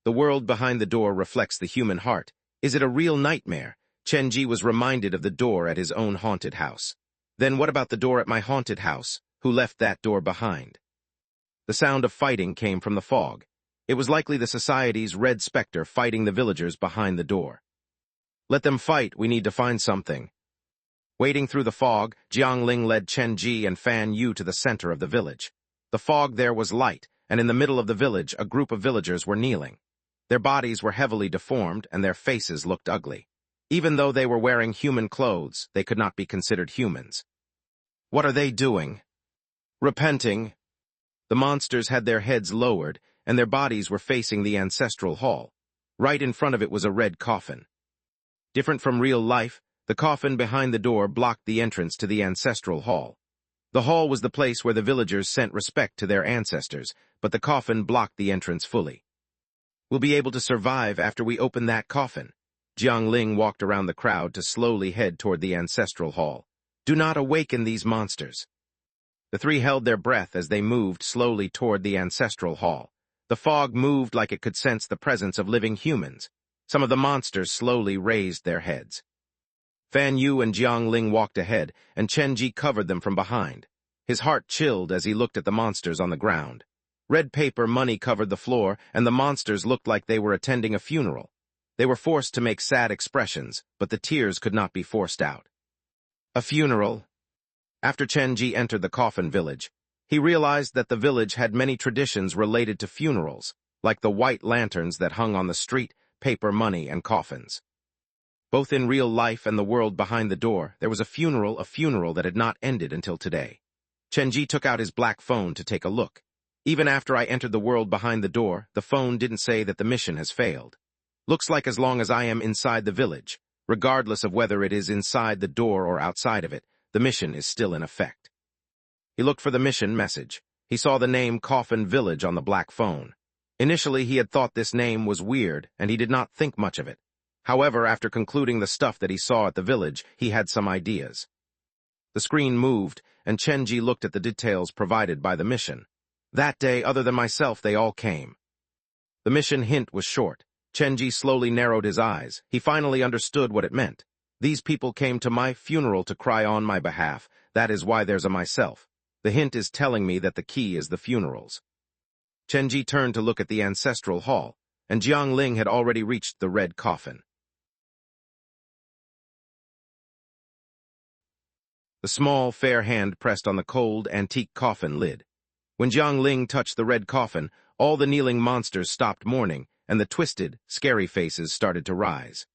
The world behind the door reflects the human heart. Is it a real nightmare? Chen Ji was reminded of the door at his own haunted house. Then what about the door at my haunted house? Who left that door behind? The sound of fighting came from the fog. It was likely the society's red specter fighting the villagers behind the door. "Let them fight, we need to find something." Wading through the fog, Jiang Ling led Chen Ji and Fan Yu to the center of the village. The fog there was light, and in the middle of the village a group of villagers were kneeling. Their bodies were heavily deformed, and their faces looked ugly. Even though they were wearing human clothes, they could not be considered humans. "What are they doing?" "Repenting." The monsters had their heads lowered, and their bodies were facing the ancestral hall. Right in front of it was a red coffin. Different from real life, the coffin behind the door blocked the entrance to the ancestral hall. The hall was the place where the villagers sent respect to their ancestors, but the coffin blocked the entrance fully. "We'll be able to survive after we open that coffin." Jiang Ling walked around the crowd to slowly head toward the ancestral hall. "Do not awaken these monsters." The three held their breath as they moved slowly toward the ancestral hall. The fog moved like it could sense the presence of living humans. Some of the monsters slowly raised their heads. Fan Yu and Jiang Ling walked ahead, and Chen Ji covered them from behind. His heart chilled as he looked at the monsters on the ground. Red paper money covered the floor, and the monsters looked like they were attending a funeral. They were forced to make sad expressions, but the tears could not be forced out. A funeral. After Chen Ji entered the coffin village, he realized that the village had many traditions related to funerals, like the white lanterns that hung on the street, paper money, and coffins. Both in real life and the world behind the door, there was a funeral that had not ended until today. Chen Ji took out his black phone to take a look. Even after I entered the world behind the door, the phone didn't say that the mission has failed. Looks like as long as I am inside the village, regardless of whether it is inside the door or outside of it, the mission is still in effect. He looked for the mission message. He saw the name Coffin Village on the black phone. Initially, he had thought this name was weird, and he did not think much of it. However, after concluding the stuff that he saw at the village, he had some ideas. The screen moved, and Chen Ji looked at the details provided by the mission. That day, other than myself, they all came. The mission hint was short. Chen Ji slowly narrowed his eyes. He finally understood what it meant. These people came to my funeral to cry on my behalf. That is why there's a myself. The hint is telling me that the key is the funerals. Chen Ji turned to look at the ancestral hall, and Jiang Ling had already reached the red coffin. The small, fair hand pressed on the cold, antique coffin lid. When Jiang Ling touched the red coffin, all the kneeling monsters stopped mourning, and the twisted, scary faces started to rise.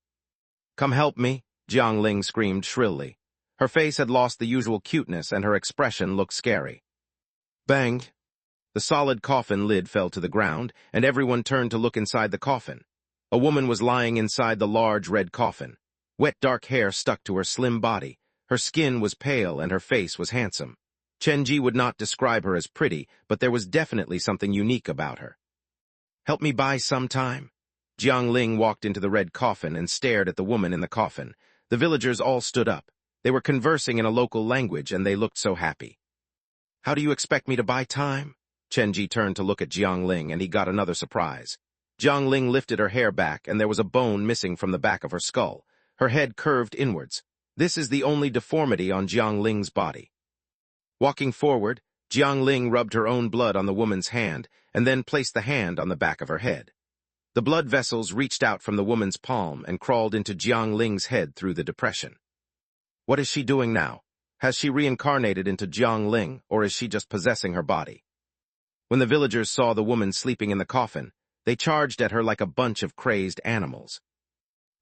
"Come help me," Jiang Ling screamed shrilly. Her face had lost the usual cuteness and her expression looked scary. Bang! The solid coffin lid fell to the ground, and everyone turned to look inside the coffin. A woman was lying inside the large red coffin. Wet dark hair stuck to her slim body. Her skin was pale and her face was handsome. Chenji would not describe her as pretty, but there was definitely something unique about her. "Help me buy some time." Jiangling walked into the red coffin and stared at the woman in the coffin. The villagers all stood up. They were conversing in a local language and they looked so happy. "How do you expect me to buy time?" Chenji turned to look at Jiangling and he got another surprise. Jiangling lifted her hair back and there was a bone missing from the back of her skull. Her head curved inwards. This is the only deformity on Jiangling's body. Walking forward, Jiangling rubbed her own blood on the woman's hand and then placed the hand on the back of her head. The blood vessels reached out from the woman's palm and crawled into Jiangling's head through the depression. What is she doing now? Has she reincarnated into Jiangling, or is she just possessing her body? When the villagers saw the woman sleeping in the coffin, they charged at her like a bunch of crazed animals.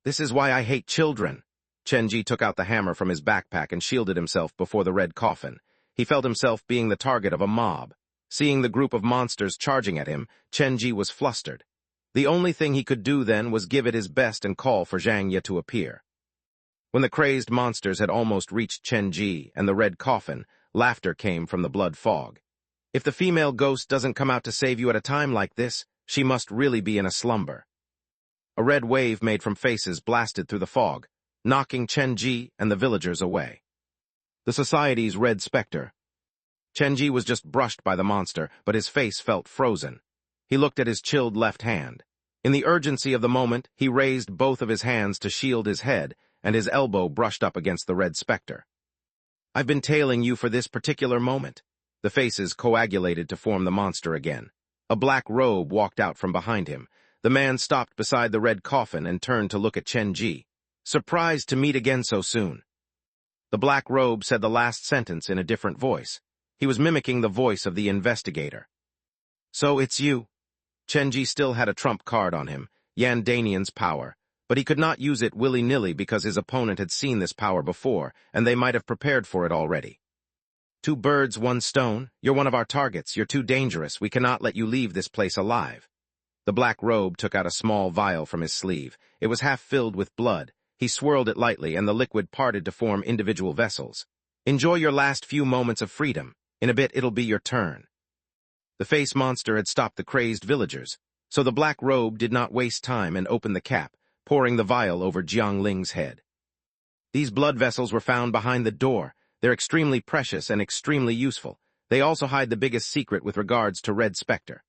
"This is why I hate children." Chenji took out the hammer from his backpack and shielded himself before the red coffin. He felt himself being the target of a mob. Seeing the group of monsters charging at him, Chenji was flustered. The only thing he could do then was give it his best and call for Zhang Ye to appear. When the crazed monsters had almost reached Chenji and the red coffin, laughter came from the blood fog. If the female ghost doesn't come out to save you at a time like this, she must really be in a slumber. A red wave made from faces blasted through the fog, knocking Chenji and the villagers away. The society's red specter. Chenji was just brushed by the monster, but his face felt frozen. He looked at his chilled left hand. In the urgency of the moment, he raised both of his hands to shield his head, and his elbow brushed up against the red specter. "I've been tailing you for this particular moment." The faces coagulated to form the monster again. A black robe walked out from behind him. The man stopped beside the red coffin and turned to look at Chenji. "Surprised to meet again so soon." The black robe said the last sentence in a different voice. He was mimicking the voice of the investigator. "So it's you." Chenji still had a trump card on him, Yan Danian's power, but he could not use it willy-nilly because his opponent had seen this power before, and they might have prepared for it already. "Two birds, one stone. You're one of our targets. You're too dangerous. We cannot let you leave this place alive." The black robe took out a small vial from his sleeve. It was half filled with blood. He swirled it lightly, and the liquid parted to form individual vessels. "Enjoy your last few moments of freedom. In a bit, it'll be your turn." The face monster had stopped the crazed villagers, so the black robe did not waste time and opened the cap, pouring the vial over Jiangling's head. "These blood vessels were found behind the door. They're extremely precious and extremely useful. They also hide the biggest secret with regards to Red Spectre."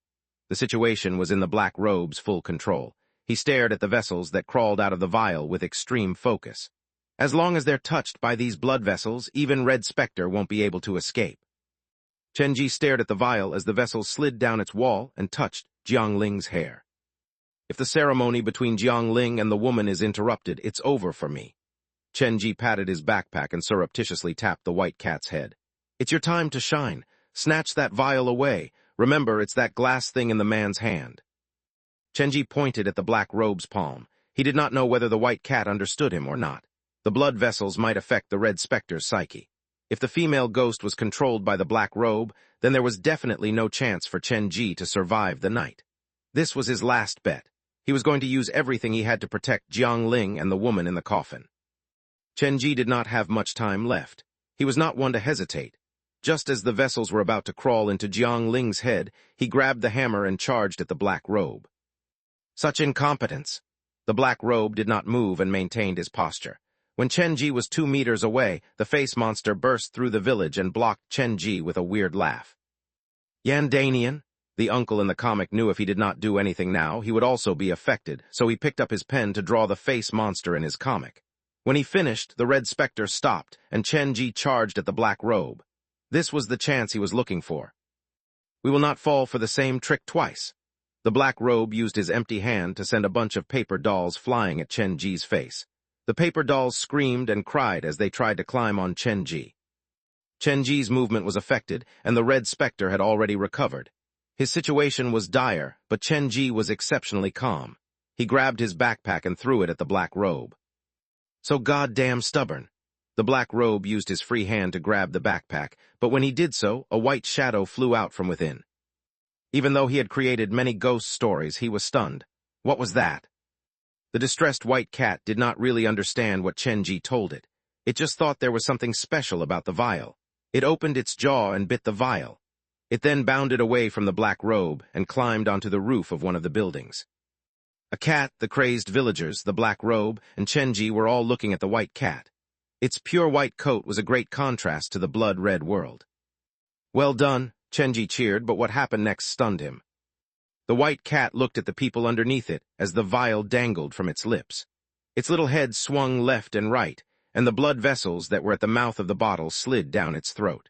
The situation was in the black robe's full control. He stared at the vessels that crawled out of the vial with extreme focus. As long as they're touched by these blood vessels, even Red Spectre won't be able to escape. Chenji stared at the vial as the vessel slid down its wall and touched Jiangling's hair. "If the ceremony between Jiangling and the woman is interrupted, it's over for me." Chenji patted his backpack and surreptitiously tapped the white cat's head. "It's your time to shine. Snatch that vial away. Remember, it's that glass thing in the man's hand." Chenji pointed at the black robe's palm. He did not know whether the white cat understood him or not. The blood vessels might affect the Red Spectre's psyche. If the female ghost was controlled by the black robe, then there was definitely no chance for Chenji to survive the night. This was his last bet. He was going to use everything he had to protect Jiangling and the woman in the coffin. Chenji did not have much time left. He was not one to hesitate. Just as the vessels were about to crawl into Jiangling's head, he grabbed the hammer and charged at the black robe. Such incompetence! The black robe did not move and maintained his posture. When Chenji was 2 meters away, the face monster burst through the village and blocked Chenji with a weird laugh. "Yan Danian?" The uncle in the comic knew if he did not do anything now, he would also be affected, so he picked up his pen to draw the face monster in his comic. When he finished, the Red Spectre stopped, and Chenji charged at the black robe. This was the chance he was looking for. "We will not fall for the same trick twice." The black robe used his empty hand to send a bunch of paper dolls flying at Chenji's face. The paper dolls screamed and cried as they tried to climb on Chenji. Chenji's movement was affected, and the Red Spectre had already recovered. His situation was dire, but Chenji was exceptionally calm. He grabbed his backpack and threw it at the black robe. "So goddamn stubborn." The black robe used his free hand to grab the backpack, but when he did so, a white shadow flew out from within. Even though he had created many ghost stories, he was stunned. What was that? The distressed white cat did not really understand what Chenji told it. It just thought there was something special about the vial. It opened its jaw and bit the vial. It then bounded away from the black robe and climbed onto the roof of one of the buildings. A cat, the crazed villagers, the black robe, and Chenji were all looking at the white cat. Its pure white coat was a great contrast to the blood-red world. Well done, Chenji cheered, but what happened next stunned him. The white cat looked at the people underneath it as the vial dangled from its lips. Its little head swung left and right, and the blood vessels that were at the mouth of the bottle slid down its throat.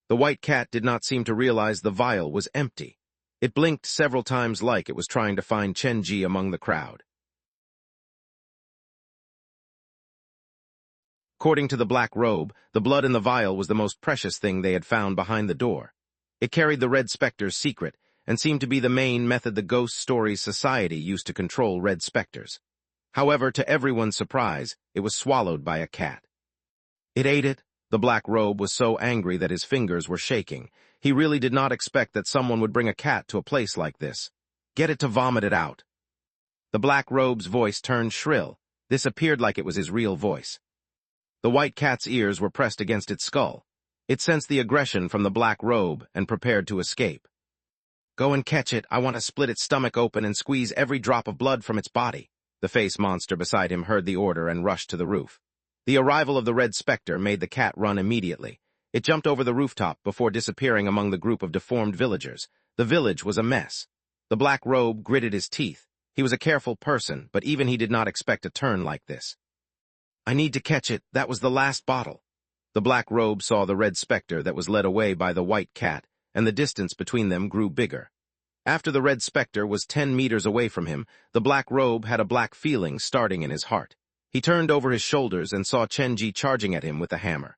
The white cat did not seem to realize the vial was empty. It blinked several times like it was trying to find Chenji among the crowd. According to the black robe, the blood in the vial was the most precious thing they had found behind the door. It carried the Red Spectre's secret, and seemed to be the main method the Ghost Stories Society used to control Red Spectres. However, to everyone's surprise, it was swallowed by a cat. It ate it. The black robe was so angry that his fingers were shaking. He really did not expect that someone would bring a cat to a place like this. Get it to vomit it out. The black robe's voice turned shrill. This appeared like it was his real voice. The white cat's ears were pressed against its skull. It sensed the aggression from the black robe and prepared to escape. Go and catch it. I want to split its stomach open and squeeze every drop of blood from its body. The face monster beside him heard the order and rushed to the roof. The arrival of the Red Spectre made the cat run immediately. It jumped over the rooftop before disappearing among the group of deformed villagers. The village was a mess. The black robe gritted his teeth. He was a careful person, but even he did not expect a turn like this. I need to catch it. That was the last bottle. The black robe saw the Red Spectre that was led away by the white cat, and the distance between them grew bigger. After the Red Spectre was 10 meters away from him, the black robe had a black feeling starting in his heart. He turned over his shoulders and saw Chenji charging at him with a hammer.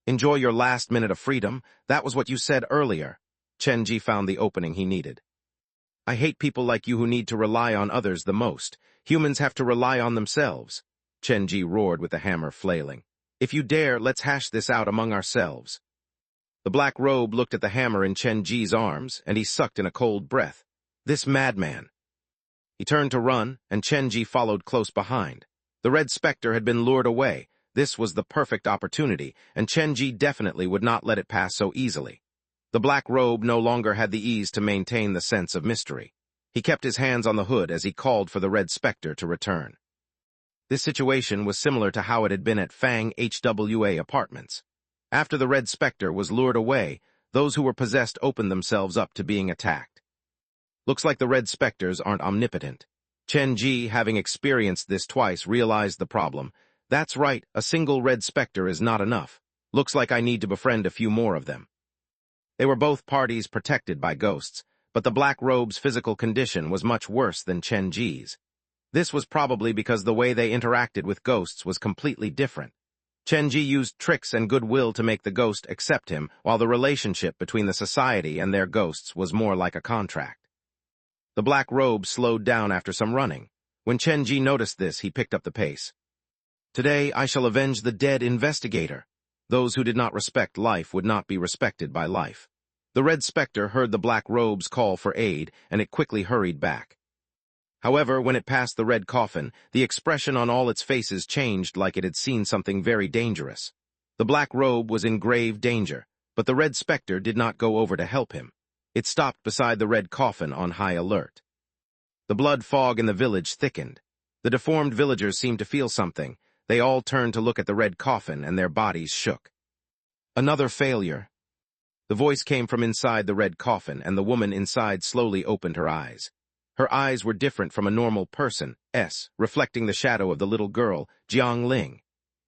Enjoy your last minute of freedom. That was what you said earlier. Chenji found the opening he needed. I hate people like you who need to rely on others the most. Humans have to rely on themselves. Chenji roared with the hammer flailing. If you dare, let's hash this out among ourselves. The black robe looked at the hammer in Chenji's arms, and he sucked in a cold breath. This madman. He turned to run, and Chenji followed close behind. The Red Spectre had been lured away. This was the perfect opportunity, and Chenji definitely would not let it pass so easily. The black robe no longer had the ease to maintain the sense of mystery. He kept his hands on the hood as he called for the Red Spectre to return. This situation was similar to how it had been at Fang HWA Apartments. After the Red Spectre was lured away, those who were possessed opened themselves up to being attacked. Looks like the Red Spectres aren't omnipotent. Chenji, having experienced this twice, realized the problem. That's right, a single Red Spectre is not enough. Looks like I need to befriend a few more of them. They were both parties protected by ghosts, but the black robe's physical condition was much worse than Chenji's. This was probably because the way they interacted with ghosts was completely different. Chenji used tricks and goodwill to make the ghost accept him, while the relationship between the society and their ghosts was more like a contract. The black robe slowed down after some running. When Chenji noticed this, he picked up the pace. Today I shall avenge the dead investigator. Those who did not respect life would not be respected by life. The Red Spectre heard the black robe's call for aid, and it quickly hurried back. However, when it passed the red coffin, the expression on all its faces changed like it had seen something very dangerous. The black robe was in grave danger, but the Red Spectre did not go over to help him. It stopped beside the red coffin on high alert. The blood fog in the village thickened. The deformed villagers seemed to feel something. They all turned to look at the red coffin, and their bodies shook. Another failure. The voice came from inside the red coffin, and the woman inside slowly opened her eyes. Her eyes were different from a normal person's, reflecting the shadow of the little girl, Jiang Ling.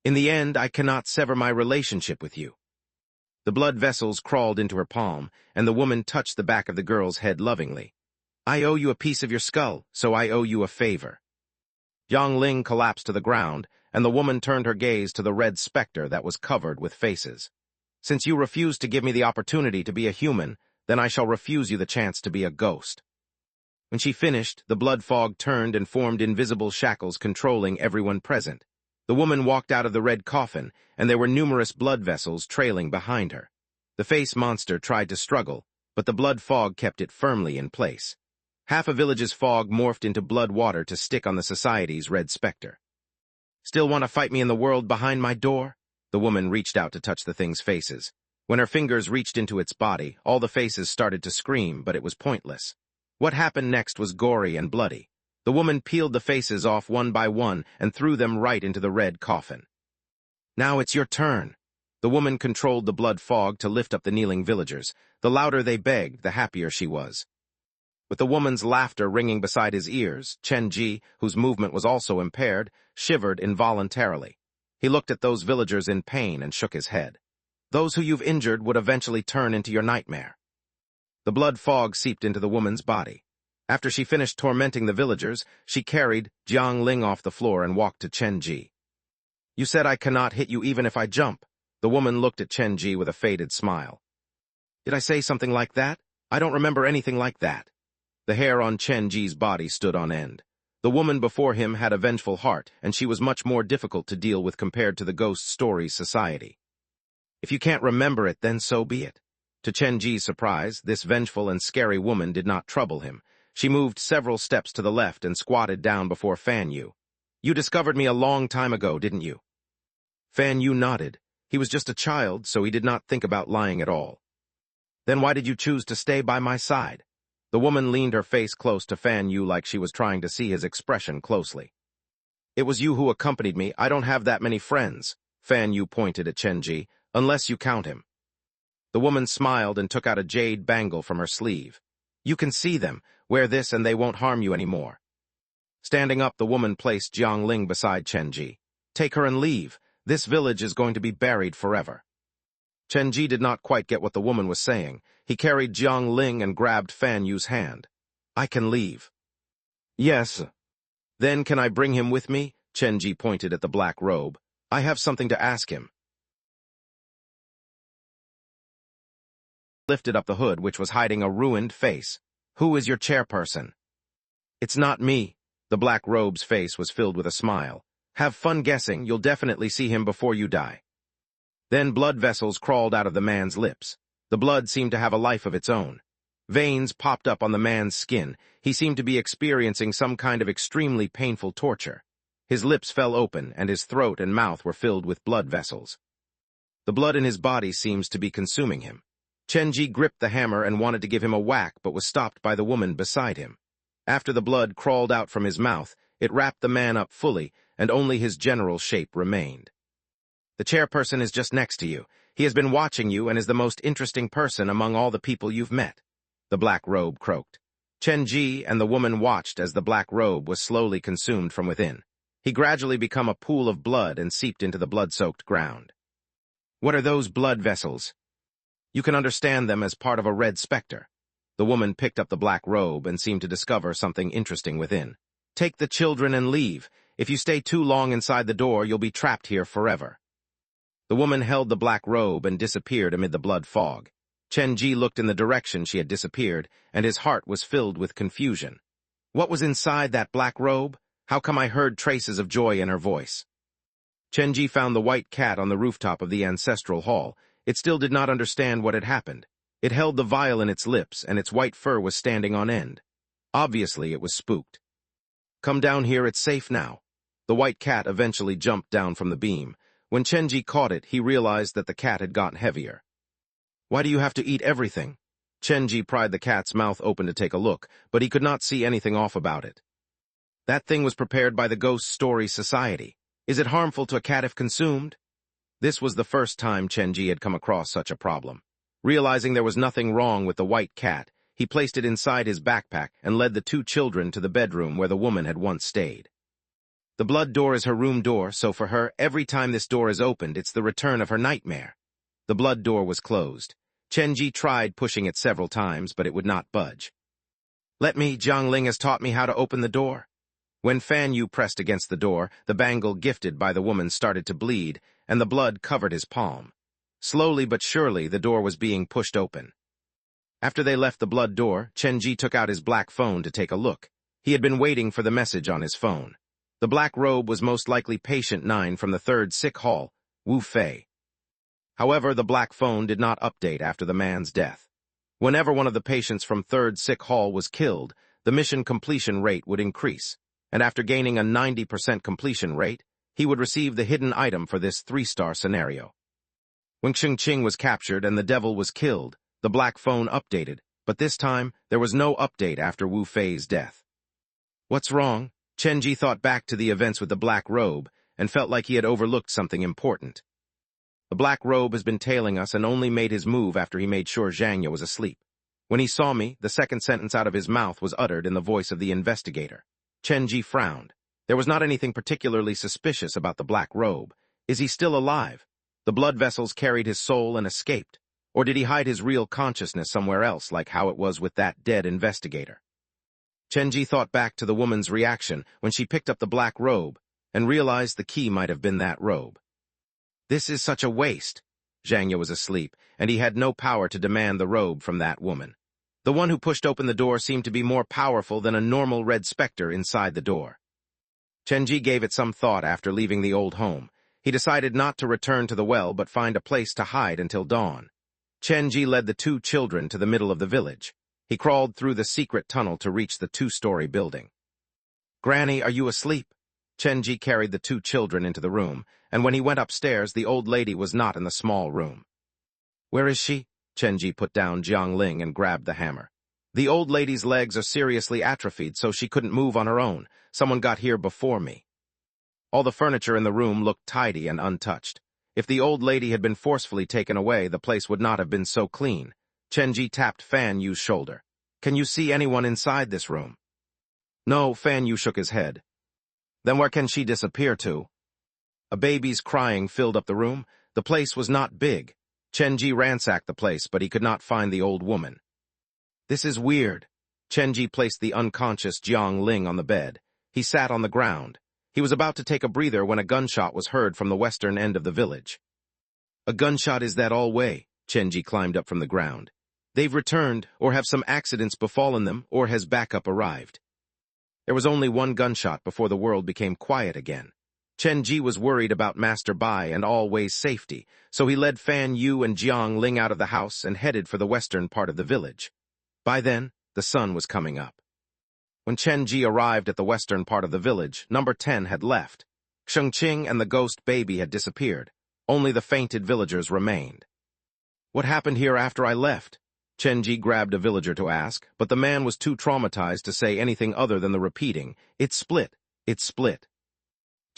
In the end, I cannot sever my relationship with you. The blood vessels crawled into her palm, and the woman touched the back of the girl's head lovingly. I owe you a piece of your skull, so I owe you a favor. Jiang Ling collapsed to the ground, and the woman turned her gaze to the Red Spectre that was covered with faces. Since you refuse to give me the opportunity to be a human, then I shall refuse you the chance to be a ghost. When she finished, the blood fog turned and formed invisible shackles controlling everyone present. The woman walked out of the red coffin, and there were numerous blood vessels trailing behind her. The face monster tried to struggle, but the blood fog kept it firmly in place. Half a village's fog morphed into blood water to stick on the society's red specter. "Still want to fight me in the world behind my door?" The woman reached out to touch the thing's faces. When her fingers reached into its body, all the faces started to scream, but it was pointless. What happened next was gory and bloody. The woman peeled the faces off one by one and threw them right into the red coffin. "Now it's your turn." The woman controlled the blood fog to lift up the kneeling villagers. The louder they begged, the happier she was. With the woman's laughter ringing beside his ears, Chen Ji, whose movement was also impaired, shivered involuntarily. He looked at those villagers in pain and shook his head. "Those who you've injured would eventually turn into your nightmare." The blood fog seeped into the woman's body. After she finished tormenting the villagers, she carried Jiang Ling off the floor and walked to Chen Ji. "You said I cannot hit you even if I jump." The woman looked at Chen Ji with a faded smile. "Did I say something like that? I don't remember anything like that." The hair on Chen Ji's body stood on end. The woman before him had a vengeful heart, and she was much more difficult to deal with compared to the ghost stories society. "If you can't remember it, then so be it." To Chen Ji's surprise, this vengeful and scary woman did not trouble him. She moved several steps to the left and squatted down before Fan Yu. "You discovered me a long time ago, didn't you?" Fan Yu nodded. He was just a child, so he did not think about lying at all. "Then why did you choose to stay by my side?" The woman leaned her face close to Fan Yu like she was trying to see his expression closely. "It was you who accompanied me. I don't have that many friends." Fan Yu pointed at Chen Ji. "Unless you count him." The woman smiled and took out a jade bangle from her sleeve. "You can see them. Wear this and they won't harm you anymore." Standing up, the woman placed Jiang Ling beside Chen Ji. "Take her and leave. This village is going to be buried forever." Chen Ji did not quite get what the woman was saying. He carried Jiang Ling and grabbed Fan Yu's hand. "I can leave." "Yes." "Then can I bring him with me?" Chen Ji pointed at the black robe. "I have something to ask him." Lifted up the hood, which was hiding a ruined face. "Who is your chairperson?" "It's not me." The black robe's face was filled with a smile. "Have fun guessing. You'll definitely see him before you die." Then blood vessels crawled out of the man's lips. The blood seemed to have a life of its own. Veins popped up on the man's skin. He seemed to be experiencing some kind of extremely painful torture. His lips fell open, and his throat and mouth were filled with blood vessels. The blood in his body seems to be consuming him. Chen Ji gripped the hammer and wanted to give him a whack, but was stopped by the woman beside him. After the blood crawled out from his mouth, it wrapped the man up fully, and only his general shape remained. "The chairperson is just next to you. He has been watching you and is the most interesting person among all the people you've met," the black robe croaked. Chen Ji and the woman watched as the black robe was slowly consumed from within. He gradually became a pool of blood and seeped into the blood-soaked ground. "What are those blood vessels?" "You can understand them as part of a red specter." The woman picked up the black robe and seemed to discover something interesting within. "Take the children and leave. If you stay too long inside the door, you'll be trapped here forever." The woman held the black robe and disappeared amid the blood fog. Chen Ji looked in the direction she had disappeared, and his heart was filled with confusion. What was inside that black robe? How come I heard traces of joy in her voice? Chen Ji found the white cat on the rooftop of the ancestral hall. It still did not understand what had happened. It held the vial in its lips, and its white fur was standing on end. Obviously, it was spooked. "Come down here, it's safe now." The white cat eventually jumped down from the beam. When Chen Ji caught it, he realized that the cat had gotten heavier. "Why do you have to eat everything?" Chen Ji pried the cat's mouth open to take a look, but he could not see anything off about it. "That thing was prepared by the Ghost Story Society. Is it harmful to a cat if consumed?" This was the first time Chen Ji had come across such a problem. Realizing there was nothing wrong with the white cat, he placed it inside his backpack and led the two children to the bedroom where the woman had once stayed. The blood door is her room door, so for her, every time this door is opened, it's the return of her nightmare. The blood door was closed. Chen Ji tried pushing it several times, but it would not budge. "Let me, Jiang Ling has taught me how to open the door." When Fan Yu pressed against the door, the bangle gifted by the woman started to bleed, and the blood covered his palm. Slowly but surely, the door was being pushed open. After they left the blood door, Chen Ji took out his black phone to take a look. He had been waiting for the message on his phone. The black robe was most likely patient 9 from the 3rd sick hall, Wu Fei. However, the black phone did not update after the man's death. Whenever one of the patients from 3rd sick hall was killed, the mission completion rate would increase, and after gaining a 90% completion rate, he would receive the hidden item for this 3-star scenario. When Qing was captured and the devil was killed, the black phone updated, but this time, there was no update after Wu Fei's death. What's wrong? Chenji thought back to the events with the black robe and felt like he had overlooked something important. The black robe has been tailing us and only made his move after he made sure Zhangya was asleep. When he saw me, the second sentence out of his mouth was uttered in the voice of the investigator. Chenji frowned. There was not anything particularly suspicious about the black robe. Is he still alive? The blood vessels carried his soul and escaped. Or did he hide his real consciousness somewhere else, like how it was with that dead investigator? Chenji thought back to the woman's reaction when she picked up the black robe and realized the key might have been that robe. This is such a waste. Zhangya was asleep, and he had no power to demand the robe from that woman. The one who pushed open the door seemed to be more powerful than a normal red specter inside the door. Chenji gave it some thought after leaving the old home. He decided not to return to the well but find a place to hide until dawn. Chenji led the 2 children to the middle of the village. He crawled through the secret tunnel to reach the 2-story building. "Granny, are you asleep?" Chenji carried the 2 children into the room, and when he went upstairs, the old lady was not in the small room. "Where is she?" Chenji put down Jiangling and grabbed the hammer. "The old lady's legs are seriously atrophied, so she couldn't move on her own. Someone got here before me." All the furniture in the room looked tidy and untouched. If the old lady had been forcefully taken away, the place would not have been so clean. Chenji tapped Fan Yu's shoulder. "Can you see anyone inside this room?" "No," Fan Yu shook his head. "Then where can she disappear to?" A baby's crying filled up the room. The place was not big. Chenji ransacked the place, but he could not find the old woman. "This is weird." Chenji placed the unconscious Jiang Ling on the bed. He sat on the ground. He was about to take a breather when a gunshot was heard from the western end of the village. "A gunshot, is that all way?" Chenji climbed up from the ground. "They've returned, or have some accidents befallen them, or has backup arrived?" There was only one gunshot before the world became quiet again. Chenji was worried about Master Bai and Alway's safety, so he led Fan Yu and Jiang Ling out of the house and headed for the western part of the village. By then, the sun was coming up. When Chenji arrived at the western part of the village, number 10 had left. Shengqing and the ghost baby had disappeared. Only the fainted villagers remained. "What happened here after I left?" Chenji grabbed a villager to ask, but the man was too traumatized to say anything other than the repeating, "It split, it split."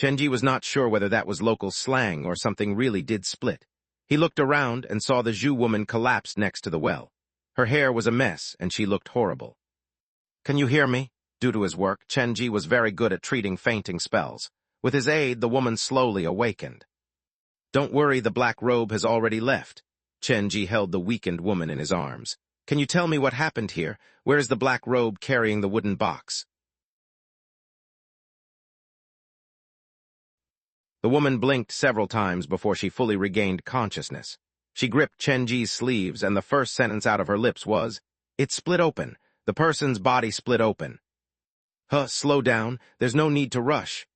Chenji was not sure whether that was local slang or something really did split. He looked around and saw the Zhu woman collapsed next to the well. Her hair was a mess, and she looked horrible. "Can you hear me?" Due to his work, Chenji was very good at treating fainting spells. With his aid, the woman slowly awakened. "Don't worry, the black robe has already left." Chenji held the weakened woman in his arms. "Can you tell me what happened here? Where is the black robe carrying the wooden box?" The woman blinked several times before she fully regained consciousness. She gripped Chenji's sleeves, and the first sentence out of her lips was, "It split open. The person's body split open." Slow down. There's no need to rush."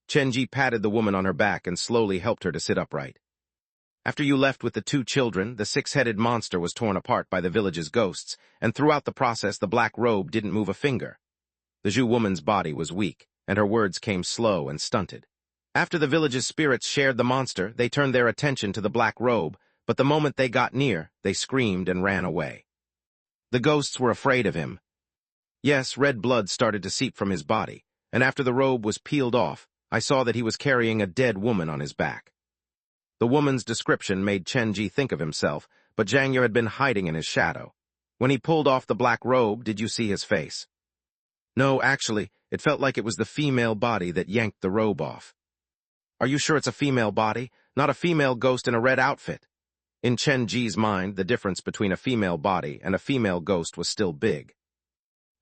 Chenji patted the woman on her back and slowly helped her to sit upright. "After you left with the 2 children, the 6-headed monster was torn apart by the village's ghosts, and throughout the process the black robe didn't move a finger." The Zhu woman's body was weak, and her words came slow and stunted. "After the village's spirits shared the monster, they turned their attention to the black robe, but the moment they got near, they screamed and ran away. The ghosts were afraid of him. Yes, red blood started to seep from his body, and after the robe was peeled off, I saw that he was carrying a dead woman on his back." The woman's description made Chenji think of himself, but Zhangya had been hiding in his shadow. "When he pulled off the black robe, did you see his face?" "No, actually, it felt like it was the female body that yanked the robe off." "Are you sure it's a female body? Not a female ghost in a red outfit?" In Chenji's mind, the difference between a female body and a female ghost was still big.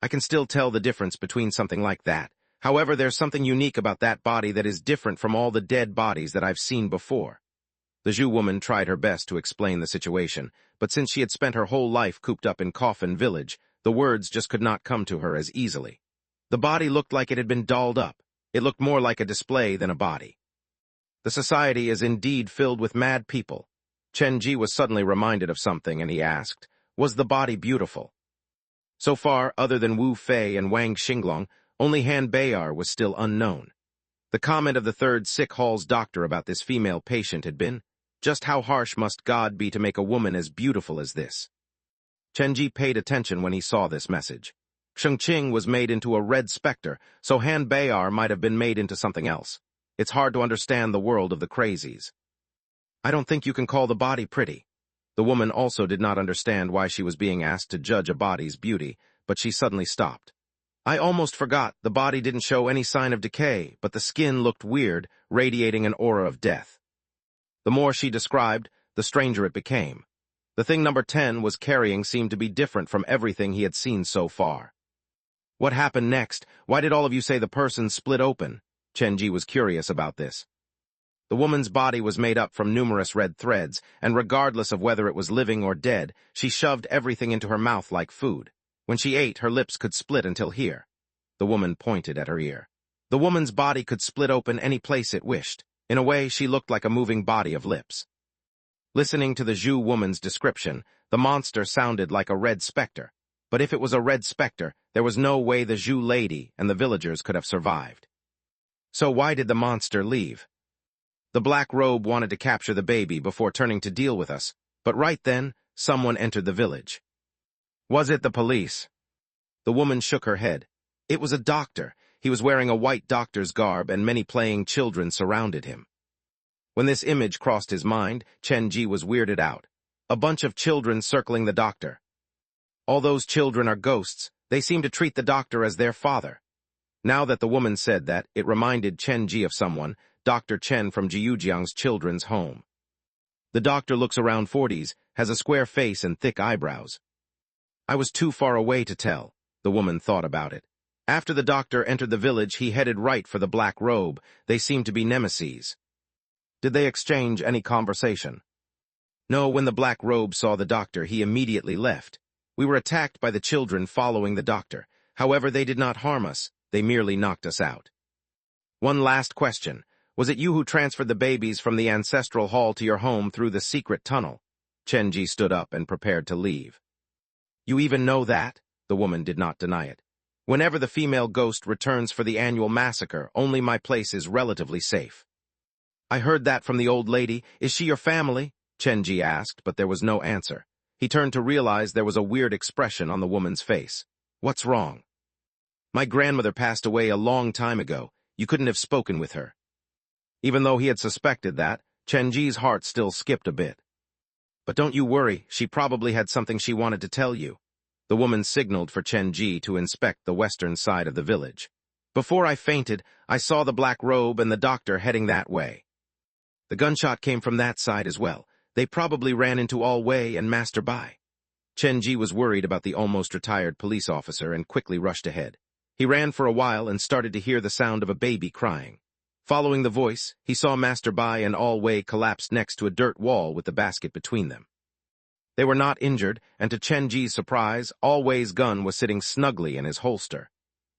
"I can still tell the difference between something like that. However, there's something unique about that body that is different from all the dead bodies that I've seen before." The Zhu woman tried her best to explain the situation, but since she had spent her whole life cooped up in Coffin Village, the words just could not come to her as easily. The body looked like it had been dolled up. It looked more like a display than a body. The society is indeed filled with mad people. Chen Ji was suddenly reminded of something, and he asked, was the body beautiful? So far, other than Wu Fei and Wang Xinglong, only Han Bayar was still unknown. The comment of the third sick hall's doctor about this female patient had been, just how harsh must God be to make a woman as beautiful as this? Chen Ji paid attention when he saw this message. Sheng Qing was made into a red specter, so Han Bayar might have been made into something else. It's hard to understand the world of the crazies. I don't think you can call the body pretty. The woman also did not understand why she was being asked to judge a body's beauty, but she suddenly stopped. I almost forgot, the body didn't show any sign of decay, but the skin looked weird, radiating an aura of death. The more she described, the stranger it became. The thing number 10 was carrying seemed to be different from everything he had seen so far. What happened next? Why did all of you say the person split open? Chen Ji was curious about this. The woman's body was made up from numerous red threads, and regardless of whether it was living or dead, she shoved everything into her mouth like food. When she ate, her lips could split until here. The woman pointed at her ear. The woman's body could split open any place it wished. In a way, she looked like a moving body of lips. Listening to the Zhu woman's description, the monster sounded like a red specter. But if it was a red specter, there was no way the Zhu lady and the villagers could have survived. So why did the monster leave? The black robe wanted to capture the baby before turning to deal with us, but right then, someone entered the village. Was it the police? The woman shook her head. It was a doctor. He was wearing a white doctor's garb, and many playing children surrounded him. When this image crossed his mind, Chen Ji was weirded out. A bunch of children circling the doctor. All those children are ghosts. They seem to treat the doctor as their father. Now that the woman said that, it reminded Chen Ji of someone, Dr. Chen from Jiujiang's children's home. The doctor looks around 40s, has a square face and thick eyebrows. I was too far away to tell. The woman thought about it. After the doctor entered the village, he headed right for the black robe. They seemed to be nemesis. Did they exchange any conversation? No, when the black robe saw the doctor, he immediately left. We were attacked by the children following the doctor. However, they did not harm us. They merely knocked us out. One last question. Was it you who transferred the babies from the ancestral hall to your home through the secret tunnel? Chen Ji stood up and prepared to leave. You even know that? The woman did not deny it. Whenever the female ghost returns for the annual massacre, only my place is relatively safe. I heard that from the old lady. Is she your family? Chen Ji asked, but there was no answer. He turned to realize there was a weird expression on the woman's face. What's wrong? My grandmother passed away a long time ago. You couldn't have spoken with her. Even though he had suspected that, Chen Ji's heart still skipped a bit. But don't you worry, she probably had something she wanted to tell you. The woman signaled for Chen Ji to inspect the western side of the village. Before I fainted, I saw the black robe and the doctor heading that way. The gunshot came from that side as well. They probably ran into All Wei and Master Bai. Chen Ji was worried about the almost retired police officer and quickly rushed ahead. He ran for a while and started to hear the sound of a baby crying. Following the voice, he saw Master Bai and All Wei collapsed next to a dirt wall with the basket between them. They were not injured, and to Chen Ji's surprise, All Wei's gun was sitting snugly in his holster.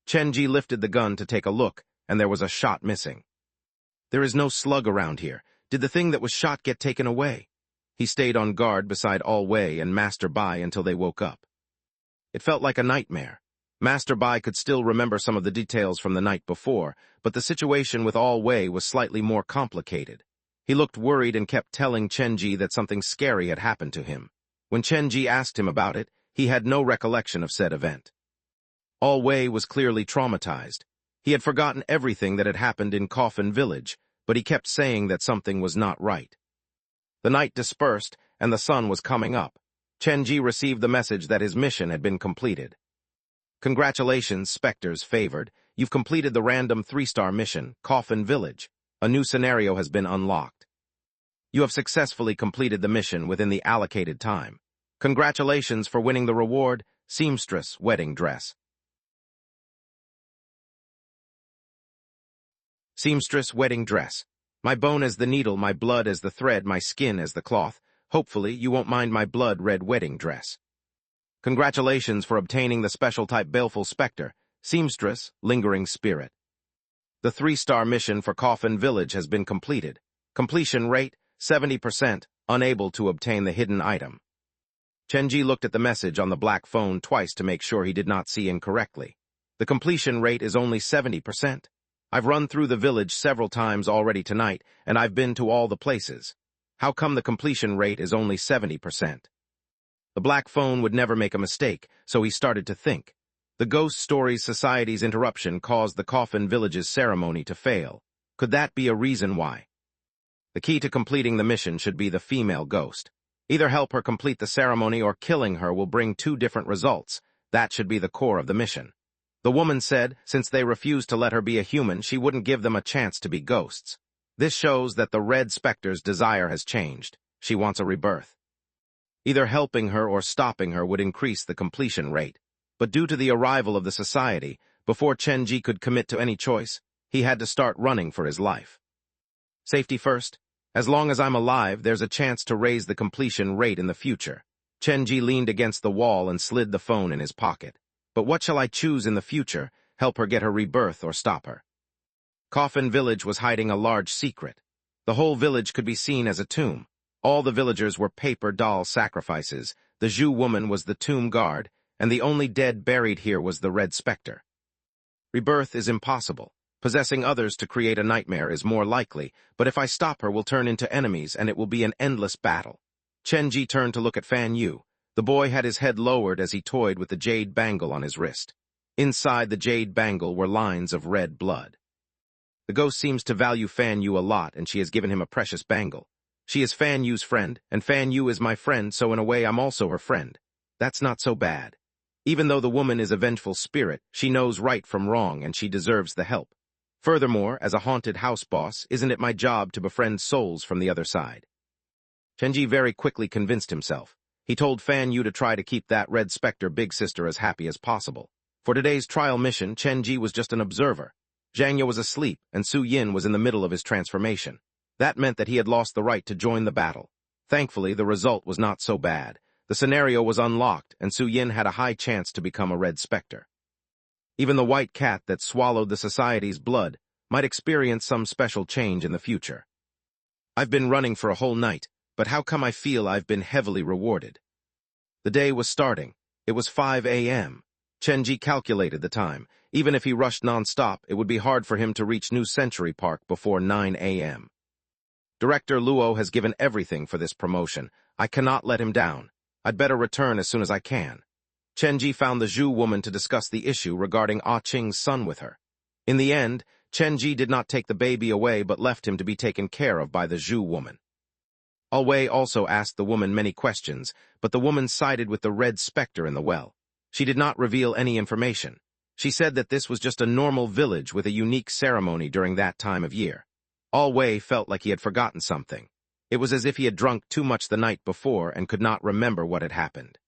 Chen Ji lifted the gun to take a look, and there was a shot missing. There is no slug around here. Did the thing that was shot get taken away? He stayed on guard beside All Wei and Master Bai until they woke up. It felt like a nightmare. Master Bai could still remember some of the details from the night before, but the situation with All Wei was slightly more complicated. He looked worried and kept telling Chen Ji that something scary had happened to him. When Chen Ji asked him about it, he had no recollection of said event. All Wei was clearly traumatized. He had forgotten everything that had happened in Coffin Village, but he kept saying that something was not right. The night dispersed, and the sun was coming up. Chen Ji received the message that his mission had been completed. Congratulations, Spectres favored. You've completed the random 3-star mission, Coffin Village. A new scenario has been unlocked. You have successfully completed the mission within the allocated time. Congratulations for winning the reward, Seamstress Wedding Dress. Seamstress Wedding Dress. My bone as the needle, my blood as the thread, my skin as the cloth. Hopefully, you won't mind my blood-red wedding dress. Congratulations for obtaining the special type Baleful Spectre, Seamstress, Lingering Spirit. The 3-star mission for Coffin Village has been completed. Completion rate, 70%, unable to obtain the hidden item. Chenji looked at the message on the black phone twice to make sure he did not see incorrectly. The completion rate is only 70%. I've run through the village several times already tonight, and I've been to all the places. How come the completion rate is only 70%? The black phone would never make a mistake, so he started to think. The Ghost Stories Society's interruption caused the Coffin Village's ceremony to fail. Could that be a reason why? The key to completing the mission should be the female ghost. Either help her complete the ceremony or killing her will bring 2 different results. That should be the core of the mission. The woman said, since they refused to let her be a human, she wouldn't give them a chance to be ghosts. This shows that the Red Spectre's desire has changed. She wants a rebirth. Either helping her or stopping her would increase the completion rate. But due to the arrival of the society, before Chenji could commit to any choice, he had to start running for his life. Safety first. As long as I'm alive, there's a chance to raise the completion rate in the future. Chenji leaned against the wall and slid the phone in his pocket. But what shall I choose in the future? Help her get her rebirth or stop her? Coffin Village was hiding a large secret. The whole village could be seen as a tomb. All the villagers were paper doll sacrifices. The Zhu woman was the tomb guard, and the only dead buried here was the Red Spectre. Rebirth is impossible. Possessing others to create a nightmare is more likely, but if I stop her, we'll turn into enemies, and it will be an endless battle. Chenji turned to look at Fan Yu. The boy had his head lowered as he toyed with the jade bangle on his wrist. Inside the jade bangle were lines of red blood. The ghost seems to value Fan Yu a lot, and she has given him a precious bangle. She is Fan Yu's friend, and Fan Yu is my friend, so in a way I'm also her friend. That's not so bad. Even though the woman is a vengeful spirit, she knows right from wrong, and she deserves the help. Furthermore, as a haunted house boss, isn't it my job to befriend souls from the other side? Chenji very quickly convinced himself. He told Fan Yu to try to keep that Red Spectre big sister as happy as possible. For today's trial mission, Chenji was just an observer. Zhangya was asleep, and Su Yin was in the middle of his transformation. That meant that he had lost the right to join the battle. Thankfully, the result was not so bad. The scenario was unlocked, and Su Yin had a high chance to become a Red Spectre. Even the white cat that swallowed the society's blood might experience some special change in the future. I've been running for a whole night, but how come I feel I've been heavily rewarded? The day was starting. It was 5 a.m. Chenji calculated the time. Even if he rushed non-stop, it would be hard for him to reach New Century Park before 9 a.m. Director Luo has given everything for this promotion. I cannot let him down. I'd better return as soon as I can. Chenji found the Zhu woman to discuss the issue regarding Ah Qing's son with her. In the end, Chenji did not take the baby away but left him to be taken care of by the Zhu woman. Alwei also asked the woman many questions, but the woman sided with the Red Spectre in the well. She did not reveal any information. She said that this was just a normal village with a unique ceremony during that time of year. Alwei felt like he had forgotten something. It was as if he had drunk too much the night before and could not remember what had happened.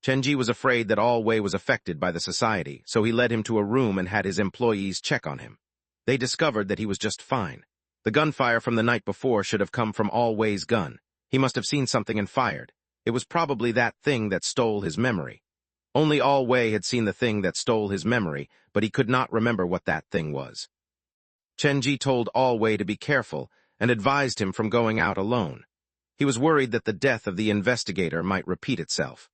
Chenji was afraid that Alwei was affected by the society, so he led him to a room and had his employees check on him. They discovered that he was just fine. The gunfire from the night before should have come from Alwei's gun. He must have seen something and fired. It was probably that thing that stole his memory. Only Alwei had seen the thing that stole his memory, but he could not remember what that thing was. Chenji told Alwei to be careful and advised him from going out alone. He was worried that the death of the investigator might repeat itself.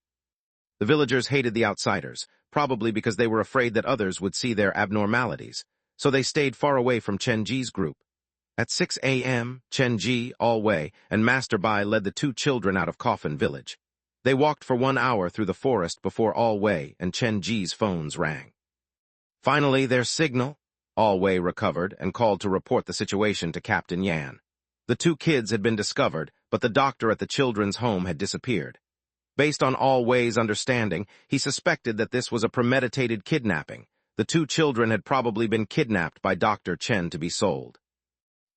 The villagers hated the outsiders, probably because they were afraid that others would see their abnormalities, so they stayed far away from Chenji's group. At 6 a.m., Chenji, Alwei, and Master Bai led the 2 children out of Coffin Village. They walked for 1 hour through the forest before Alwei and Chenji's phones rang. Finally, their signal. Alwei recovered and called to report the situation to Captain Yan. The 2 kids had been discovered, but the doctor at the children's home had disappeared. Based on Alwei's understanding, he suspected that this was a premeditated kidnapping. The 2 children had probably been kidnapped by Dr. Chen to be sold.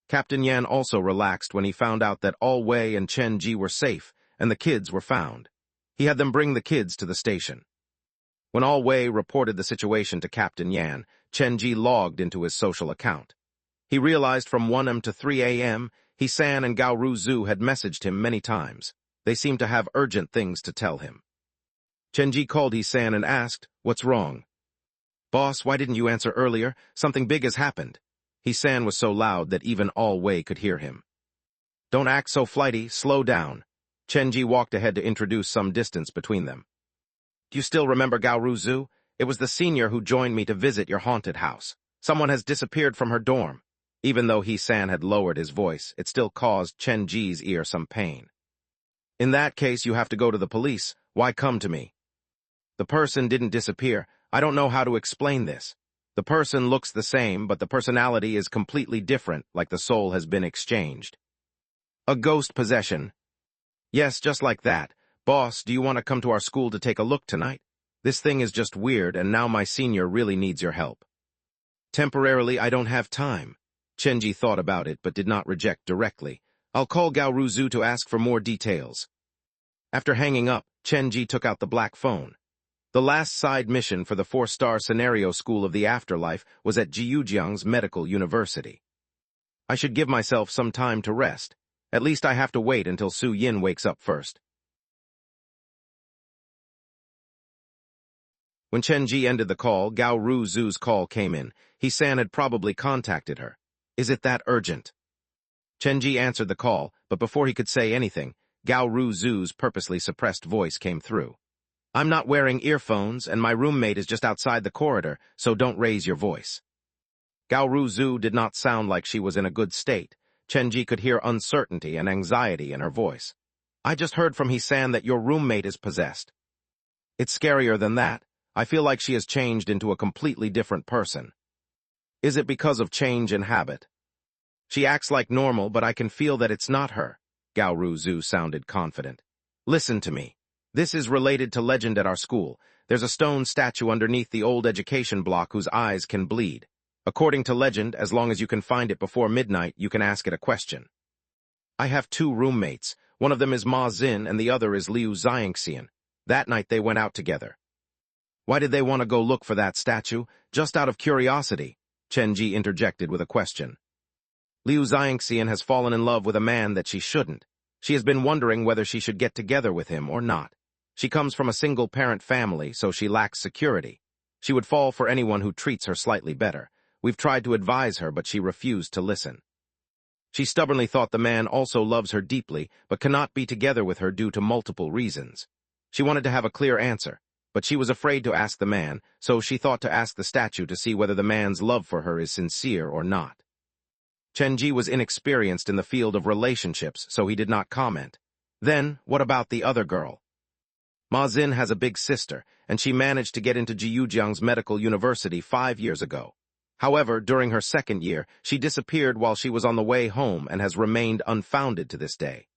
Captain Yan also relaxed when he found out that Alwei and Chenji were safe and the kids were found. He had them bring the kids to the station. When Alwei reported the situation to Captain Yan, Chenji logged into his social account. He realized from 1 a.m. to 3 a.m., He-san and Gao Ruzu had messaged him many times. They seemed to have urgent things to tell him. Chenji called He-san and asked, "What's wrong?" "Boss, why didn't you answer earlier? Something big has happened." He-san was so loud that even All Wei could hear him. Don't act so flighty, slow down. Chenji walked ahead to introduce some distance between them. Do you still remember Gao Ruzu? It was the senior who joined me to visit your haunted house. Someone has disappeared from her dorm. Even though He-san had lowered his voice, it still caused Chenji's ear some pain. In that case, you have to go to the police. Why come to me? The person didn't disappear. I don't know how to explain this. The person looks the same, but the personality is completely different, like the soul has been exchanged. A ghost possession. Yes, just like that. Boss, do you want to come to our school to take a look tonight? This thing is just weird, and now my senior really needs your help. Temporarily, I don't have time. Chenji thought about it, but did not reject directly. I'll call Gao Ruzu to ask for more details. After hanging up, Chenji took out the black phone. The last side mission for the 4-star scenario school of the afterlife was at Jiujiang's Medical University. I should give myself some time to rest. At least I have to wait until Su Yin wakes up first. When Chenji ended the call, Gao Ruzu's call came in. He-san had probably contacted her. Is it that urgent? Chenji answered the call, but before he could say anything, Gao Ruzu's purposely suppressed voice came through. I'm not wearing earphones, and my roommate is just outside the corridor, so don't raise your voice. Gao Ruzu did not sound like she was in a good state. Chenji could hear uncertainty and anxiety in her voice. I just heard from He-san that your roommate is possessed. It's scarier than that. I feel like she has changed into a completely different person. Is it because of change in habit? She acts like normal, but I can feel that it's not her. Gao Ruzu sounded confident. Listen to me. This is related to legend at our school. There's a stone statue underneath the old education block whose eyes can bleed. According to legend, as long as you can find it before midnight, you can ask it a question. I have 2 roommates. One of them is Ma Xin and the other is Liu Xiangxian. That night they went out together. Why did they want to go look for that statue? Just out of curiosity. Chenji interjected with a question. Liu Xiangxian has fallen in love with a man that she shouldn't. She has been wondering whether she should get together with him or not. She comes from a single-parent family, so she lacks security. She would fall for anyone who treats her slightly better. We've tried to advise her, but she refused to listen. She stubbornly thought the man also loves her deeply, but cannot be together with her due to multiple reasons. She wanted to have a clear answer, but she was afraid to ask the man, so she thought to ask the statue to see whether the man's love for her is sincere or not. Chenji was inexperienced in the field of relationships, so he did not comment. Then, what about the other girl? Ma Xin has a big sister, and she managed to get into Jiujiang's Medical University 5 years ago. However, during her 2nd year, she disappeared while she was on the way home and has remained unfounded to this day.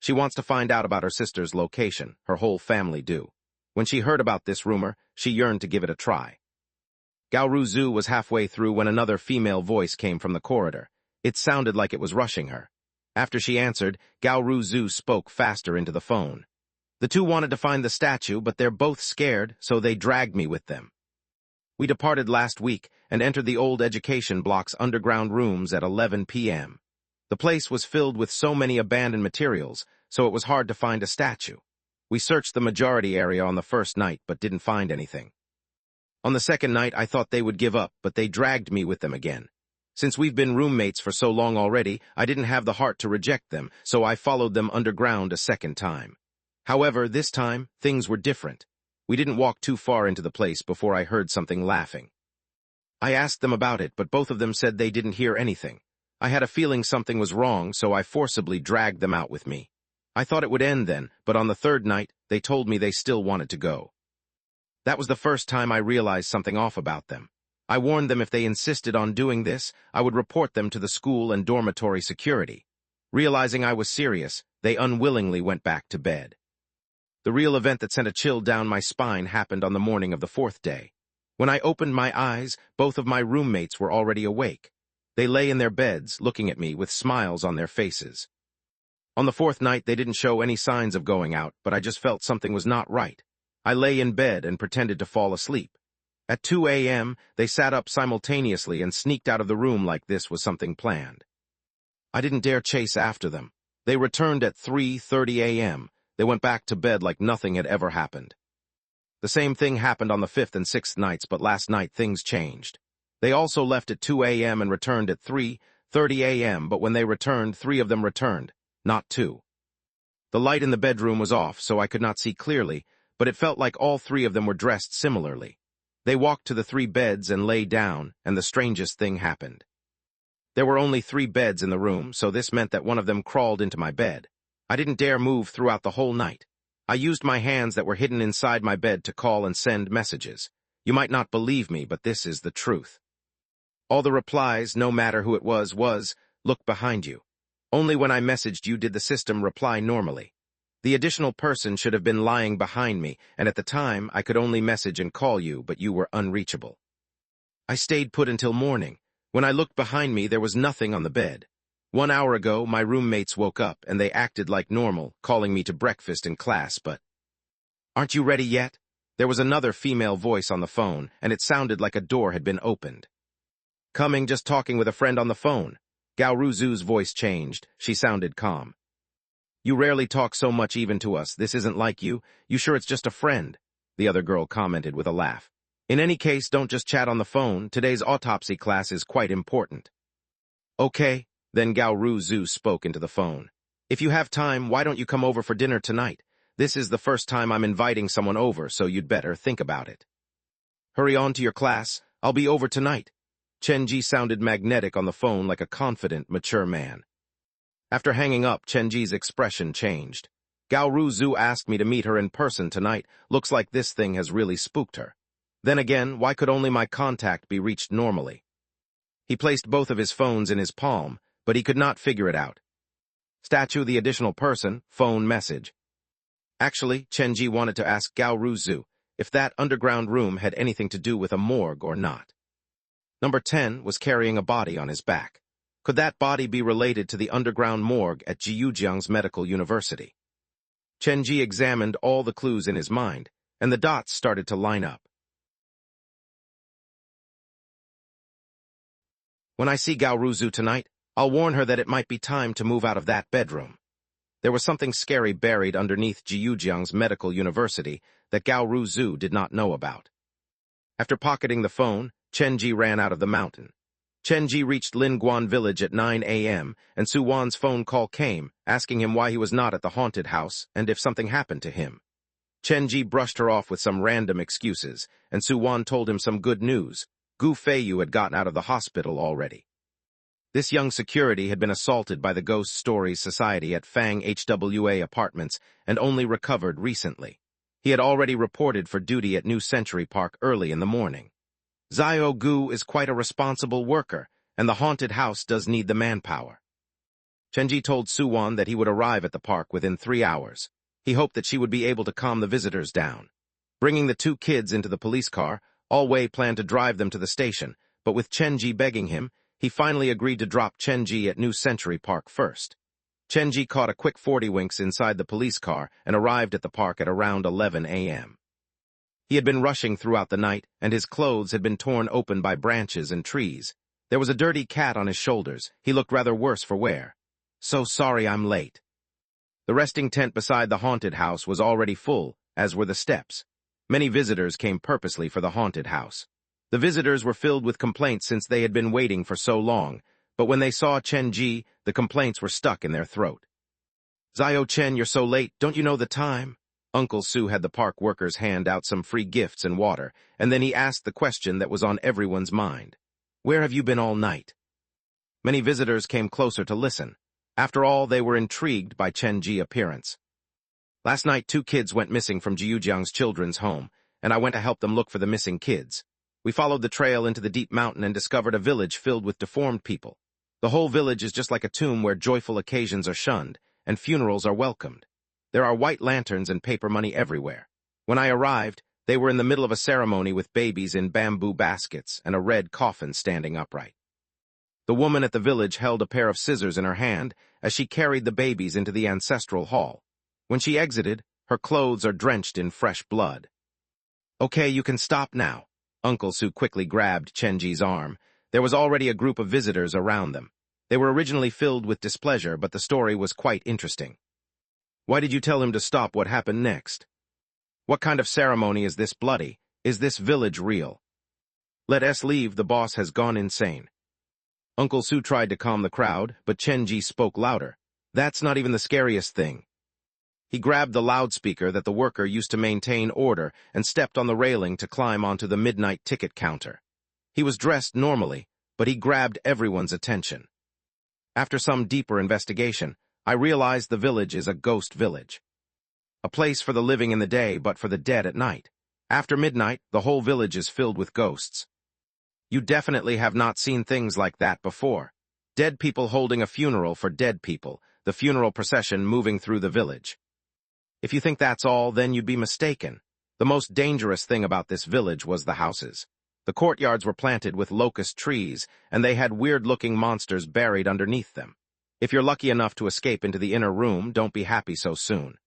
She wants to find out about her sister's location. Her whole family do. When she heard about this rumor, she yearned to give it a try. Gao Ruzu was halfway through when another female voice came from the corridor. It sounded like it was rushing her. After she answered, Gao Ruzu spoke faster into the phone. The 2 wanted to find the statue, but they're both scared, so they dragged me with them. We departed last week and entered the old education block's underground rooms at 11 p.m. The place was filled with so many abandoned materials, so it was hard to find a statue. We searched the majority area on the first night, but didn't find anything. On the second night, I thought they would give up, but they dragged me with them again. Since we've been roommates for so long already, I didn't have the heart to reject them, so I followed them underground a second time. However, this time, things were different. We didn't walk too far into the place before I heard something laughing. I asked them about it, but both of them said they didn't hear anything. I had a feeling something was wrong, so I forcibly dragged them out with me. I thought it would end then, but on the 3rd night, they told me they still wanted to go. That was the first time I realized something off about them. I warned them if they insisted on doing this, I would report them to the school and dormitory security. Realizing I was serious, they unwillingly went back to bed. The real event that sent a chill down my spine happened on the morning of the 4th day. When I opened my eyes, both of my roommates were already awake. They lay in their beds, looking at me with smiles on their faces. On the 4th night, they didn't show any signs of going out, but I just felt something was not right. I lay in bed and pretended to fall asleep. At 2 a.m., they sat up simultaneously and sneaked out of the room like this was something planned. I didn't dare chase after them. They returned at 3:30 a.m. They went back to bed like nothing had ever happened. The same thing happened on the 5th and 6th nights, but last night things changed. They also left at 2 a.m. and returned at 3:30 a.m., but when they returned, 3 of them returned, not 2. The light in the bedroom was off, so I could not see clearly, but it felt like all 3 of them were dressed similarly. They walked to the 3 beds and lay down, and the strangest thing happened. There were only 3 beds in the room, so this meant that one of them crawled into my bed. I didn't dare move throughout the whole night. I used my hands that were hidden inside my bed to call and send messages. You might not believe me, but this is the truth. All the replies, no matter who it was, look behind you. Only when I messaged you did the system reply normally. The additional person should have been lying behind me, and at the time, I could only message and call you, but you were unreachable. I stayed put until morning. When I looked behind me, there was nothing on the bed. 1 hour ago, my roommates woke up, and they acted like normal, calling me to breakfast in class, but... Aren't you ready yet? There was another female voice on the phone, and it sounded like a door had been opened. Coming, just talking with a friend on the phone. Gao Ruzu's voice changed. She sounded calm. You rarely talk so much even to us. This isn't like you. You sure it's just a friend? The other girl commented with a laugh. In any case, don't just chat on the phone. Today's autopsy class is quite important. Okay, then Gao Ruzu spoke into the phone. If you have time, why don't you come over for dinner tonight? This is the first time I'm inviting someone over, so you'd better think about it. Hurry on to your class. I'll be over tonight. Chenji sounded magnetic on the phone like a confident, mature man. After hanging up, Chenji's expression changed. Gao Ruzu asked me to meet her in person tonight. Looks like this thing has really spooked her. Then again, why could only my contact be reached normally? He placed both of his phones in his palm, but he could not figure it out. Statue the additional person, phone message. Actually, Chenji wanted to ask Gao Ruzu if that underground room had anything to do with a morgue or not. Number 10 was carrying a body on his back. Could that body be related to the underground morgue at Jiujiang's Medical University? Chenji examined all the clues in his mind, and the dots started to line up. When I see Gao Ruzu tonight, I'll warn her that it might be time to move out of that bedroom. There was something scary buried underneath Jiujiang's Medical University that Gao Ruzu did not know about. After pocketing the phone, Chenji ran out of the mountain. Chenji reached Linguan village at 9 a.m., and Su Wan's phone call came, asking him why he was not at the haunted house and if something happened to him. Chenji brushed her off with some random excuses, and Su Wan told him some good news. Gu Feiyu had gotten out of the hospital already. This young security had been assaulted by the Ghost Stories Society at Fang HWA apartments and only recovered recently. He had already reported for duty at New Century Park early in the morning. Xiao Gu is quite a responsible worker, and the haunted house does need the manpower. Chenji told Su Wan that he would arrive at the park within 3 hours. He hoped that she would be able to calm the visitors down. Bringing the 2 kids into the police car, Alwei planned to drive them to the station, but with Chenji begging him, he finally agreed to drop Chenji at New Century Park first. Chenji caught a quick 40 winks inside the police car and arrived at the park at around 11 a.m. He had been rushing throughout the night, and his clothes had been torn open by branches and trees. There was a dirty cat on his shoulders. He looked rather worse for wear. So sorry I'm late. The resting tent beside the haunted house was already full, as were the steps. Many visitors came purposely for the haunted house. The visitors were filled with complaints since they had been waiting for so long, but when they saw Chenji, the complaints were stuck in their throat. Xiao Chen, you're so late, don't you know the time? Uncle Su had the park workers hand out some free gifts and water, and then he asked the question that was on everyone's mind. Where have you been all night? Many visitors came closer to listen. After all, they were intrigued by Chenji's appearance. Last night, 2 kids went missing from Jiujiang's children's home, and I went to help them look for the missing kids. We followed the trail into the deep mountain and discovered a village filled with deformed people. The whole village is just like a tomb where joyful occasions are shunned, and funerals are welcomed. There are white lanterns and paper money everywhere. When I arrived, they were in the middle of a ceremony with babies in bamboo baskets and a red coffin standing upright. The woman at the village held a pair of scissors in her hand as she carried the babies into the ancestral hall. When she exited, her clothes are drenched in fresh blood. Okay, you can stop now. Uncle Su quickly grabbed Chenji's arm. There was already a group of visitors around them. They were originally filled with displeasure, but the story was quite interesting. Why did you tell him to stop? What happened next? What kind of ceremony is this bloody? Is this village real? Let us leave, the boss has gone insane. Uncle Sue tried to calm the crowd, but Chenji spoke louder. That's not even the scariest thing. He grabbed the loudspeaker that the worker used to maintain order and stepped on the railing to climb onto the midnight ticket counter. He was dressed normally, but he grabbed everyone's attention. After some deeper investigation, I realized the village is a ghost village. A place for the living in the day, but for the dead at night. After midnight, the whole village is filled with ghosts. You definitely have not seen things like that before. Dead people holding a funeral for dead people, the funeral procession moving through the village. If you think that's all, then you'd be mistaken. The most dangerous thing about this village was the houses. The courtyards were planted with locust trees, and they had weird-looking monsters buried underneath them. If you're lucky enough to escape into the inner room, don't be happy so soon.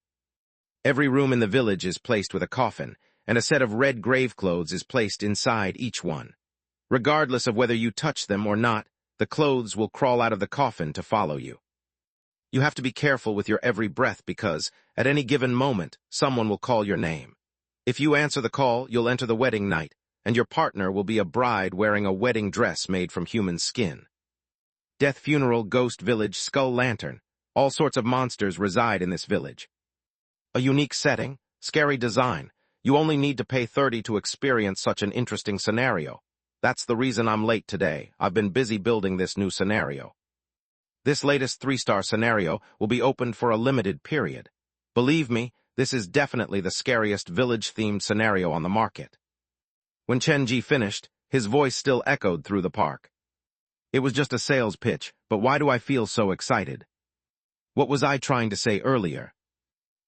Every room in the village is placed with a coffin, and a set of red grave clothes is placed inside each one. Regardless of whether you touch them or not, the clothes will crawl out of the coffin to follow you. You have to be careful with your every breath because, at any given moment, someone will call your name. If you answer the call, you'll enter the wedding night, and your partner will be a bride wearing a wedding dress made from human skin. Death Funeral Ghost Village Skull Lantern. All sorts of monsters reside in this village. A unique setting, scary design. You only need to pay 30 to experience such an interesting scenario. That's the reason I'm late today. I've been busy building this new scenario. This latest 3-star scenario will be opened for a limited period. Believe me, this is definitely the scariest village-themed scenario on the market. When Chenji finished, his voice still echoed through the park. It was just a sales pitch, but why do I feel so excited? What was I trying to say earlier?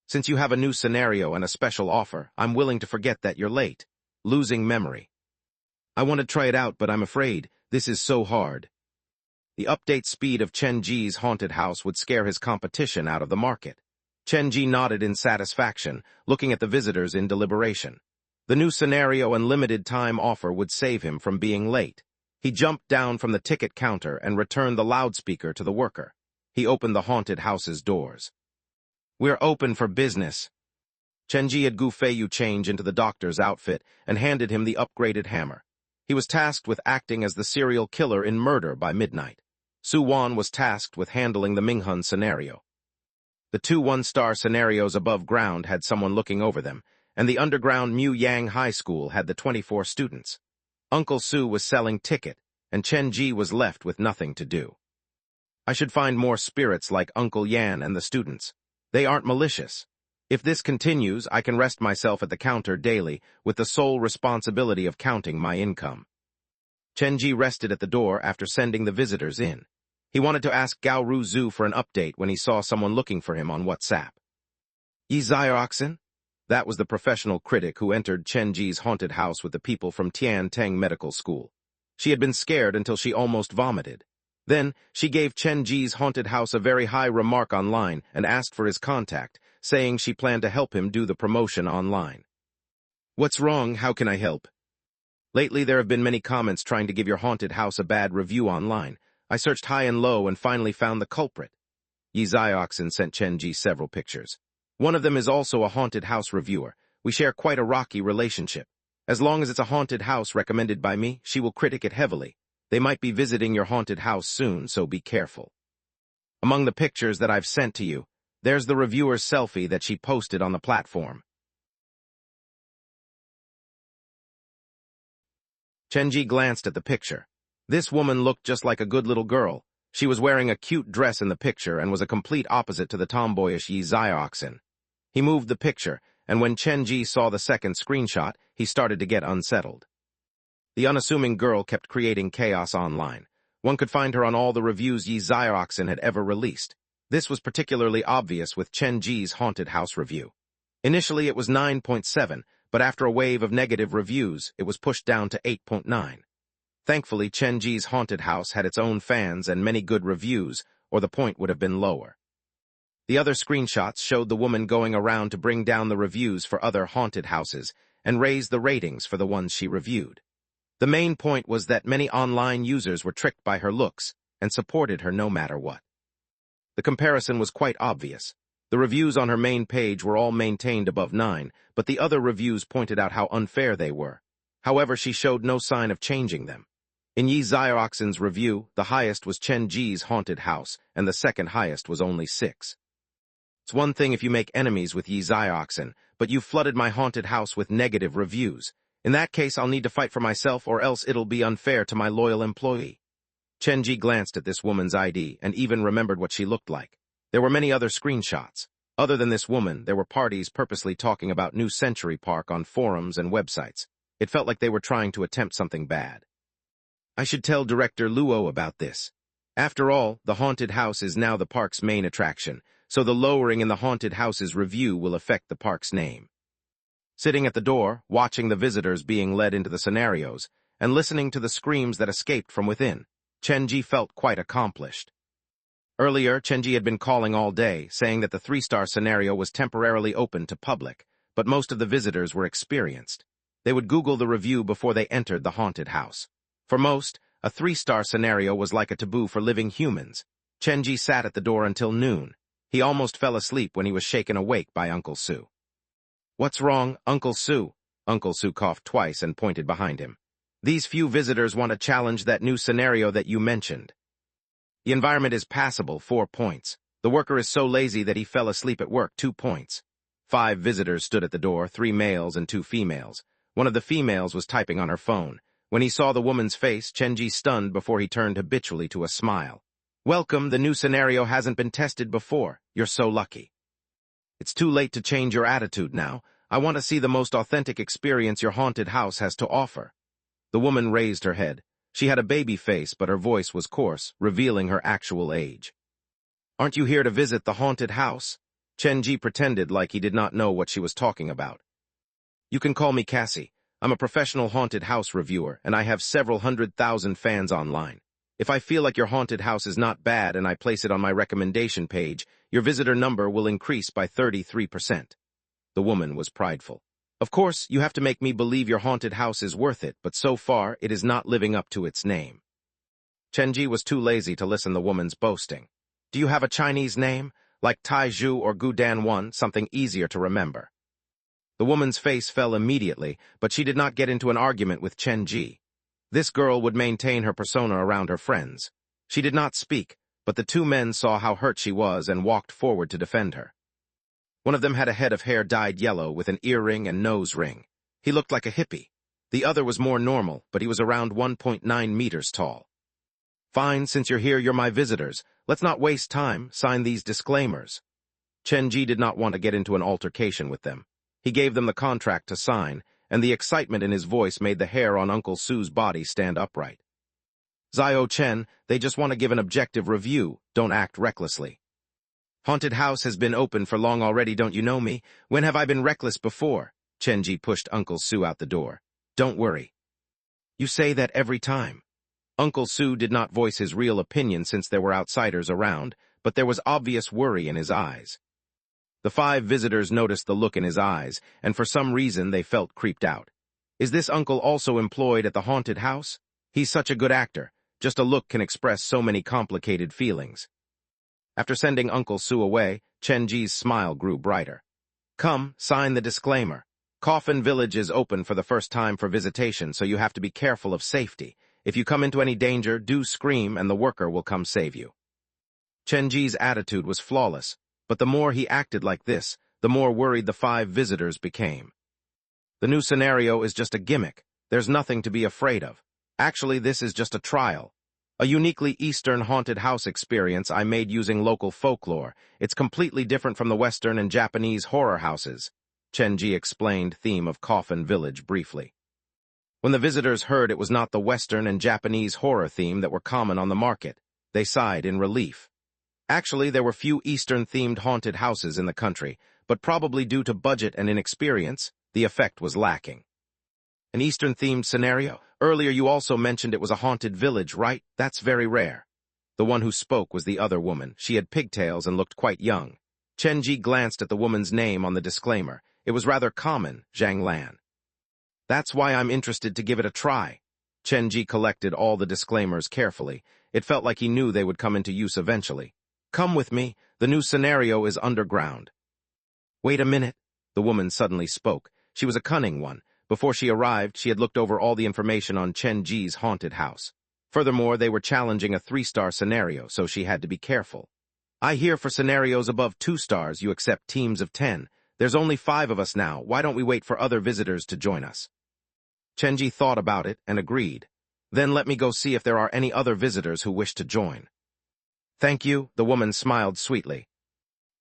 Since you have a new scenario and a special offer, I'm willing to forget that you're late. Losing memory. I want to try it out, but I'm afraid this is so hard. The update speed of Chenji's haunted house would scare his competition out of the market. Chenji nodded in satisfaction, looking at the visitors in deliberation. The new scenario and limited time offer would save him from being late. He jumped down from the ticket counter and returned the loudspeaker to the worker. He opened the haunted house's doors. We're open for business. Chenji had Gu Feiyu change into the doctor's outfit and handed him the upgraded hammer. He was tasked with acting as the serial killer in Murder by Midnight. Su Wan was tasked with handling the Minghun scenario. The 2 1-star scenarios above ground had someone looking over them, and the underground Mu Yang High School had the 24 students. Uncle Su was selling ticket, and Chenji was left with nothing to do. I should find more spirits like Uncle Yan and the students. They aren't malicious. If this continues, I can rest myself at the counter daily with the sole responsibility of counting my income. Chenji rested at the door after sending the visitors in. He wanted to ask Gao Ruzu for an update when he saw someone looking for him on WhatsApp. Yi Xiaoxin? That was the professional critic who entered Chenji's haunted house with the people from Tian Teng Medical School. She had been scared until she almost vomited. Then, she gave Chenji's haunted house a very high remark online and asked for his contact, saying she planned to help him do the promotion online. What's wrong? How can I help? Lately, there have been many comments trying to give your haunted house a bad review online. I searched high and low and finally found the culprit. Yi Xiaoxin sent Chenji several pictures. One of them is also a haunted house reviewer. We share quite a rocky relationship. As long as it's a haunted house recommended by me, she will critic it heavily. They might be visiting your haunted house soon, so be careful. Among the pictures that I've sent to you, there's the reviewer's selfie that she posted on the platform. Chenji glanced at the picture. This woman looked just like a good little girl. She was wearing a cute dress in the picture and was a complete opposite to the tomboyish Yi Xiaoxin. He moved the picture, and when Chenji saw the second screenshot, he started to get unsettled. The unassuming girl kept creating chaos online. One could find her on all the reviews Yi Xiaoxin had ever released. This was particularly obvious with Chenji's haunted house review. Initially, it was 9.7, but after a wave of negative reviews, it was pushed down to 8.9. Thankfully, Chenji's haunted house had its own fans and many good reviews, or the point would have been lower. The other screenshots showed the woman going around to bring down the reviews for other haunted houses and raise the ratings for the ones she reviewed. The main point was that many online users were tricked by her looks and supported her no matter what. The comparison was quite obvious. The reviews on her main page were all maintained above 9, but the other reviews pointed out how unfair they were. However, she showed no sign of changing them. In Yi Xiaoxin's review, the highest was Chen Ji's haunted house, and the second highest was only 6. It's one thing if you make enemies with Yi Xiaoxin, but you flooded my haunted house with negative reviews. In that case, I'll need to fight for myself, or else it'll be unfair to my loyal employee. Chen Ji glanced at this woman's ID and even remembered what she looked like. There were many other screenshots. Other than this woman, there were parties purposely talking about New Century Park on forums and websites. It felt like they were trying to attempt something bad. I should tell Director Luo about this. After all, the haunted house is now the park's main attraction, so the lowering in the haunted house's review will affect the park's name. Sitting at the door, watching the visitors being led into the scenarios, and listening to the screams that escaped from within, Chen Ji felt quite accomplished. Earlier, Chen Ji had been calling all day, saying that the 3-star scenario was temporarily open to public, but most of the visitors were experienced. They would Google the review before they entered the haunted house. For most, a 3-star scenario was like a taboo for living humans. Chen Ji sat at the door until noon. He almost fell asleep when he was shaken awake by Uncle Su. "What's wrong, Uncle Su?" Uncle Su coughed twice and pointed behind him. "These few visitors want to challenge that new scenario that you mentioned. The environment is passable, 4 points. The worker is so lazy that he fell asleep at work, 2 points. 5 visitors stood at the door, 3 males and 2 females. One of the females was typing on her phone. When he saw the woman's face, Chen Ji stunned before he turned habitually to a smile. "Welcome, the new scenario hasn't been tested before. You're so lucky. It's too late to change your attitude now. I want to see the most authentic experience your haunted house has to offer." The woman raised her head. She had a baby face, but her voice was coarse, revealing her actual age. "Aren't you here to visit the haunted house?" Chen Ji pretended like he did not know what she was talking about. "You can call me Cassie. I'm a professional haunted house reviewer, and I have several 100,000 fans online. If I feel like your haunted house is not bad and I place it on my recommendation page, your visitor number will increase by 33%. The woman was prideful. "Of course, you have to make me believe your haunted house is worth it, but so far, it is not living up to its name." Chen Ji was too lazy to listen to the woman's boasting. "Do you have a Chinese name, like Tai Zhu or Gudan 1, something easier to remember?" The woman's face fell immediately, but she did not get into an argument with Chen Ji. This girl would maintain her persona around her friends. She did not speak, but the 2 men saw how hurt she was and walked forward to defend her. One of them had a head of hair dyed yellow with an earring and nose ring. He looked like a hippie. The other was more normal, but he was around 1.9 meters tall. "Fine, since you're here, you're my visitors. Let's not waste time, sign these disclaimers." Chen Ji did not want to get into an altercation with them. He gave them the contract to sign, and the excitement in his voice made the hair on Uncle Su's body stand upright. "Zio Chen, they just want to give an objective review. Don't act recklessly. Haunted house has been open for long already, don't you know me? When have I been reckless before?" Chen Ji pushed Uncle Su out the door. "Don't worry. You say that every time." Uncle Su did not voice his real opinion since there were outsiders around, but there was obvious worry in his eyes. The 5 visitors noticed the look in his eyes, and for some reason they felt creeped out. Is this uncle also employed at the haunted house? He's such a good actor. Just a look can express so many complicated feelings. After sending Uncle Su away, Chen Ji's smile grew brighter. "Come, sign the disclaimer. Coffin Village is open for the first time for visitation, so you have to be careful of safety. If you come into any danger, do scream and the worker will come save you." Chen Ji's attitude was flawless, but the more he acted like this, the more worried the 5 visitors became. "The new scenario is just a gimmick. There's nothing to be afraid of. Actually, this is just a trial. A uniquely Eastern haunted house experience I made using local folklore. It's completely different from the Western and Japanese horror houses." Chen Ji explained theme of Coffin Village briefly. When the visitors heard it was not the Western and Japanese horror theme that were common on the market, they sighed in relief. Actually, there were few Eastern-themed haunted houses in the country, but probably due to budget and inexperience, the effect was lacking. "An Eastern-themed scenario? Earlier you also mentioned it was a haunted village, right? That's very rare." The one who spoke was the other woman. She had pigtails and looked quite young. Chen Ji glanced at the woman's name on the disclaimer. It was rather common, Zhang Lan. "That's why I'm interested to give it a try." Chen Ji collected all the disclaimers carefully. It felt like he knew they would come into use eventually. "Come with me. The new scenario is underground." "Wait a minute." The woman suddenly spoke. She was a cunning one, Before she arrived, she had looked over all the information on Chen Ji's haunted house. Furthermore, they were challenging a 3-star scenario, so she had to be careful. I hear for scenarios above 2 stars, you accept teams of 10. There's only 5 of us now. Why don't we wait for other visitors to join us? Chen Ji thought about it and agreed. Then let me go see if there are any other visitors who wish to join. Thank you, the woman smiled sweetly.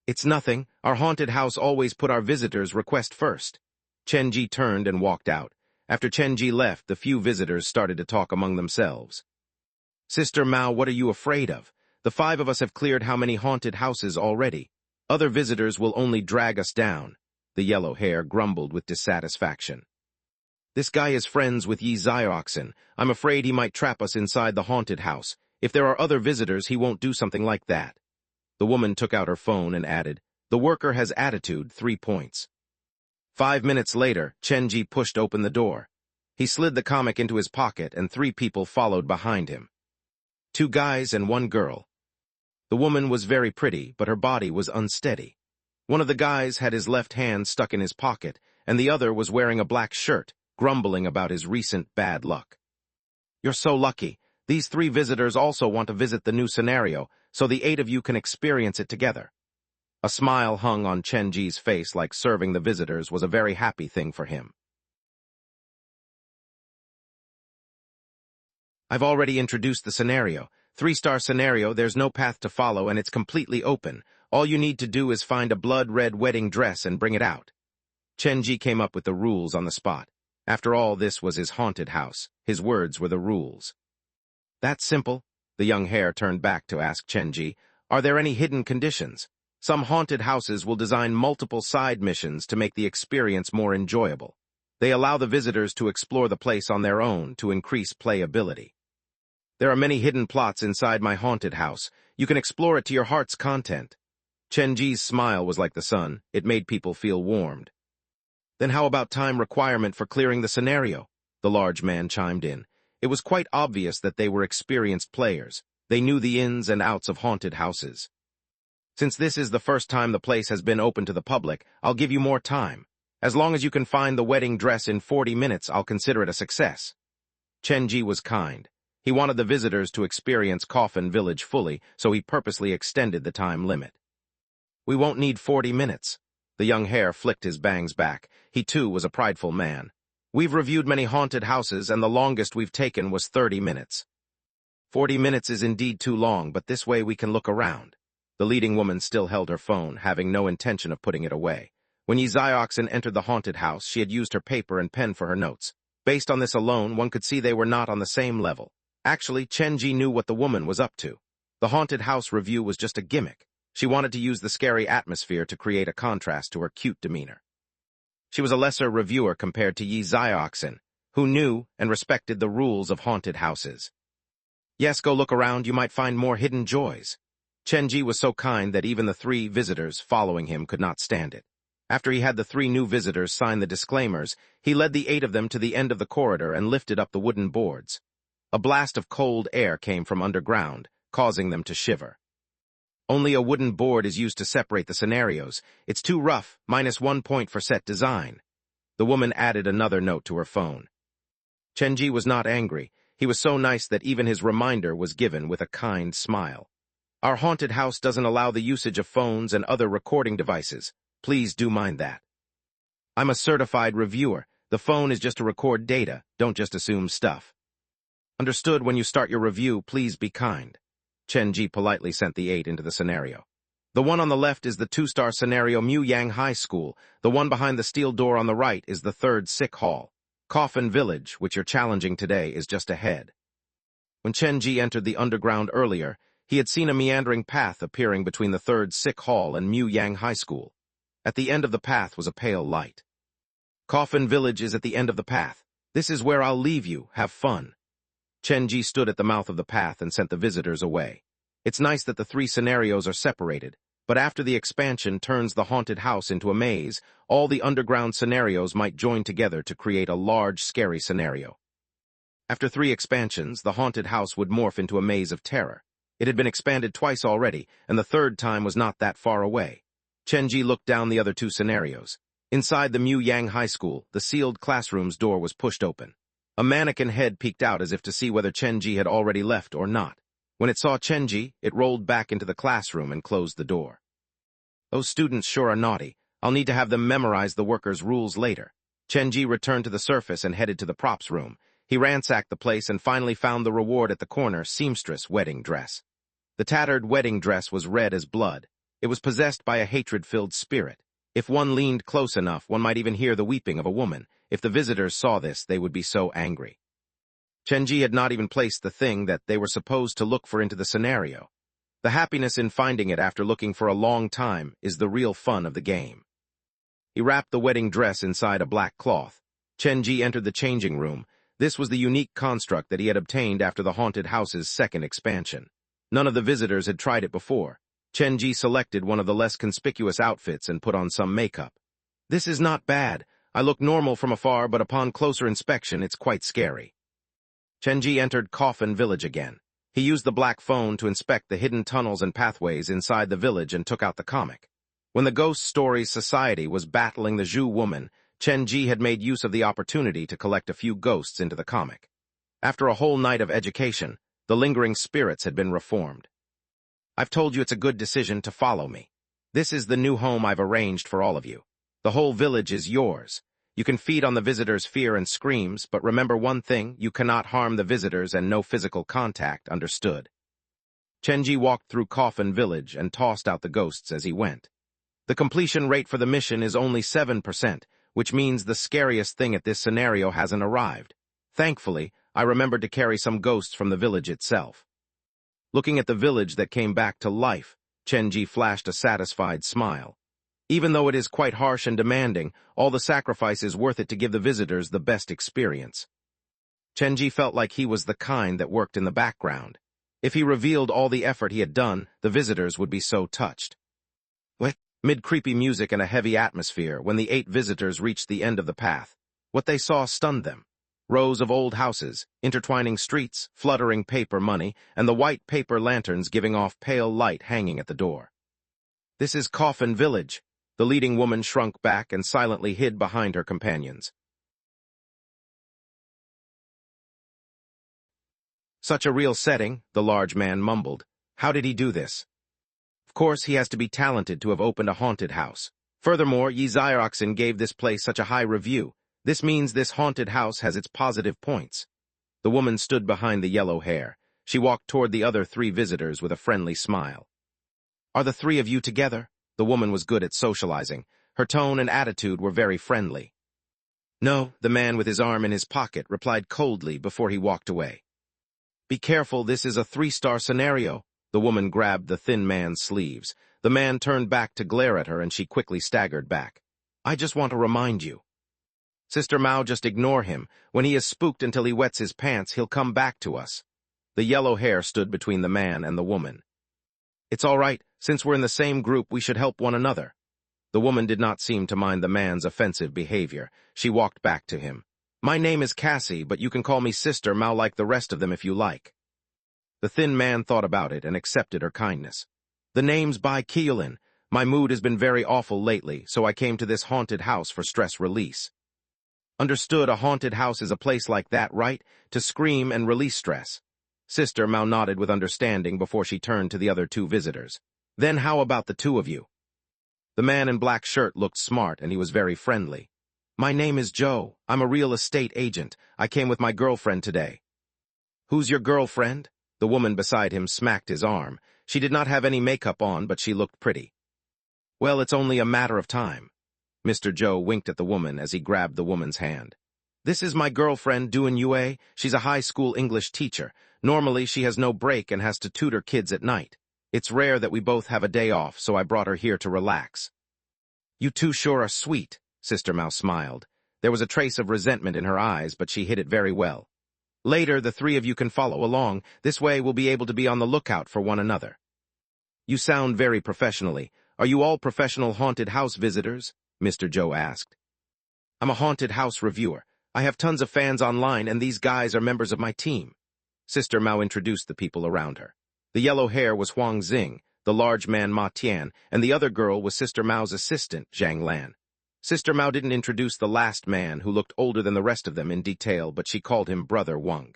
It's nothing. Our haunted house always put our visitors' request first. Chen Ji turned and walked out. After Chen Ji left, the few visitors started to talk among themselves. Sister Mao, what are you afraid of? The 5 of us have cleared how many haunted houses already? Other visitors will only drag us down. The yellow hair grumbled with dissatisfaction. This guy is friends with Yi Zioxin. I'm afraid he might trap us inside the haunted house. If there are other visitors, he won't do something like that. The woman took out her phone and added, the worker has attitude, 3 points. 5 minutes later, Chen Ji pushed open the door. He slid the comic into his pocket and 3 people followed behind him. 2 guys and 1 girl. The woman was very pretty, but her body was unsteady. One of the guys had his left hand stuck in his pocket, and the other was wearing a black shirt, grumbling about his recent bad luck. You're so lucky. These 3 visitors also want to visit the new scenario, so the 8 of you can experience it together. A smile hung on Chen Ji's face like serving the visitors was a very happy thing for him. I've already introduced the scenario. 3-star scenario, there's no path to follow and it's completely open. All you need to do is find a blood-red wedding dress and bring it out. Chen Ji came up with the rules on the spot. After all, this was his haunted house. His words were the rules. That's simple. The young hare turned back to ask Chen Ji, are there any hidden conditions? Some haunted houses will design multiple side missions to make the experience more enjoyable. They allow the visitors to explore the place on their own to increase playability. There are many hidden plots inside my haunted house. You can explore it to your heart's content. Chen Ji's smile was like the sun. It made people feel warmed. Then how about time requirement for clearing the scenario? The large man chimed in. It was quite obvious that they were experienced players. They knew the ins and outs of haunted houses. Since this is the first time the place has been open to the public, I'll give you more time. As long as you can find the wedding dress in 40 minutes, I'll consider it a success. Chen Ji was kind. He wanted the visitors to experience Coffin Village fully, so he purposely extended the time limit. We won't need 40 minutes. The young hare flicked his bangs back. He too was a prideful man. We've reviewed many haunted houses, and the longest we've taken was 30 minutes. 40 minutes is indeed too long, but this way we can look around. The leading woman still held her phone, having no intention of putting it away. When Yi Zioxin entered the haunted house, she had used her paper and pen for her notes. Based on this alone, one could see they were not on the same level. Actually, Chen Ji knew what the woman was up to. The haunted house review was just a gimmick. She wanted to use the scary atmosphere to create a contrast to her cute demeanor. She was a lesser reviewer compared to Yi Zioxin, who knew and respected the rules of haunted houses. Yes, go look around, you might find more hidden joys. Chen Ji was so kind that even the 3 visitors following him could not stand it. After he had the 3 new visitors sign the disclaimers, he led the 8 of them to the end of the corridor and lifted up the wooden boards. A blast of cold air came from underground, causing them to shiver. Only a wooden board is used to separate the scenarios. It's too rough, -1 point for set design. The woman added another note to her phone. Chen Ji was not angry. He was so nice that even his reminder was given with a kind smile. Our haunted house doesn't allow the usage of phones and other recording devices. Please do mind that. I'm a certified reviewer. The phone is just to record data. Don't just assume stuff. Understood. When you start your review, please be kind. Chen Ji politely sent the 8 into the scenario. The one on the left is the 2-star scenario Mu Yang High School. The one behind the steel door on the right is the 3rd Sick Hall. Coffin Village, which you're challenging today, is just ahead. When Chen Ji entered the underground earlier, he had seen a meandering path appearing between the 3rd Sick Hall and Mu Yang High School. At the end of the path was a pale light. Coffin Village is at the end of the path. This is where I'll leave you. Have fun. Chen Ji stood at the mouth of the path and sent the visitors away. It's nice that the 3 scenarios are separated, but after the expansion turns the haunted house into a maze, all the underground scenarios might join together to create a large, scary scenario. After 3 expansions, the haunted house would morph into a maze of terror. It had been expanded twice already, and the 3rd time was not that far away. Chen Ji looked down the other 2 scenarios. Inside the Mu Yang High School, the sealed classroom's door was pushed open. A mannequin head peeked out as if to see whether Chenji had already left or not. When it saw Chenji, it rolled back into the classroom and closed the door. Those students sure are naughty. I'll need to have them memorize the workers' rules later. Chenji returned to the surface and headed to the props room. He ransacked the place and finally found the reward at the corner, seamstress wedding dress. The tattered wedding dress was red as blood. It was possessed by a hatred-filled spirit. If one leaned close enough, one might even hear the weeping of a woman. If the visitors saw this, they would be so angry. Chenji had not even placed the thing that they were supposed to look for into the scenario. The happiness in finding it after looking for a long time is the real fun of the game. He wrapped the wedding dress inside a black cloth. Chenji entered the changing room. This was the unique construct that he had obtained after the haunted house's second expansion. None of the visitors had tried it before. Chenji selected one of the less conspicuous outfits and put on some makeup. This is not bad. I look normal from afar, but upon closer inspection, it's quite scary. Chenji entered Coffin Village again. He used the black phone to inspect the hidden tunnels and pathways inside the village and took out the comic. When the Ghost Stories Society was battling the Zhu woman, Chenji had made use of the opportunity to collect a few ghosts into the comic. After a whole night of education, the lingering spirits had been reformed. I've told you it's a good decision to follow me. This is the new home I've arranged for all of you. The whole village is yours. You can feed on the visitors' fear and screams, but remember one thing, you cannot harm the visitors and no physical contact, understood? Chenji walked through Coffin Village and tossed out the ghosts as he went. The completion rate for the mission is only 7%, which means the scariest thing at this scenario hasn't arrived. Thankfully, I remembered to carry some ghosts from the village itself. Looking at the village that came back to life, Chenji flashed a satisfied smile. Even though it is quite harsh and demanding, all the sacrifice is worth it to give the visitors the best experience. Chenji felt like he was the kind that worked in the background. If he revealed all the effort he had done, the visitors would be so touched. Mid creepy music and a heavy atmosphere, when the 8 visitors reached the end of the path, what they saw stunned them. Rows of old houses, intertwining streets, fluttering paper money, and the white paper lanterns giving off pale light hanging at the door. This is Coffin Village. The leading woman shrunk back and silently hid behind her companions. Such a real setting, the large man mumbled. How did he do this? Of course, he has to be talented to have opened a haunted house. Furthermore, Yi Xiaoxin gave this place such a high review. This means this haunted house has its positive points. The woman stood behind the yellow hair. She walked toward the other 3 visitors with a friendly smile. Are the 3 of you together? The woman was good at socializing. Her tone and attitude were very friendly. No, the man with his arm in his pocket replied coldly before he walked away. Be careful, this is a 3-star scenario. The woman grabbed the thin man's sleeves. The man turned back to glare at her and she quickly staggered back. I just want to remind you. Sister Mao, just ignore him. When he is spooked until he wets his pants, he'll come back to us. The yellow hair stood between the man and the woman. It's all right. Since we're in the same group, we should help one another. The woman did not seem to mind the man's offensive behavior. She walked back to him. My name is Cassie, but you can call me Sister Mao like the rest of them if you like. The thin man thought about it and accepted her kindness. The name's Bai Keolin. My mood has been very awful lately, so I came to this haunted house for stress release. Understood, a haunted house is a place like that, right? To scream and release stress. Sister Mao nodded with understanding before she turned to the other 2 visitors. Then how about the 2 of you? The man in black shirt looked smart and he was very friendly. My name is Joe. I'm a real estate agent. I came with my girlfriend today. Who's your girlfriend? The woman beside him smacked his arm. She did not have any makeup on, but she looked pretty. Well, it's only a matter of time. Mr. Joe winked at the woman as he grabbed the woman's hand. This is my girlfriend, Duan Yue. She's a high school English teacher. Normally, she has no break and has to tutor kids at night. It's rare that we both have a day off, so I brought her here to relax. You 2 sure are sweet, Sister Mao smiled. There was a trace of resentment in her eyes, but she hid it very well. Later, the 3 of you can follow along. This way, we'll be able to be on the lookout for one another. You sound very professionally. Are you all professional haunted house visitors? Mr. Joe asked. I'm a haunted house reviewer. I have tons of fans online, and these guys are members of my team. Sister Mao introduced the people around her. The yellow hair was Huang Xing, the large man Ma Tian, and the other girl was Sister Mao's assistant, Zhang Lan. Sister Mao didn't introduce the last man, who looked older than the rest of them, in detail, but she called him Brother Wang.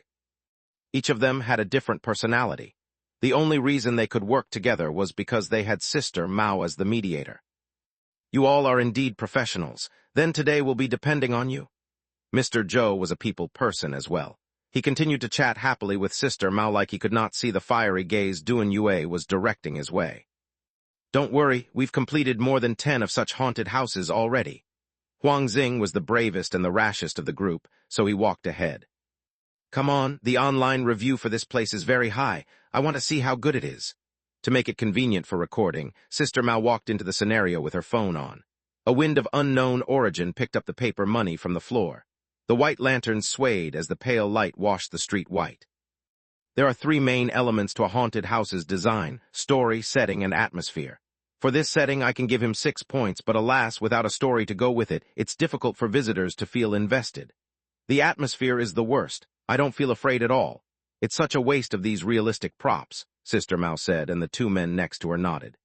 Each of them had a different personality. The only reason they could work together was because they had Sister Mao as the mediator. You all are indeed professionals. Then today will be depending on you. Mr. Zhou was a people person as well. He continued to chat happily with Sister Mao like he could not see the fiery gaze Duan Yue was directing his way. Don't worry, we've completed more than 10 of such haunted houses already. Huang Xing was the bravest and the rashest of the group, so he walked ahead. Come on, the online review for this place is very high. I want to see how good it is. To make it convenient for recording, Sister Mao walked into the scenario with her phone on. A wind of unknown origin picked up the paper money from the floor. The white lanterns swayed as the pale light washed the street white. There are 3 main elements to a haunted house's design: story, setting, and atmosphere. For this setting, I can give him 6 points, but alas, without a story to go with it, it's difficult for visitors to feel invested. The atmosphere is the worst. I don't feel afraid at all. It's such a waste of these realistic props, Sister Mao said, and the 2 men next to her nodded.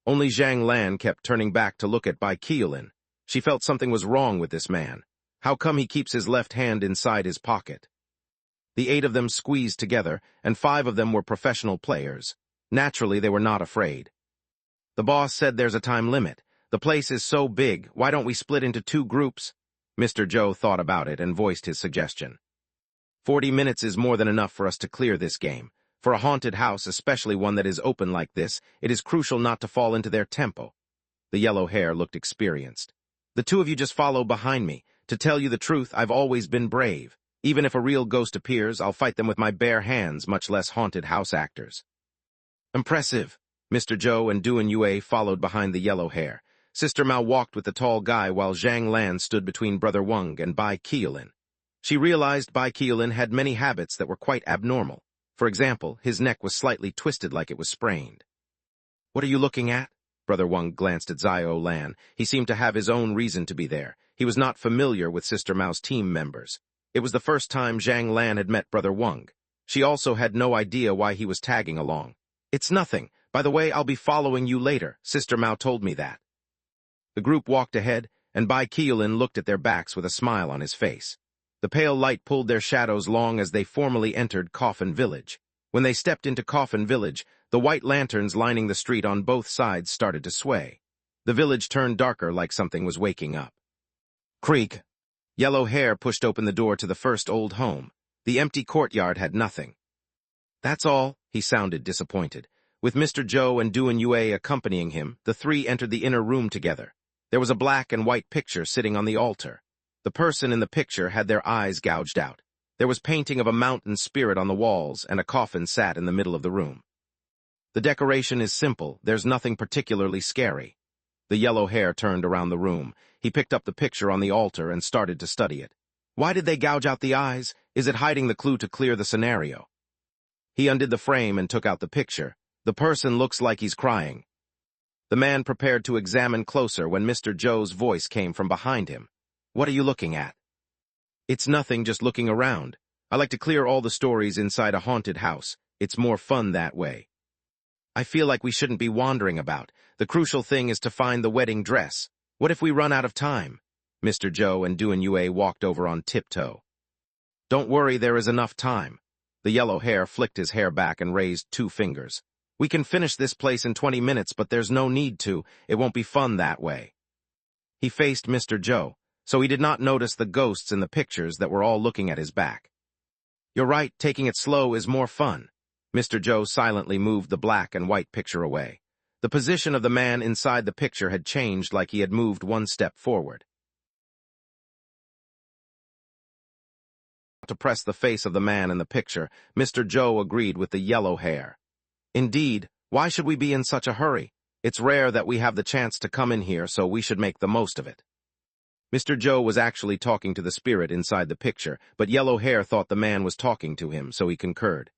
Only Zhang Lan kept turning back to look at Bai Qiulin. She felt something was wrong with this man. How come he keeps his left hand inside his pocket? The 8 of them squeezed together, and 5 of them were professional players. Naturally, they were not afraid. The boss said there's a time limit. The place is so big, why don't we split into 2 groups? Mr. Zhou thought about it and voiced his suggestion. 40 minutes is more than enough for us to clear this game. For a haunted house, especially one that is open like this, it is crucial not to fall into their tempo. The yellow hair looked experienced. The 2 of you just follow behind me. To tell you the truth, I've always been brave. Even if a real ghost appears, I'll fight them with my bare hands, much less haunted house actors. Impressive. Mr. Zhou and Duan Yue followed behind the yellow hair. Sister Mao walked with the tall guy while Zhang Lan stood between Brother Wang and Bai Qiulin. She realized Bai Qiulin had many habits that were quite abnormal. For example, his neck was slightly twisted like it was sprained. What are you looking at? Brother Wang glanced at Zio Lan. He seemed to have his own reason to be there. He was not familiar with Sister Mao's team members. It was the first time Zhang Lan had met Brother Wang. She also had no idea why he was tagging along. It's nothing. By the way, I'll be following you later. Sister Mao told me that. The group walked ahead, and Bai Qiulin looked at their backs with a smile on his face. The pale light pulled their shadows long as they formally entered Coffin Village. When they stepped into Coffin Village, the white lanterns lining the street on both sides started to sway. The village turned darker like something was waking up. Creak. Yellow hair pushed open the door to the first old home. The empty courtyard had nothing. That's all, he sounded disappointed. With Mr. Zhou and Duan Yue accompanying him, the 3 entered the inner room together. There was a black and white picture sitting on the altar. The person in the picture had their eyes gouged out. There was painting of a mountain spirit on the walls, and a coffin sat in the middle of the room. The decoration is simple. There's nothing particularly scary. The yellow hair turned around the room. He picked up the picture on the altar and started to study it. Why did they gouge out the eyes? Is it hiding the clue to clear the scenario? He undid the frame and took out the picture. The person looks like he's crying. The man prepared to examine closer when Mr. Zhou's voice came from behind him. What are you looking at? It's nothing, just looking around. I like to clear all the stories inside a haunted house. It's more fun that way. I feel like we shouldn't be wandering about. The crucial thing is to find the wedding dress. What if we run out of time? Mr. Zhou and Duan Yue walked over on tiptoe. Don't worry, there is enough time. The yellow hair flicked his hair back and raised 2 fingers. We can finish this place in 20 minutes, but there's no need to. It won't be fun that way. He faced Mr. Zhou, so he did not notice the ghosts in the pictures that were all looking at his back. You're right, taking it slow is more fun. Mr. Zhou silently moved the black and white picture away. The position of the man inside the picture had changed like he had moved 1 step forward. To press the face of the man in the picture, Mr. Zhou agreed with the yellow hair. Indeed, why should we be in such a hurry? It's rare that we have the chance to come in here, so we should make the most of it. Mr. Zhou was actually talking to the spirit inside the picture, but yellow hair thought the man was talking to him, so he concurred.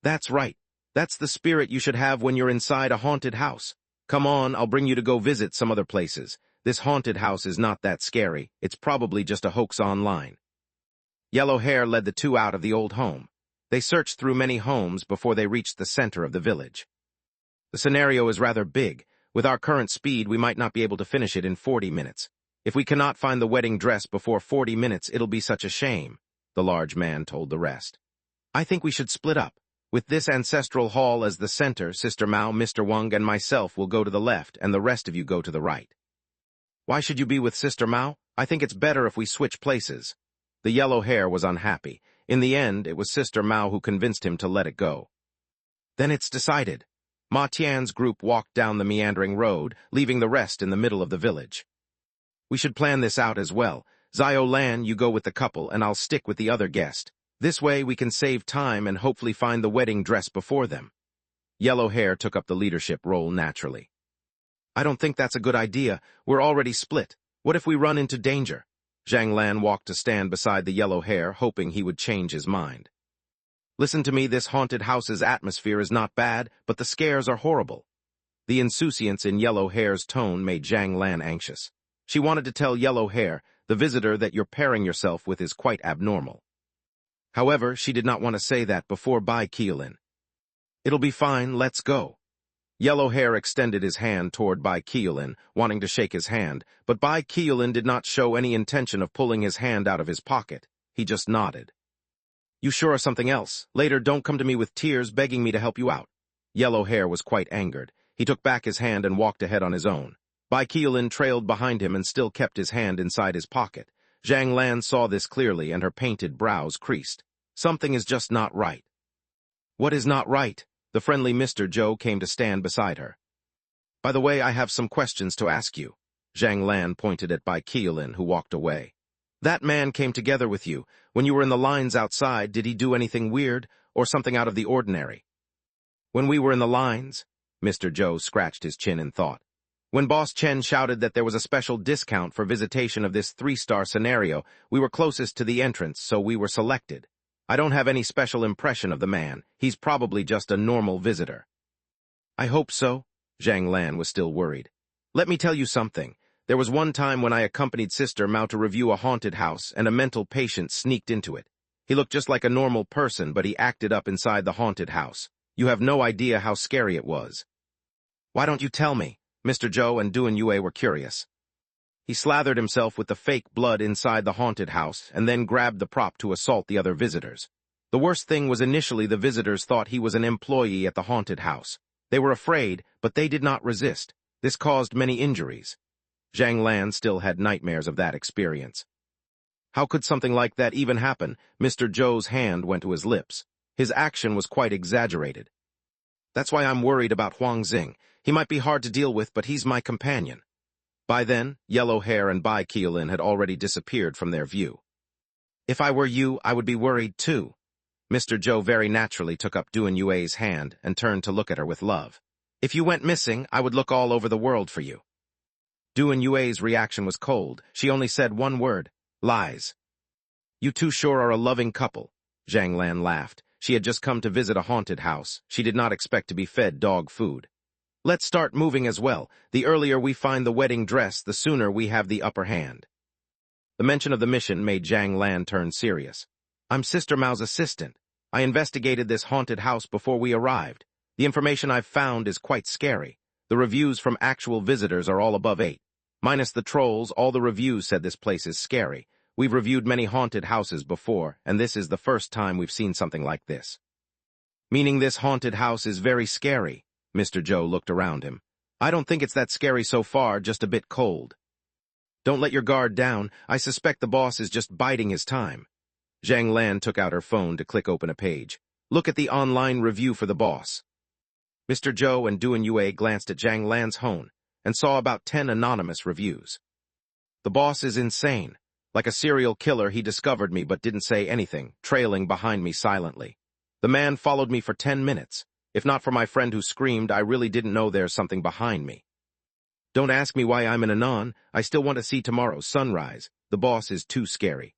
That's right. That's the spirit you should have when you're inside a haunted house. Come on, I'll bring you to go visit some other places. This haunted house is not that scary. It's probably just a hoax online. Yellow hair led the 2 out of the old home. They searched through many homes before they reached the center of the village. The scenario is rather big. With our current speed, we might not be able to finish it in 40 minutes. If we cannot find the wedding dress before 40 minutes, it'll be such a shame, the large man told the rest. I think we should split up. With this ancestral hall as the center, Sister Mao, Mr. Wang, and myself will go to the left, and the rest of you go to the right. Why should you be with Sister Mao? I think it's better if we switch places. The yellow hair was unhappy. In the end, it was Sister Mao who convinced him to let it go. Then it's decided. Ma Tian's group walked down the meandering road, leaving the rest in the middle of the village. We should plan this out as well. Zio Lan, you go with the couple, and I'll stick with the other guest. This way we can save time and hopefully find the wedding dress before them. Yellow hair took up the leadership role naturally. I don't think that's a good idea. We're already split. What if we run into danger? Zhang Lan walked to stand beside the yellow hair, hoping he would change his mind. Listen to me, this haunted house's atmosphere is not bad, but the scares are horrible. The insouciance in yellow hair's tone made Zhang Lan anxious. She wanted to tell yellow hair, the visitor that you're pairing yourself with is quite abnormal. However, she did not want to say that before Bai Qiulin. It'll be fine, let's go. Yellow hair extended his hand toward Bai Qiulin, wanting to shake his hand, but Bai Qiulin did not show any intention of pulling his hand out of his pocket. He just nodded. You sure are something else. Later, don't come to me with tears begging me to help you out. Yellow hair was quite angered. He took back his hand and walked ahead on his own. Bai Qiulin trailed behind him and still kept his hand inside his pocket. Zhang Lan saw this clearly, and her painted brows creased. Something is just not right. What is not right? The friendly Mr. Zhou came to stand beside her. By the way, I have some questions to ask you. Zhang Lan pointed at Bai Qiulin, who walked away. That man came together with you. When you were in the lines outside, did he do anything weird or something out of the ordinary? When we were in the lines? Mr. Zhou scratched his chin in thought. When Boss Chen shouted that there was a special discount for visitation of this 3-star scenario, we were closest to the entrance, so we were selected. I don't have any special impression of the man. He's probably just a normal visitor. I hope so. Zhang Lan was still worried. Let me tell you something. There was one time when I accompanied Sister Mao to review a haunted house, and a mental patient sneaked into it. He looked just like a normal person, but he acted up inside the haunted house. You have no idea how scary it was. Why don't you tell me? Mr. Zhou and Duan Yue were curious. He slathered himself with the fake blood inside the haunted house and then grabbed the prop to assault the other visitors. The worst thing was initially the visitors thought he was an employee at the haunted house. They were afraid, but they did not resist. This caused many injuries. Zhang Lan still had nightmares of that experience. How could something like that even happen? Mr. Zhou's hand went to his lips. His action was quite exaggerated. That's why I'm worried about Huang Xing. He might be hard to deal with, but he's my companion. By then, Yellow Hair and Bai Qiulin had already disappeared from their view. If I were you, I would be worried too. Mr. Zhou very naturally took up Duan Yue's hand and turned to look at her with love. If you went missing, I would look all over the world for you. Duan Yue's reaction was cold. She only said one word, lies. You two sure are a loving couple. Zhang Lan laughed. She had just come to visit a haunted house. She did not expect to be fed dog food. Let's start moving as well. The earlier we find the wedding dress, the sooner we have the upper hand. The mention of the mission made Zhang Lan turn serious. I'm Sister Mao's assistant. I investigated this haunted house before we arrived. The information I've found is quite scary. The reviews from actual visitors are all above 8. Minus the trolls, all the reviews said this place is scary. We've reviewed many haunted houses before, and this is the first time we've seen something like this. Meaning this haunted house is very scary. Mr. Zhou looked around him. I don't think it's that scary so far, just a bit cold. Don't let your guard down. I suspect the boss is just biding his time. Zhang Lan took out her phone to click open a page. Look at the online review for the boss. Mr. Zhou and Duan Yue glanced at Zhang Lan's phone and saw about 10 anonymous reviews. The boss is insane. Like a serial killer, he discovered me but didn't say anything, trailing behind me silently. The man followed me for 10 minutes. If not for my friend who screamed, I really didn't know there's something behind me. Don't ask me why I'm an anon. I still want to see tomorrow's sunrise. The boss is too scary.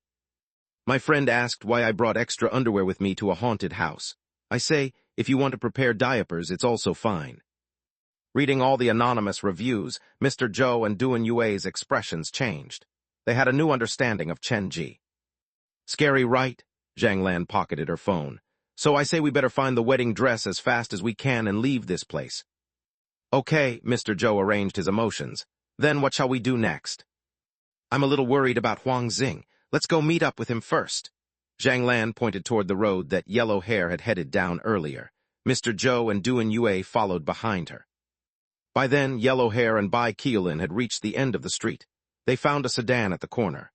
My friend asked why I brought extra underwear with me to a haunted house. I say, if you want to prepare diapers, it's also fine. Reading all the anonymous reviews, Mr. Zhou and Duan Yue's expressions changed. They had a new understanding of Chen Ji. Scary, right? Zhang Lan pocketed her phone. So I say we better find the wedding dress as fast as we can and leave this place. Okay, Mr. Zhou arranged his emotions. Then what shall we do next? I'm a little worried about Huang Xing. Let's go meet up with him first. Zhang Lan pointed toward the road that Yellow Hair had headed down earlier. Mr. Zhou and Duan Yue followed behind her. By then, Yellow Hair and Bai Qiulin had reached the end of the street. They found a sedan at the corner.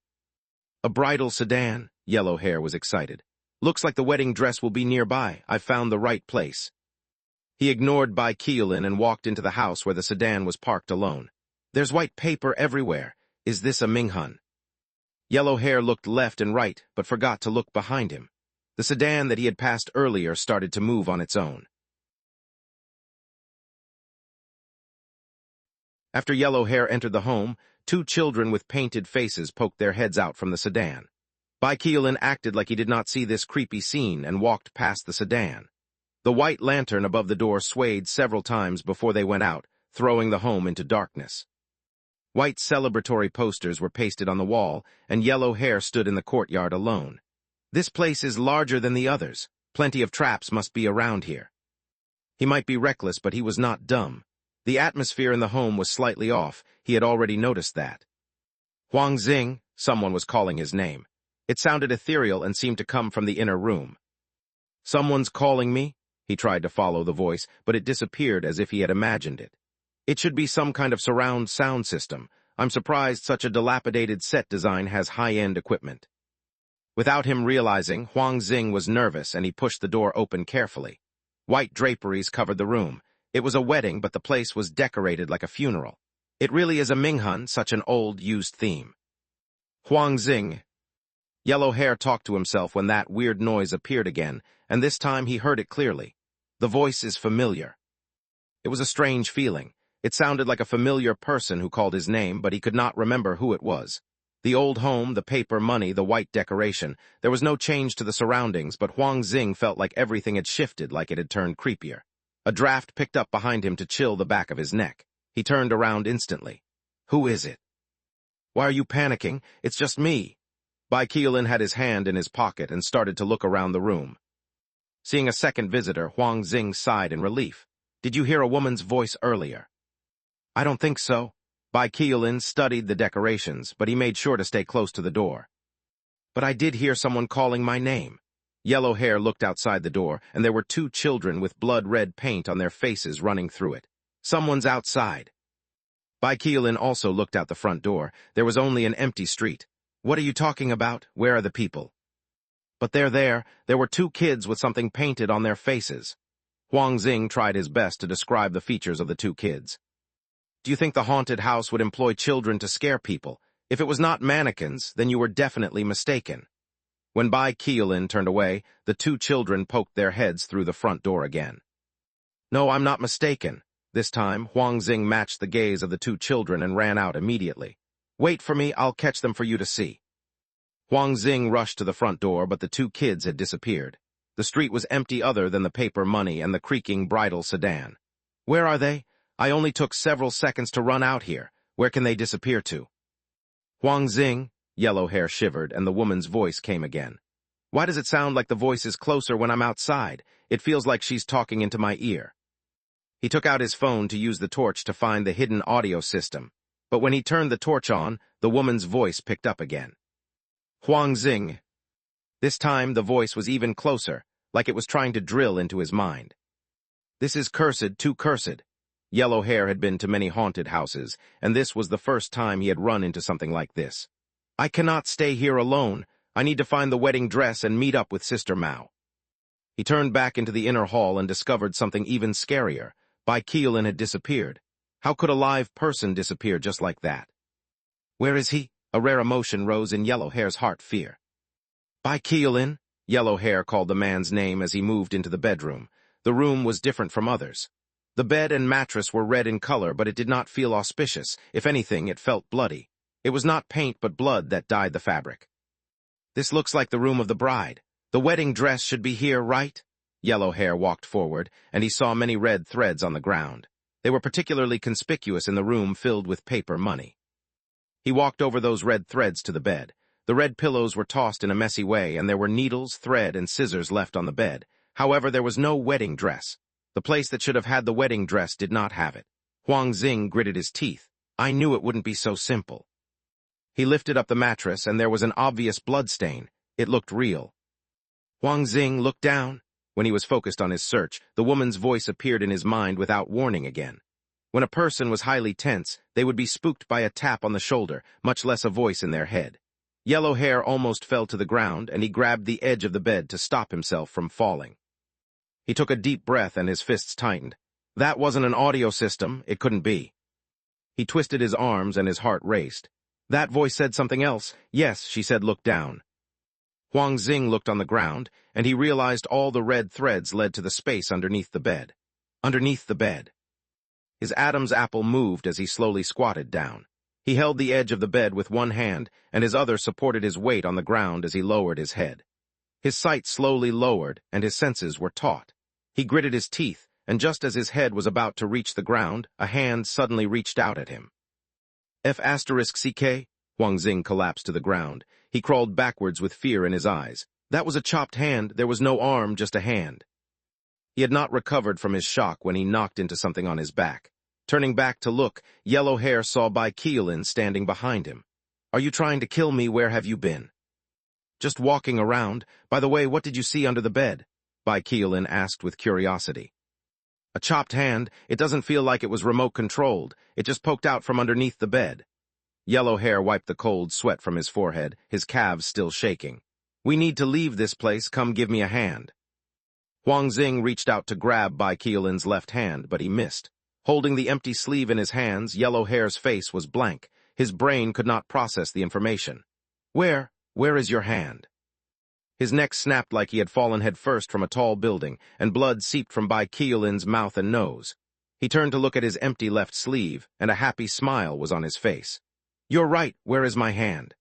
A bridal sedan? Yellow Hair was excited. Looks like the wedding dress will be nearby. I've found the right place. He ignored Bai Qiulin and walked into the house where the sedan was parked alone. There's white paper everywhere. Is this a Minghun? Yellow Hair looked left and right, but forgot to look behind him. The sedan that he had passed earlier started to move on its own. After Yellow Hair entered the home, two children with painted faces poked their heads out from the sedan. Bai Qiulin acted like he did not see this creepy scene and walked past the sedan. The white lantern above the door swayed several times before they went out, throwing the home into darkness. White celebratory posters were pasted on the wall, and Yellow Hair stood in the courtyard alone. This place is larger than the others. Plenty of traps must be around here. He might be reckless, but he was not dumb. The atmosphere in the home was slightly off. He had already noticed that. Huang Xing, someone was calling his name. It sounded ethereal and seemed to come from the inner room. Someone's calling me? He tried to follow the voice, but it disappeared as if he had imagined it. It should be some kind of surround sound system. I'm surprised such a dilapidated set design has high-end equipment. Without him realizing, Huang Xing was nervous and he pushed the door open carefully. White draperies covered the room. It was a wedding, but the place was decorated like a funeral. It really is a Minghun, such an old, used theme. Huang Xing. Yellow Hair talked to himself when that weird noise appeared again, and this time he heard it clearly. The voice is familiar. It was a strange feeling. It sounded like a familiar person who called his name, but he could not remember who it was. The old home, the paper money, the white decoration. There was no change to the surroundings, but Huang Xing felt like everything had shifted, like it had turned creepier. A draft picked up behind him to chill the back of his neck. He turned around instantly. Who is it? Why are you panicking? It's just me. Bai Qiulin had his hand in his pocket and started to look around the room. Seeing a second visitor, Huang Xing sighed in relief. Did you hear a woman's voice earlier? I don't think so. Bai Qiulin studied the decorations, but he made sure to stay close to the door. But I did hear someone calling my name. Yellow Hair looked outside the door, and there were two children with blood-red paint on their faces running through it. Someone's outside. Bai Qiulin also looked out the front door. There was only an empty street. What are you talking about? Where are the people? But they're there. There were two kids with something painted on their faces. Huang Xing tried his best to describe the features of the two kids. Do you think the haunted house would employ children to scare people? If it was not mannequins, then you were definitely mistaken. When Bai Qiulin turned away, the two children poked their heads through the front door again. No, I'm not mistaken. This time, Huang Xing matched the gaze of the two children and ran out immediately. Wait for me, I'll catch them for you to see. Huang Xing rushed to the front door, but the two kids had disappeared. The street was empty other than the paper money and the creaking bridal sedan. Where are they? I only took several seconds to run out here. Where can they disappear to? Huang Xing. Yellow Hair shivered, and the woman's voice came again. Why does it sound like the voice is closer when I'm outside? It feels like she's talking into my ear. He took out his phone to use the torch to find the hidden audio system. But when he turned the torch on, the woman's voice picked up again. Huang Xing. This time, the voice was even closer, like it was trying to drill into his mind. This is cursed, too cursed. Yellow Hair had been to many haunted houses, and this was the first time he had run into something like this. I cannot stay here alone. I need to find the wedding dress and meet up with Sister Mao. He turned back into the inner hall and discovered something even scarier. Bai Qiulin had disappeared. How could a live person disappear just like that? Where is he? A rare emotion rose in Yellow Hair's heart, fear. Bai Qiulin? Yellow Hair called the man's name as he moved into the bedroom. The room was different from others. The bed and mattress were red in color, but it did not feel auspicious. If anything, it felt bloody. It was not paint but blood that dyed the fabric. This looks like the room of the bride. The wedding dress should be here, right? Yellow Hair walked forward, and he saw many red threads on the ground. They were particularly conspicuous in the room filled with paper money. He walked over those red threads to the bed. The red pillows were tossed in a messy way, and there were needles, thread, and scissors left on the bed. However, there was no wedding dress. The place that should have had the wedding dress did not have it. Huang Xing gritted his teeth. I knew it wouldn't be so simple. He lifted up the mattress, and there was an obvious bloodstain. It looked real. Huang Xing looked down. When he was focused on his search, the woman's voice appeared in his mind without warning again. When a person was highly tense, they would be spooked by a tap on the shoulder, much less a voice in their head. Yellow Hair almost fell to the ground, and he grabbed the edge of the bed to stop himself from falling. He took a deep breath, and his fists tightened. That wasn't an audio system. It couldn't be. He twisted his arms, and his heart raced. That voice said something else. Yes, she said, look down. Huang Xing looked on the ground, and he realized all the red threads led to the space underneath the bed. Underneath the bed. His Adam's apple moved as he slowly squatted down. He held the edge of the bed with one hand, and his other supported his weight on the ground as he lowered his head. His sight slowly lowered, and his senses were taut. He gritted his teeth, and just as his head was about to reach the ground, a hand suddenly reached out at him. F***CK? Huang Xing collapsed to the ground. He crawled backwards with fear in his eyes. That was a chopped hand. There was no arm, just a hand. He had not recovered from his shock when he knocked into something on his back. Turning back to look, Yellow Hair saw Bai Qiulin standing behind him. Are you trying to kill me? Where have you been? Just walking around. By the way, what did you see under the bed? Bai Qiulin asked with curiosity. A chopped hand. It doesn't feel like it was remote-controlled. It just poked out from underneath the bed. Yellow Hair wiped the cold sweat from his forehead, his calves still shaking. We need to leave this place. Come give me a hand. Huang Xing reached out to grab Bai Qiulin's left hand, but he missed. Holding the empty sleeve in his hands, Yellow Hair's face was blank. His brain could not process the information. Where is your hand? His neck snapped like he had fallen headfirst from a tall building, and blood seeped from Bai Qiulin's mouth and nose. He turned to look at his empty left sleeve, and a happy smile was on his face. You're right. Where is my hand?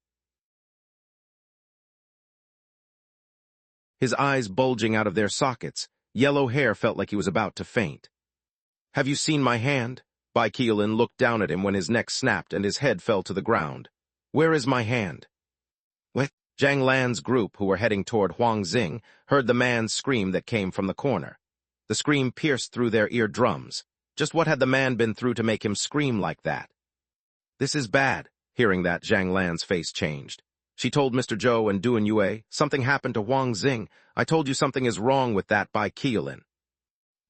His eyes bulging out of their sockets, Yellow Hair felt like he was about to faint. Have you seen my hand? Bai Qiulin looked down at him when his neck snapped and his head fell to the ground. Where is my hand? What? Zhang Lan's group, who were heading toward Huang Xing, heard the man's scream that came from the corner. The scream pierced through their eardrums. Just what had the man been through to make him scream like that? This is bad. Hearing that, Zhang Lan's face changed. She told Mr. Zhou and Duan Yue, something happened to Huang Xing. I told you something is wrong with that Bai Qiulin.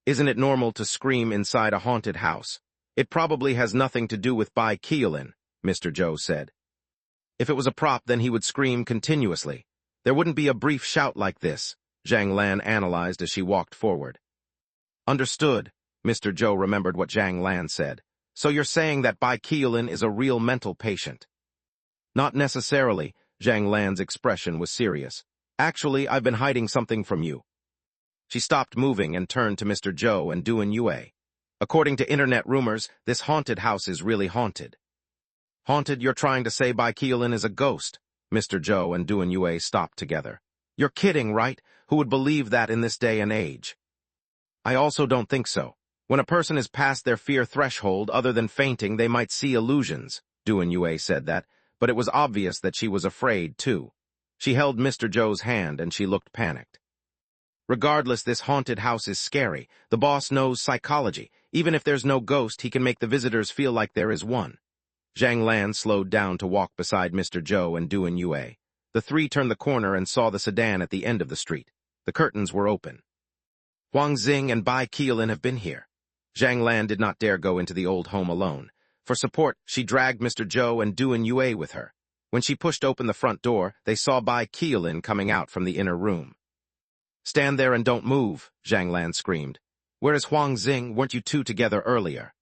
Isn't it normal to scream inside a haunted house? It probably has nothing to do with Bai Qiulin, Mr. Zhou said. If it was a prop, then he would scream continuously. There wouldn't be a brief shout like this, Zhang Lan analyzed as she walked forward. Understood, Mr. Zhou remembered what Zhang Lan said. So you're saying that Bai Qiulin is a real mental patient? Not necessarily, Zhang Lan's expression was serious. Actually, I've been hiding something from you. She stopped moving and turned to Mr. Zhou and Duan Yue. According to internet rumors, this haunted house is really haunted. Haunted? You're trying to say Bai Qiulin is a ghost? Mr. Zhou and Duan Yue stopped together. You're kidding, right? Who would believe that in this day and age? I also don't think so. When a person is past their fear threshold, other than fainting, they might see illusions. Duan Yue said that, but it was obvious that she was afraid, too. She held Mr. Zhou's hand, and she looked panicked. Regardless, this haunted house is scary. The boss knows psychology. Even if there's no ghost, he can make the visitors feel like there is one. Zhang Lan slowed down to walk beside Mr. Zhou and Duan Yue. The three turned the corner and saw the sedan at the end of the street. The curtains were open. Huang Xing and Bai Qiulin have been here. Zhang Lan did not dare go into the old home alone. For support, she dragged Mr. Zhou and Duan Yue with her. When she pushed open the front door, they saw Bai Qiulin coming out from the inner room. Stand there and don't move, Zhang Lan screamed. Where is Huang Xing? Weren't you two together earlier?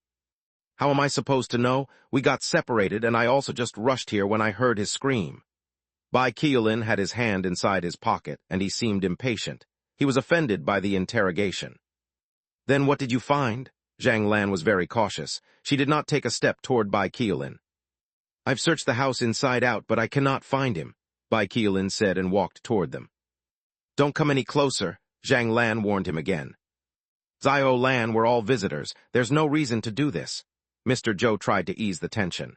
How am I supposed to know? We got separated, and I also just rushed here when I heard his scream. Bai Qiulin had his hand inside his pocket, and he seemed impatient. He was offended by the interrogation. Then what did you find? Zhang Lan was very cautious. She did not take a step toward Bai Qiulin. I've searched the house inside out, but I cannot find him, Bai Qiulin said and walked toward them. Don't come any closer, Zhang Lan warned him again. Zio Lan were all visitors. There's no reason to do this. Mr. Zhou tried to ease the tension.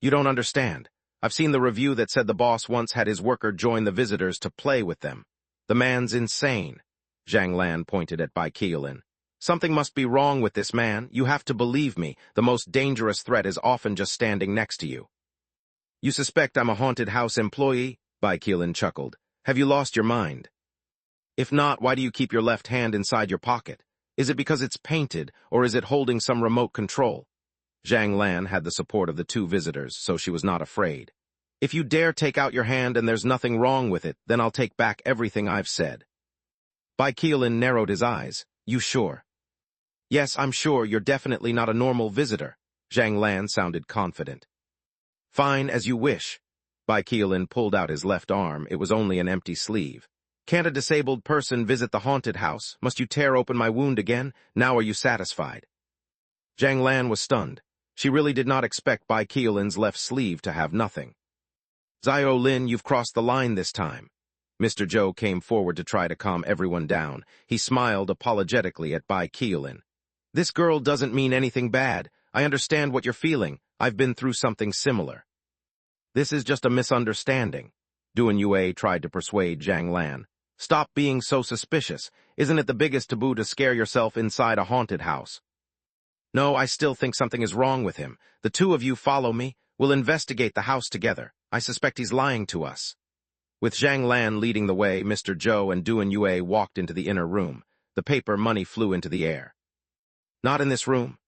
You don't understand. I've seen the review that said the boss once had his worker join the visitors to play with them. The man's insane. Zhang Lan pointed at Bai Qiulin. Something must be wrong with this man. You have to believe me. The most dangerous threat is often just standing next to you. You suspect I'm a haunted house employee? Bai Keelan chuckled. Have you lost your mind? If not, why do you keep your left hand inside your pocket? Is it because it's painted, or is it holding some remote control? Zhang Lan had the support of the two visitors, so she was not afraid. If you dare take out your hand and there's nothing wrong with it, then I'll take back everything I've said. Bai Keelan narrowed his eyes. You sure? Yes, I'm sure you're definitely not a normal visitor. Zhang Lan sounded confident. Fine, as you wish. Bai Keelan pulled out his left arm. It was only an empty sleeve. Can't a disabled person visit the haunted house? Must you tear open my wound again? Now are you satisfied? Zhang Lan was stunned. She really did not expect Bai Keelan's left sleeve to have nothing. Zio Lin, you've crossed the line this time. Mr. Zhou came forward to try to calm everyone down. He smiled apologetically at Bai Keelan. This girl doesn't mean anything bad. I understand what you're feeling. I've been through something similar. This is just a misunderstanding. Duan Yue tried to persuade Zhang Lan. Stop being so suspicious. Isn't it the biggest taboo to scare yourself inside a haunted house? No, I still think something is wrong with him. The two of you follow me. We'll investigate the house together. I suspect he's lying to us. With Zhang Lan leading the way, Mr. Zhou and Duan Yue walked into the inner room. The paper money flew into the air. Not in this room.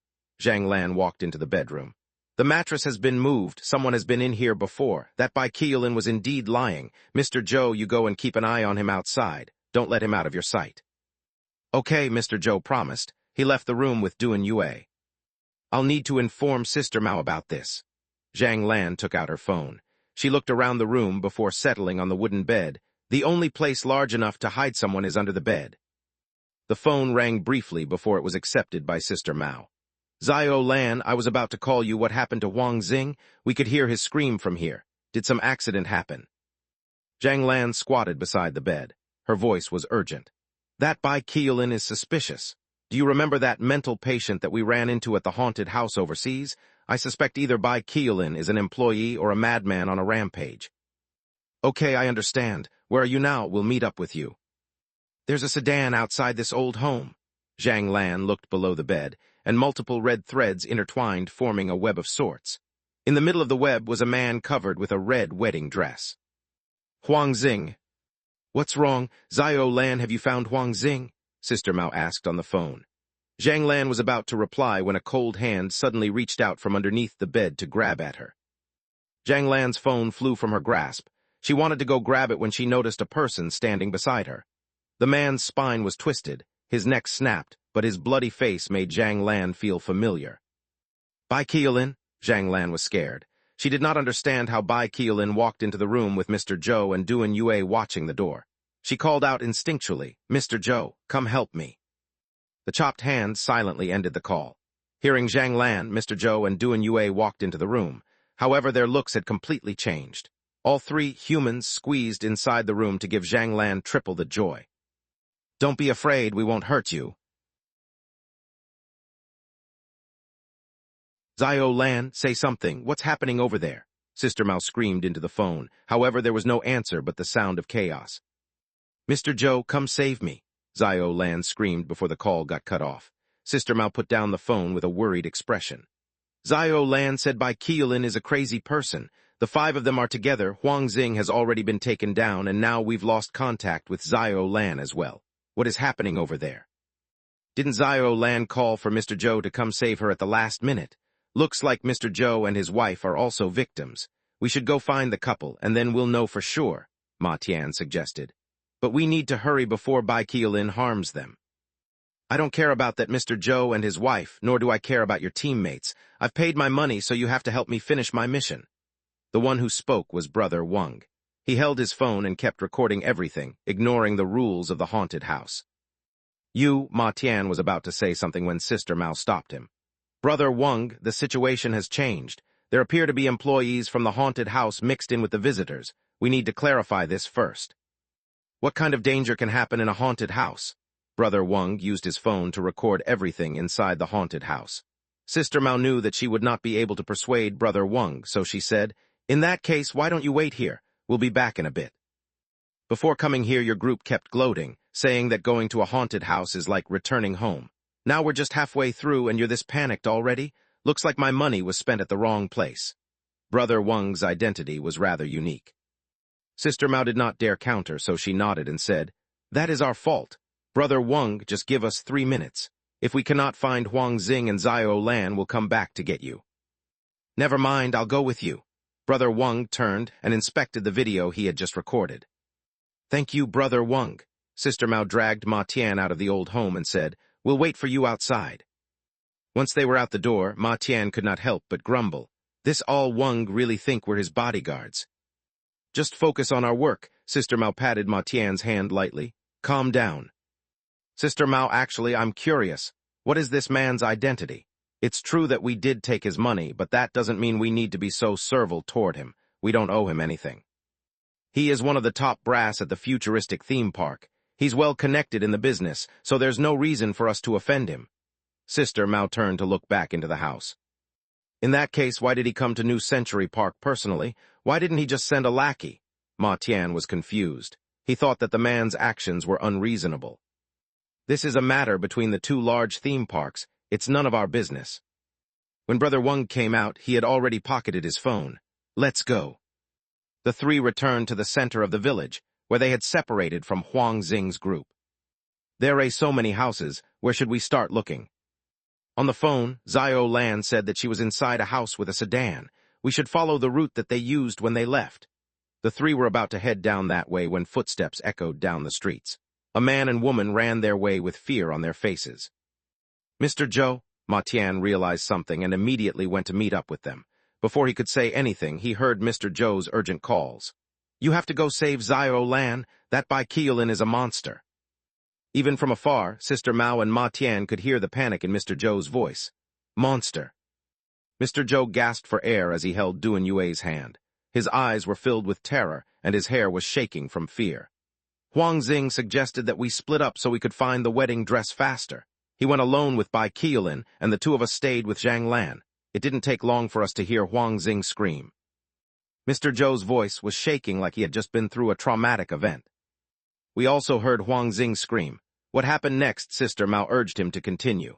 Zhang Lan walked into the bedroom. The mattress has been moved. Someone has been in here before. That Bai Keelan was indeed lying. Mr. Zhou, you go and keep an eye on him outside. Don't let him out of your sight. Okay, Mr. Zhou promised. He left the room with Duan Yue. I'll need to inform Sister Mao about this. Zhang Lan took out her phone. She looked around the room before settling on the wooden bed. The only place large enough to hide someone is under the bed. The phone rang briefly before it was accepted by Sister Mao. Zio Lan, I was about to call you. What happened to Huang Xing? We could hear his scream from here. Did some accident happen? Zhang Lan squatted beside the bed. Her voice was urgent. That Bai Keelan is suspicious. Do you remember that mental patient that we ran into at the haunted house overseas? I suspect either Bai Keelan is an employee or a madman on a rampage. Okay, I understand. Where are you now? We'll meet up with you. There's a sedan outside this old home. Zhang Lan looked below the bed, and multiple red threads intertwined, forming a web of sorts. In the middle of the web was a man covered with a red wedding dress. Huang Xing. What's wrong? Zio Lan, have you found Huang Xing? Sister Mao asked on the phone. Zhang Lan was about to reply when a cold hand suddenly reached out from underneath the bed to grab at her. Zhang Lan's phone flew from her grasp. She wanted to go grab it when she noticed a person standing beside her. The man's spine was twisted, his neck snapped, but his bloody face made Zhang Lan feel familiar. Bai Keelan? Zhang Lan was scared. She did not understand how Bai Keelan walked into the room with Mr. Zhou and Duan Yue watching the door. She called out instinctually, Mr. Zhou, come help me. The chopped hand silently ended the call. Hearing Zhang Lan, Mr. Zhou and Duan Yue walked into the room. However, their looks had completely changed. All three humans squeezed inside the room to give Zhang Lan triple the joy. Don't be afraid, we won't hurt you. Zio Lan, say something. What's happening over there? Sister Mao screamed into the phone. However, there was no answer but the sound of chaos. Mr. Zhou, come save me. Zio Lan screamed before the call got cut off. Sister Mao put down the phone with a worried expression. Zio Lan said Bai Keelan is a crazy person. The five of them are together. Huang Xing has already been taken down, and now we've lost contact with Zio Lan as well. What is happening over there? Didn't Zio Lan call for Mr. Zhou to come save her at the last minute? Looks like Mr. Zhou and his wife are also victims. We should go find the couple, and then we'll know for sure, Ma Tian suggested. But we need to hurry before Bai Keelan harms them. I don't care about that Mr. Zhou and his wife, nor do I care about your teammates. I've paid my money, so you have to help me finish my mission. The one who spoke was Brother Wang. He held his phone and kept recording everything, ignoring the rules of the haunted house. Ma Tian was about to say something when Sister Mao stopped him. Brother Wang, the situation has changed. There appear to be employees from the haunted house mixed in with the visitors. We need to clarify this first. What kind of danger can happen in a haunted house? Brother Wang used his phone to record everything inside the haunted house. Sister Mao knew that she would not be able to persuade Brother Wang, so she said, In that case, why don't you wait here? We'll be back in a bit. Before coming here, your group kept gloating, saying that going to a haunted house is like returning home. Now we're just halfway through and you're this panicked already? Looks like my money was spent at the wrong place. Brother Weng's identity was rather unique. Sister Mao did not dare counter, so she nodded and said, "That is our fault. Brother Weng, just give us 3 minutes. If we cannot find Huang Xing and Xiao Lan, we'll come back to get you." "Never mind, I'll go with you." Brother Weng turned and inspected the video he had just recorded. "Thank you, Brother Weng." Sister Mao dragged Ma Tian out of the old home and said, "We'll wait for you outside." Once they were out the door, Ma Tian could not help but grumble. This all Weng really think we're his bodyguards. "Just focus on our work." Sister Mao patted Ma Tian's hand lightly. "Calm down." "Sister Mao, actually, I'm curious. What is this man's identity? It's true that we did take his money, but that doesn't mean we need to be so servile toward him. We don't owe him anything. He is one of the top brass at the futuristic theme park. He's well connected in the business, so there's no reason for us to offend him." Sister Mao turned to look back into the house. "In that case, why did he come to New Century Park personally? Why didn't he just send a lackey?" Ma Tian was confused. He thought that the man's actions were unreasonable. "This is a matter between the two large theme parks. It's none of our business." When Brother Weng came out, he had already pocketed his phone. "Let's go." The three returned to the center of the village, where they had separated from Huang Xing's group. "There are so many houses. Where should we start looking?" On the phone, Xiao Lan said that she was inside a house with a sedan. "We should follow the route that they used when they left." The three were about to head down that way when footsteps echoed down the streets. A man and woman ran their way with fear on their faces. "Mr. Zhou," Ma Tian realized something and immediately went to meet up with them. Before he could say anything, he heard Mr. Zhou's urgent calls. "You have to go save Xiao Lan. That Bai Qiulin is a monster." Even from afar, Sister Mao and Ma Tian could hear the panic in Mr. Zhou's voice. "Monster." Mr. Zhou gasped for air as he held Duan Yue's hand. His eyes were filled with terror, and his hair was shaking from fear. "Huang Xing suggested that we split up so we could find the wedding dress faster. He went alone with Bai Qiulin, and the two of us stayed with Zhang Lan. It didn't take long for us to hear Huang Xing scream." Mr. Zhou's voice was shaking like he had just been through a traumatic event. "We also heard Huang Xing scream. What happened next?" Sister Mao urged him to continue.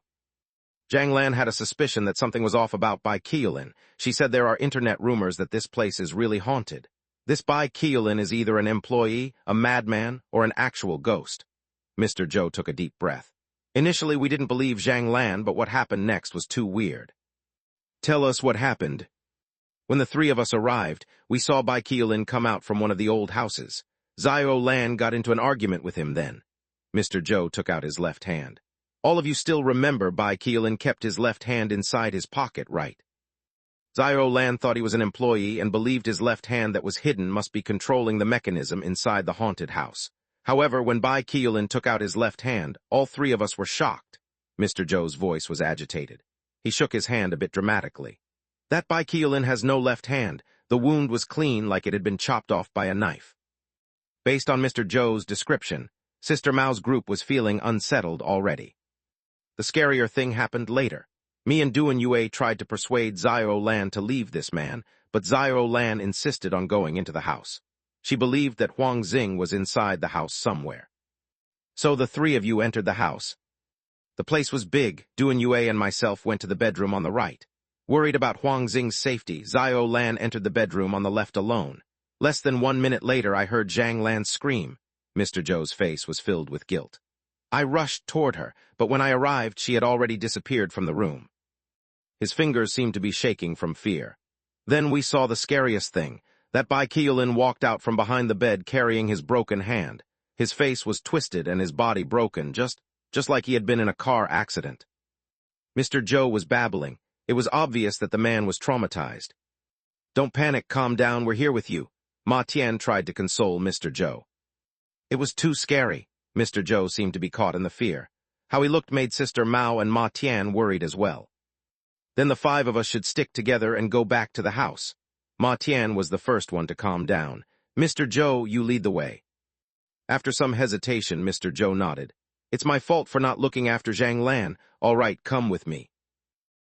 "Zhang Lan had a suspicion that something was off about Bai Qiulin. She said there are internet rumors that this place is really haunted. This Bai Qiulin is either an employee, a madman, or an actual ghost." Mr. Zhou took a deep breath. "Initially, we didn't believe Zhang Lan, but what happened next was too weird." "Tell us what happened." "When the three of us arrived, we saw Bai Qiulin come out from one of the old houses. Xiao Lan got into an argument with him then." Mr. Zhou took out his left hand. "All of you still remember Bai Qiulin kept his left hand inside his pocket, right? Xiao Lan thought he was an employee and believed his left hand that was hidden must be controlling the mechanism inside the haunted house. However, when Bai Qiulin took out his left hand, all three of us were shocked." Mr. Zhou's voice was agitated. He shook his hand a bit dramatically. "That Bai Qiulin has no left hand. The wound was clean like it had been chopped off by a knife." Based on Mr. Zhou's description, Sister Mao's group was feeling unsettled already. The scarier thing happened later. Me and Duan Yue tried to persuade Xiao Lan to leave this man, but Xiao Lan insisted on going into the house. She believed that Huang Xing was inside the house somewhere. "So the three of you entered the house." "The place was big. Duan Yue and myself went to the bedroom on the right. Worried about Huang Xing's safety, Xiao Lan entered the bedroom on the left alone. Less than 1 minute later, I heard Zhang Lan scream." Mr. Zhou's face was filled with guilt. "I rushed toward her, but when I arrived, she had already disappeared from the room." His fingers seemed to be shaking from fear. "Then we saw the scariest thing. That Bai Qiulin walked out from behind the bed carrying his broken hand. His face was twisted and his body broken, just like he had been in a car accident." Mr. Zhou was babbling. It was obvious that the man was traumatized. "Don't panic, calm down, we're here with you." Ma Tian tried to console Mr. Zhou. "It was too scary." Mr. Zhou seemed to be caught in the fear. How he looked made Sister Mao and Ma Tian worried as well. "Then the 5 of us should stick together and go back to the house." Ma Tian was the first one to calm down. "Mr. Zhou, you lead the way." After some hesitation, Mr. Zhou nodded. "It's my fault for not looking after Zhang Lan. All right, come with me."